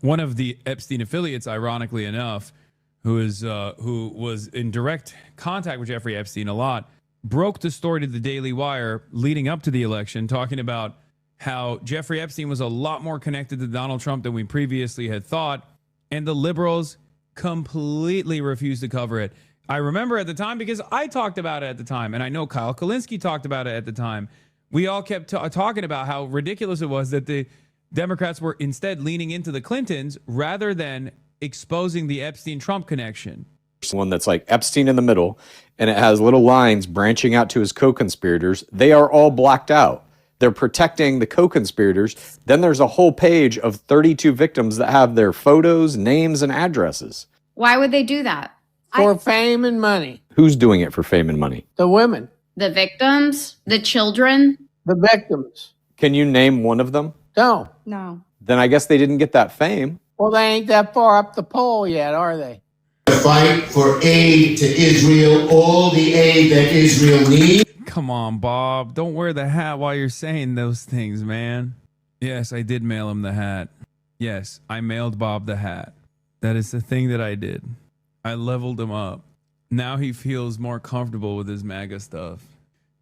one of the Epstein affiliates, ironically enough, who was in direct contact with Jeffrey Epstein a lot, broke the story to the Daily Wire leading up to the election, talking about how Jeffrey Epstein was a lot more connected to Donald Trump than we previously had thought, and the liberals completely refused to cover it. I remember at the time because I talked about it at the time, and I know Kyle Kulinski talked about it at the time. We all kept talking about how ridiculous it was that the Democrats were instead leaning into the Clintons rather than exposing the Epstein-Trump connection. One that's like Epstein in the middle, and it has little lines branching out to his co-conspirators. They are all blacked out. They're protecting the co-conspirators. Then there's a whole page of 32 victims that have their photos, names, and addresses. Why would they do that? For fame and money. Who's doing it for fame and money? The women. The victims? The children? The victims. Can you name one of them? No. No. Then I guess they didn't get that fame. Well, they ain't that far up the pole yet, are they? Fight for aid to Israel, all the aid that Israel needs. Come on, Bob. Don't wear the hat while you're saying those things, man. Yes, I did mail him the hat. Yes, I mailed Bob the hat. That is the thing that I did. I leveled him up. Now he feels more comfortable with his MAGA stuff.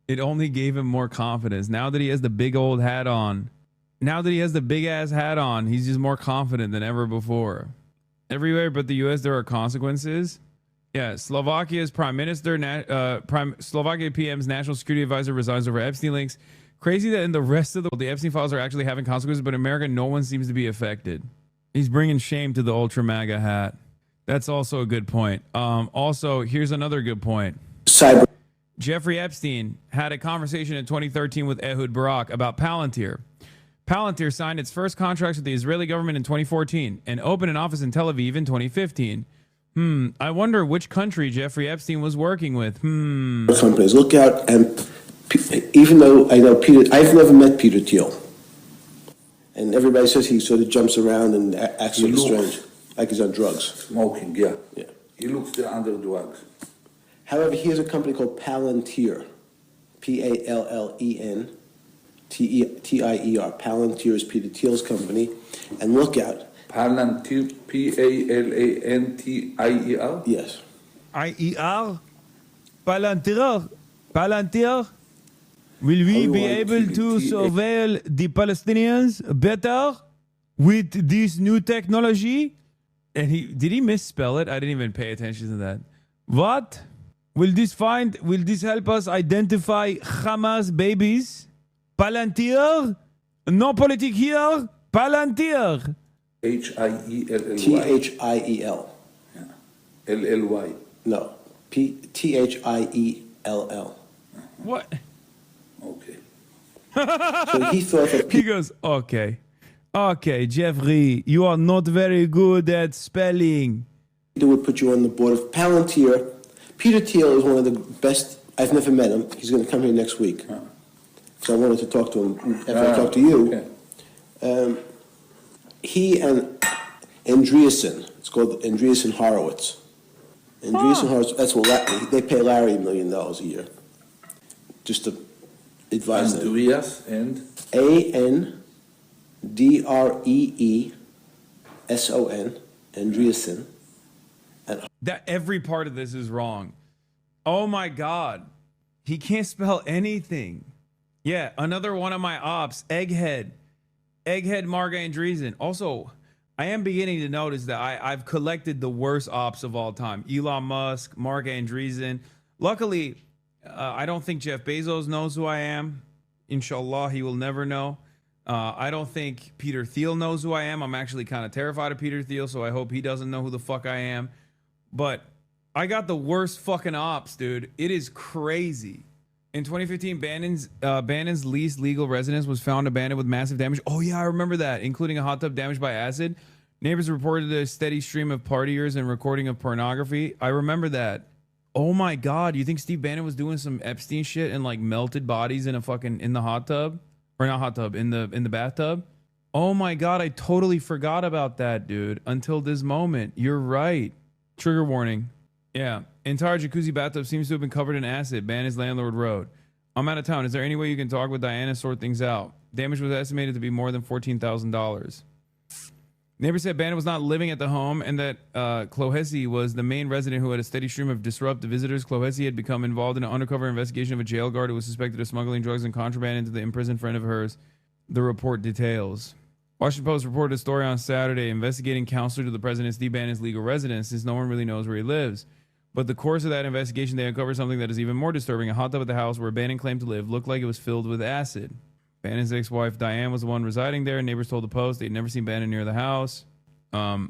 It only gave him more confidence. Now that he has the big old hat on, now that he has the big ass hat on, he's just more confident than ever before. Everywhere but the U.S., there are consequences. Yeah, Slovakia's Prime Minister, Slovakia PM's National Security Advisor resigns over Epstein links. Crazy that in the rest of the world, the Epstein files are actually having consequences, but in America, no one seems to be affected. He's bringing shame to the ultra MAGA hat. That's also a good point. Also, here's another good point. Jeffrey Epstein had a conversation in 2013 with Ehud Barak about Palantir. Palantir signed its first contracts with the Israeli government in 2014 and opened an office in Tel Aviv in 2015. I wonder which country Jeffrey Epstein was working with. Companies look out, and even though I know Peter, I've never met Peter Thiel, and everybody says he sort of jumps around and acts sort of strange, like he's on drugs. Smoking, yeah. He looks under drugs. However, he has a company called Palantir, PallenTier. Palantir is Peter Thiel's company, and look out. Palantir, Palantir? Yes. IER? Palantir? Will we be able to surveil the Palestinians better with this new technology? And did he misspell it? I didn't even pay attention to that. What? Will this help us identify Hamas babies? Palantir? No politic here. Palantir. H-I-E-L-L-Y. Thiel. Yeah. L-L-Y. No. Thiell. What? Okay. So he thought that He goes, okay. Okay, Jeffrey, you are not very good at spelling. Peter would put you on the board of Palantir. Peter Thiel is one of the best. I've never met him. He's going to come here next week. So I wanted to talk to him after I talked to you. Okay. He and Andreessen, it's called Andreessen Horowitz. Andreessen Horowitz, that's what they pay Larry $1 million a year just to advise them. Andreas and? Andreessen, Andreessen. That every part of this is wrong. Oh my God. He can't spell anything. Yeah, another one of my ops, Egghead Mark Andreessen. Also, I am beginning to notice that I've collected the worst ops of all time. Elon Musk, Mark Andreessen. Luckily, I don't think Jeff Bezos knows who I am. Inshallah, he will never know. I don't think Peter Thiel knows who I am. I'm actually kind of terrified of Peter Thiel, so I hope he doesn't know who the fuck I am. But I got the worst fucking ops, dude. It is crazy. In 2015, Bannon's least legal residence was found abandoned with massive damage. Oh yeah, I remember that, including a hot tub damaged by acid. Neighbors reported a steady stream of partiers and recording of pornography. I remember that. Oh my God, you think Steve Bannon was doing some Epstein shit and like melted bodies in the hot tub? Or not hot tub, in the bathtub? Oh my God, I totally forgot about that, dude. Until this moment. You're right. Trigger warning. Yeah. Entire jacuzzi bathtub seems to have been covered in acid. Bannon's landlord wrote, I'm out of town. Is there any way you can talk with Diana, sort things out? Damage was estimated to be more than $14,000. Neighbors said Bannon was not living at the home and that Clohessy was the main resident who had a steady stream of disruptive visitors. Clohessy had become involved in an undercover investigation of a jail guard who was suspected of smuggling drugs and contraband into the imprisoned friend of hers. The report details. Washington Post reported a story on Saturday investigating counselor to the president Steve Bannon's legal residence, since no one really knows where he lives. But the course of that investigation, they uncovered something that is even more disturbing. A hot tub at the house where Bannon claimed to live looked like it was filled with acid. Bannon's ex-wife Diane was the one residing there. Neighbors told the Post they'd never seen Bannon near the house. The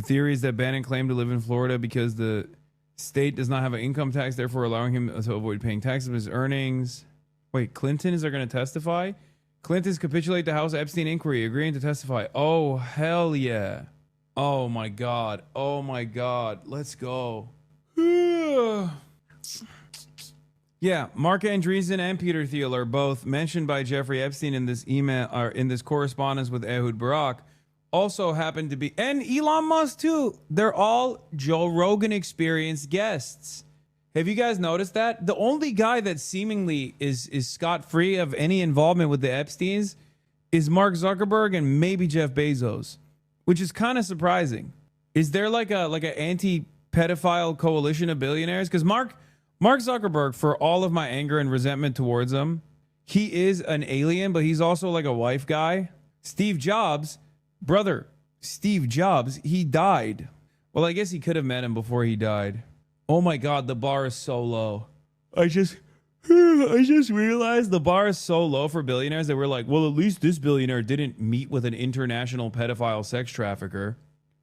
theory is that Bannon claimed to live in Florida because the state does not have an income tax, therefore allowing him to avoid paying taxes of his earnings. Wait, Clinton is there going to testify? Clintons capitulate the House Epstein inquiry, agreeing to testify. Oh, hell yeah. Oh, my God. Oh, my God. Let's go. Yeah, Mark Andreessen and Peter Thiel are both mentioned by Jeffrey Epstein in this email, or in this correspondence with Ehud Barak. Also happened to be, and Elon Musk too. They're all Joe Rogan Experience guests. Have you guys noticed that? The only guy that seemingly is scot-free of any involvement with the Epsteins is Mark Zuckerberg and maybe Jeff Bezos, which is kind of surprising. Is there like an anti-pedophile coalition of billionaires? Because Mark Zuckerberg, for all of my anger and resentment towards him, he is an alien, but he's also like a wife guy. Steve Jobs, he died. Well, I guess he could have met him before he died. Oh my God, the bar is so low. I just realized the bar is so low for billionaires that we're like, well, at least this billionaire didn't meet with an international pedophile sex trafficker.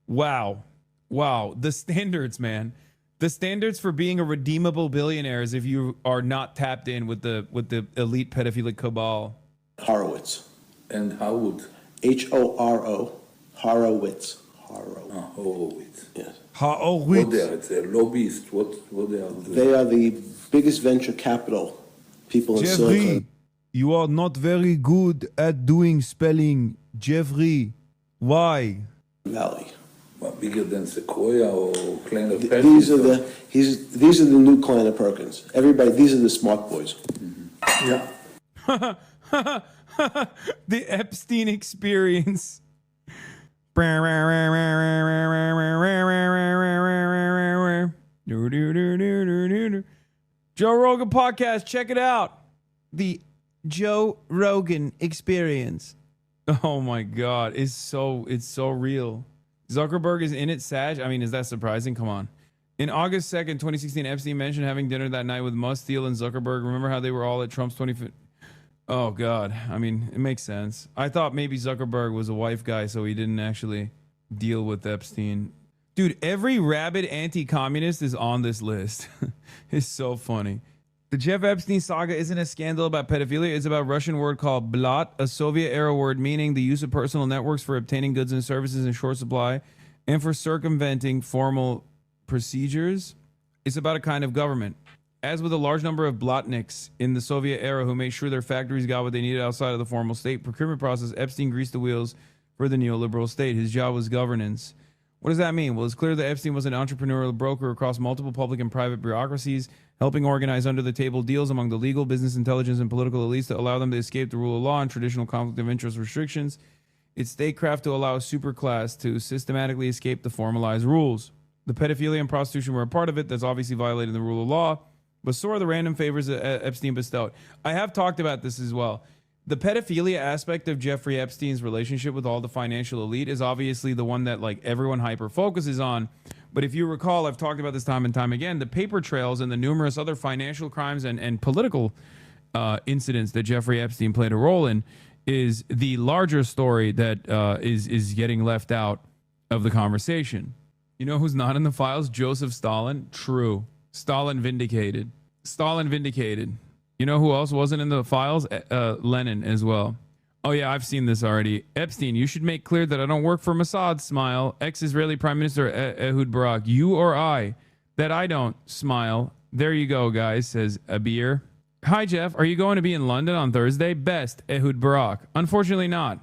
Wow. The standards, man. The standards for being a redeemable billionaire is if you are not tapped in with the elite pedophilic cabal. Horowitz. And Howard. H-O-R-O. Horowitz. Horowitz. Yes. Horowitz. What they are? It's a lobbyist. What they are doing? They are the biggest venture capital people in Silicon. Jeffrey, you are not very good at doing spelling. Jeffrey, why? Valley. What, bigger than Sequoia or Kleiner Perkins? These are the new Kleiner Perkins. Everybody, these are the smart boys. Mm-hmm. Yeah. The Epstein Experience. Joe Rogan Podcast, check it out. The Joe Rogan Experience. Oh my God, it's so real. Zuckerberg is in it, Sag. I mean, is that surprising? Come on. In August 2nd, 2016, Epstein mentioned having dinner that night with Musk, Thiel, and Zuckerberg. Remember how they were all at Trump's 25th? Oh, God. I mean, it makes sense. I thought maybe Zuckerberg was a wife guy, so he didn't actually deal with Epstein. Dude, every rabid anti-communist is on this list. It's so funny. The Jeff Epstein saga isn't a scandal about pedophilia. It's about a Russian word called blat, a Soviet-era word meaning the use of personal networks for obtaining goods and services in short supply and for circumventing formal procedures. It's about a kind of government. As with a large number of blatniks in the Soviet era who made sure their factories got what they needed outside of the formal state procurement process, Epstein greased the wheels for the neoliberal state. His job was governance. What does that mean? Well, it's clear that Epstein was an entrepreneurial broker across multiple public and private bureaucracies, helping organize under-the-table deals among the legal, business, intelligence, and political elites to allow them to escape the rule of law and traditional conflict of interest restrictions. It's statecraft to allow a superclass to systematically escape the formalized rules. The pedophilia and prostitution were a part of it. That's obviously violating the rule of law, but so are the random favors that Epstein bestowed. I have talked about this as well. The pedophilia aspect of Jeffrey Epstein's relationship with all the financial elite is obviously the one that like everyone hyper focuses on. But if you recall, I've talked about this time and time again, the paper trails and the numerous other financial crimes and political incidents that Jeffrey Epstein played a role in is the larger story that is getting left out of the conversation. You know who's not in the files? Joseph Stalin. True. Stalin vindicated. Stalin vindicated. You know who else wasn't in the files? Lenin as well. Oh yeah, I've seen this already. Epstein, you should make clear that I don't work for Mossad, smile. Ex-Israeli Prime Minister Ehud Barak. You or I. That I don't, smile. There you go, guys, says Abir. Hi, Jeff. Are you going to be in London on Thursday? Best, Ehud Barak. Unfortunately not.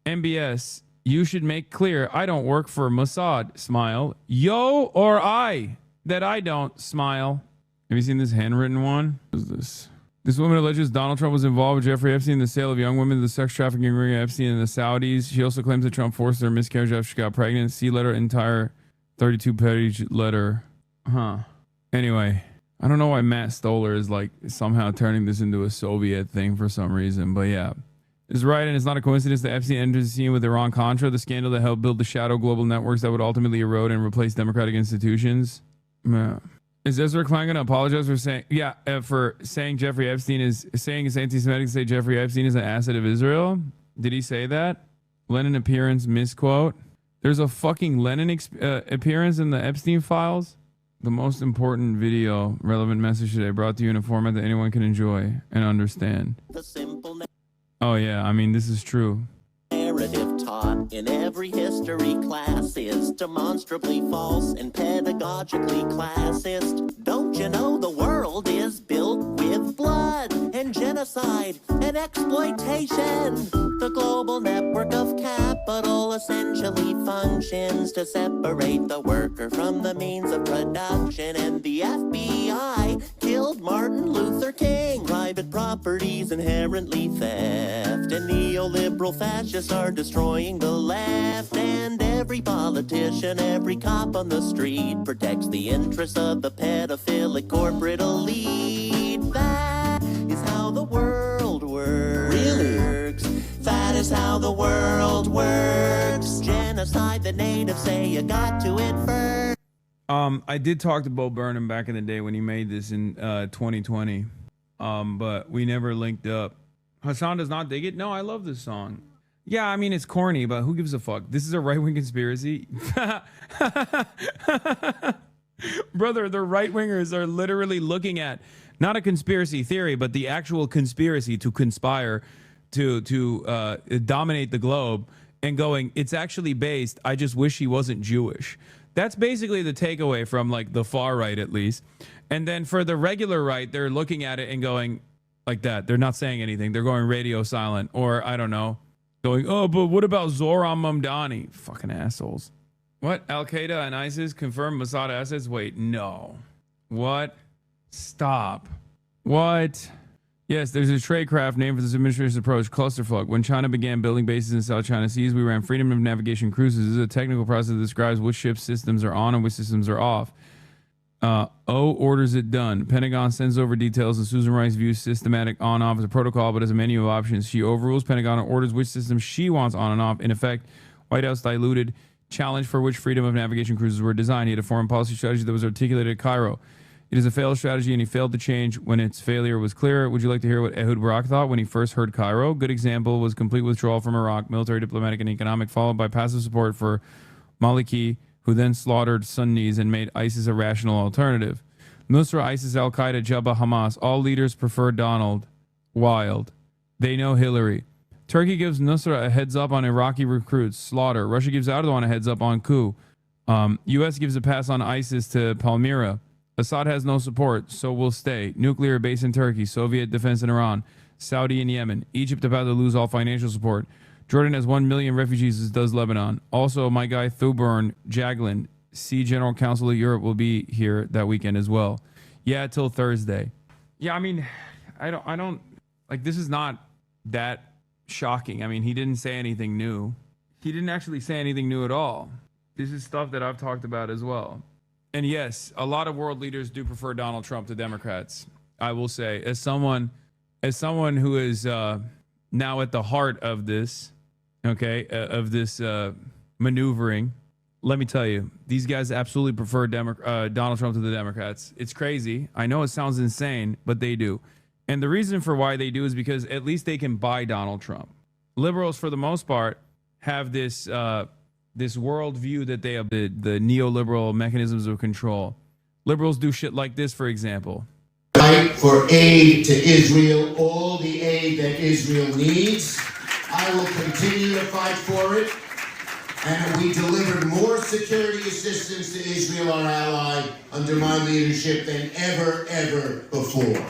MBS, you should make clear I don't work for Mossad, smile. Yo or I. That I don't, smile. Have you seen this handwritten one? What is this? This woman alleges Donald Trump was involved with Jeffrey Epstein in the sale of young women to the sex trafficking ring of Epstein and the Saudis. She also claims that Trump forced her miscarriage after she got pregnant. See letter, entire 32-page letter. Huh. Anyway, I don't know why Matt Stoller is like somehow turning this into a Soviet thing for some reason, but yeah. It's right, and it's not a coincidence that Epstein entered the scene with Iran-Contra, the scandal that helped build the shadow global networks that would ultimately erode and replace democratic institutions. Yeah. Is Ezra Klein going to apologize for saying Jeffrey Epstein is saying it's anti-Semitic to say Jeffrey Epstein is an asset of Israel? Did he say that? Lenin appearance misquote. There's a fucking Lenin appearance in the Epstein files. The most important video relevant message today brought to you in a format that anyone can enjoy and understand. Oh yeah, I mean this is true. Narrative taught in every history class is demonstrably false and pedagogically classist. Don't you know the world is built with blood and genocide and exploitation? The global network of capital essentially functions to separate the worker from the means of production, and the FBI killed Martin Luther King. Private property's inherently theft, and neoliberal fascists are destroying the left, and every politician, every cop on the street protects the interests of the pedophilic corporate elite. That is how the world works. Really? That is how the world works. Genocide, the natives say you got to it first. I did talk to Bo Burnham back in the day when he made this in 2020, but we never linked up. Hassan does not dig it. No, I love this song. Yeah, I mean, it's corny, but who gives a fuck? This is a right-wing conspiracy. Brother, the right-wingers are literally looking at not a conspiracy theory, but the actual conspiracy to conspire to dominate the globe and going, it's actually based, I just wish he wasn't Jewish. That's basically the takeaway from like the far right, at least. And then for the regular right, they're looking at it and going like that. They're not saying anything. They're going radio silent, or I don't know. Going, oh, but what about Zohran Mamdani? Fucking assholes. What? Al-Qaeda and ISIS confirm Mossad assets? Wait, no. What? Stop. What? Yes, there's a tradecraft named for this administration's approach, Clusterfuck. When China began building bases in South China Seas, we ran freedom of navigation cruises. This is a technical process that describes which ship systems are on and which systems are off. O orders it done. Pentagon sends over details, and Susan Rice views systematic on-off as a protocol, but as a menu of options. She overrules Pentagon and orders which system she wants on and off. In effect, White House diluted challenge for which freedom of navigation cruises were designed. He had a foreign policy strategy that was articulated at Cairo. It is a failed strategy, and he failed to change when its failure was clear. Would you like to hear what Ehud Barak thought when he first heard Cairo? Good example was complete withdrawal from Iraq, military, diplomatic, and economic, followed by passive support for Maliki, who then slaughtered Sunnis and made ISIS a rational alternative. Nusra, ISIS, Al-Qaeda, Jabhat, Hamas, all leaders prefer Donald. Wild. They know Hillary. Turkey gives Nusra a heads up on Iraqi recruits, slaughter. Russia gives Erdogan a heads up on coup. U.S. gives a pass on ISIS to Palmyra. Assad has no support, so will stay. Nuclear base in Turkey, Soviet defense in Iran, Saudi in Yemen. Egypt about to lose all financial support. Jordan has 1 million refugees, as does Lebanon. Also, my guy Thorbjørn Jagland, Sea General Council of Europe, will be here that weekend as well. Yeah, till Thursday. Yeah, I mean, I don't like, this is not that shocking. I mean, he didn't say anything new. He didn't actually say anything new at all. This is stuff that I've talked about as well. And yes, a lot of world leaders do prefer Donald Trump to Democrats. I will say, as someone who is now at the heart of this, maneuvering, let me tell you, these guys absolutely prefer Donald Trump to the Democrats. It's crazy. I know it sounds insane, but they do. And the reason for why they do is because at least they can buy Donald Trump. Liberals, for the most part, have this worldview that they have, the neoliberal mechanisms of control. Liberals do shit like this, for example. Fight for aid to Israel, all the aid that Israel needs. I will continue to fight for it. And we delivered more security assistance to Israel, our ally, under my leadership than ever before.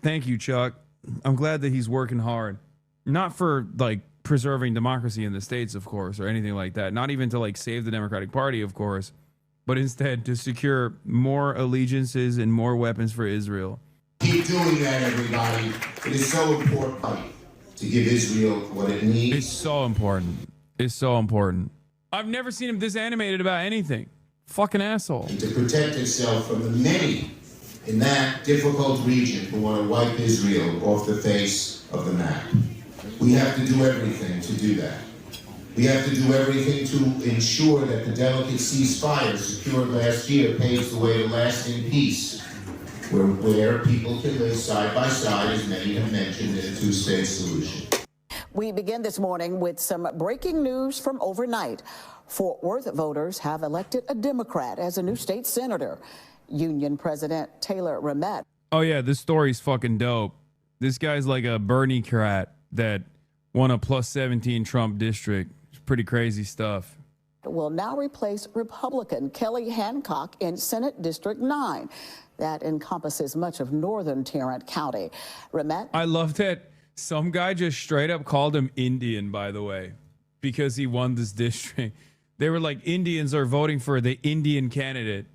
Thank you, Chuck. I'm glad that he's working hard. Not for, like, preserving democracy in the States, of course, or anything like that. Not even to, like, save the Democratic Party, of course, but instead to secure more allegiances and more weapons for Israel. Keep doing that, everybody. It is so important to give Israel what it needs. It's so important. It's so important. I've never seen him this animated about anything. Fucking asshole. To protect itself from the many in that difficult region who want to wipe Israel off the face of the map. We have to do everything to do that. We have to do everything to ensure that the delicate ceasefire secured last year paves the way to lasting peace, where people can live side by side, as many have mentioned, in a two-state solution. We begin this morning with some breaking news from overnight. Fort Worth voters have elected a Democrat as a new state senator. Union President Taylor Ramett. Oh yeah, this story's fucking dope. This guy's like a Bernie cat that won a plus 17 Trump district. It's pretty crazy stuff. Will now replace Republican Kelly Hancock in Senate District 9. That encompasses much of northern Tarrant County. Ramett. I love that some guy just straight up called him Indian, by the way, because he won this district. They were like, Indians are voting for the Indian candidate.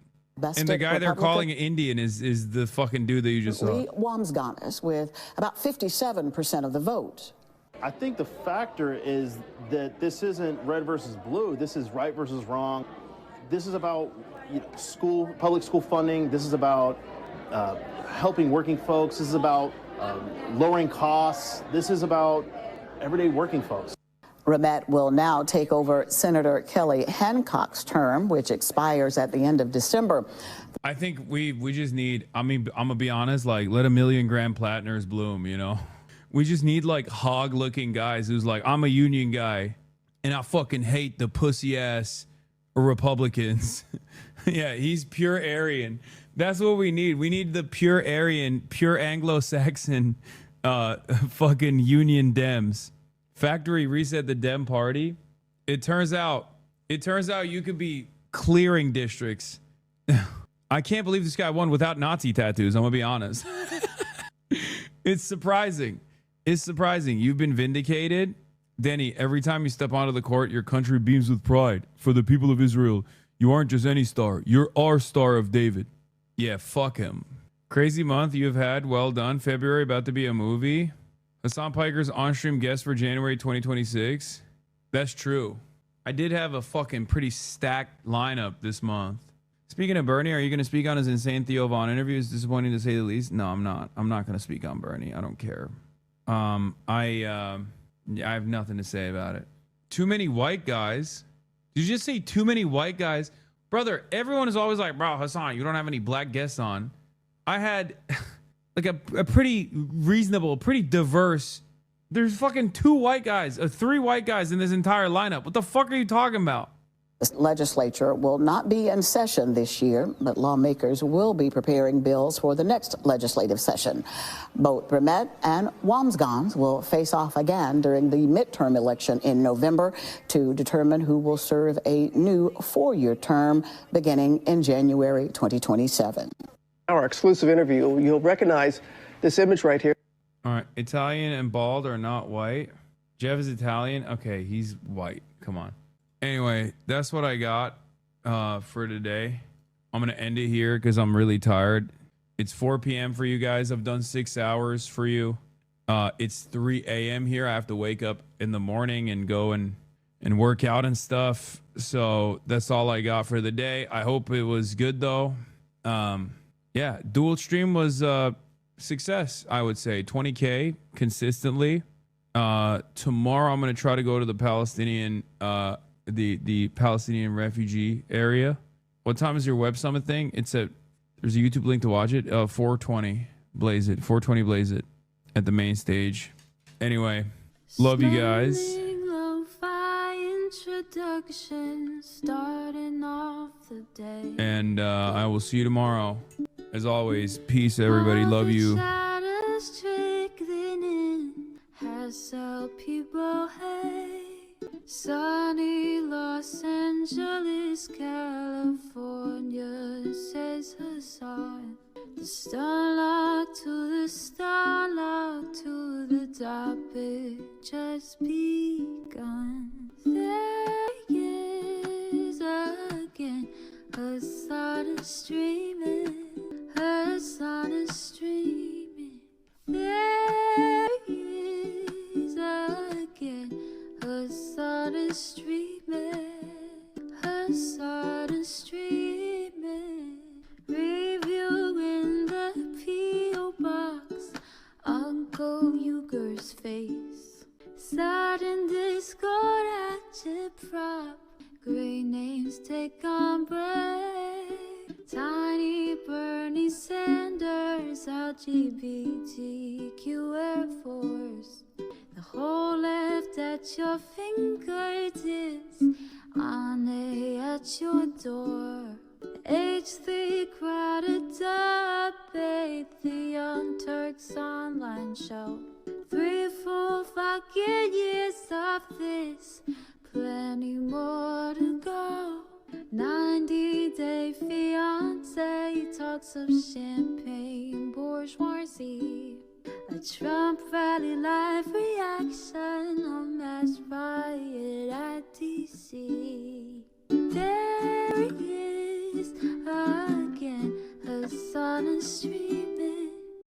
And the guy they're calling Indian is the fucking dude that you just saw. Lee Wamsganis with about 57% of the vote. I think the factor is that this isn't red versus blue. This is right versus wrong. This is about public school funding. This is about helping working folks. This is about lowering costs. This is about everyday working folks. Ramett will now take over Senator Kelly Hancock's term, which expires at the end of December. I think we just need, I mean, I'm gonna be honest, like, let a million Grand Platiners bloom, you know? We just need like hog looking guys who's like, I'm a union guy and I fucking hate the pussy ass Republicans. Yeah, he's pure Aryan. That's what we need. We need the pure Aryan, pure Anglo-Saxon fucking union Dems. Factory reset the Dem party. It turns out you could be clearing districts. I can't believe this guy won without Nazi tattoos. I'm gonna be honest. It's surprising. It's surprising. You've been vindicated. Denny, every time you step onto the court, your country beams with pride. For the people of Israel, you aren't just any star. You're our Star of David. Yeah, fuck him. Crazy month you've had. Well done. February about to be a movie. Hassan Piker's on-stream guest for January 2026. That's true. I did have a fucking pretty stacked lineup this month. Speaking of Bernie, are you going to speak on his insane Theo Vaughn interview? It's disappointing to say the least. No, I'm not. I'm not going to speak on Bernie. I don't care. I have nothing to say about it. Too many white guys Did you just say too many white guys? Brother, everyone is always like, bro, Hassan, you don't have any black guests on. I had like a pretty reasonable, pretty diverse. There's fucking 2 white guys, 3 white guys in this entire lineup. What the fuck are you talking about? The legislature will not be in session this year, but lawmakers will be preparing bills for the next legislative session. Both Bremet and Wamsgans will face off again during the midterm election in November to determine who will serve a new 4-year term beginning in January 2027. Our exclusive interview, you'll recognize this image right here. All right, Italian and bald are not white. Jeff is Italian. Okay, he's white. Come on. Anyway, that's what I got for today. I'm going to end it here because I'm really tired. It's 4 p.m. for you guys. I've done 6 hours for you. It's 3 a.m. here. I have to wake up in the morning and go and work out and stuff. So that's all I got for the day. I hope it was good, though. Yeah, dual stream was success, I would say. 20K consistently. Tomorrow I'm going to try to go to the Palestinian the Palestinian refugee area. What time is your Web Summit thing? It's there's a YouTube link to watch it. 420 Blaze It. 420 Blaze It at the main stage. Anyway, love you guys. Introduction starting off the day. And I will see you tomorrow. As always, peace everybody. Love you. People, hey. Sunny Los Angeles, California, says Hassan. The starlight to the starlight to the topic just begun. There is again Hassan is streaming, Hassan is streaming. There is again Hassan is streaming, Hassan is streaming. Reviewing the P.O. box, Uncle Uger's face. Sat in Discord at your prop, great names take on break. Tiny Bernie Sanders, LGBTQ Air Force. The whole left at your fingertips, Ane at your door. H3 crowded up, the Young Turks online show. 3 full fucking years of this, plenty more to go. 90-day fiance talks of champagne bourgeoisie. A Trump rally live reaction on mass riot.